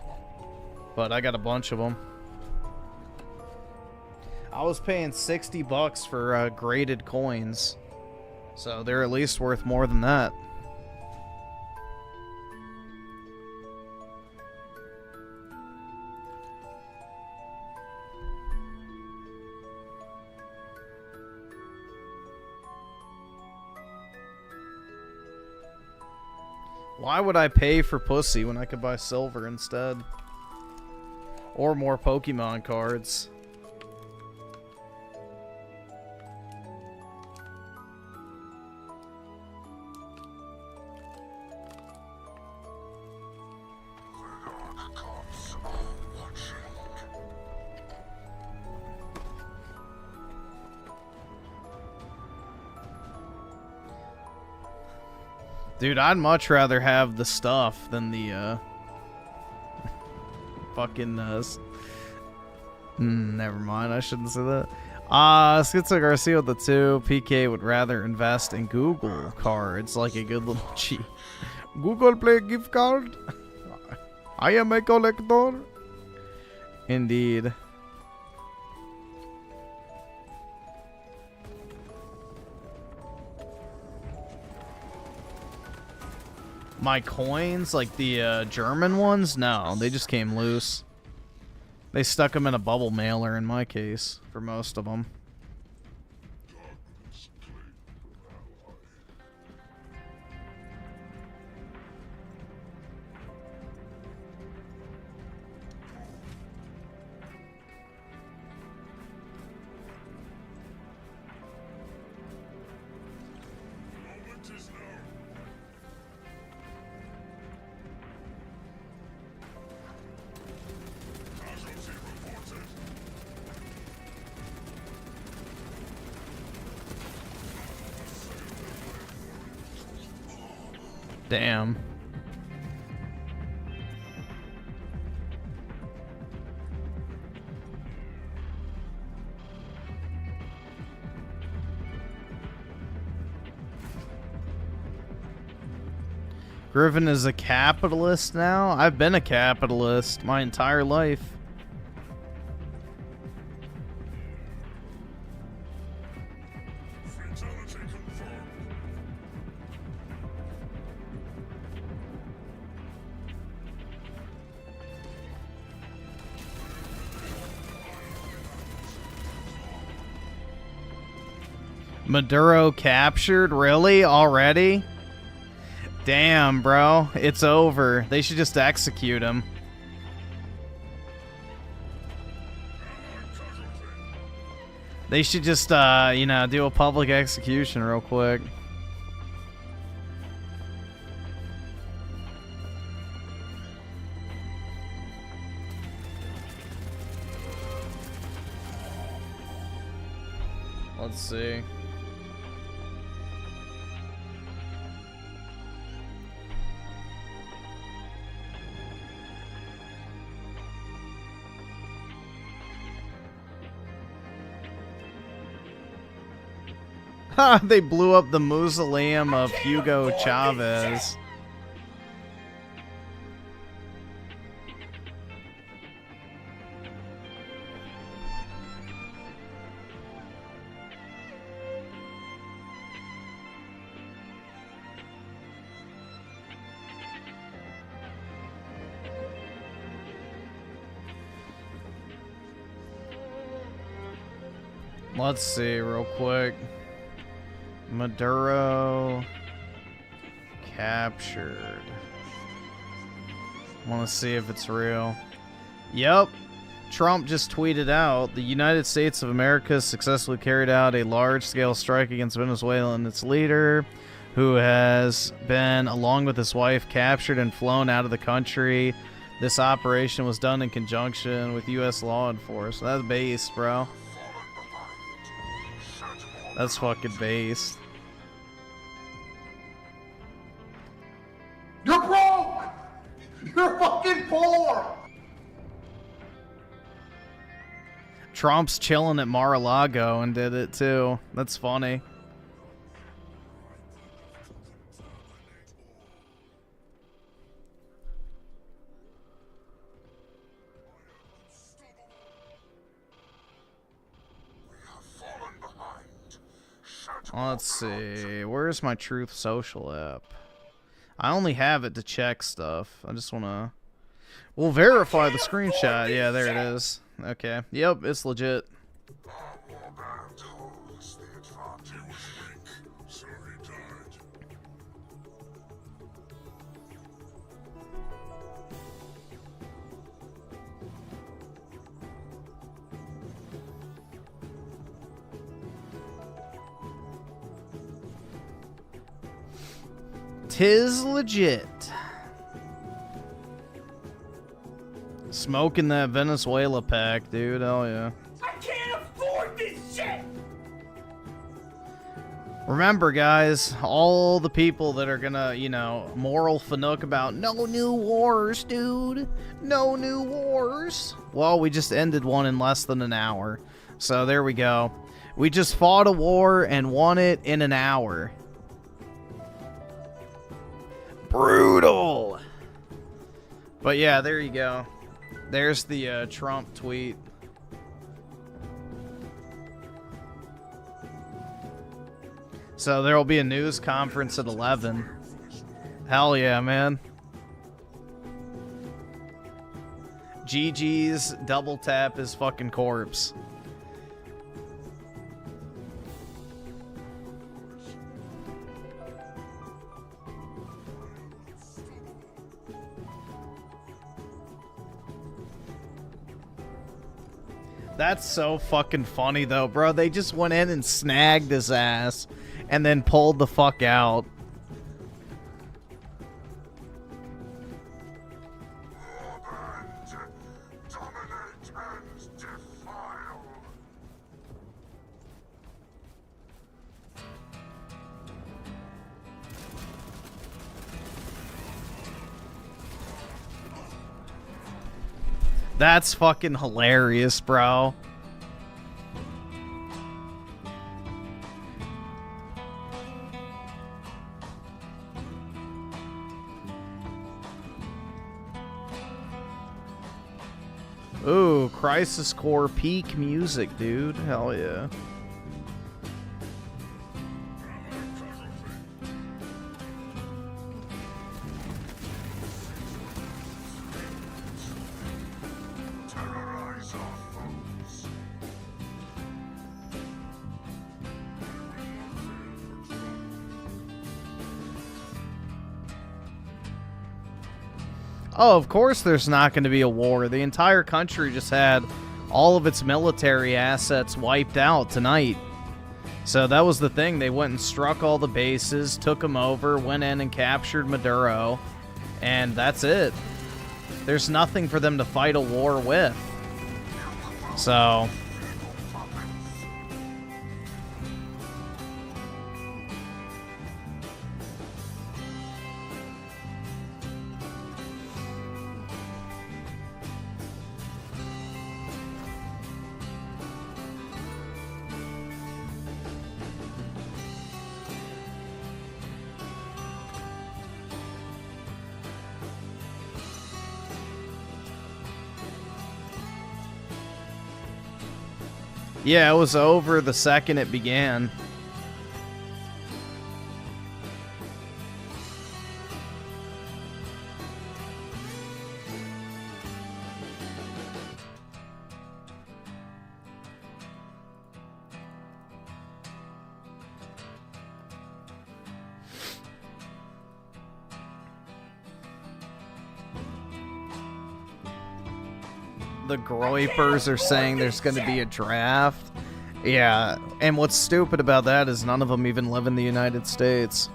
but I got a bunch of them. I was paying 60 bucks for graded coins, so they're at least worth more than that. Why would I pay for pussy when I could buy silver instead? Or more Pokemon cards. Dude, I'd much rather have the stuff than the, fucking, never mind, I shouldn't say that. Schizo Garcia with the 2. PK would rather invest in Google cards like a good little cheat. Google Play gift card? I am a collector. Indeed. My coins, like the German ones, no, they just came loose. They stuck them in a bubble mailer in my case, for most of them. Damn. Griffin is a capitalist now? I've been a capitalist my entire life. Maduro captured? Really? Already? Damn, bro. It's over. They should just execute him. They should just, you know, do a public execution real quick. Let's see. They blew up the mausoleum of Hugo Chavez. Let's see real quick. Maduro captured. Want to see if it's real. Yep. Trump just tweeted out, the United States of America successfully carried out a large-scale strike against Venezuela and its leader, who has been, along with his wife, captured and flown out of the country. This operation was done in conjunction with U.S. law enforcement. That's based, bro. That's fucking based. You're broke! You're fucking poor! Trump's chilling at Mar-a-Lago and did it too. That's funny. Let's see. Where's my Truth Social app? I only have it to check stuff. I just want to... We'll verify the screenshot. Yeah, there it is. Okay. Yep, it's legit. 'Tis legit. Smoking that Venezuela pack, dude. Hell yeah. I can't afford this shit! Remember, guys, all the people that are gonna, you know, moral fanook about no new wars, dude. No new wars. Well, we just ended one in less than an hour. So there we go. We just fought a war and won it in an hour. Brutal. But yeah, there you go. There's the Trump tweet. So there will be a news conference at 11. Hell yeah, man. GG's double tap his fucking corpse. That's so fucking funny though, bro. They just went in and snagged his ass and then pulled the fuck out. Dominate and defile. That's fucking hilarious, bro. Ooh, Crisis Core peak music, dude. Hell yeah. Terrorize our foes. Oh, of course there's not going to be a war. The entire country just had all of its military assets wiped out tonight. So that was the thing. They went and struck all the bases, took them over, went in and captured Maduro, and that's it. There's nothing for them to fight a war with. So... yeah, it was over the second it began. The Groypers are saying there's going to be a draft. Yeah, and what's stupid about that is none of them even live in the United States.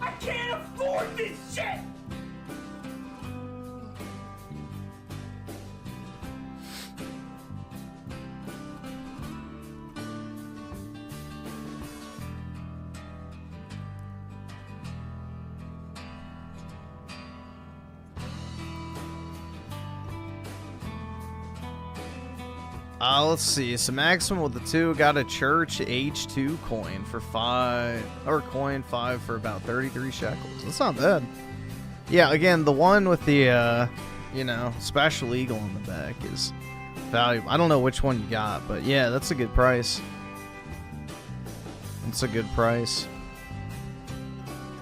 I can't afford this shit! Let's see. So maximum with the 2 got a church H2 coin for 5, or coin 5 for about 33 shekels. That's not bad. Yeah, again, the one with the, you know, special eagle on the back is valuable. I don't know which one you got, but yeah, that's a good price. That's a good price.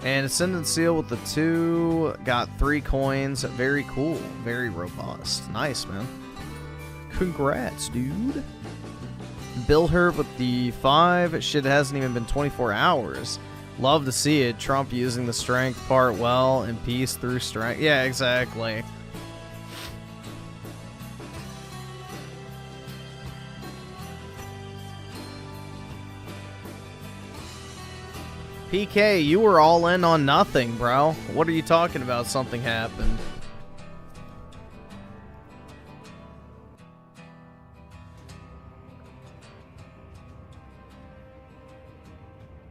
And Ascendant Seal with the 2 got 3 coins. Very cool. Very robust. Nice, man. Congrats, dude. Bill Herb with the 5. Shit hasn't even been 24 hours. Love to see it. Trump using the strength part well and peace through strength. Yeah, exactly. PK, you were all in on nothing, bro. What are you talking about? Something happened.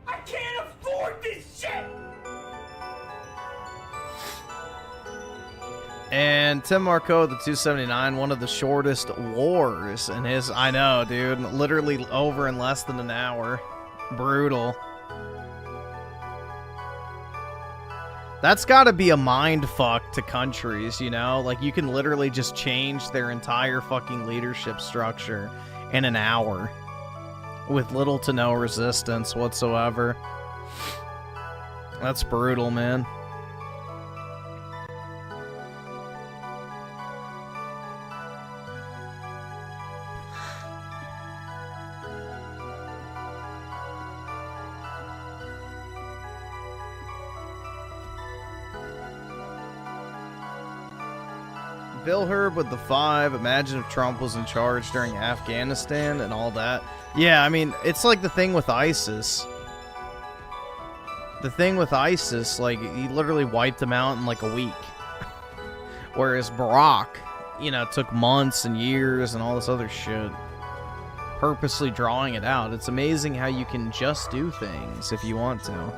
I can't afford this shit! And Tim Marco, the 279, one of the shortest wars in his... I know, dude. Literally over in less than an hour. Brutal. That's gotta be a mind fuck to countries, you know? Like, you can literally just change their entire fucking leadership structure in an hour. With little to no resistance whatsoever. That's brutal, man. Bill Herb with the 5. Imagine if Trump was in charge during Afghanistan and all that. Yeah, I mean, it's like the thing with ISIS. The thing with ISIS, like, he literally wiped them out in like a week. Whereas Barack, you know, took months and years and all this other shit. Purposely drawing it out. It's amazing how you can just do things if you want to.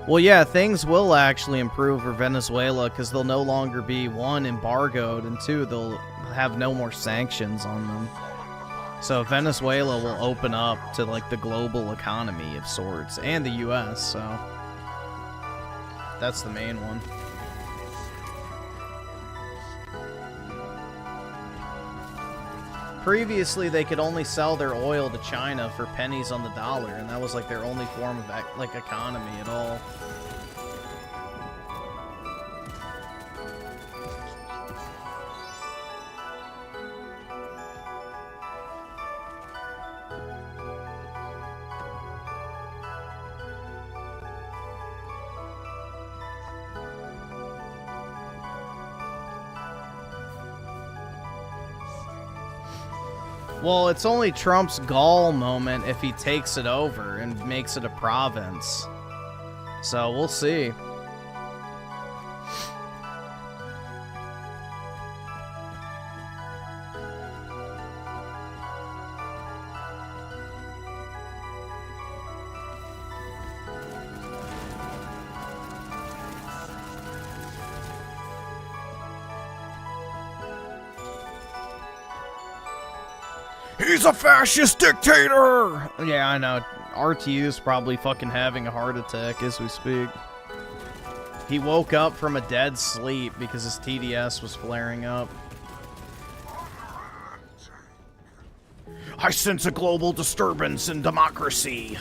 Well, yeah, things will actually improve for Venezuela because they'll no longer be, 1, embargoed, and 2, they'll have no more sanctions on them. So Venezuela will open up to, like, the global economy of sorts, and the U.S., so that's the main one. Previously, they could only sell their oil to China for pennies on the dollar, and that was like their only form of like economy at all. Well, it's only Trump's gall moment if he takes it over and makes it a province. So, we'll see. He's a fascist dictator! Yeah, I know. RTU's probably fucking having a heart attack as we speak. He woke up from a dead sleep because his TDS was flaring up. I sense a global disturbance in democracy.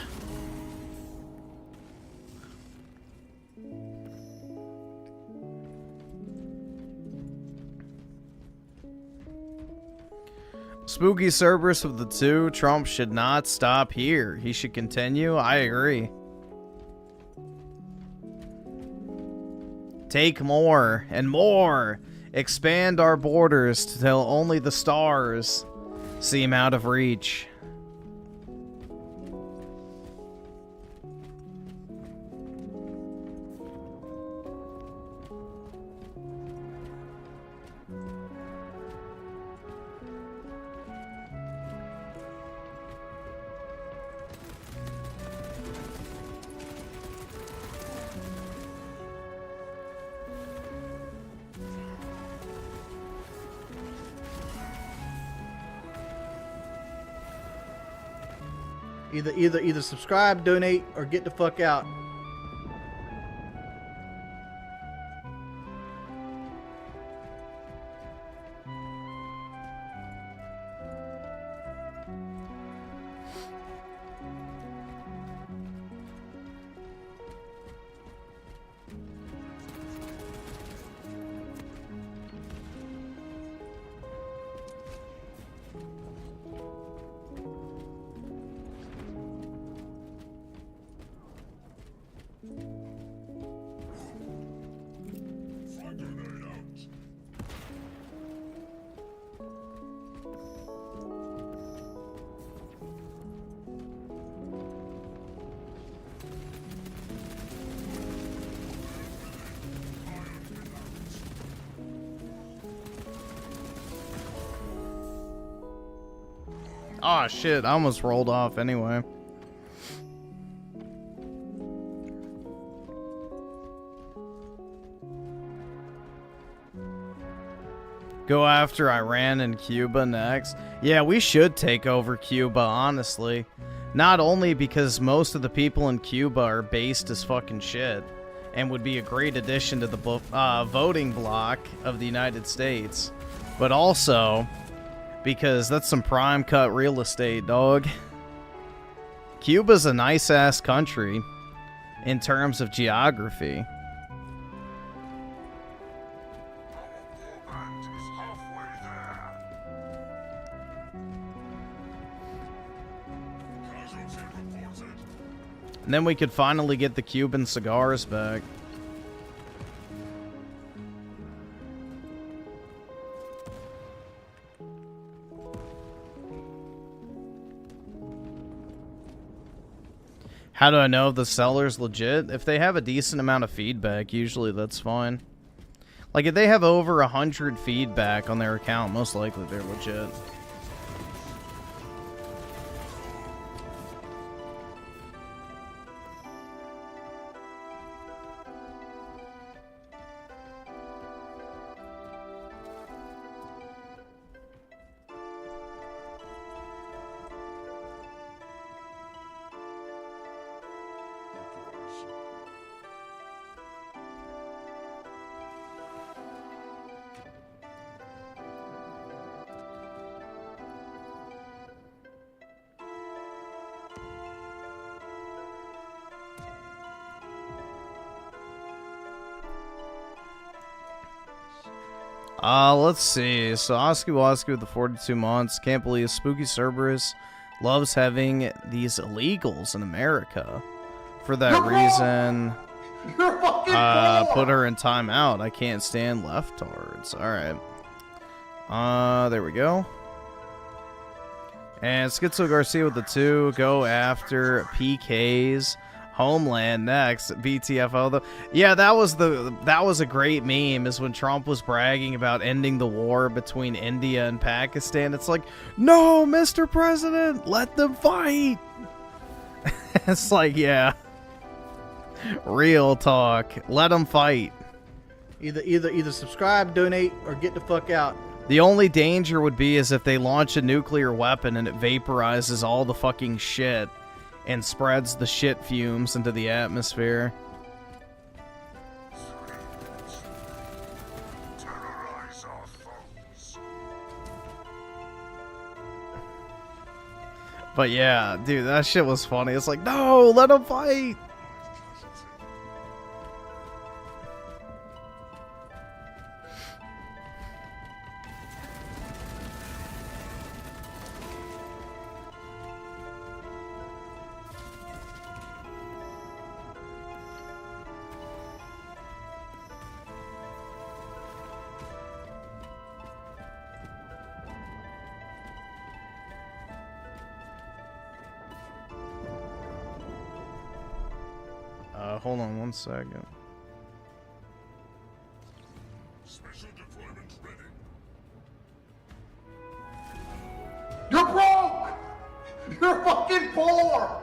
Spooky Cerberus of the 2, Trump should not stop here. He should continue. I agree. Take more and more. Expand our borders till only the stars seem out of reach. Either subscribe, donate, or get the fuck out. Oh shit, I almost rolled off anyway. Go after Iran and Cuba next. Yeah, we should take over Cuba, honestly. Not only because most of the people in Cuba are based as fucking shit and would be a great addition to the voting bloc of the United States, but also because that's some prime cut real estate, dog. Cuba's a nice-ass country in terms of geography. And then we could finally get the Cuban cigars back. How do I know if the seller's legit? If they have a decent amount of feedback, usually that's fine. Like, if they have over 100 feedback on their account, most likely they're legit. Let's see. So Oski Woski with the 42 months. Can't believe Spooky Cerberus loves having these illegals in America. For that reason, put her in timeout. I can't stand leftards. Alright. There we go. And Schizo Garcia with the 2. Go after PK's Homeland next. BTFO though. Yeah, that was a great meme, is when Trump was bragging about ending the war between India and Pakistan. It's like, no, Mr. President, let them fight. It's like, yeah. Real talk. Let them fight. Either subscribe, donate, or get the fuck out. The only danger would be is if they launch a nuclear weapon and it vaporizes all the fucking shit and spreads the shit fumes into the atmosphere. Terrorize our foes. But yeah, dude, that shit was funny. It's like, no, let them fight. Hold on 1 second. Special deployment ready. You're broke! You're fucking poor!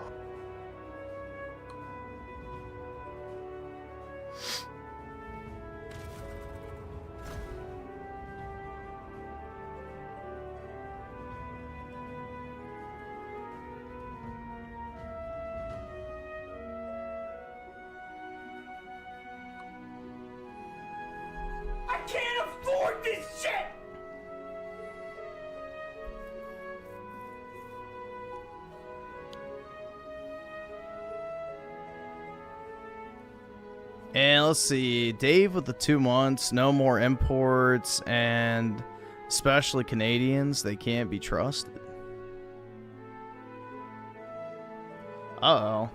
I can't afford this shit! And let's see, Dave with the 2 months, no more imports, and especially Canadians, they can't be trusted. Uh-oh.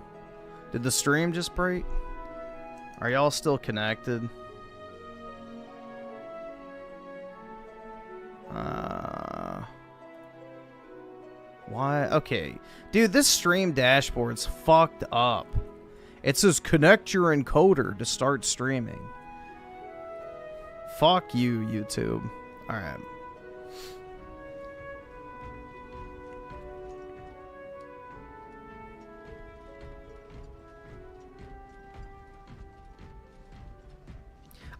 Did the stream just break? Are y'all still connected? Why? Okay. Dude, this stream dashboard's fucked up. It says connect your encoder to start streaming. Fuck you, YouTube. Alright.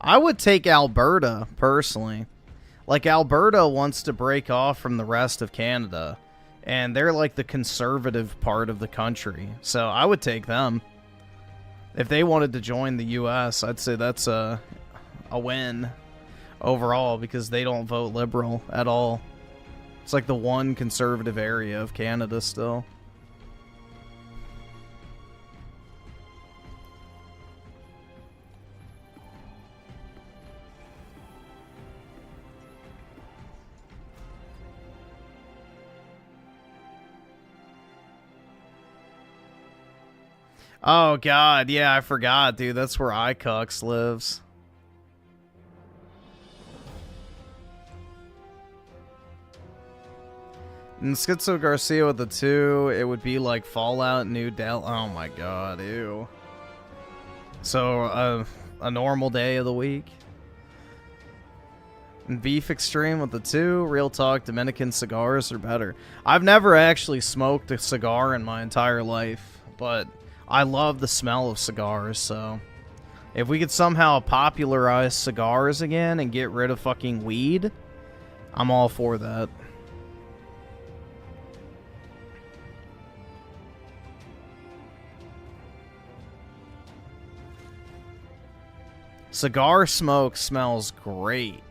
I would take Alberta, personally. Like, Alberta wants to break off from the rest of Canada, and they're like the conservative part of the country. So I would take them. If they wanted to join the U.S., I'd say that's a win overall, because they don't vote liberal at all. It's like the one conservative area of Canada still. Oh, God. Yeah, I forgot, dude. That's where iCux lives. And Schizo Garcia with the 2, it would be like Fallout New Delhi. Oh, my God. Ew. So, a normal day of the week. And Beef Extreme with the 2, Real Talk, Dominican cigars are better. I've never actually smoked a cigar in my entire life, but I love the smell of cigars, so if we could somehow popularize cigars again and get rid of fucking weed, I'm all for that. Cigar smoke smells great.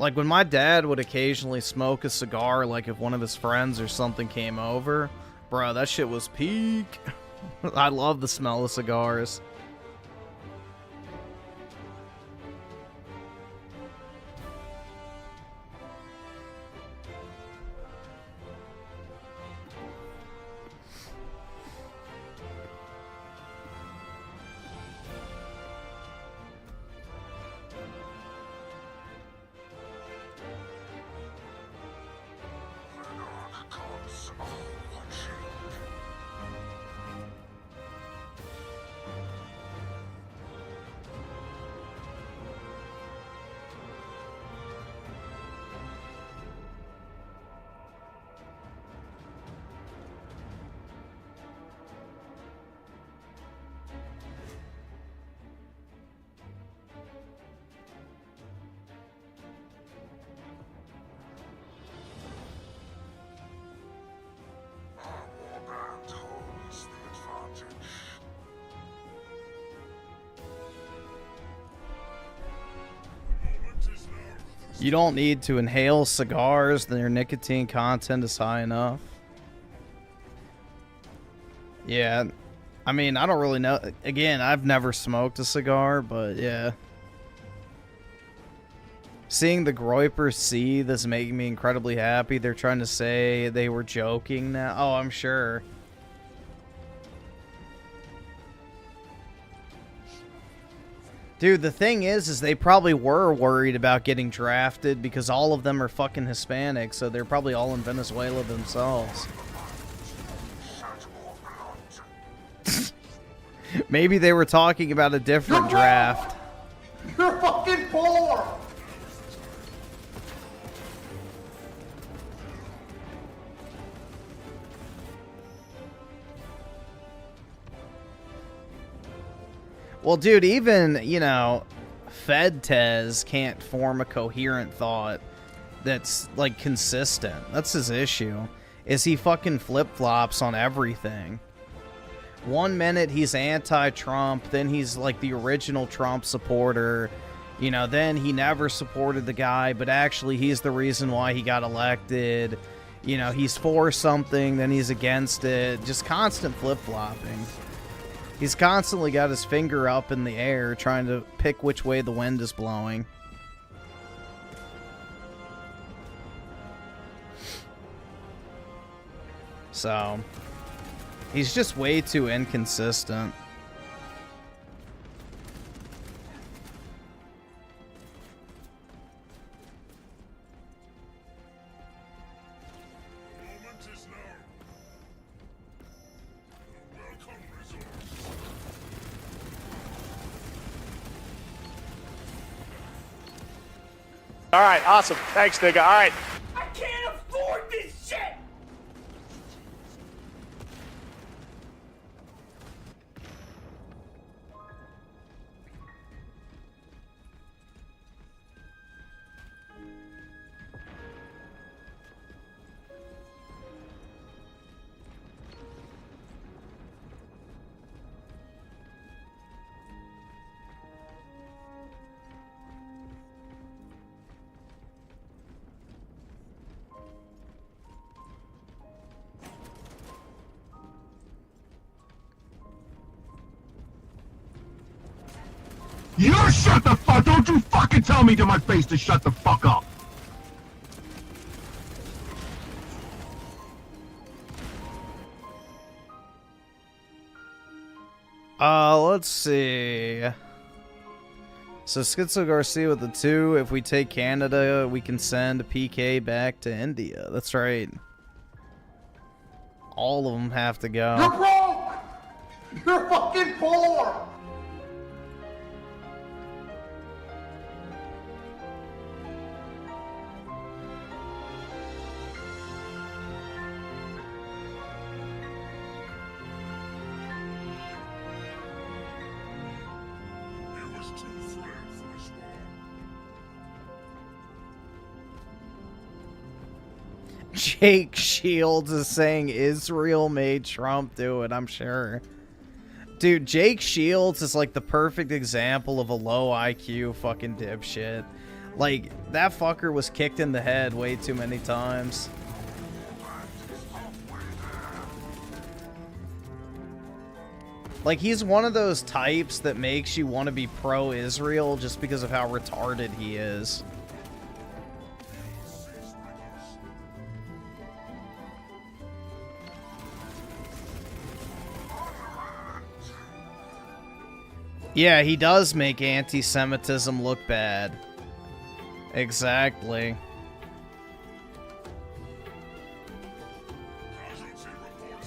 Like, when my dad would occasionally smoke a cigar, like if one of his friends or something came over, bro, that shit was peak. I love the smell of cigars. You don't need to inhale cigars, their nicotine content is high enough. Yeah, I mean, I don't really know. Again, I've never smoked a cigar, but yeah. Seeing the Groypers seethe is making me incredibly happy. They're trying to say they were joking now. Oh, I'm sure. Dude, the thing is they probably were worried about getting drafted because all of them are fucking Hispanic, so they're probably all in Venezuela themselves. Maybe they were talking about a different draft. You're fucking poor! Well, dude, even, you know, FedTez can't form a coherent thought that's, like, consistent. That's his issue, is he fucking flip-flops on everything. 1 minute he's anti-Trump, then he's, like, the original Trump supporter. You know, then he never supported the guy, but actually he's the reason why he got elected. You know, he's for something, then he's against it. Just constant flip-flopping. He's constantly got his finger up in the air trying to pick which way the wind is blowing. So, he's just way too inconsistent. All right, awesome. Thanks, nigga. All right. I can't afford this shit! You shut the fuck. Don't you fucking tell me to my face to shut the fuck up. Let's see. So Schizo Garcia with the 2. If we take Canada, we can send PK back to India. That's right. All of them have to go. You're broke. You're fucking poor. He was too frail for his war. Jake Shields is saying Israel made Trump do it, I'm sure. Dude, Jake Shields is like the perfect example of a low IQ fucking dipshit. Like, that fucker was kicked in the head way too many times. Like, he's one of those types that makes you want to be pro-Israel just because of how retarded he is. Yeah, he does make anti-Semitism look bad. Exactly. Casualty reported.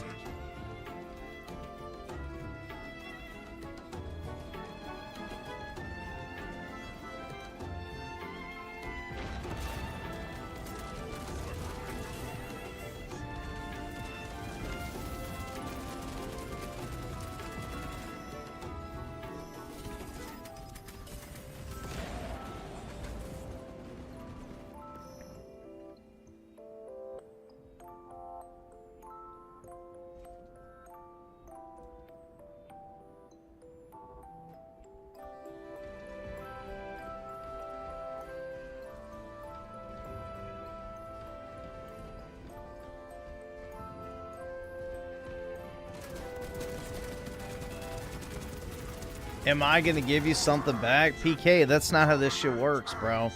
Am I gonna give you something back? PK, that's not how this shit works, bro.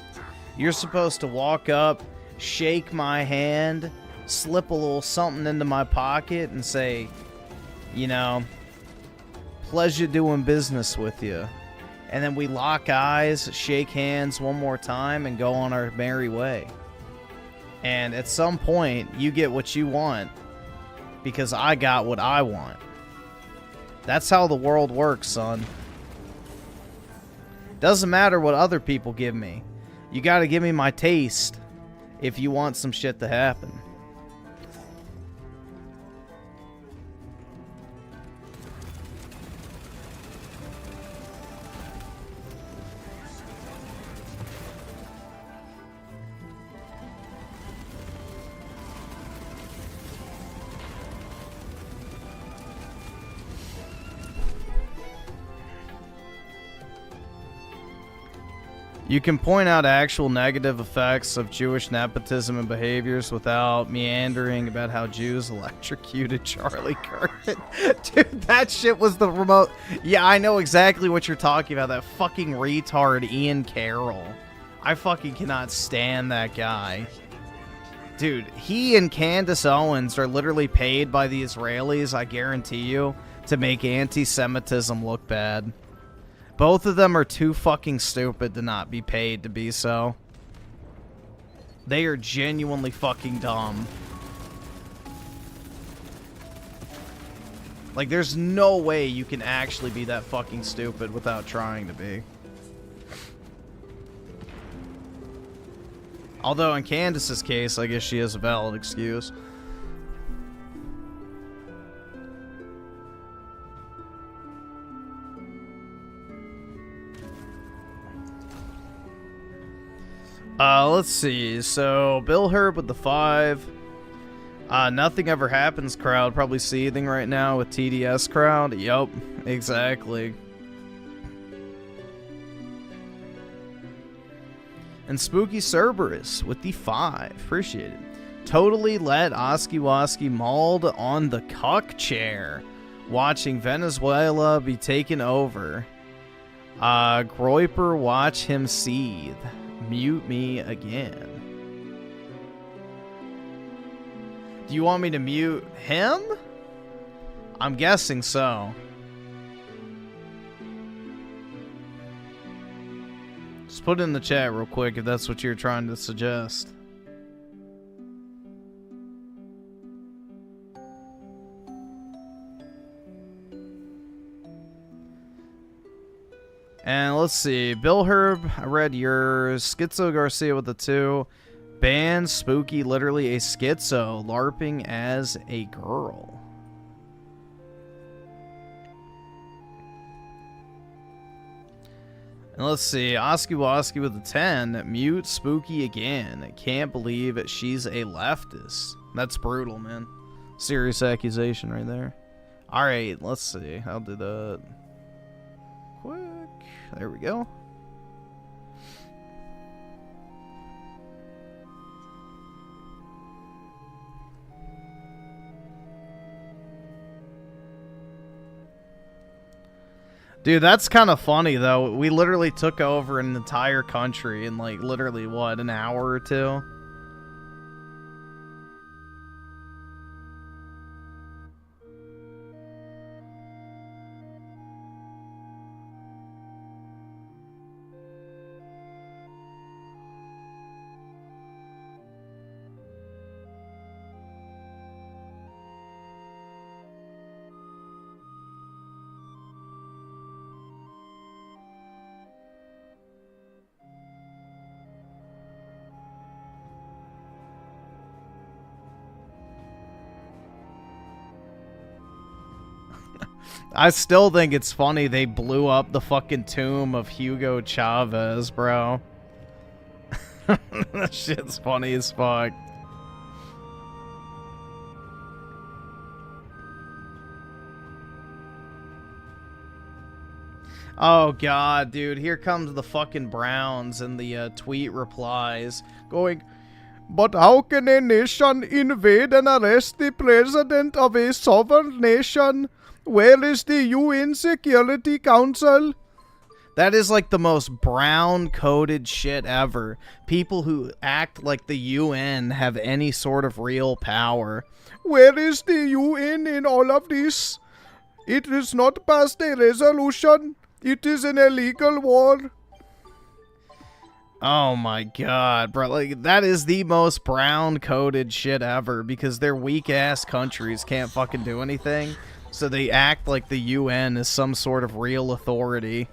You're supposed to walk up, shake my hand, slip a little something into my pocket, and say, you know, pleasure doing business with you. And then we lock eyes, shake hands one more time, and go on our merry way. And at some point, you get what you want, because I got what I want. That's how the world works, son. Doesn't matter what other people give me. You gotta give me my taste if you want some shit to happen. You can point out actual negative effects of Jewish nepotism and behaviors without meandering about how Jews electrocuted Charlie Kirk. Dude, that shit was the remote. Yeah, I know exactly what you're talking about. That fucking retard Ian Carroll. I fucking cannot stand that guy. Dude, he and Candace Owens are literally paid by the Israelis, I guarantee you, to make anti-Semitism look bad. Both of them are too fucking stupid to not be paid to be so. They are genuinely fucking dumb. Like, there's no way you can actually be that fucking stupid without trying to be. Although in Candace's case, I guess she has a valid excuse. Let's see. So, Bill Herb with the 5. Nothing ever happens crowd. Probably seething right now with TDS crowd. Yup, exactly. And Spooky Cerberus with the 5. Appreciate it. Totally let Oski Woski mauled on the cuck chair. Watching Venezuela be taken over. Groiper, watch him seethe. Mute me again. Do you want me to mute him? I'm guessing so. Just put it in the chat real quick if that's what you're trying to suggest. And let's see. Bill Herb, I read yours. Schizo Garcia with the 2. Ban Spooky, literally a schizo, LARPing as a girl. And let's see. Oski Woski with the 10. Mute Spooky again. I can't believe she's a leftist. That's brutal, man. Serious accusation right there. Alright, let's see. I'll do that quick. There we go. Dude, that's kind of funny, though. We literally took over an entire country in, like, literally, what, an hour or two? I still think it's funny they blew up the fucking tomb of Hugo Chavez, bro. That shit's funny as fuck. Oh god, dude, here comes the fucking Browns and the tweet replies going, "But how can a nation invade and arrest the president of a sovereign nation? Where is the UN Security Council?" That is like the most brown-coded shit ever. People who act like the UN have any sort of real power. Where is the UN in all of this? It is not passed a resolution. It is an illegal war. Oh my god, bro. Like, that is the most brown-coded shit ever because their weak-ass countries can't fucking do anything. So they act like the UN is some sort of real authority.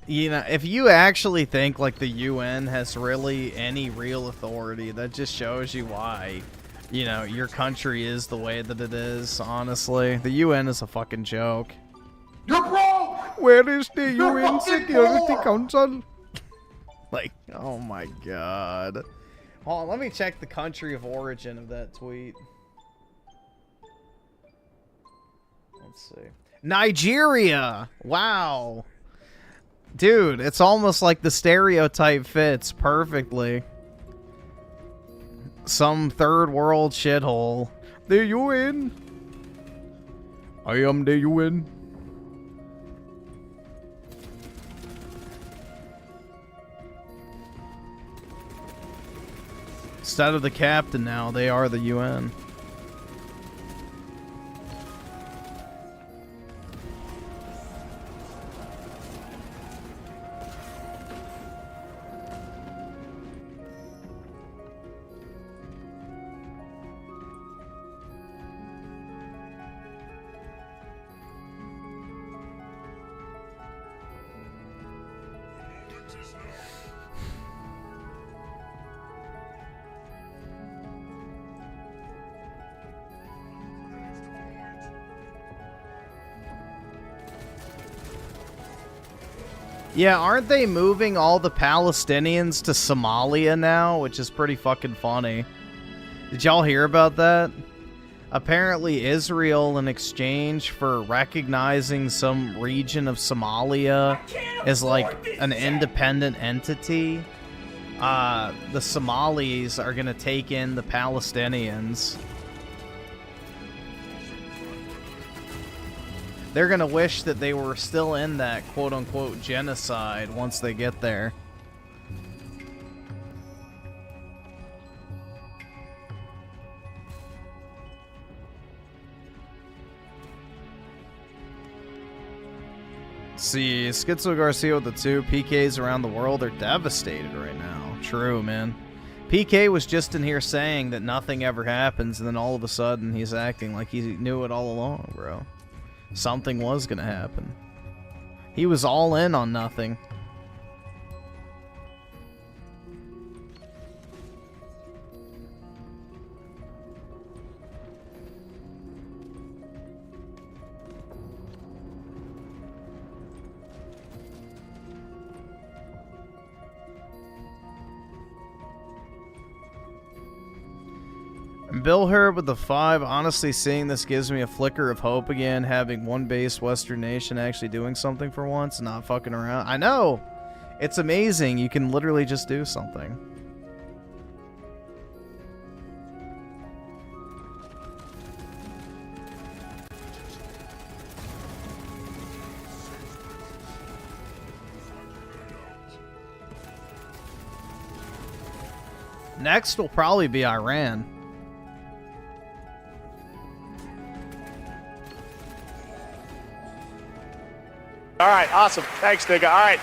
You know, if you actually think like the UN has really any real authority, that just shows you why, you know, your country is the way that it is, honestly. The UN is a fucking joke. You're broke! Where is the You're UN fucking Security poor! Council? Like, oh my god. Hold on, let me check the country of origin of that tweet. Let's see. Nigeria! Wow. Dude, it's almost like the stereotype fits perfectly. Some third world shithole. The UN. I am the UN. Instead of the captain now, they are the UN. Yeah, aren't they moving all the Palestinians to Somalia now? Which is pretty fucking funny. Did y'all hear about that? Apparently Israel, in exchange for recognizing some region of Somalia as like an independent entity, the Somalis are gonna take in the Palestinians. They're gonna wish that they were still in that quote-unquote genocide once they get there. See, Schizo Garcia with the 2 PKs around the world are devastated right now. True, man. PK was just in here saying that nothing ever happens, and then all of a sudden he's acting like he knew it all along, bro. Something was gonna happen. He was all in on nothing. Bill Herb with the 5. Honestly, seeing this gives me a flicker of hope again, having one base Western nation actually doing something for once, not fucking around. I know! It's amazing. You can literally just do something. Next will probably be Iran. All right, awesome. Thanks, nigga. All right.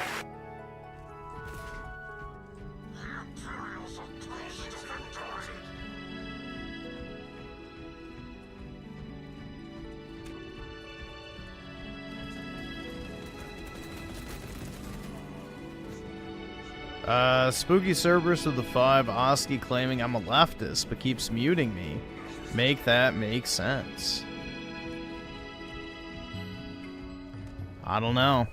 Spooky Cerberus with the 5. Oski claiming I'm a leftist, but keeps muting me. Make that make sense. I don't know.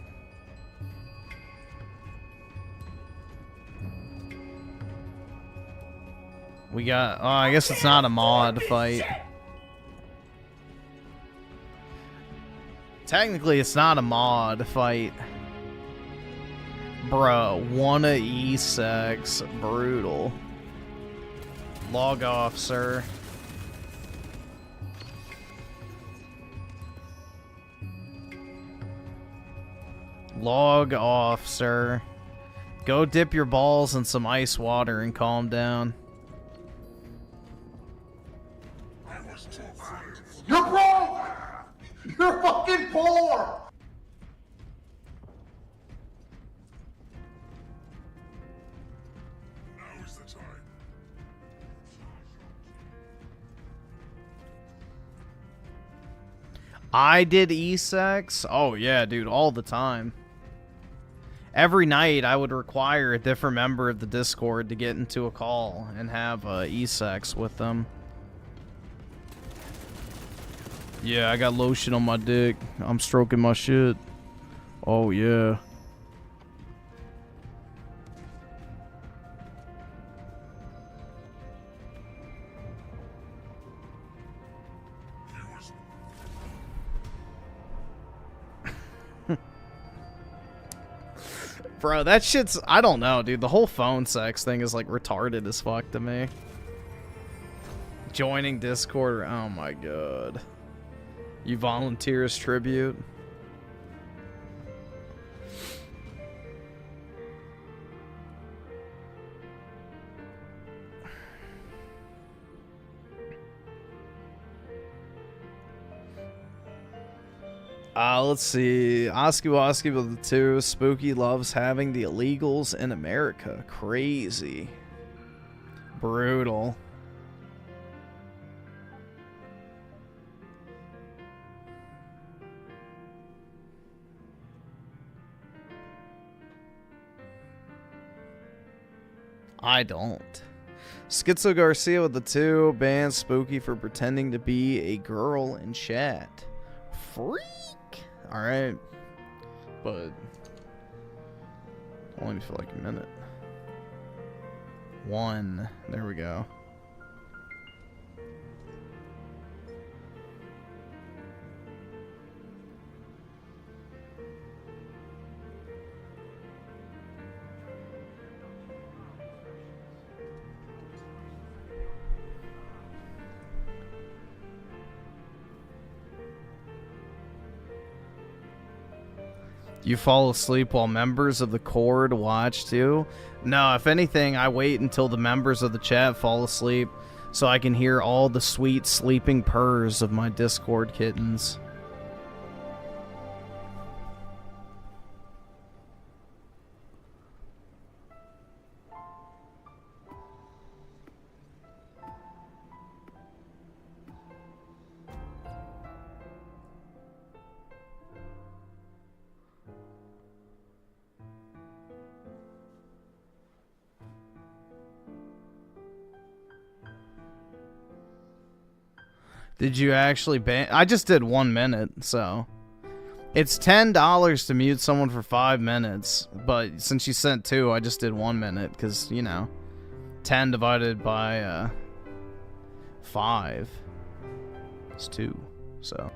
We got... Oh, I guess it's not a mod fight. Technically, it's not a mod fight. Bro, wanna E-sex. Brutal. Log off, sir. Log off, sir. Go dip your balls in some ice water and calm down. You're broke! You're fucking poor! Now is the time. I did E-sex? Oh yeah, dude, all the time. Every night I would require a different member of the Discord to get into a call and have E-sex with them. Yeah, I got lotion on my dick. I'm stroking my shit. Oh yeah. Bro, that shit's... I don't know, dude. The whole phone sex thing is, like, retarded as fuck to me. Joining Discord... Oh, my God. You volunteer as tribute? Let's see. Oski Woski with the 2. Spooky loves having the illegals in America. Crazy. Brutal. I don't. Schizo Garcia with the 2. Ban Spooky for pretending to be a girl in chat. Freak! Alright. But Only for like a minute. 1. There we go. You fall asleep while members of the Court watch too? No, if anything, I wait until the members of the chat fall asleep so I can hear all the sweet sleeping purrs of my Discord kittens. Did you actually ban? I just did 1 minute, so it's $10 to mute someone for 5 minutes. But since you sent 2, I just did 1 minute because, you know, 10 divided by 5 is 2. So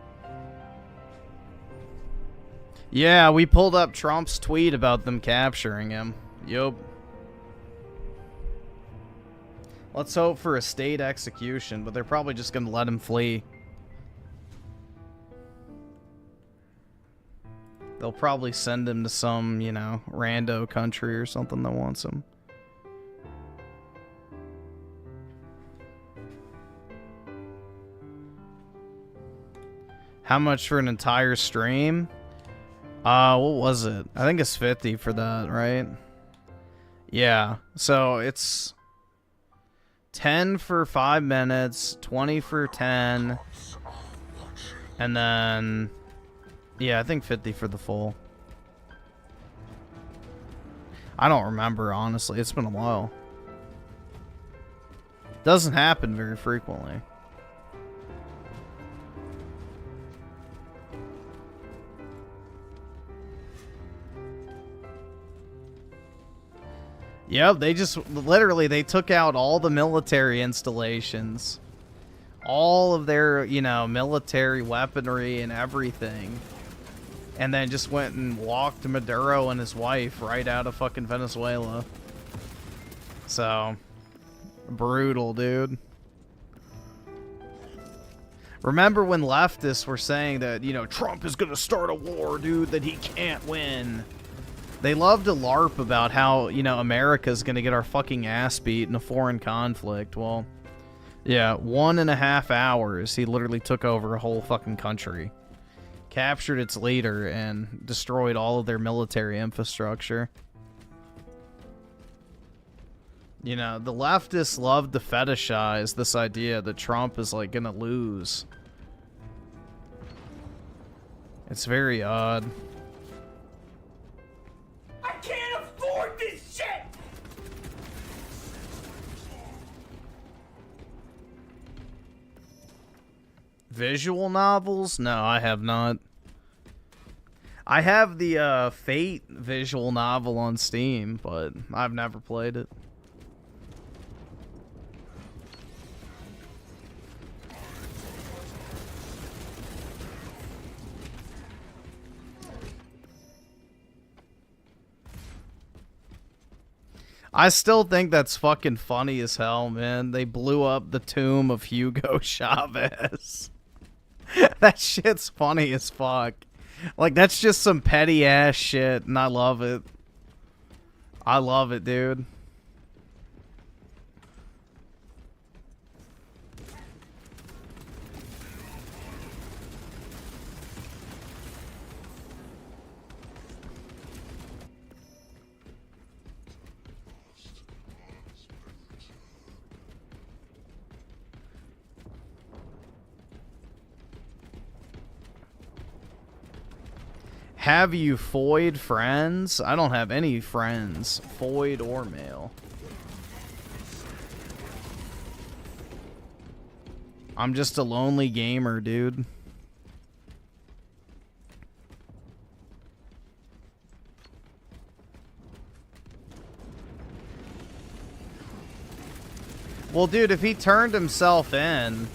yeah, we pulled up Trump's tweet about them capturing him. Yup. Let's hope for a state execution, but they're probably just going to let him flee. They'll probably send him to some, you know, rando country or something that wants him. How much for an entire stream? What was it? I think it's 50 for that, right? Yeah, so it's 10 for 5 minutes, 20 for 10, and then, yeah, I think 50 for the full. I don't remember, honestly. It's been a while. Doesn't happen very frequently. Yep, they just, literally, they took out all the military installations. All of their, you know, military weaponry and everything. And then just went and walked Maduro and his wife right out of fucking Venezuela. So, brutal, dude. Remember when leftists were saying that, you know, Trump is gonna start a war, dude, that he can't win? They love to LARP about how, you know, America's gonna get our fucking ass beat in a foreign conflict. Well, yeah, 1.5 hours, he literally took over a whole fucking country. Captured its leader and destroyed all of their military infrastructure. You know, the leftists love to fetishize this idea that Trump is, like, gonna lose. It's very odd. I can't afford this shit! Visual novels? No, I have not. I have the Fate visual novel on Steam, but I've never played it. I still think that's fucking funny as hell, man. They blew up the tomb of Hugo Chavez. That shit's funny as fuck. Like, that's just some petty ass shit, and I love it. I love it, dude. Have you foid friends? I don't have any friends, foid or male. I'm just a lonely gamer, dude. Well, dude, if he turned himself in,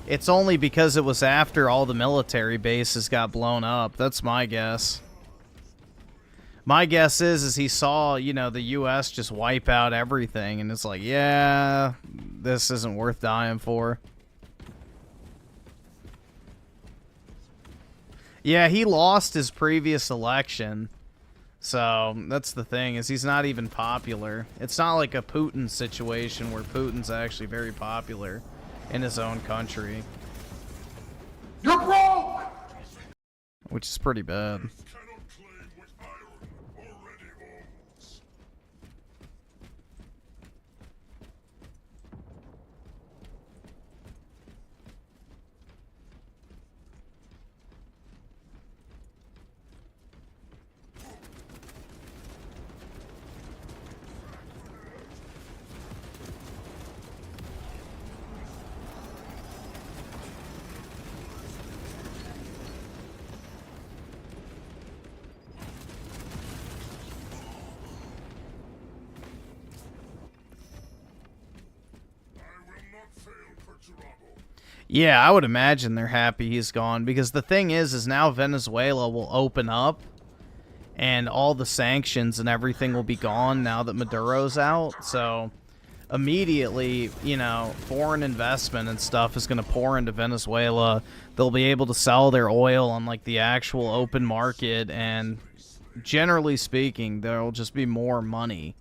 it's only because it was after all the military bases got blown up. That's my guess. My guess is he saw, you know, the U.S. just wipe out everything, and it's like, yeah, this isn't worth dying for. Yeah, he lost his previous election. So, that's the thing, is he's not even popular. It's not like a Putin situation where Putin's actually very popular in his own country. You're broke! Which is pretty bad. Cannot claim what Iron already owns. Yeah, I would imagine they're happy he's gone, because the thing is now Venezuela will open up and all the sanctions and everything will be gone now that Maduro's out. So immediately, you know, foreign investment and stuff is going to pour into Venezuela. They'll be able to sell their oil on like the actual open market, and generally speaking, there'll just be more money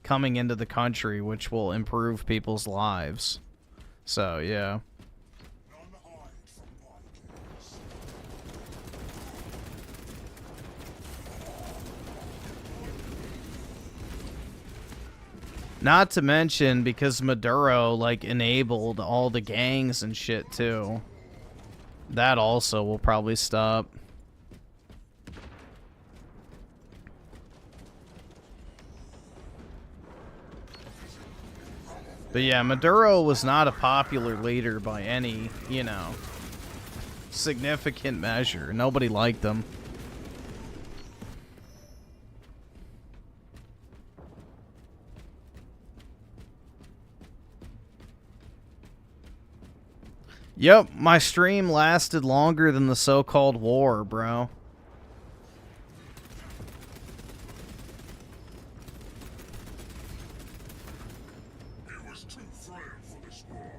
coming into the country, which will improve people's lives. So, yeah. Not to mention, because Maduro, like, enabled all the gangs and shit, too. That also will probably stop. But yeah, Maduro was not a popular leader by any, you know, significant measure. Nobody liked him. Yep, my stream lasted longer than the so-called war, bro. It was too frail for this war.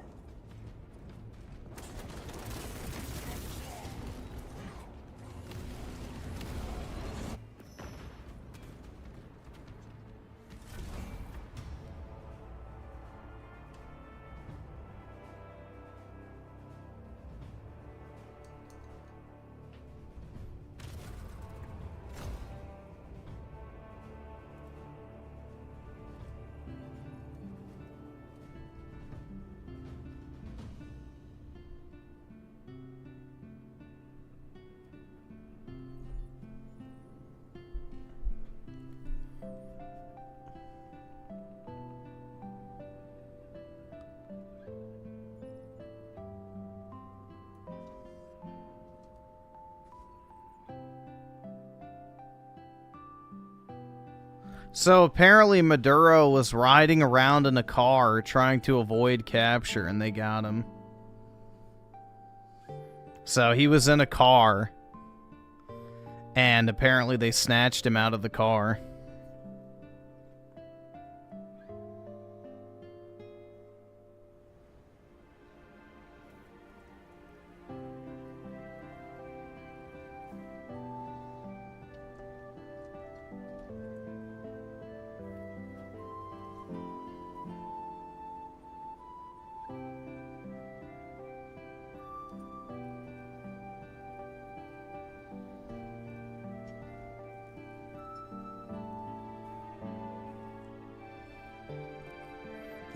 So apparently Maduro was riding around in a car trying to avoid capture, and they got him. So he was in a car, and apparently they snatched him out of the car.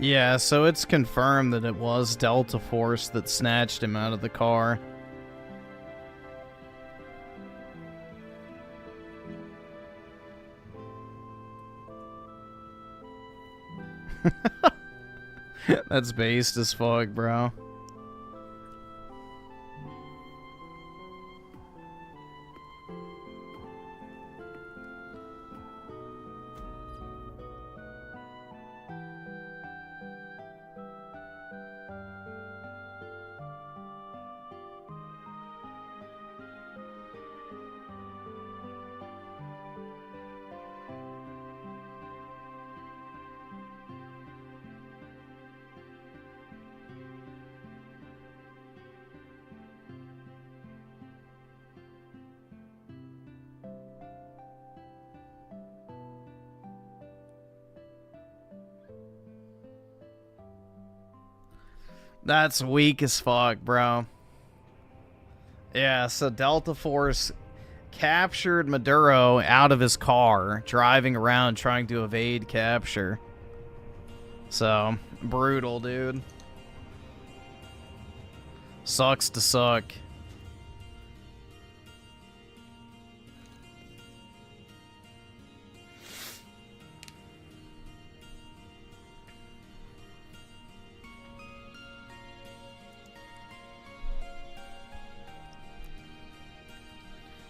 Yeah, so it's confirmed that it was Delta Force that snatched him out of the car. That's based as fuck, bro. That's weak as fuck, bro. Yeah, so Delta Force captured Maduro out of his car, driving around trying to evade capture. So, brutal, dude. Sucks to suck.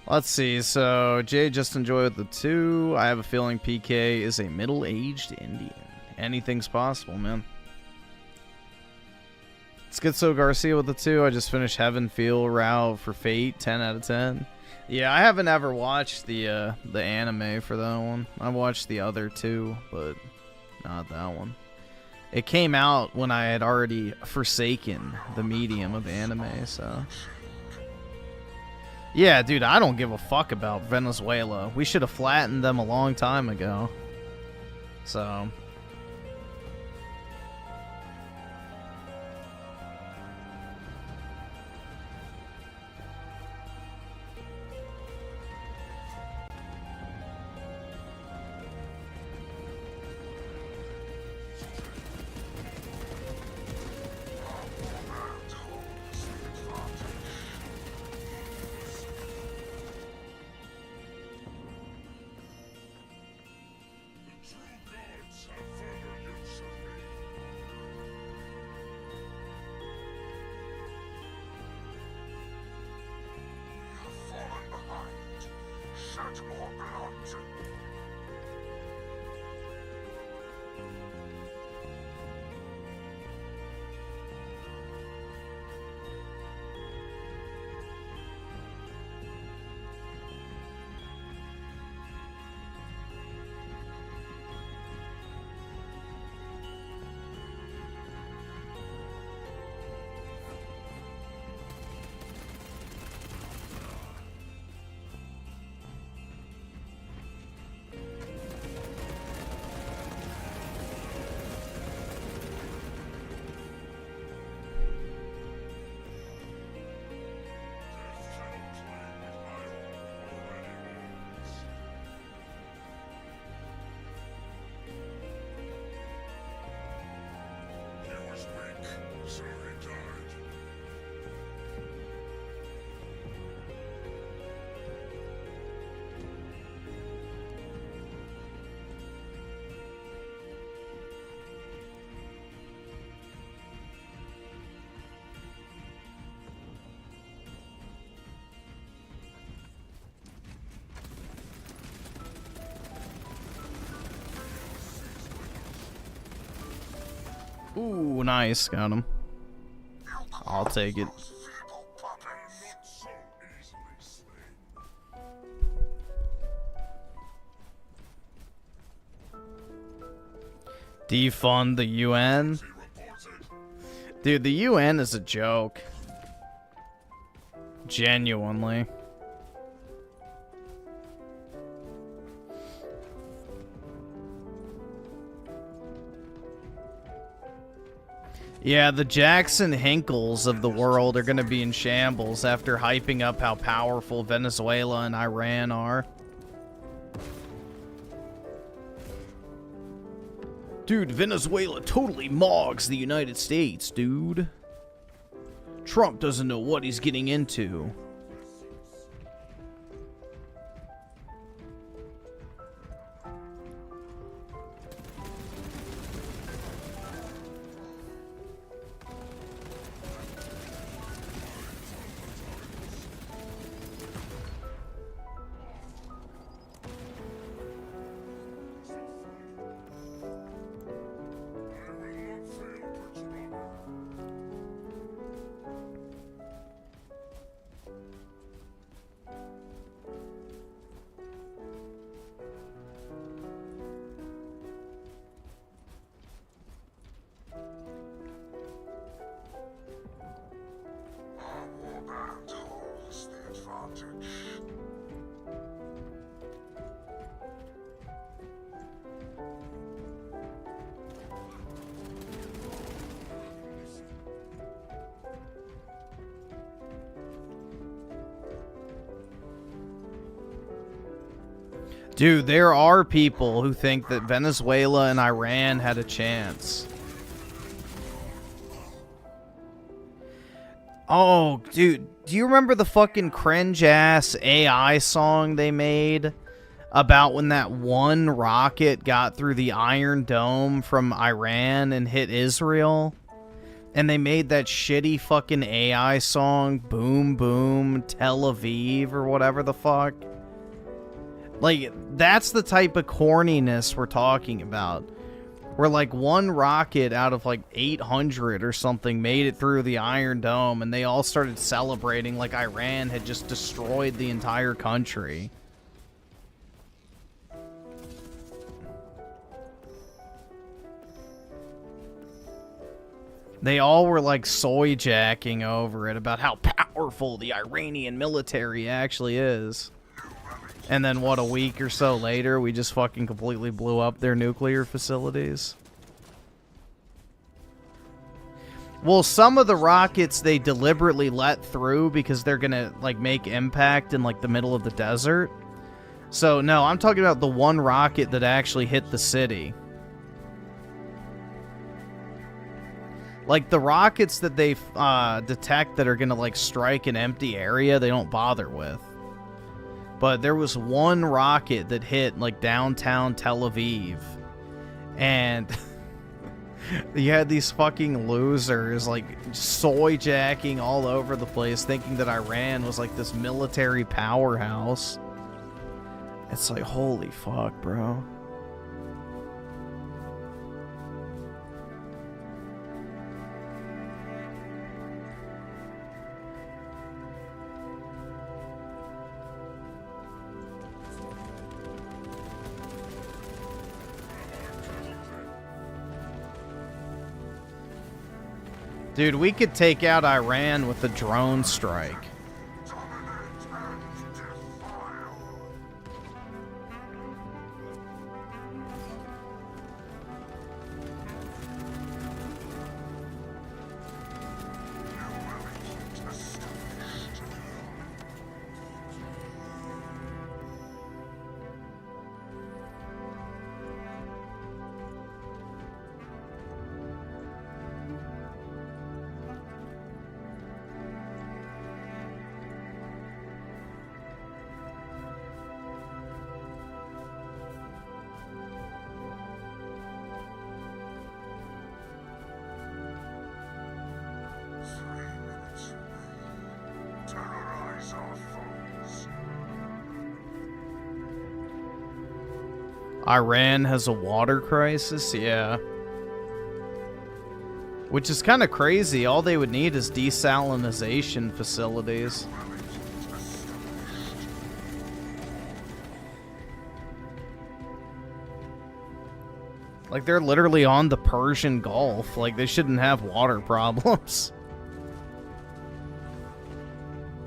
Let's see, so Jay just enjoyed the 2. I have a feeling PK is a middle-aged Indian. Anything's possible, man. Schizo Garcia with the 2. I just finished Heaven Feel Row for Fate, 10 out of 10. Yeah, I haven't ever watched the anime for that one. I watched the other 2, but not that one. It came out when I had already forsaken the medium of anime, so... Yeah, dude, I don't give a fuck about Venezuela. We should have flattened them a long time ago. So... Ooh, nice. Got him. I'll take it. Defund the UN? Dude, the UN is a joke. Genuinely. Yeah, the Jackson Hinkles of the world are going to be in shambles after hyping up how powerful Venezuela and Iran are. Dude, Venezuela totally mogs the United States, dude. Trump doesn't know what he's getting into. Dude, there are people who think that Venezuela and Iran had a chance. Oh, dude, do you remember the fucking cringe-ass AI song they made about when that one rocket got through the Iron Dome from Iran and hit Israel? And they made that shitty fucking AI song, Boom Boom Tel Aviv, or whatever the fuck. Like, that's the type of corniness we're talking about. Where, like, one rocket out of, like, 800 or something made it through the Iron Dome, and they all started celebrating like Iran had just destroyed the entire country. They all were, like, soy jacking over it about how powerful the Iranian military actually is. And then, what, a week or so later, we just fucking completely blew up their nuclear facilities? Well, some of the rockets they deliberately let through because they're gonna, like, make impact in, like, the middle of the desert. So, no, I'm talking about the one rocket that actually hit the city. Like, the rockets that they detect that are gonna, like, strike an empty area, they don't bother with. But there was one rocket that hit, like, downtown Tel Aviv. And you had these fucking losers, like, soy jacking all over the place, thinking that Iran was, like, this military powerhouse. It's like, holy fuck, bro. Dude, we could take out Iran with a drone strike. Iran has a water crisis? Yeah. Which is kind of crazy. All they would need is desalinization facilities. Like, they're literally on the Persian Gulf. Like, they shouldn't have water problems.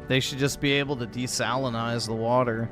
They should just be able to desalinize the water.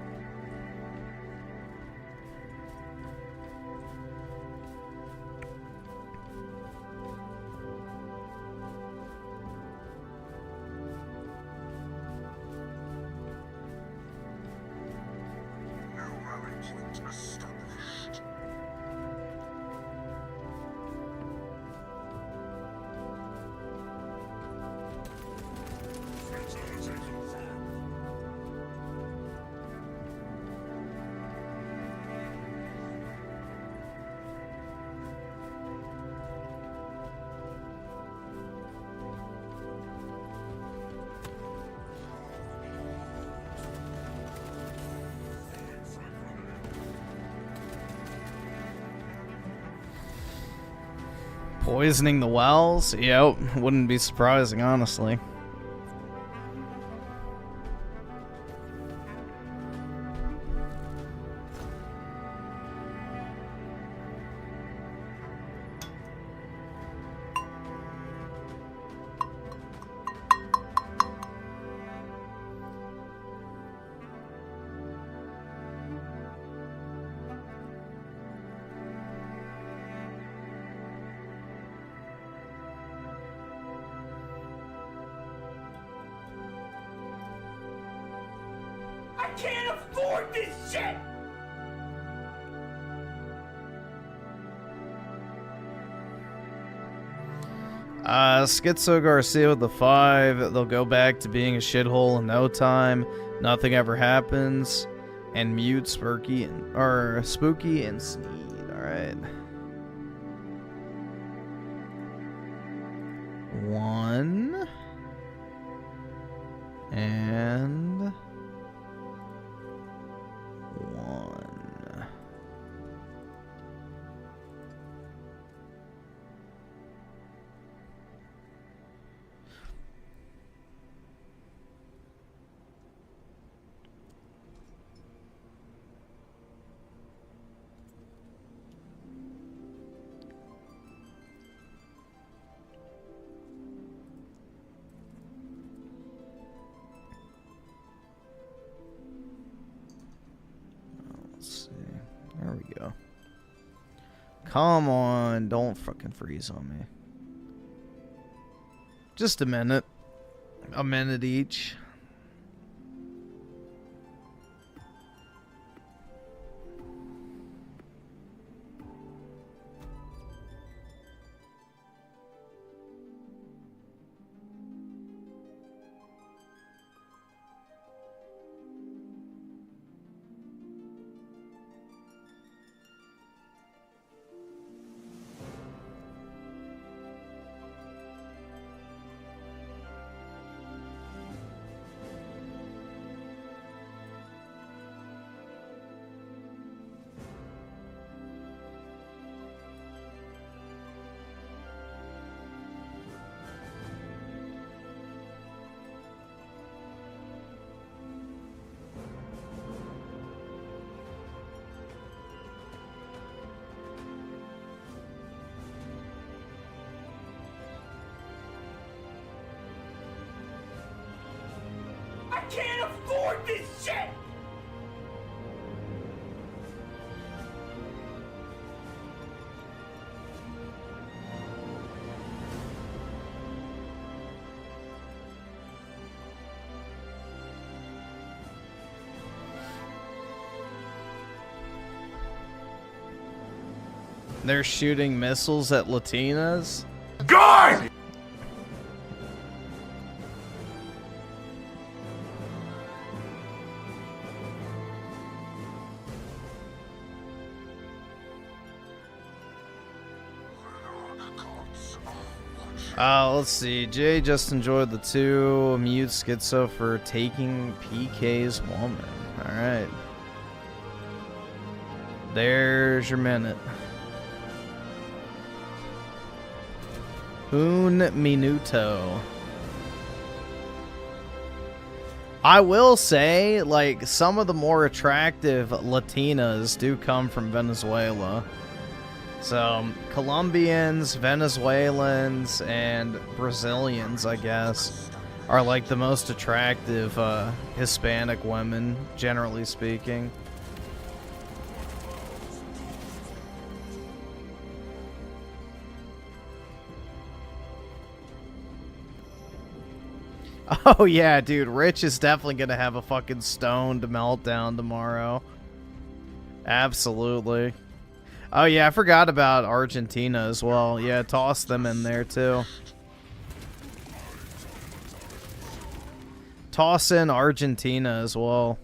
Poisoning the wells? Yep, wouldn't be surprising, honestly. I can't afford this shit! Schizo Garcia with the 5. They'll go back to being a shithole in no time. Nothing ever happens. And mute Spooky and Sneed. Alright. 1. And 1. Let's see. There we go. Come on, don't fucking freeze on me. Just a minute. A minute each. I can't afford this shit! They're shooting missiles at Latinas? God! Let's see. Jay just enjoyed the 2. Mute Schizo for taking PK's woman. Alright. There's your minute. Un minuto. I will say, like, some of the more attractive Latinas do come from Venezuela. So, Colombians, Venezuelans, and Brazilians, I guess, are like the most attractive Hispanic women, generally speaking. Oh yeah, dude, Rich is definitely gonna have a fucking stoned meltdown tomorrow. Absolutely. Oh yeah, I forgot about Argentina as well. Yeah, toss them in there too. Toss in Argentina as well.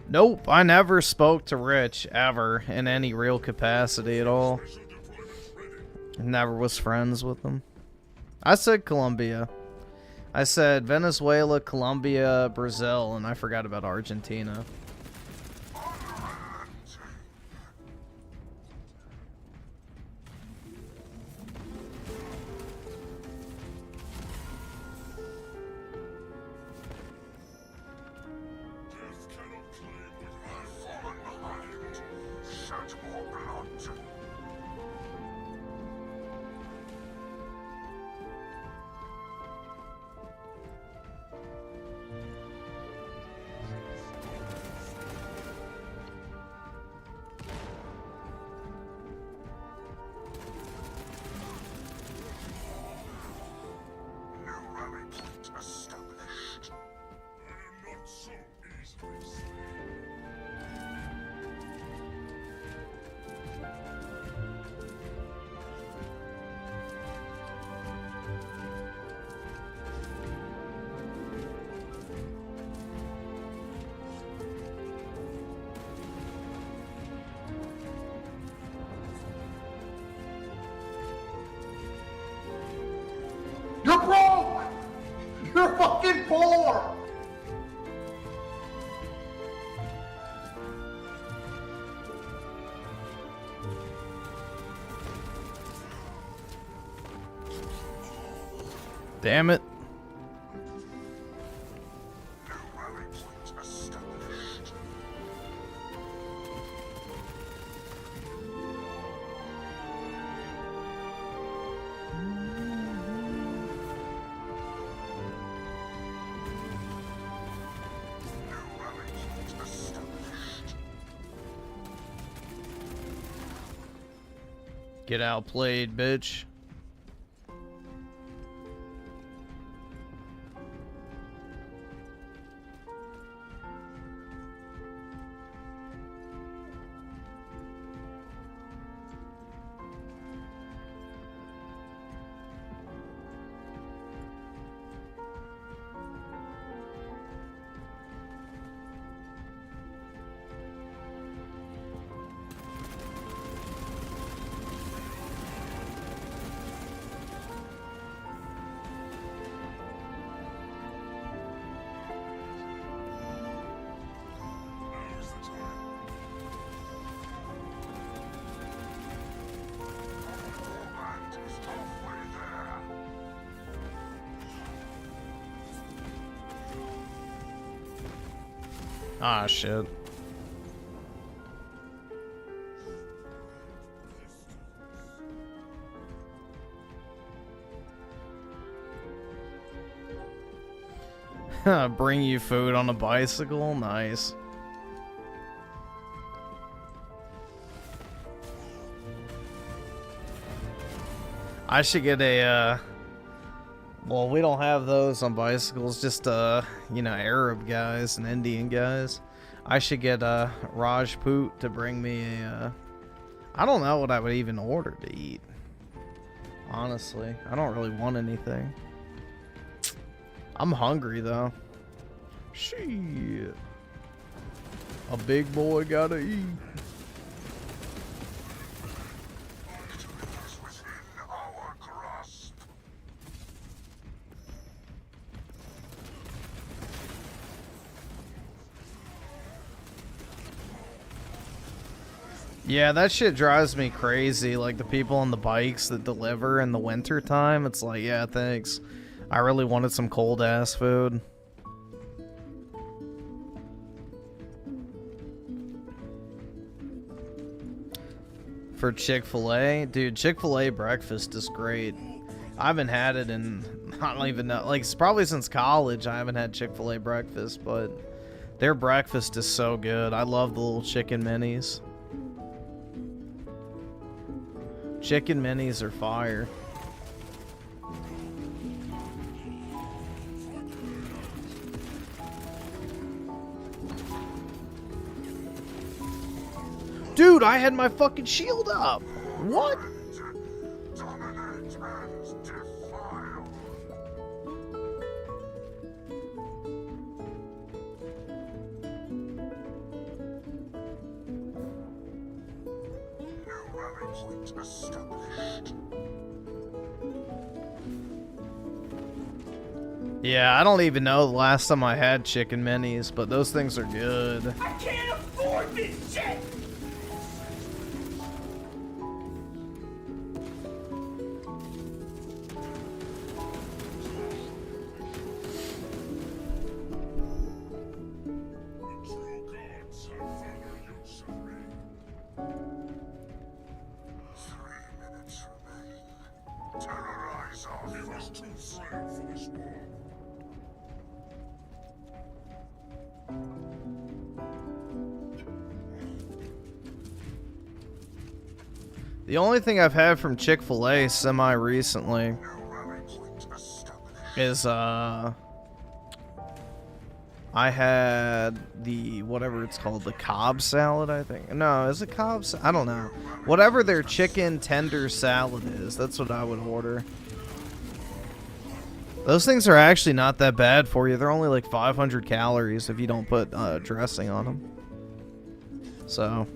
Nope, I never spoke to Rich, ever, in any real capacity at all. Never was friends with him. I said Colombia. I said Venezuela, Colombia, Brazil, and I forgot about Argentina. You're broke! You're fucking poor! Damn it. Get outplayed, bitch. Ah, shit. Bring you food on a bicycle? Nice. I should get a, well, we don't have those on bicycles, just, you know, Arab guys and Indian guys. I should get, Rajput to bring me a, I don't know what I would even order to eat. Honestly, I don't really want anything. I'm hungry, though. Shit. A big boy gotta eat. Yeah, that shit drives me crazy. Like the people on the bikes that deliver in the winter time. It's like, yeah, thanks. I really wanted some cold ass food. For Chick-fil-A, dude, Chick-fil-A breakfast is great. I haven't had it in, I don't even know, like, it's probably since college I haven't had Chick-fil-A breakfast, but their breakfast is so good. I love the little chicken minis. Chicken minis are fire. Dude, I had my fucking shield up. What? Yeah, I don't even know the last time I had chicken minis, but those things are good. I can't afford this shit! The only thing I've had from Chick-fil-A semi-recently is, I had the, whatever it's called, the Cobb salad, I think. No, is it Cobb? I don't know. Whatever their chicken tender salad is, that's what I would order. Those things are actually not that bad for you. They're only like 500 calories if you don't put dressing on them. So,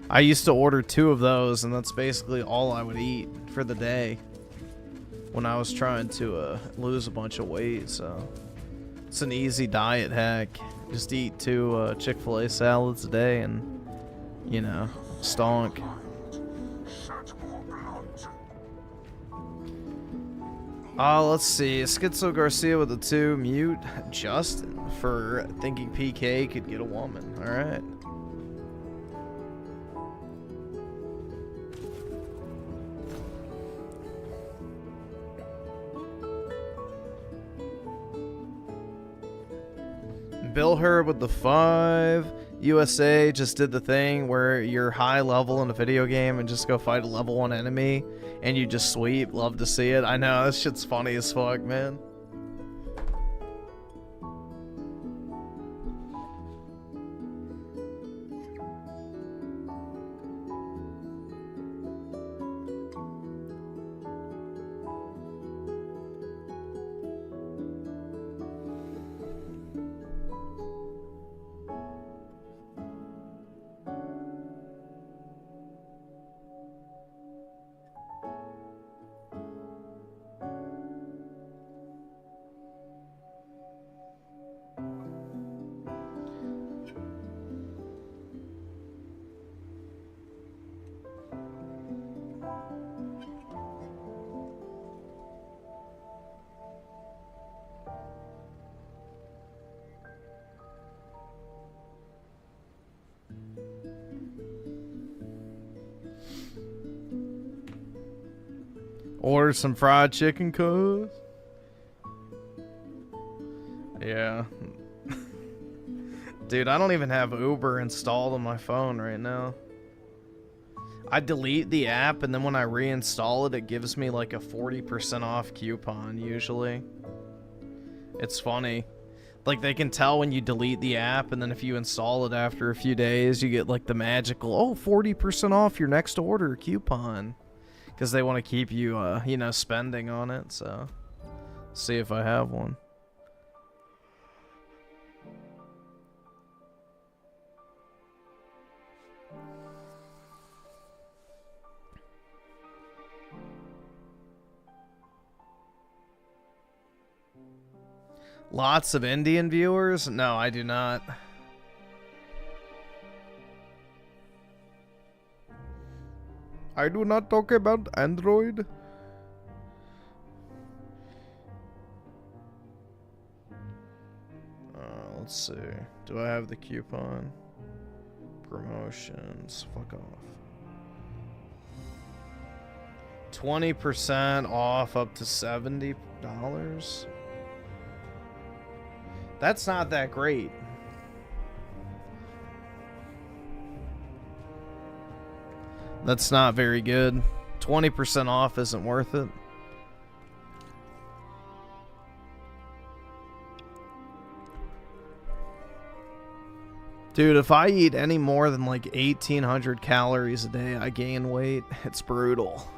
I used to order 2 of those, and that's basically all I would eat for the day. when I was trying to lose a bunch of weight, so it's an easy diet hack. Just eat 2 Chick-fil-A salads a day and, you know, stonk. Let's see. Schizo Garcia with a 2. Mute Justin for thinking PK could get a woman. Alright. Bill Herb with the 5. USA just did the thing where you're high level in a video game and just go fight a level 1 enemy and you just sweep. Love to see it. I know, this shit's funny as fuck, man. Order some fried chicken, cuz. Yeah. Dude, I don't even have Uber installed on my phone right now. I delete the app, and then when I reinstall it, it gives me like a 40% off coupon, usually. It's funny. Like, they can tell when you delete the app, and then if you install it after a few days, you get like the magical, oh, 40% off your next order coupon. Because they want to keep you, you know, spending on it, so... See if I have one. Lots of Indian viewers? No, I do not. I do not talk about Android. Let's see. Do I have the coupon? Promotions. Fuck off. 20% off up to $70. That's not that great. That's not very good. 20% off isn't worth it. Dude, if I eat any more than like 1,800 calories a day, I gain weight. It's brutal.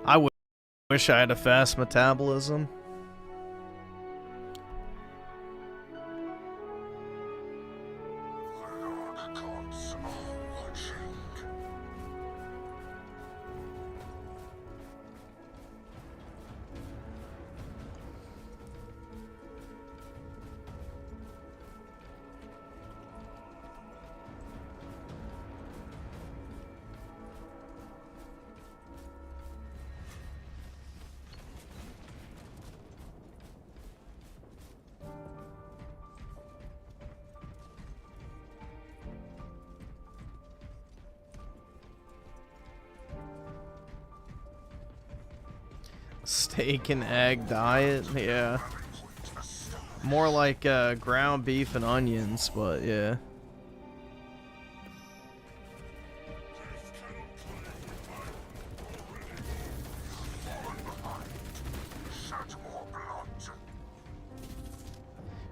I wish I had a fast metabolism. Steak and egg diet, yeah. More like ground beef and onions, but yeah.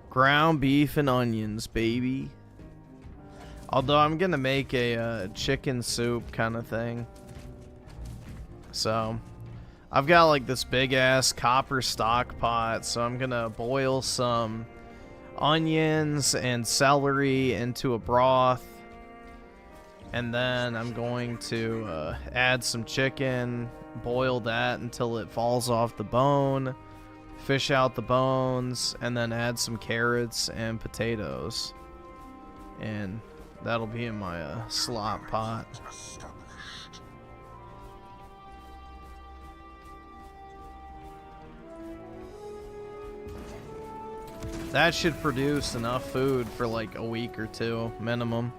Ground beef and onions, baby. Although I'm gonna make a chicken soup kind of thing. So... I've got like this big ass copper stock pot, so I'm gonna boil some onions and celery into a broth. And then I'm going to add some chicken, boil that until it falls off the bone, fish out the bones, and then add some carrots and potatoes. And that'll be in my slop pot. That should produce enough food for like a week or two minimum.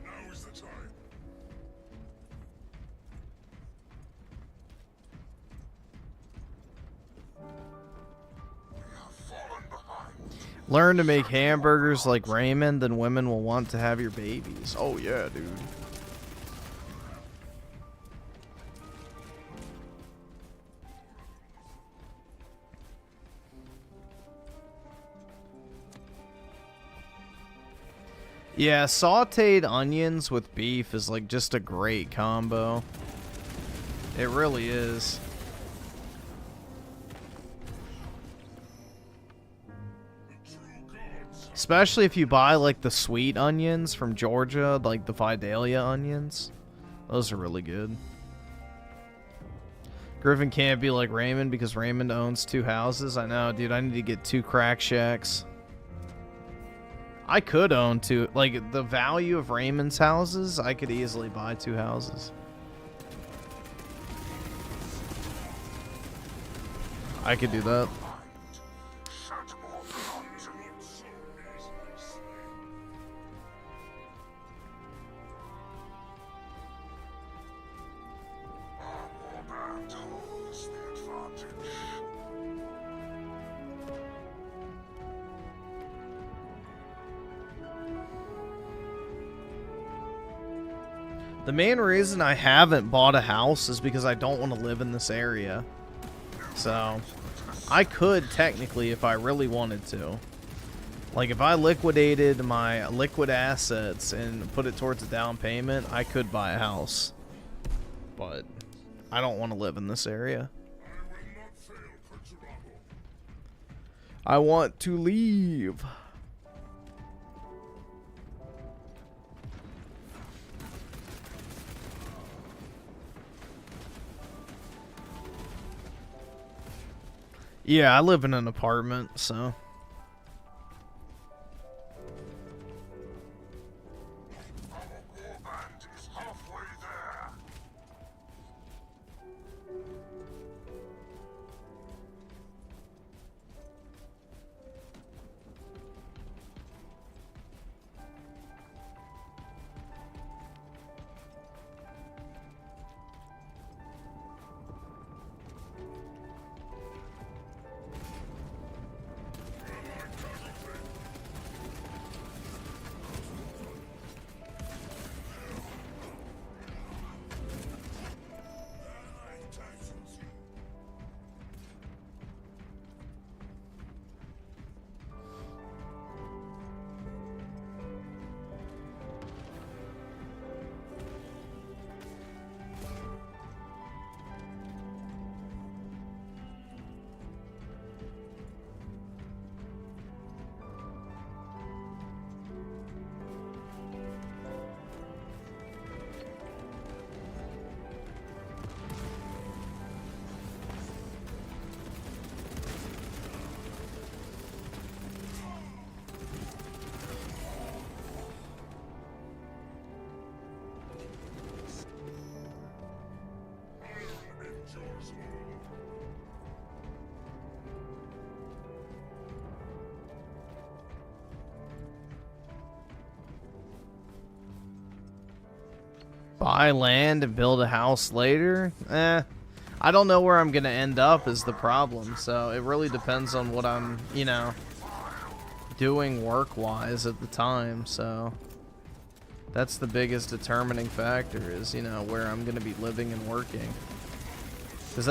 Now is the time. We have fallen behind. Learn to make hamburgers like Raymond, then women will want to have your babies. Oh yeah, dude. Yeah, sauteed onions with beef is like just a great combo. It really is. Especially if you buy like the sweet onions from Georgia, like the Vidalia onions. Those are really good. Griffin can't be like Raymond because Raymond owns 2 houses. I know, dude. I need to get 2 crack shacks. I could own 2. Like, the value of Raymond's houses, I could easily buy 2 houses. I could do that. The main reason I haven't bought a house is because I don't want to live in this area. So, I could technically if I really wanted to. Like, if I liquidated my liquid assets and put it towards a down payment, I could buy a house. But, I don't want to live in this area. I want to leave. Yeah, I live in an apartment, so. Buy land and build a house later? I don't know where I'm gonna end up is the problem, so it really depends on what I'm, you know, doing work-wise at the time, so that's the biggest determining factor is, you know, where I'm gonna be living and working. Because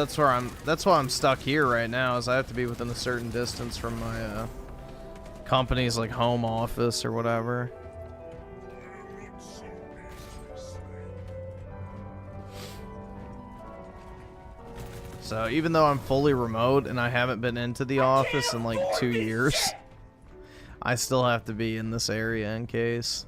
that's why I'm stuck here right now, is I have to be within a certain distance from my company's like home office or whatever. So even though I'm fully remote and I haven't been into the office in like 2 years, I still have to be in this area in case.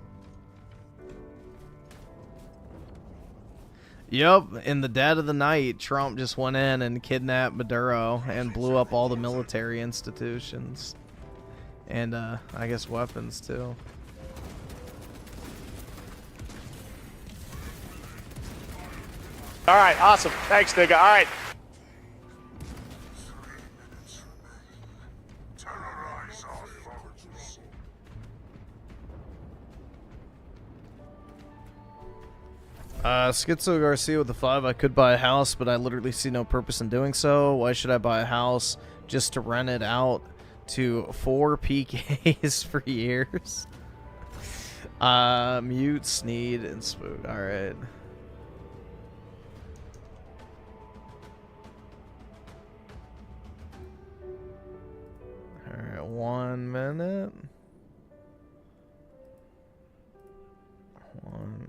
Yep, in the dead of the night, Trump just went in and kidnapped Maduro and blew up all the military institutions. And, I guess weapons, too. All right, awesome. Thanks, nigga. All right. Terrorize our foes. Schizo Garcia with the 5. I could buy a house, but I literally see no purpose in doing so. Why should I buy a house just to rent it out to 4 PKs for years? Mute, Sneed, and Spook. Alright. Alright, 1 minute. 1 minute.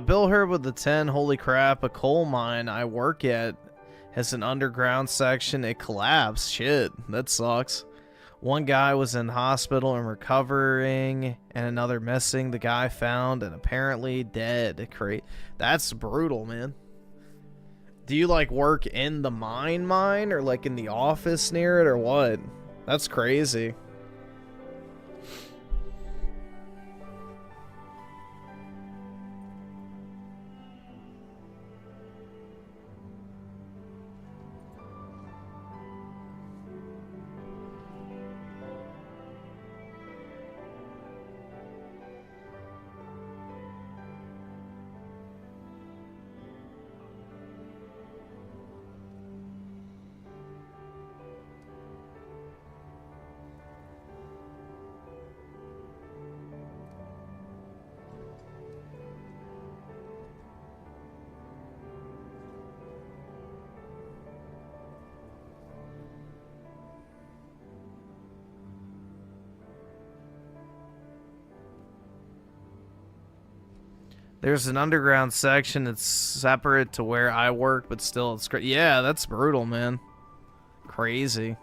Bill Herb with the 10. Holy crap, a coal mine I work at has an underground section. It collapsed. Shit, that sucks. One guy was in hospital and recovering, and another missing. The guy found and apparently dead. That's brutal, man. Do you like work in the mine, or like in the office near it, or what? That's crazy. There's an underground section that's separate to where I work, but still it's great. Yeah, that's brutal, man. Crazy.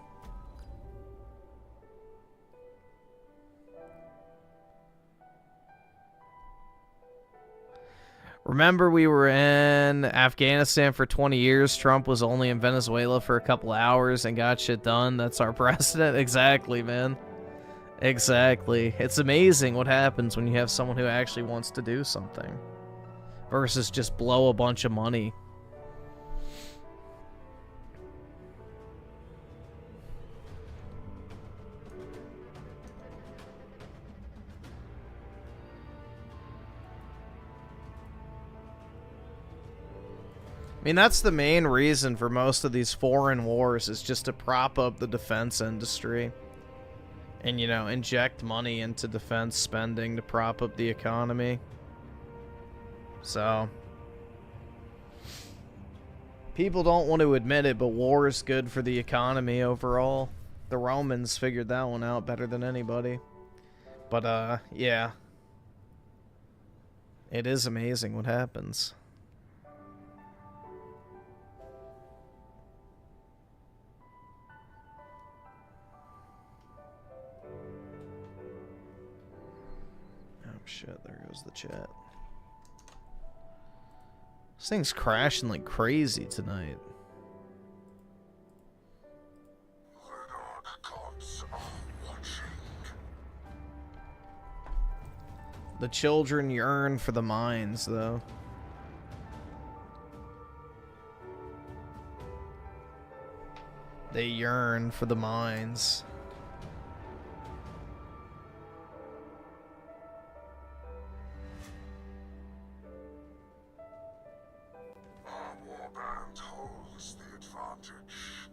Remember, we were in Afghanistan for 20 years. Trump was only in Venezuela for a couple hours and got shit done. That's our precedent. Exactly, man. Exactly. It's amazing what happens when you have someone who actually wants to do something versus just blow a bunch of money. I mean, that's the main reason for most of these foreign wars, is just to prop up the defense industry. And, you know, inject money into defense spending to prop up the economy. So, people don't want to admit it, but war is good for the economy overall. The Romans figured that one out better than anybody. But, yeah. It is amazing what happens. Shit, there goes the chat. This thing's crashing like crazy tonight. The dark gods are watching. The children yearn for the mines, though. They yearn for the mines. Warband holds the advantage.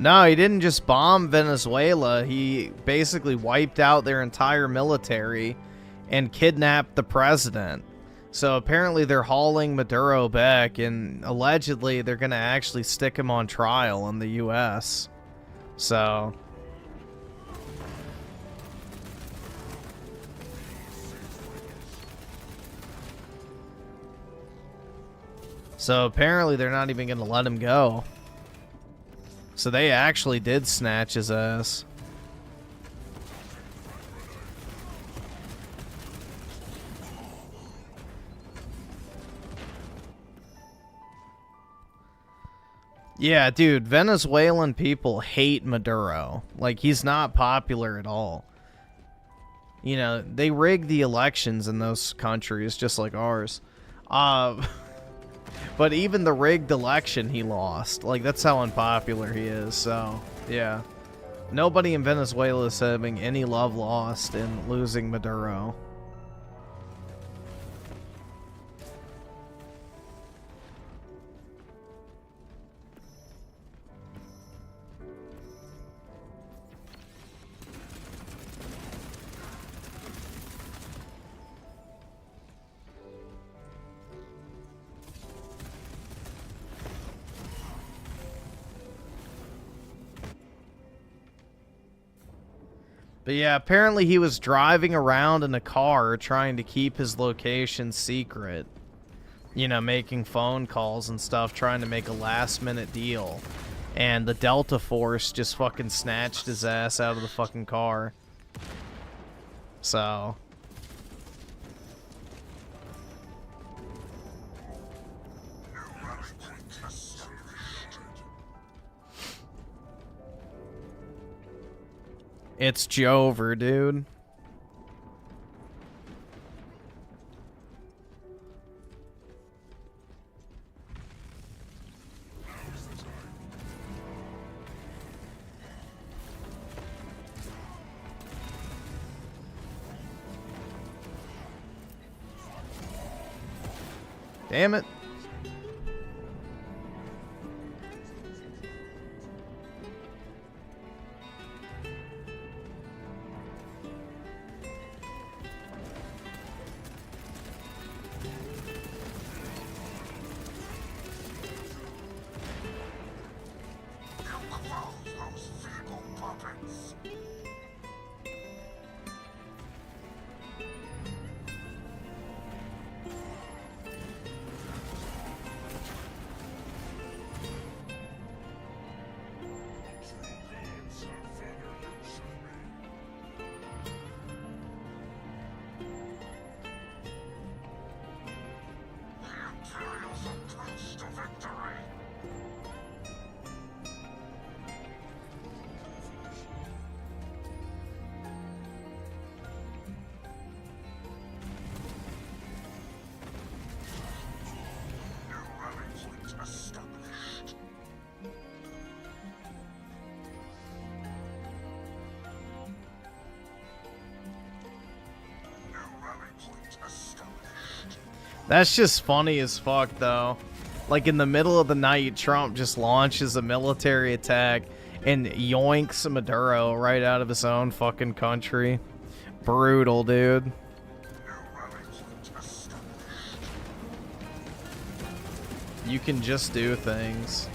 No, he didn't just bomb Venezuela. He basically wiped out their entire military and kidnapped the president. So apparently they're hauling Maduro back, and allegedly they're going to actually stick him on trial in the U.S. So... So apparently they're not even going to let him go. So they actually did snatch his ass. Yeah, dude, Venezuelan people hate Maduro. Like, he's not popular at all. You know, they rigged the elections in those countries just like ours. But even the rigged election, he lost. Like, that's how unpopular he is, so, yeah. Nobody in Venezuela is having any love lost in losing Maduro. But yeah, apparently he was driving around in a car trying to keep his location secret. You know, making phone calls and stuff, trying to make a last-minute deal. And the Delta Force just fucking snatched his ass out of the fucking car. So... It's Jover, dude. Damn it. That's just funny as fuck, though. Like, in the middle of the night, Trump just launches a military attack and yoinks Maduro right out of his own fucking country. Brutal, dude. You can just do things.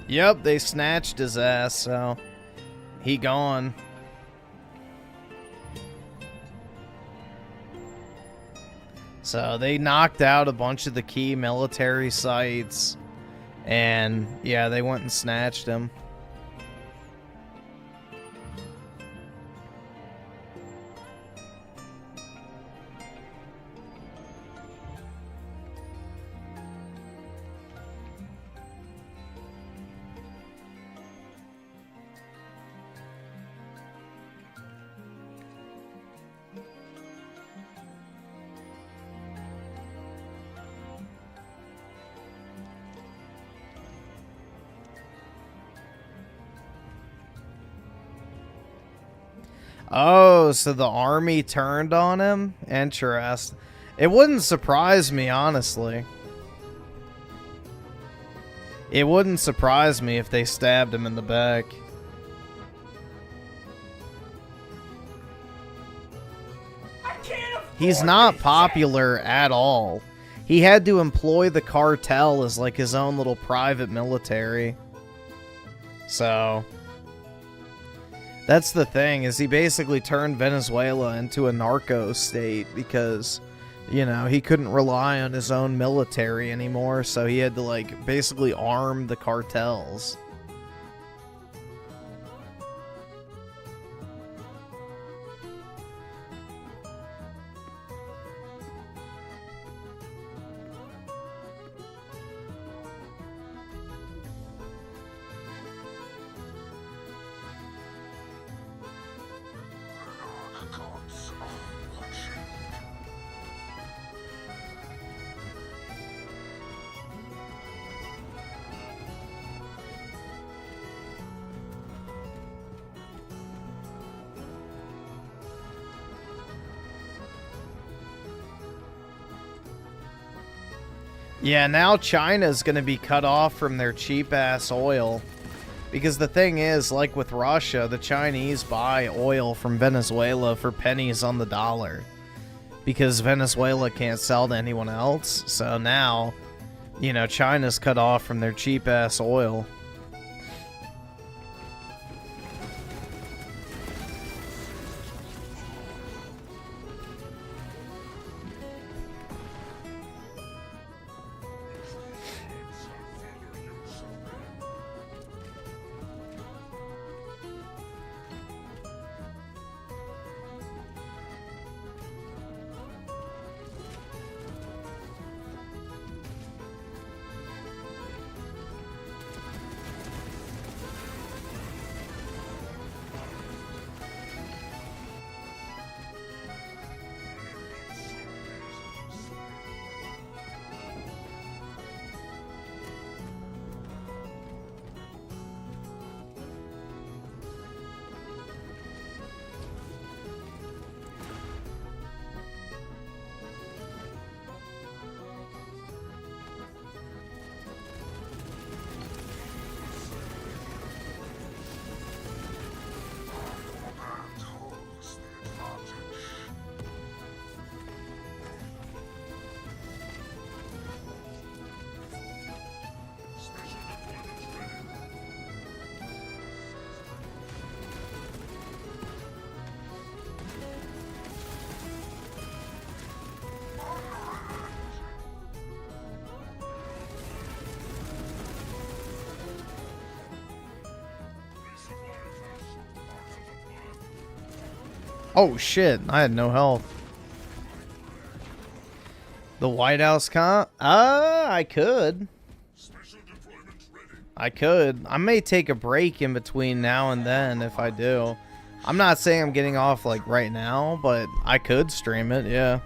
Yep, they snatched his ass, so he gone. So they knocked out a bunch of the key military sites, and yeah, they went and snatched him. Oh, so the army turned on him? Interesting. It wouldn't surprise me, honestly. It wouldn't surprise me if they stabbed him in the back. He's not popular at all. He had to employ the cartel as like his own little private military. So that's the thing, is he basically turned Venezuela into a narco state because, you know, he couldn't rely on his own military anymore, so he had to, like, basically arm the cartels. Yeah, now China's going to be cut off from their cheap-ass oil. Because the thing is, like with Russia, the Chinese buy oil from Venezuela for pennies on the dollar. Because Venezuela can't sell to anyone else. So now, you know, China's cut off from their cheap-ass oil. Oh shit, I had no health. The White House I could. I could. I may take a break in between now and then if I do. I'm not saying I'm getting off like right now, but I could stream it, yeah.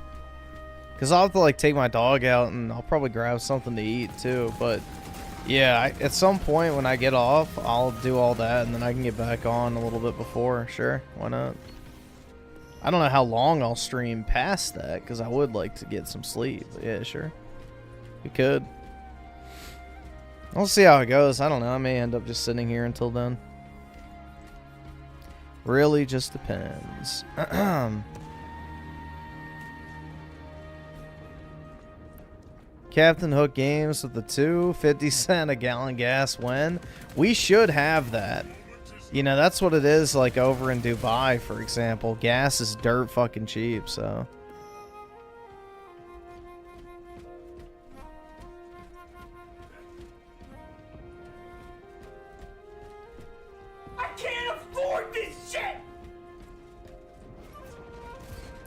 Because I'll have to like take my dog out and I'll probably grab something to eat too. But yeah, at some point when I get off, I'll do all that and then I can get back on a little bit before. Sure, why not? I don't know how long I'll stream past that, because I would like to get some sleep. But yeah, sure. We could. We'll see how it goes. I don't know. I may end up just sitting here until then. Really just depends. Okay, Captain Hook games with the 2.50 a gallon gas when? We should have that. You know, that's what it is like over in Dubai, for example. Gas is dirt fucking cheap, so. I can't afford this shit!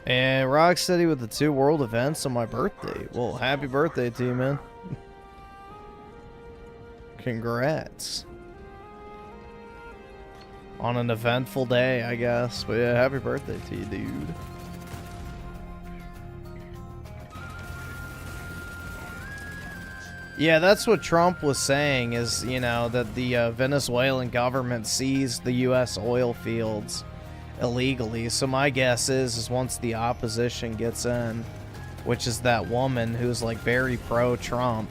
And Rocksteady with the 2 world events on my birthday. Well, happy birthday to you, man. Congrats. On an eventful day, I guess. But yeah, happy birthday to you, dude. Yeah, that's what Trump was saying is, you know, that the Venezuelan government seized the U.S. oil fields illegally. So my guess is once the opposition gets in, which is that woman who's like very pro-Trump,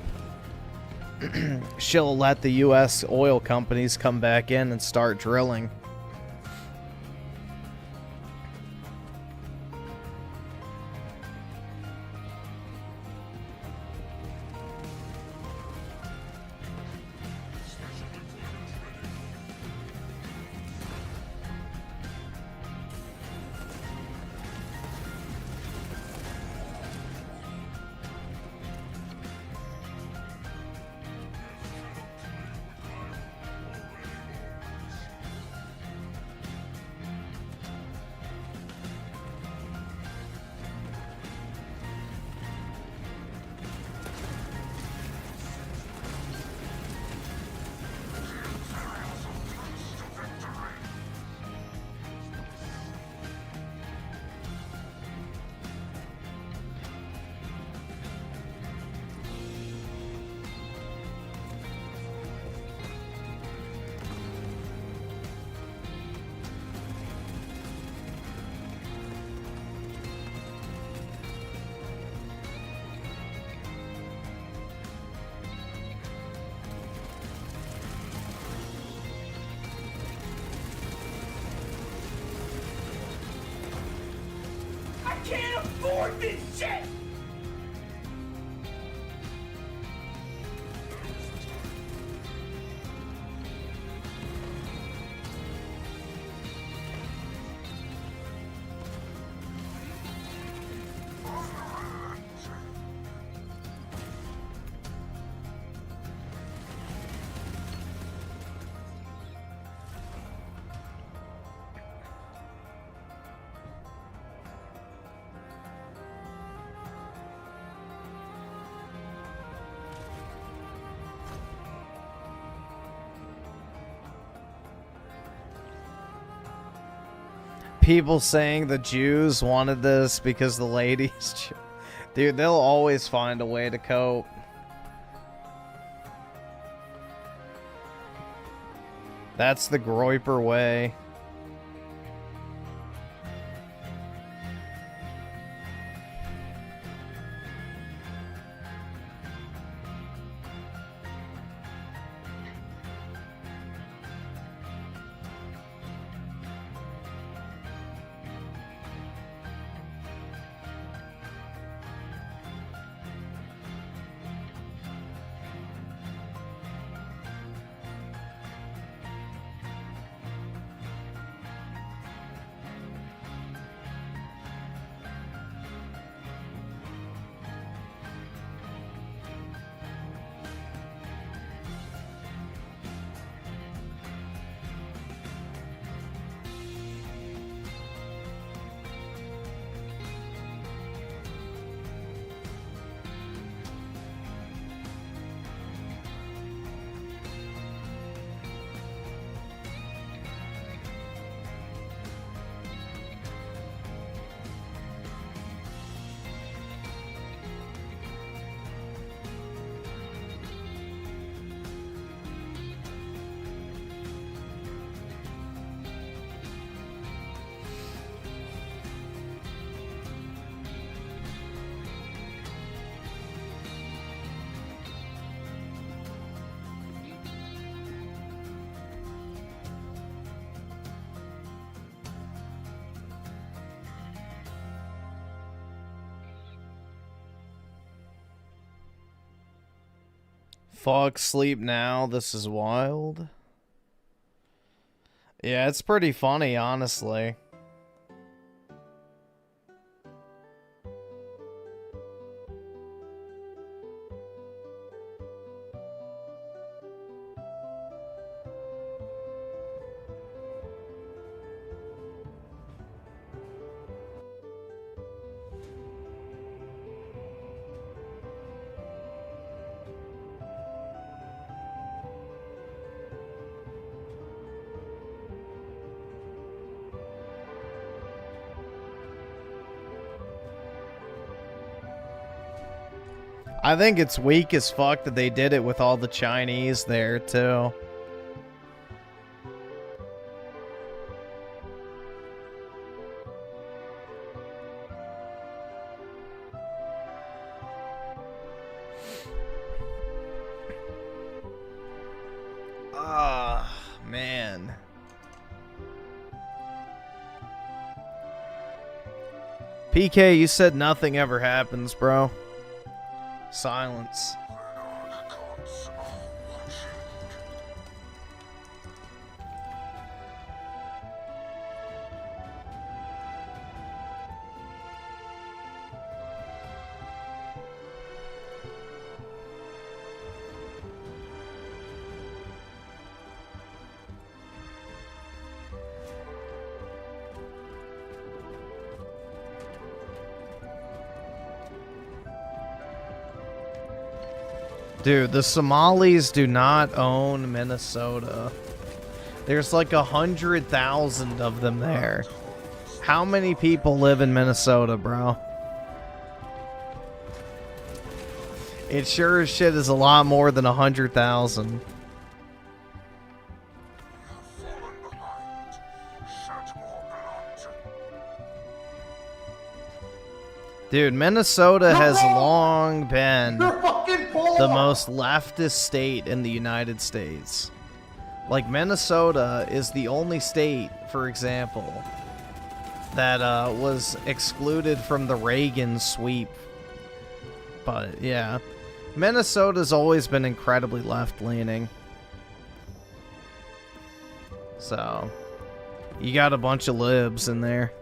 she'll let the U.S. oil companies come back in and start drilling. I can't afford this shit! People saying the Jews wanted this because the ladies... Dude, they'll always find a way to cope. That's the Groiper way. Fuck, sleep now. This is wild. Yeah, it's pretty funny, honestly. I think it's weak as fuck that they did it with all the Chinese there, too. Ah, man. PK, you said nothing ever happens, bro. Silence. Dude, the Somalis do not own Minnesota. There's like 100,000 of them there. How many people live in Minnesota, bro? It sure as shit is a lot more than 100,000. Dude, Minnesota has long been the most leftist state in the United States. Like, Minnesota is the only state, for example, that was excluded from the Reagan sweep. But, yeah. Minnesota's always been incredibly left-leaning. So, you got a bunch of libs in there.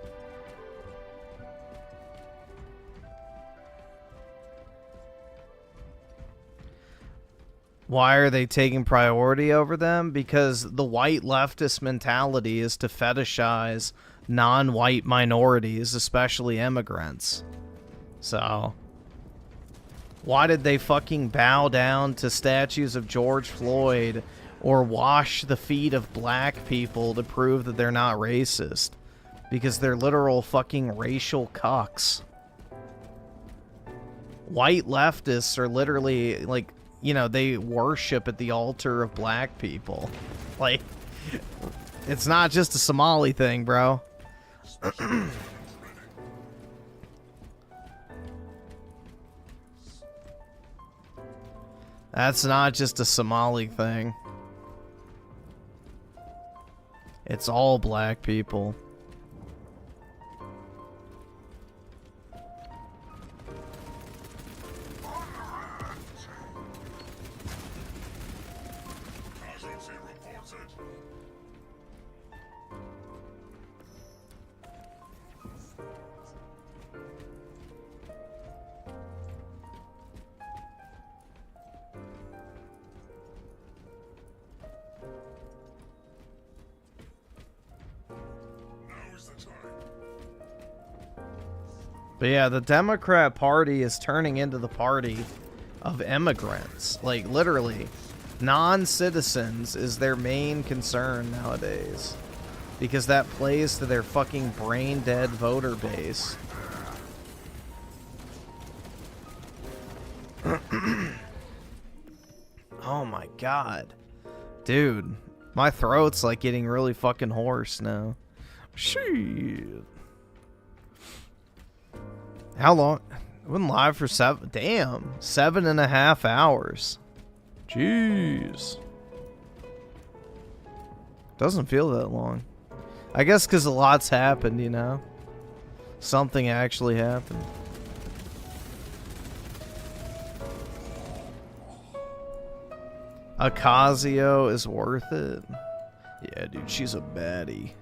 Why are they taking priority over them? Because the white leftist mentality is to fetishize non-white minorities, especially immigrants. So, why did they fucking bow down to statues of George Floyd or wash the feet of black people to prove that they're not racist? Because they're literal fucking racial cucks. White leftists are literally, like, you know, they worship at the altar of black people. Like, it's not just a Somali thing, bro. That's not just a Somali thing. It's all black people. But yeah, the Democrat Party is turning into the party of immigrants. Like, literally, non-citizens is their main concern nowadays. Because that plays to their fucking brain-dead voter base. Oh my god. Dude, my throat's like getting really fucking hoarse now. Shit. How long? I've been live for 7.5 hours. Jeez. Doesn't feel that long. I guess because a lot's happened, you know? Something actually happened. Ocasio is worth it. Yeah, dude, she's a baddie.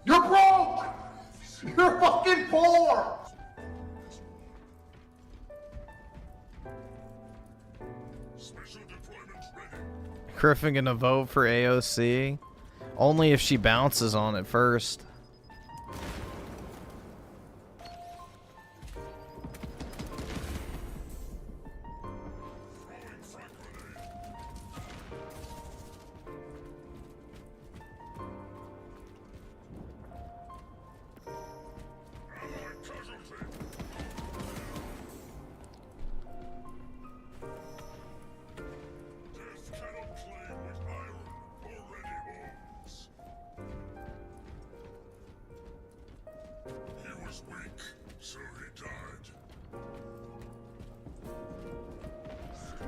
You're broke! You're fucking poor! Griffin gonna vote for AOC? Only if she bounces on it first.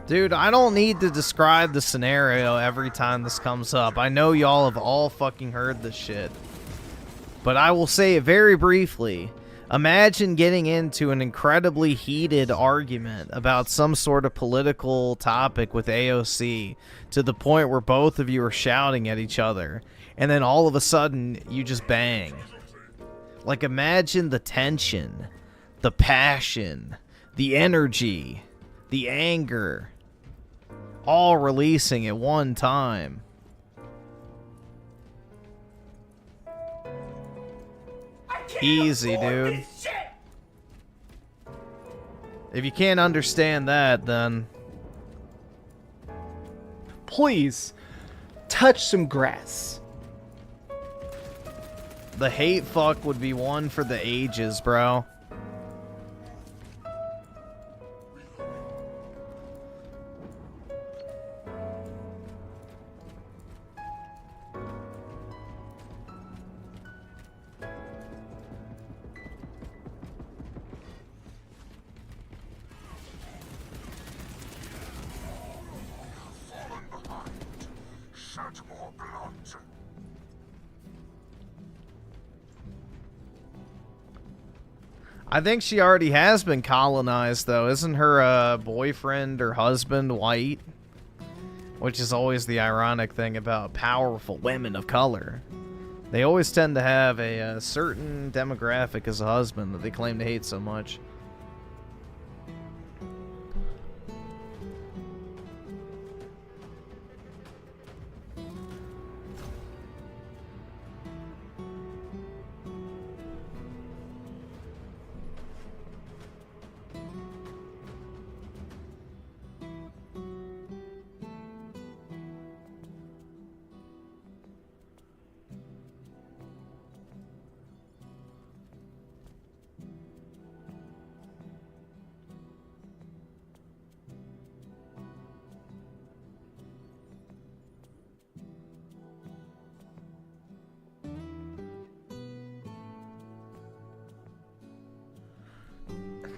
Dude, I don't need to describe the scenario every time this comes up. I know y'all have all fucking heard this shit. But I will say it very briefly. Imagine getting into an incredibly heated argument about some sort of political topic with AOC to the point where both of you are shouting at each other. And then all of a sudden, you just bang. Like, imagine the tension, the passion, the energy, the anger, all releasing at one time. Easy, dude. If you can't understand that, then please touch some grass. The hate fuck would be one for the ages, bro. I think she already has been colonized, though. Isn't her boyfriend or husband white? Which is always the ironic thing about powerful women of color. They always tend to have a certain demographic as a husband that they claim to hate so much.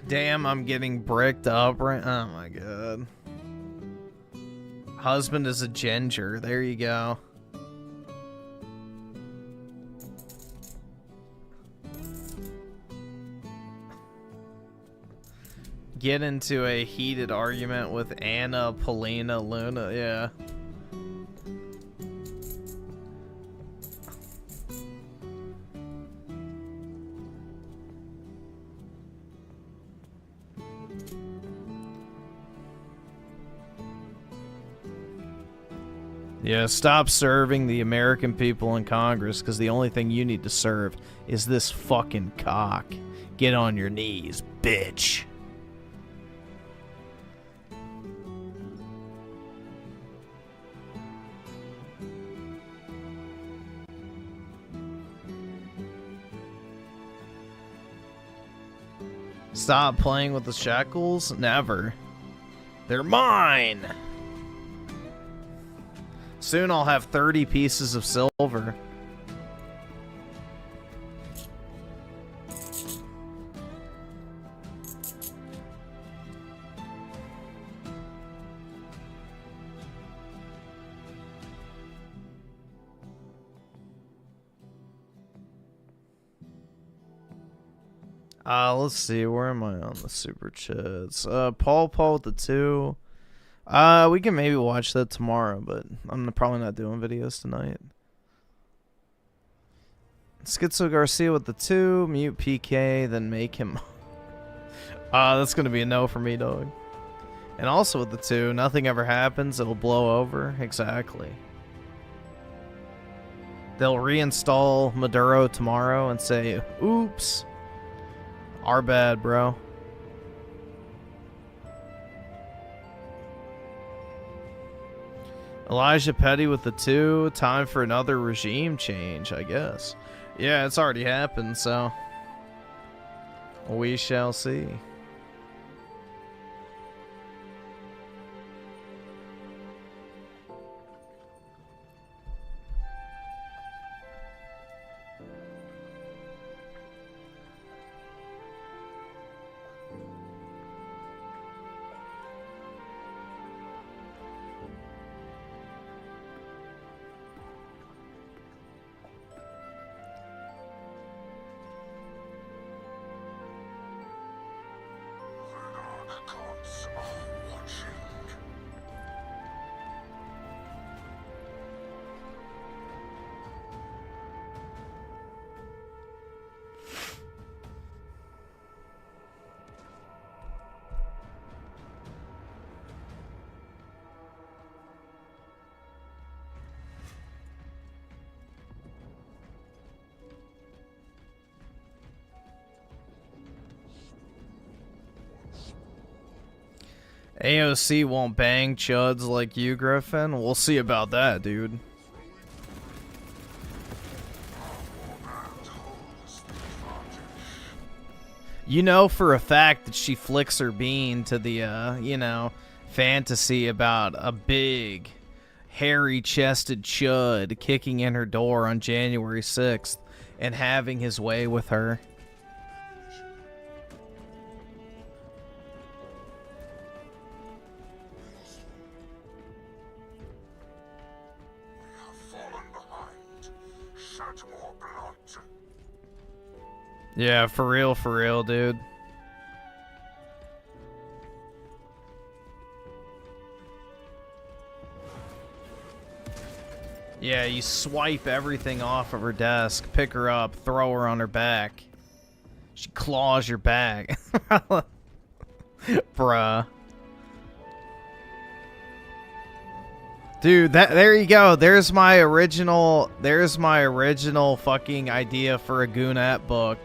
Damn, I'm getting bricked up right. Oh my god. Husband is a ginger. There you go. Get into a heated argument with Anna, Polina, Luna. Yeah. Yeah, stop serving the American people in Congress, because the only thing you need to serve is this fucking cock. Get on your knees, bitch. stop playing with the shekels? Never. They're mine! Soon I'll have 30 pieces of silver. Let's see, where am I on the super chats? Paul with the 2. We can maybe watch that tomorrow, but I'm probably not doing videos tonight. Schizo Garcia with the 2, mute PK, then make him. That's gonna be a no for me, dog. And also with the 2, nothing ever happens, it'll blow over. Exactly. They'll reinstall Maduro tomorrow and say, oops. Our bad, bro. Elijah Petty with the 2. Time for another regime change, I guess. Yeah, it's already happened, so we shall see. AOC won't bang chuds like you, Griffin. We'll see about that, dude. You know for a fact that she flicks her bean to the, you know, fantasy about a big, hairy-chested chud kicking in her door on January 6th and having his way with her. Yeah, for real, dude. Yeah, you swipe everything off of her desk, pick her up, throw her on her back. She claws your back. Bruh. Dude, there you go. There's my original fucking idea for a Goonette book.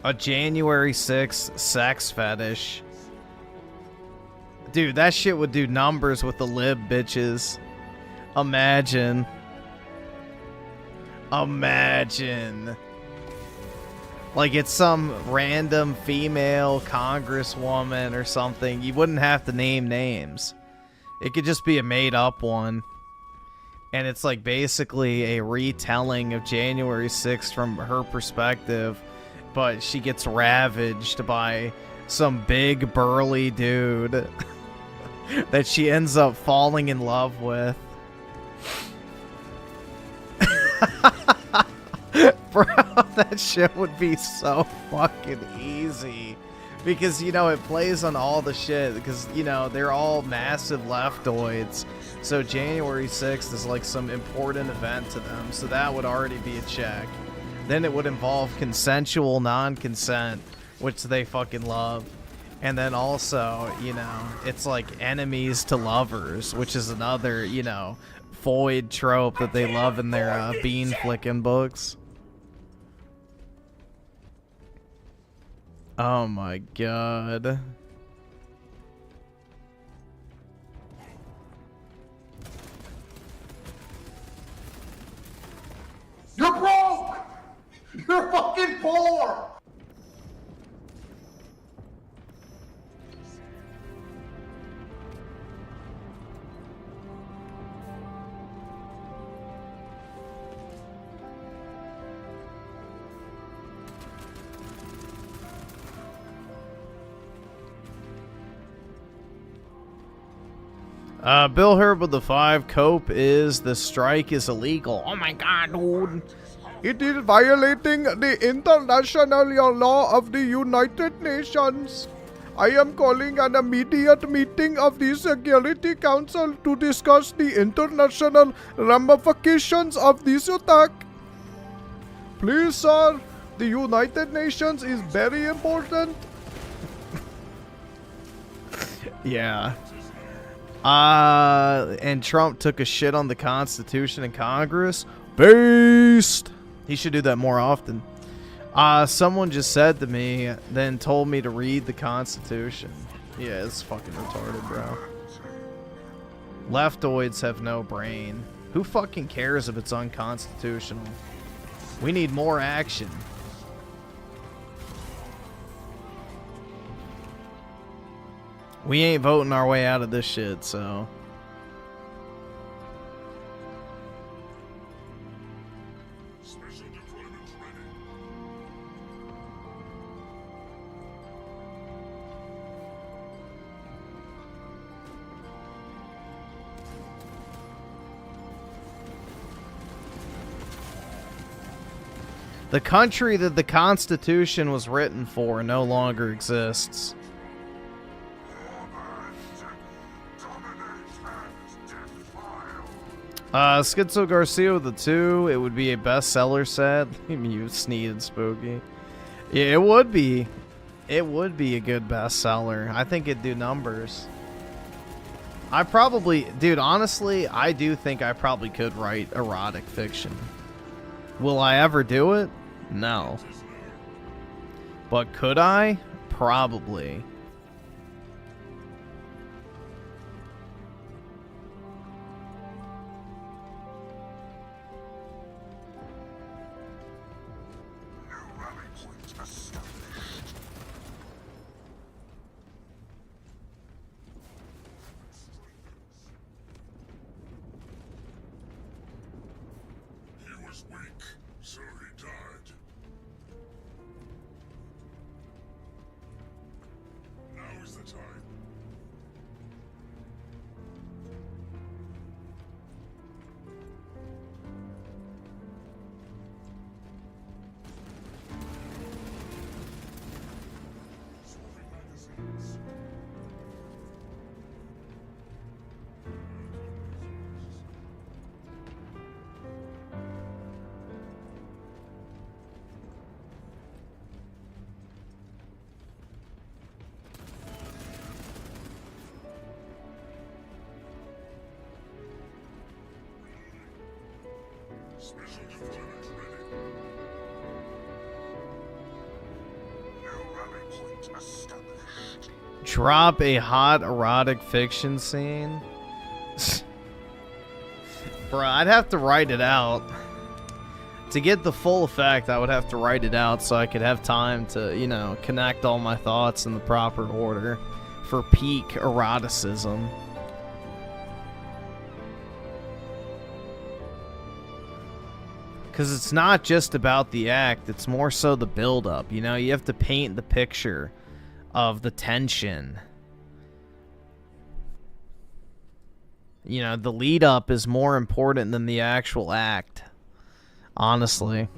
A January 6th sex fetish. Dude, that shit would do numbers with the lib bitches. Imagine. Like it's some random female congresswoman or something. You wouldn't have to name names. It could just be a made-up one. And it's like basically a retelling of January 6th from her perspective. But she gets ravaged by some big burly dude that she ends up falling in love with. Bro, that shit would be so fucking easy. Because, you know, it plays on all the shit. Because, you know, they're all massive leftoids. So January 6th is like some important event to them. So that would already be a check. Then it would involve consensual non-consent, which they fucking love. And then also, you know, it's like enemies to lovers, which is another, you know, void trope that they love in their bean flicking books. Oh my god. You're broke! You're fucking poor! Bill Herb with the 5. Cope is the strike is illegal. Oh my god, dude. It is violating the international law of the United Nations. I am calling an immediate meeting of the Security Council to discuss the international ramifications of this attack. Please, sir, the United Nations is very important. Yeah. And Trump took a shit on the Constitution in Congress. Based. He should do that more often. Someone just said to me, then told me to read the Constitution. Yeah, it's fucking retarded, bro. Leftoids have no brain. Who fucking cares if it's unconstitutional? We need more action. We ain't voting our way out of this shit, so... The country that the Constitution was written for no longer exists. Schizo Garcia with the 2. It would be a bestseller set. You sneezed, Spooky. Yeah, it would be. It would be a good bestseller. I think it'd do numbers. I probably... Dude, honestly, I do think I probably could write erotic fiction. Will I ever do it? No. But could I? Probably. He was weak, so he died. Now is the time. Solving magazines. Special deployment ready. New rally point established. Drop a hot erotic fiction scene? Bruh, I'd have to write it out. To get the full effect, I would have to write it out so I could have time to, you know, connect all my thoughts in the proper order for peak eroticism. Because it's not just about the act, it's more so the build-up. You know, you have to paint the picture of the tension. You know, the lead-up is more important than the actual act. Honestly.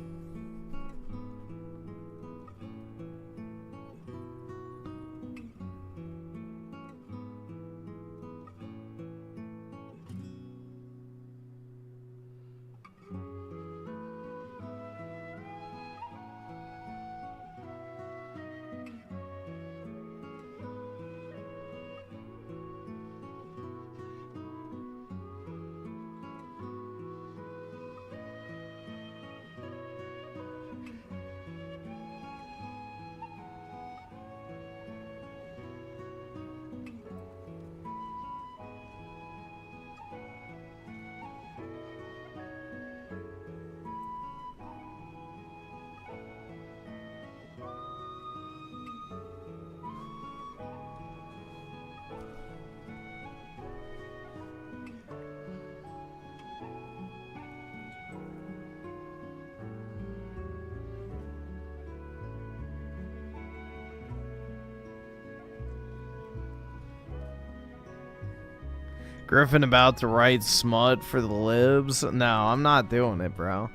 Griffin about to write smut for the libs? No, I'm not doing it, bro.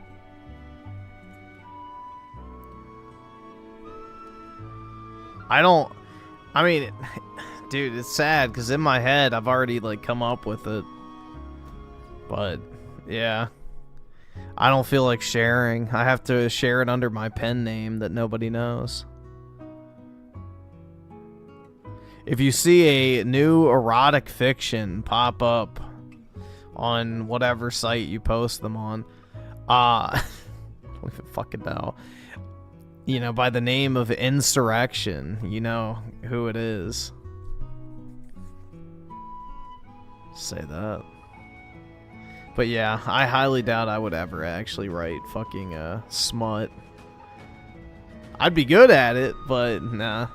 I mean, dude, it's sad because in my head I've already like come up with it. But yeah, I don't feel like sharing. I have to share it under my pen name that nobody knows. If you see a new erotic fiction pop up on whatever site you post them on, I don't even fucking know. You know, by the name of Insurrection, you know who it is. Say that. But yeah, I highly doubt I would ever actually write fucking smut. I'd be good at it, but nah.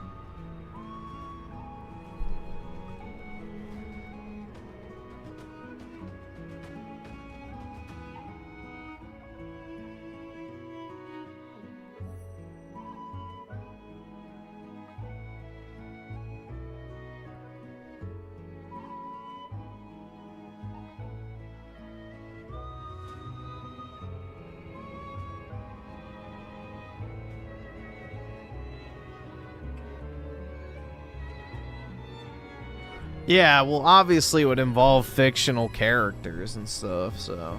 Yeah, well, obviously it would involve fictional characters and stuff, so...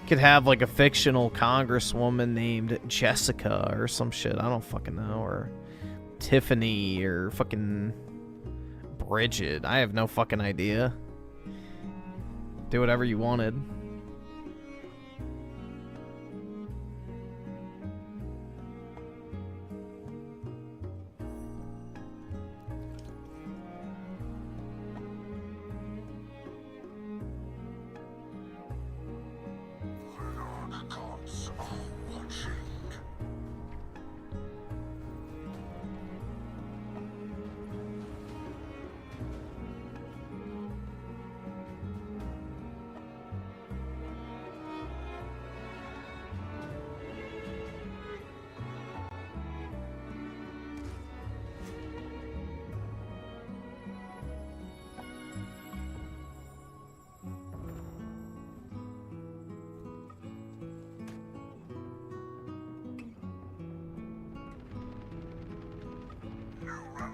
Could have, like, a fictional congresswoman named Jessica or some shit, I don't fucking know, or Tiffany or fucking Bridget, I have no fucking idea. Do whatever you wanted.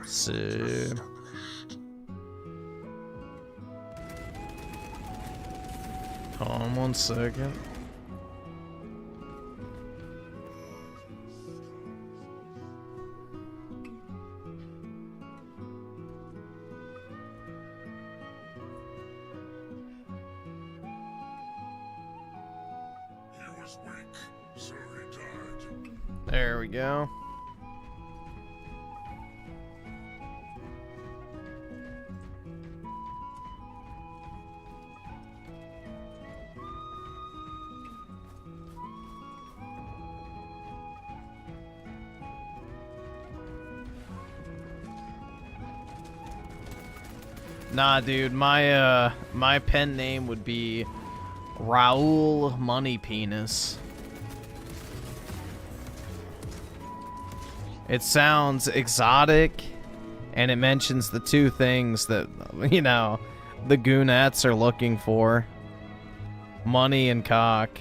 So... Hold on 1 second. He was weak, so he died. There we go. Nah, dude, my pen name would be Raul Money Penis. It sounds exotic, and it mentions the two things that, you know, the goonettes are looking for. Money and cock.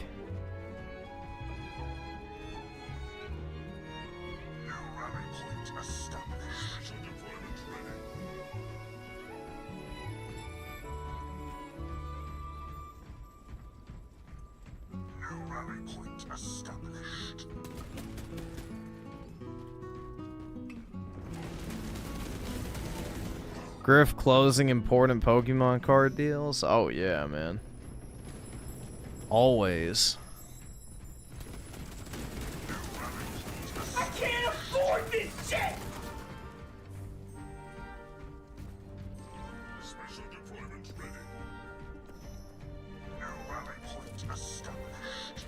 Griff closing important Pokemon card deals? Oh yeah, man. Always. I can't afford this shit! Special deployment ready. New rally point established.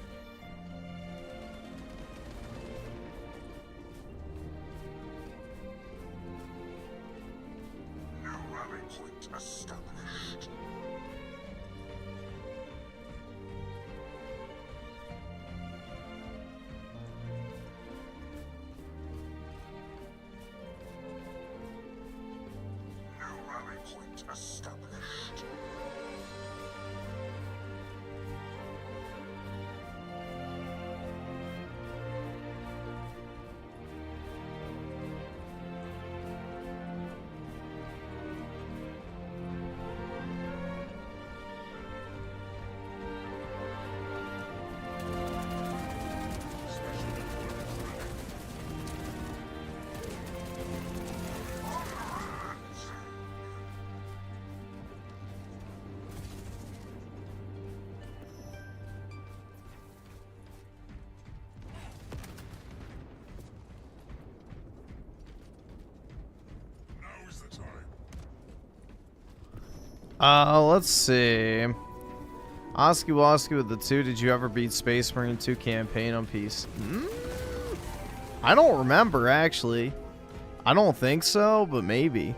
New rally point established. New rally point established. Let's see. Oski Woski with the 2. Did you ever beat Space Marine 2 campaign on PC? I don't remember, actually. I don't think so, but maybe.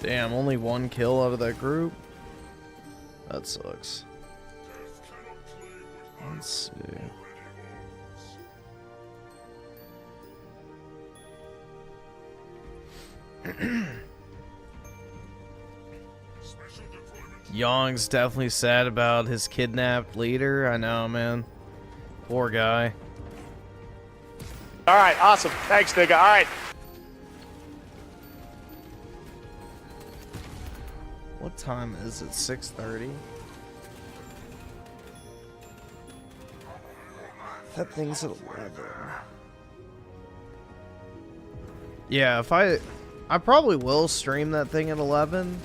Damn, only 1 kill out of that group? That sucks. Let's see. Young's definitely sad about his kidnapped leader. I know, man. Poor guy. All right, awesome. Thanks, nigga. All right. What time is it? 6:30? That thing's at 11. Yeah, if I probably will stream that thing at 11.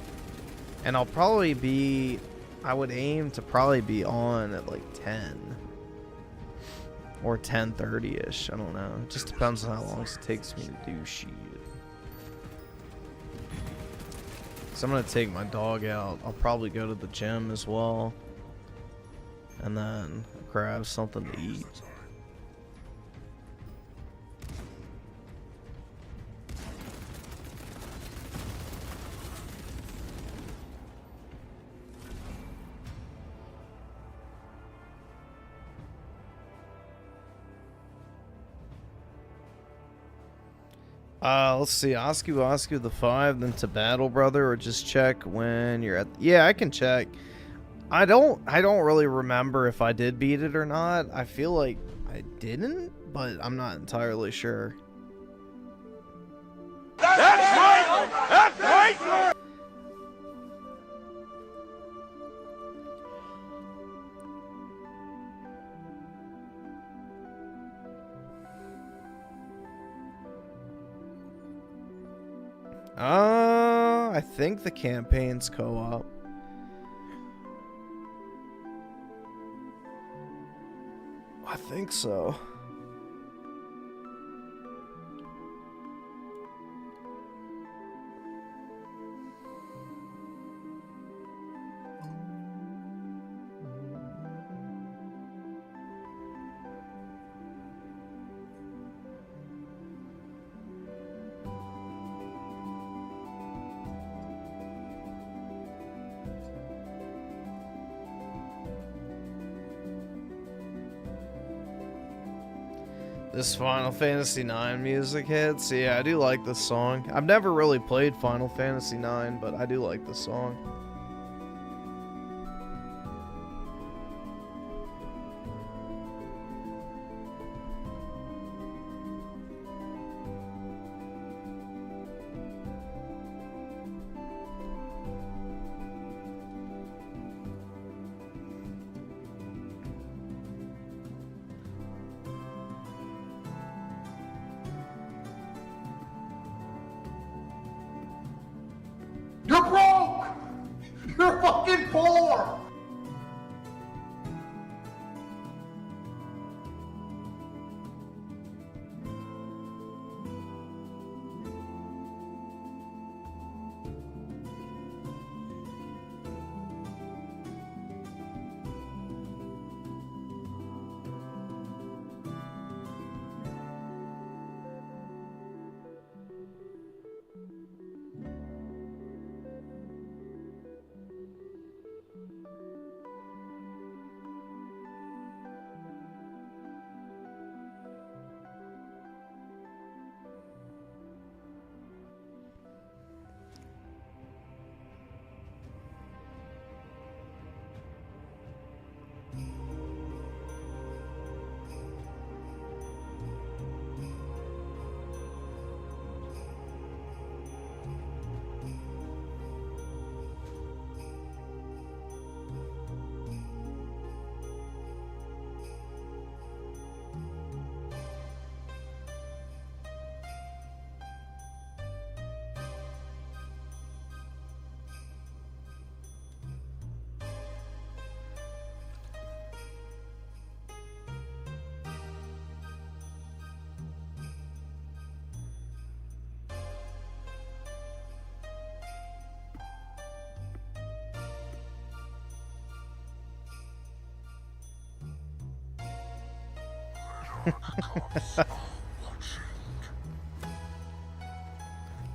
And I'll probably be... I would aim to probably be on at like 10. Or 10:30-ish. I don't know. It just depends on how long it takes me to do shit. So I'm going to take my dog out. I'll probably go to the gym as well. And then grab something to eat. Let's see, Oscar the 5, then to battle, brother, or just check when you're at... Yeah, I can check. I don't really remember if I did beat it or not. I feel like I didn't, but I'm not entirely sure. That's right! That's right! I think the campaign's co-op. I think so. This Final Fantasy IX music hits. Yeah, I do like this song. I've never really played Final Fantasy IX, but I do like this song. fucking poor!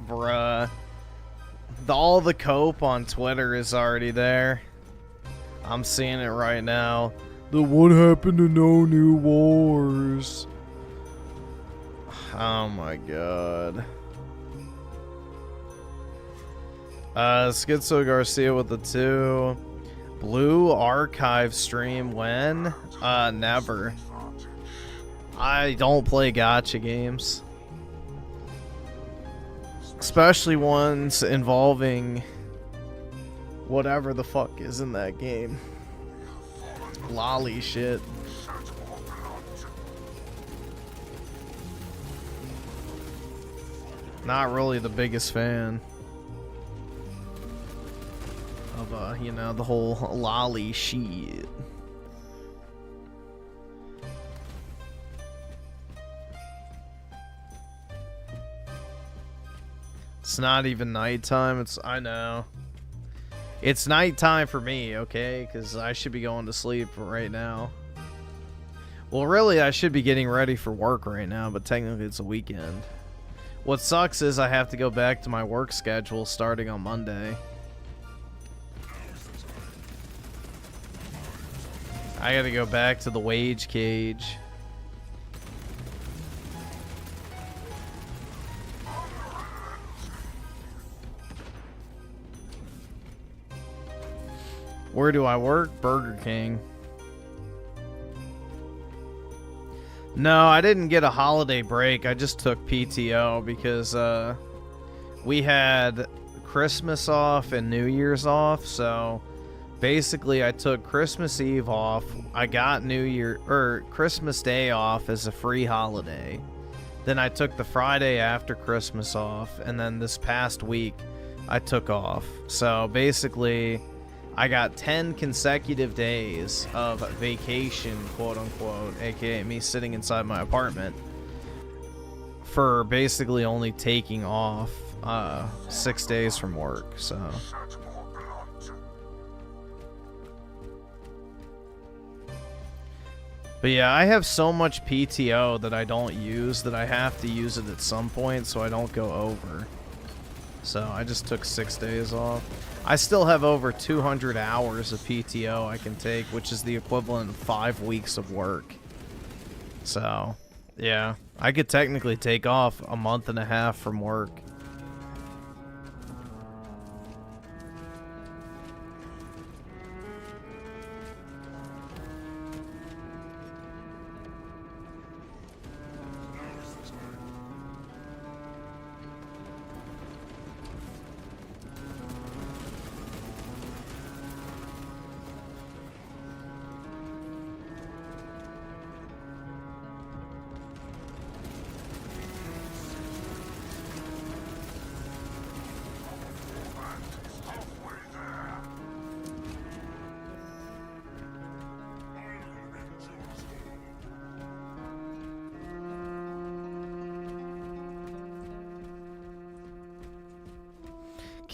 Bruh. All the cope on Twitter is already there. I'm seeing it right now. The what happened to no new wars? Oh my god. Schizo Garcia with the 2. Blue archive stream when? Never. I don't play gacha games. Especially ones involving whatever the fuck is in that game. Lolly shit. Not really the biggest fan of, you know, the whole lolly shit. It's not even nighttime. I know. It's nighttime for me, okay? Because I should be going to sleep right now. Well, really, I should be getting ready for work right now, but technically it's a weekend. What sucks is I have to go back to my work schedule starting on Monday. I gotta go back to the wage cage. Where do I work? Burger King. No, I didn't get a holiday break. I just took PTO because we had Christmas off and New Year's off. So basically I took Christmas Eve off. I got Christmas Day off as a free holiday. Then I took the Friday after Christmas off, and then this past week I took off. So basically I got 10 consecutive days of vacation, quote unquote, aka me sitting inside my apartment, for basically only taking off 6 days from work. So but yeah, I have so much PTO that I don't use that I have to use it at some point so I don't go over. So I just took 6 days off. I still have over 200 hours of PTO I can take, which is the equivalent of 5 weeks of work. So, yeah, I could technically take off a month and a half from work.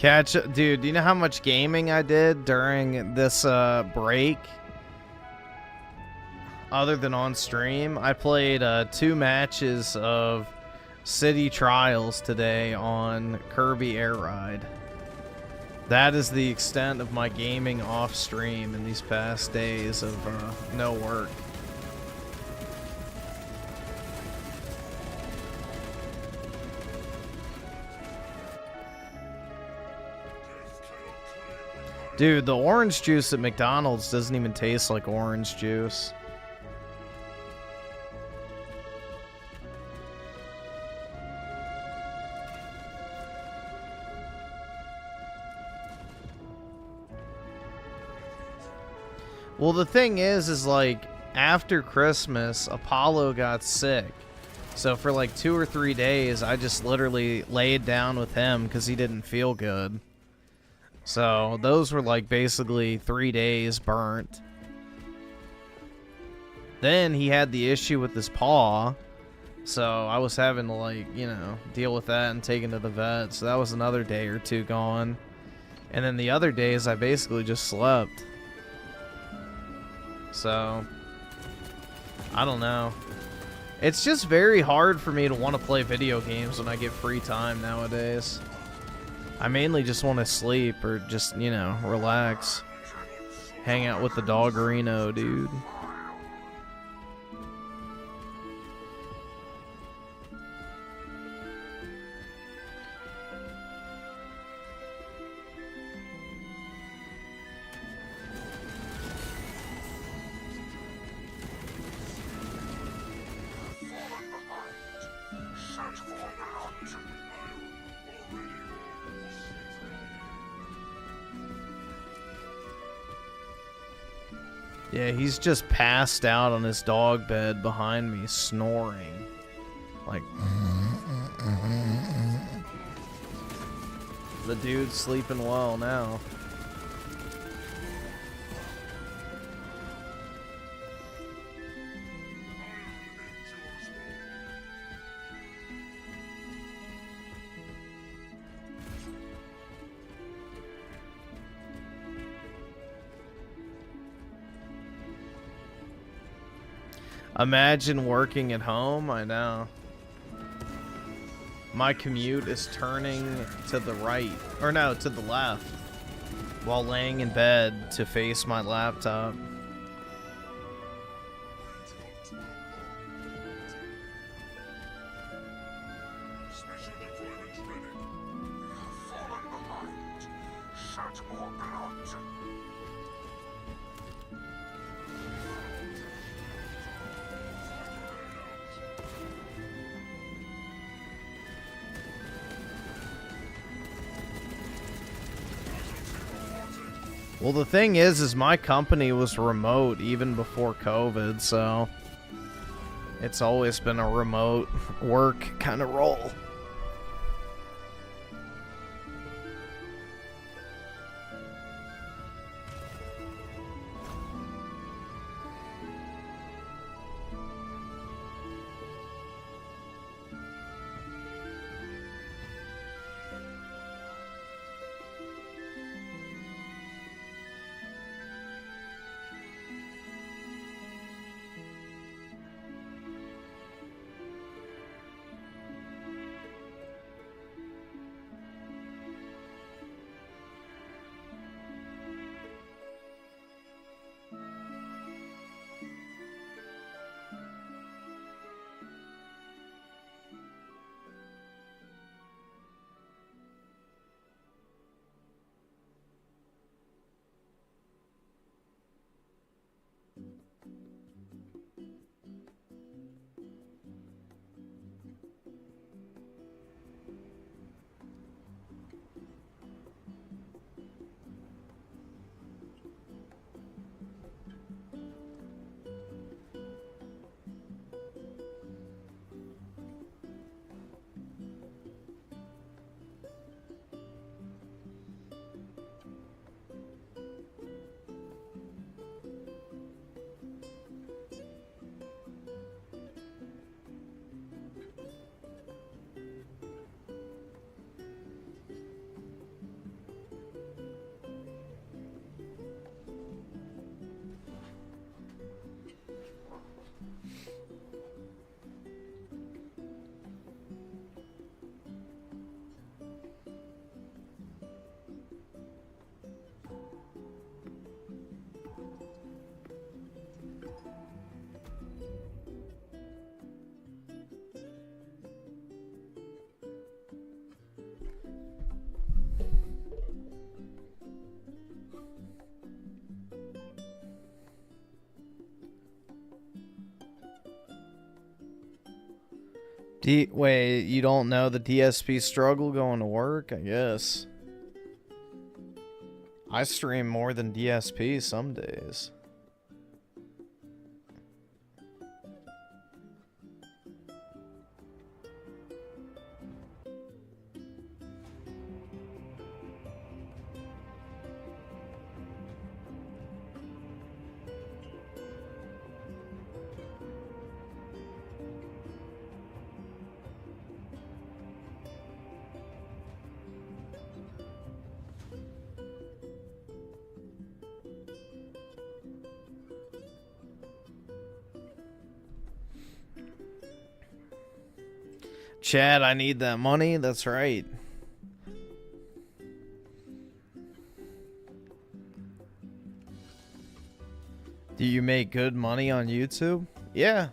Catch, dude, do you know how much gaming I did during this break? Other than on stream, I played 2 matches of City Trials today on Kirby Air Ride. That is the extent of my gaming off stream in these past days of no work. Dude, the orange juice at McDonald's doesn't even taste like orange juice. Well, the thing is like, after Christmas, Apollo got sick. So for like 2 or 3 days, I just literally laid down with him because he didn't feel good. So those were like basically 3 days burnt. Then he had the issue with his paw. So I was having to, like, you know, deal with that and take him to the vet. So that was another day or 2 gone. And then the other days I basically just slept. So I don't know. It's just very hard for me to want to play video games when I get free time nowadays. I mainly just want to sleep or just, you know, relax. Hang out with the doggerino, dude. Yeah, he's just passed out on his dog bed behind me, snoring. Like... The dude's sleeping well now. Imagine working at home. I know. My commute is turning to the right, or no, to the left, while laying in bed to face my laptop. Well, the thing is my company was remote even before COVID, so it's always been a remote work kind of role. Wait, you don't know the DSP struggle going to work? I guess. I stream more than DSP some days. Chad, I need that money. That's right. Do you make good money on YouTube? Yeah.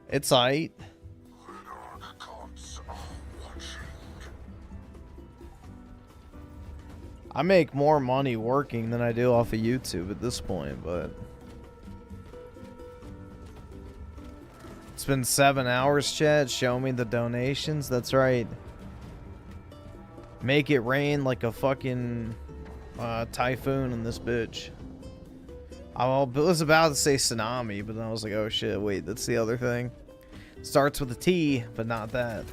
It's aight. I make more money working than I do off of YouTube at this point, but... It's been 7 hours, Chad. Show me the donations. That's right. Make it rain like a fucking typhoon in this bitch. I was about to say tsunami, but then I was like, oh shit, wait, that's the other thing. Starts with a T, but not that.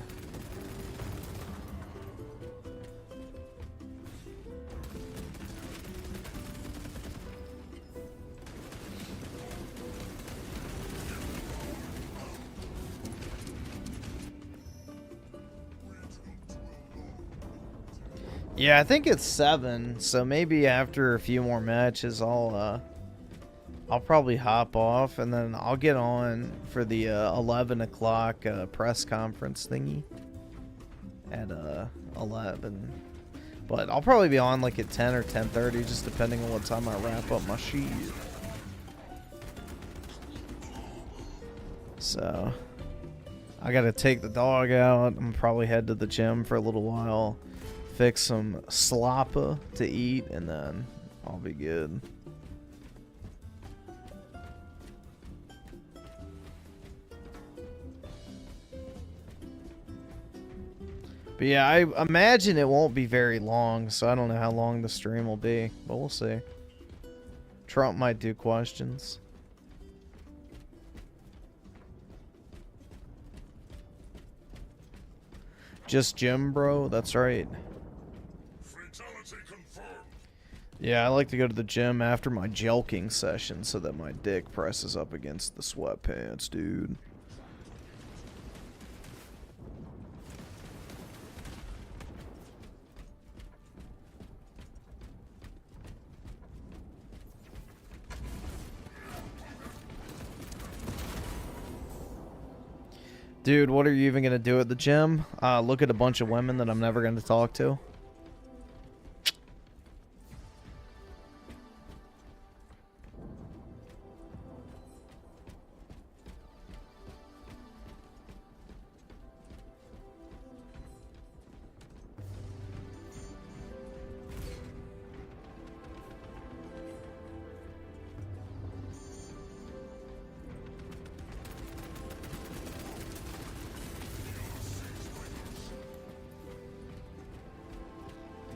Yeah, I think it's 7, so maybe after a few more matches, I'll probably hop off, and then I'll get on for the 11 o'clock press conference thingy at 11. But I'll probably be on like at 10 or 10:30, just depending on what time I wrap up my shit. So I gotta take the dog out. I'm probably head to the gym for a little while. Fix some slappa to eat, and then I'll be good. But yeah, I imagine it won't be very long, so I don't know how long the stream will be, but we'll see. Trump might do questions. Just gym, bro? That's right. Yeah, I like to go to the gym after my jelking session so that my dick presses up against the sweatpants, dude. Dude, what are you even going to do at the gym? Look at a bunch of women that I'm never going to talk to?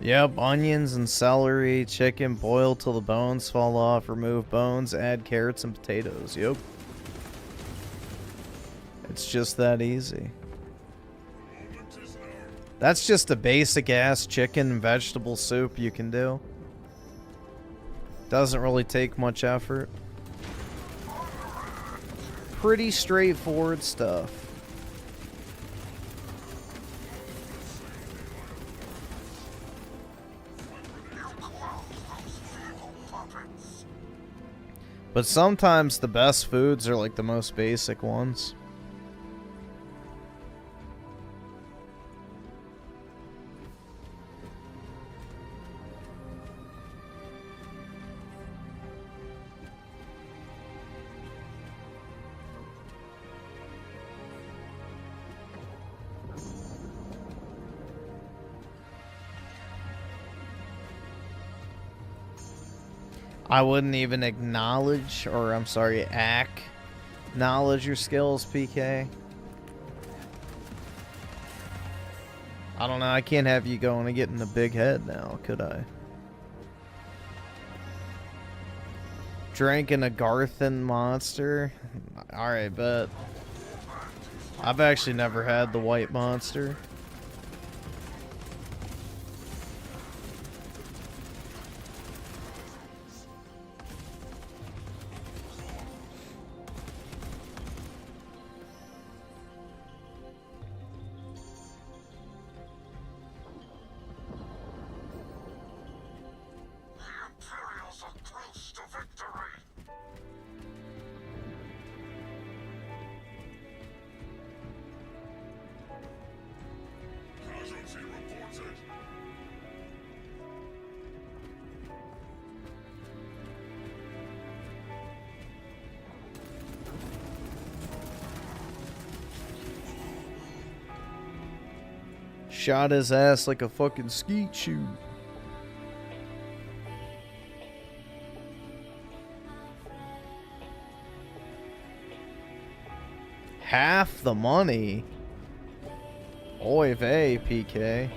Yep, onions and celery, chicken, boil till the bones fall off, remove bones, add carrots and potatoes. Yep. It's just that easy. That's just a basic ass chicken and vegetable soup you can do. Doesn't really take much effort. Pretty straightforward stuff. But sometimes the best foods are like the most basic ones. I wouldn't even acknowledge, or I'm sorry, acknowledge your skills, PK. I don't know. I can't have you going and getting a big head now, could I? Drinking a Garthin monster? Alright, bet. I've actually never had the white monster. Shot his ass like a fucking skeet shoe. Half the money? Oy vey, PK.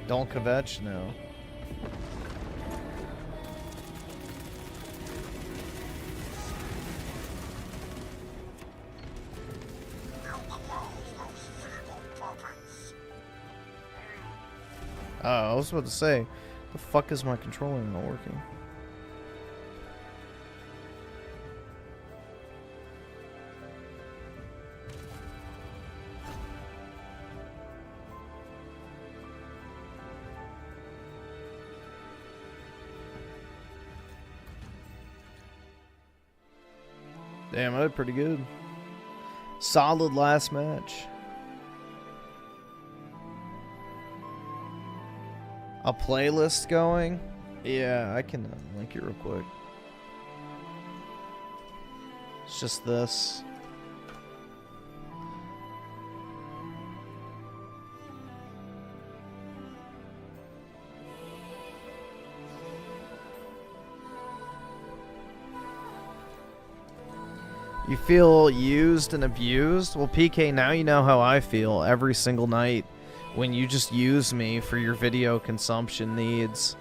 Don't kvetch now. Oh, I was about to say, the fuck is my controller not working? Damn, I did pretty good. Solid last match. A playlist going? Yeah, I can link it real quick. It's just this. You feel used and abused? Well, PK, now you know how I feel every single night when you just use me for your video consumption needs.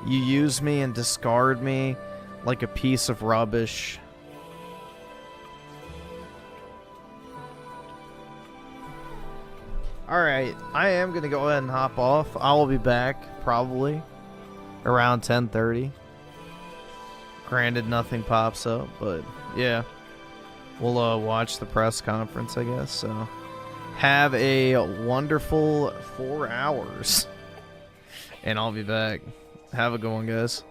You use me and discard me like a piece of rubbish. Alright, I am going to go ahead and hop off. I will be back probably around 10:30. Granted, nothing pops up, but yeah. We'll watch the press conference, I guess. So, have a wonderful 4 hours. And I'll be back. Have a good one, guys.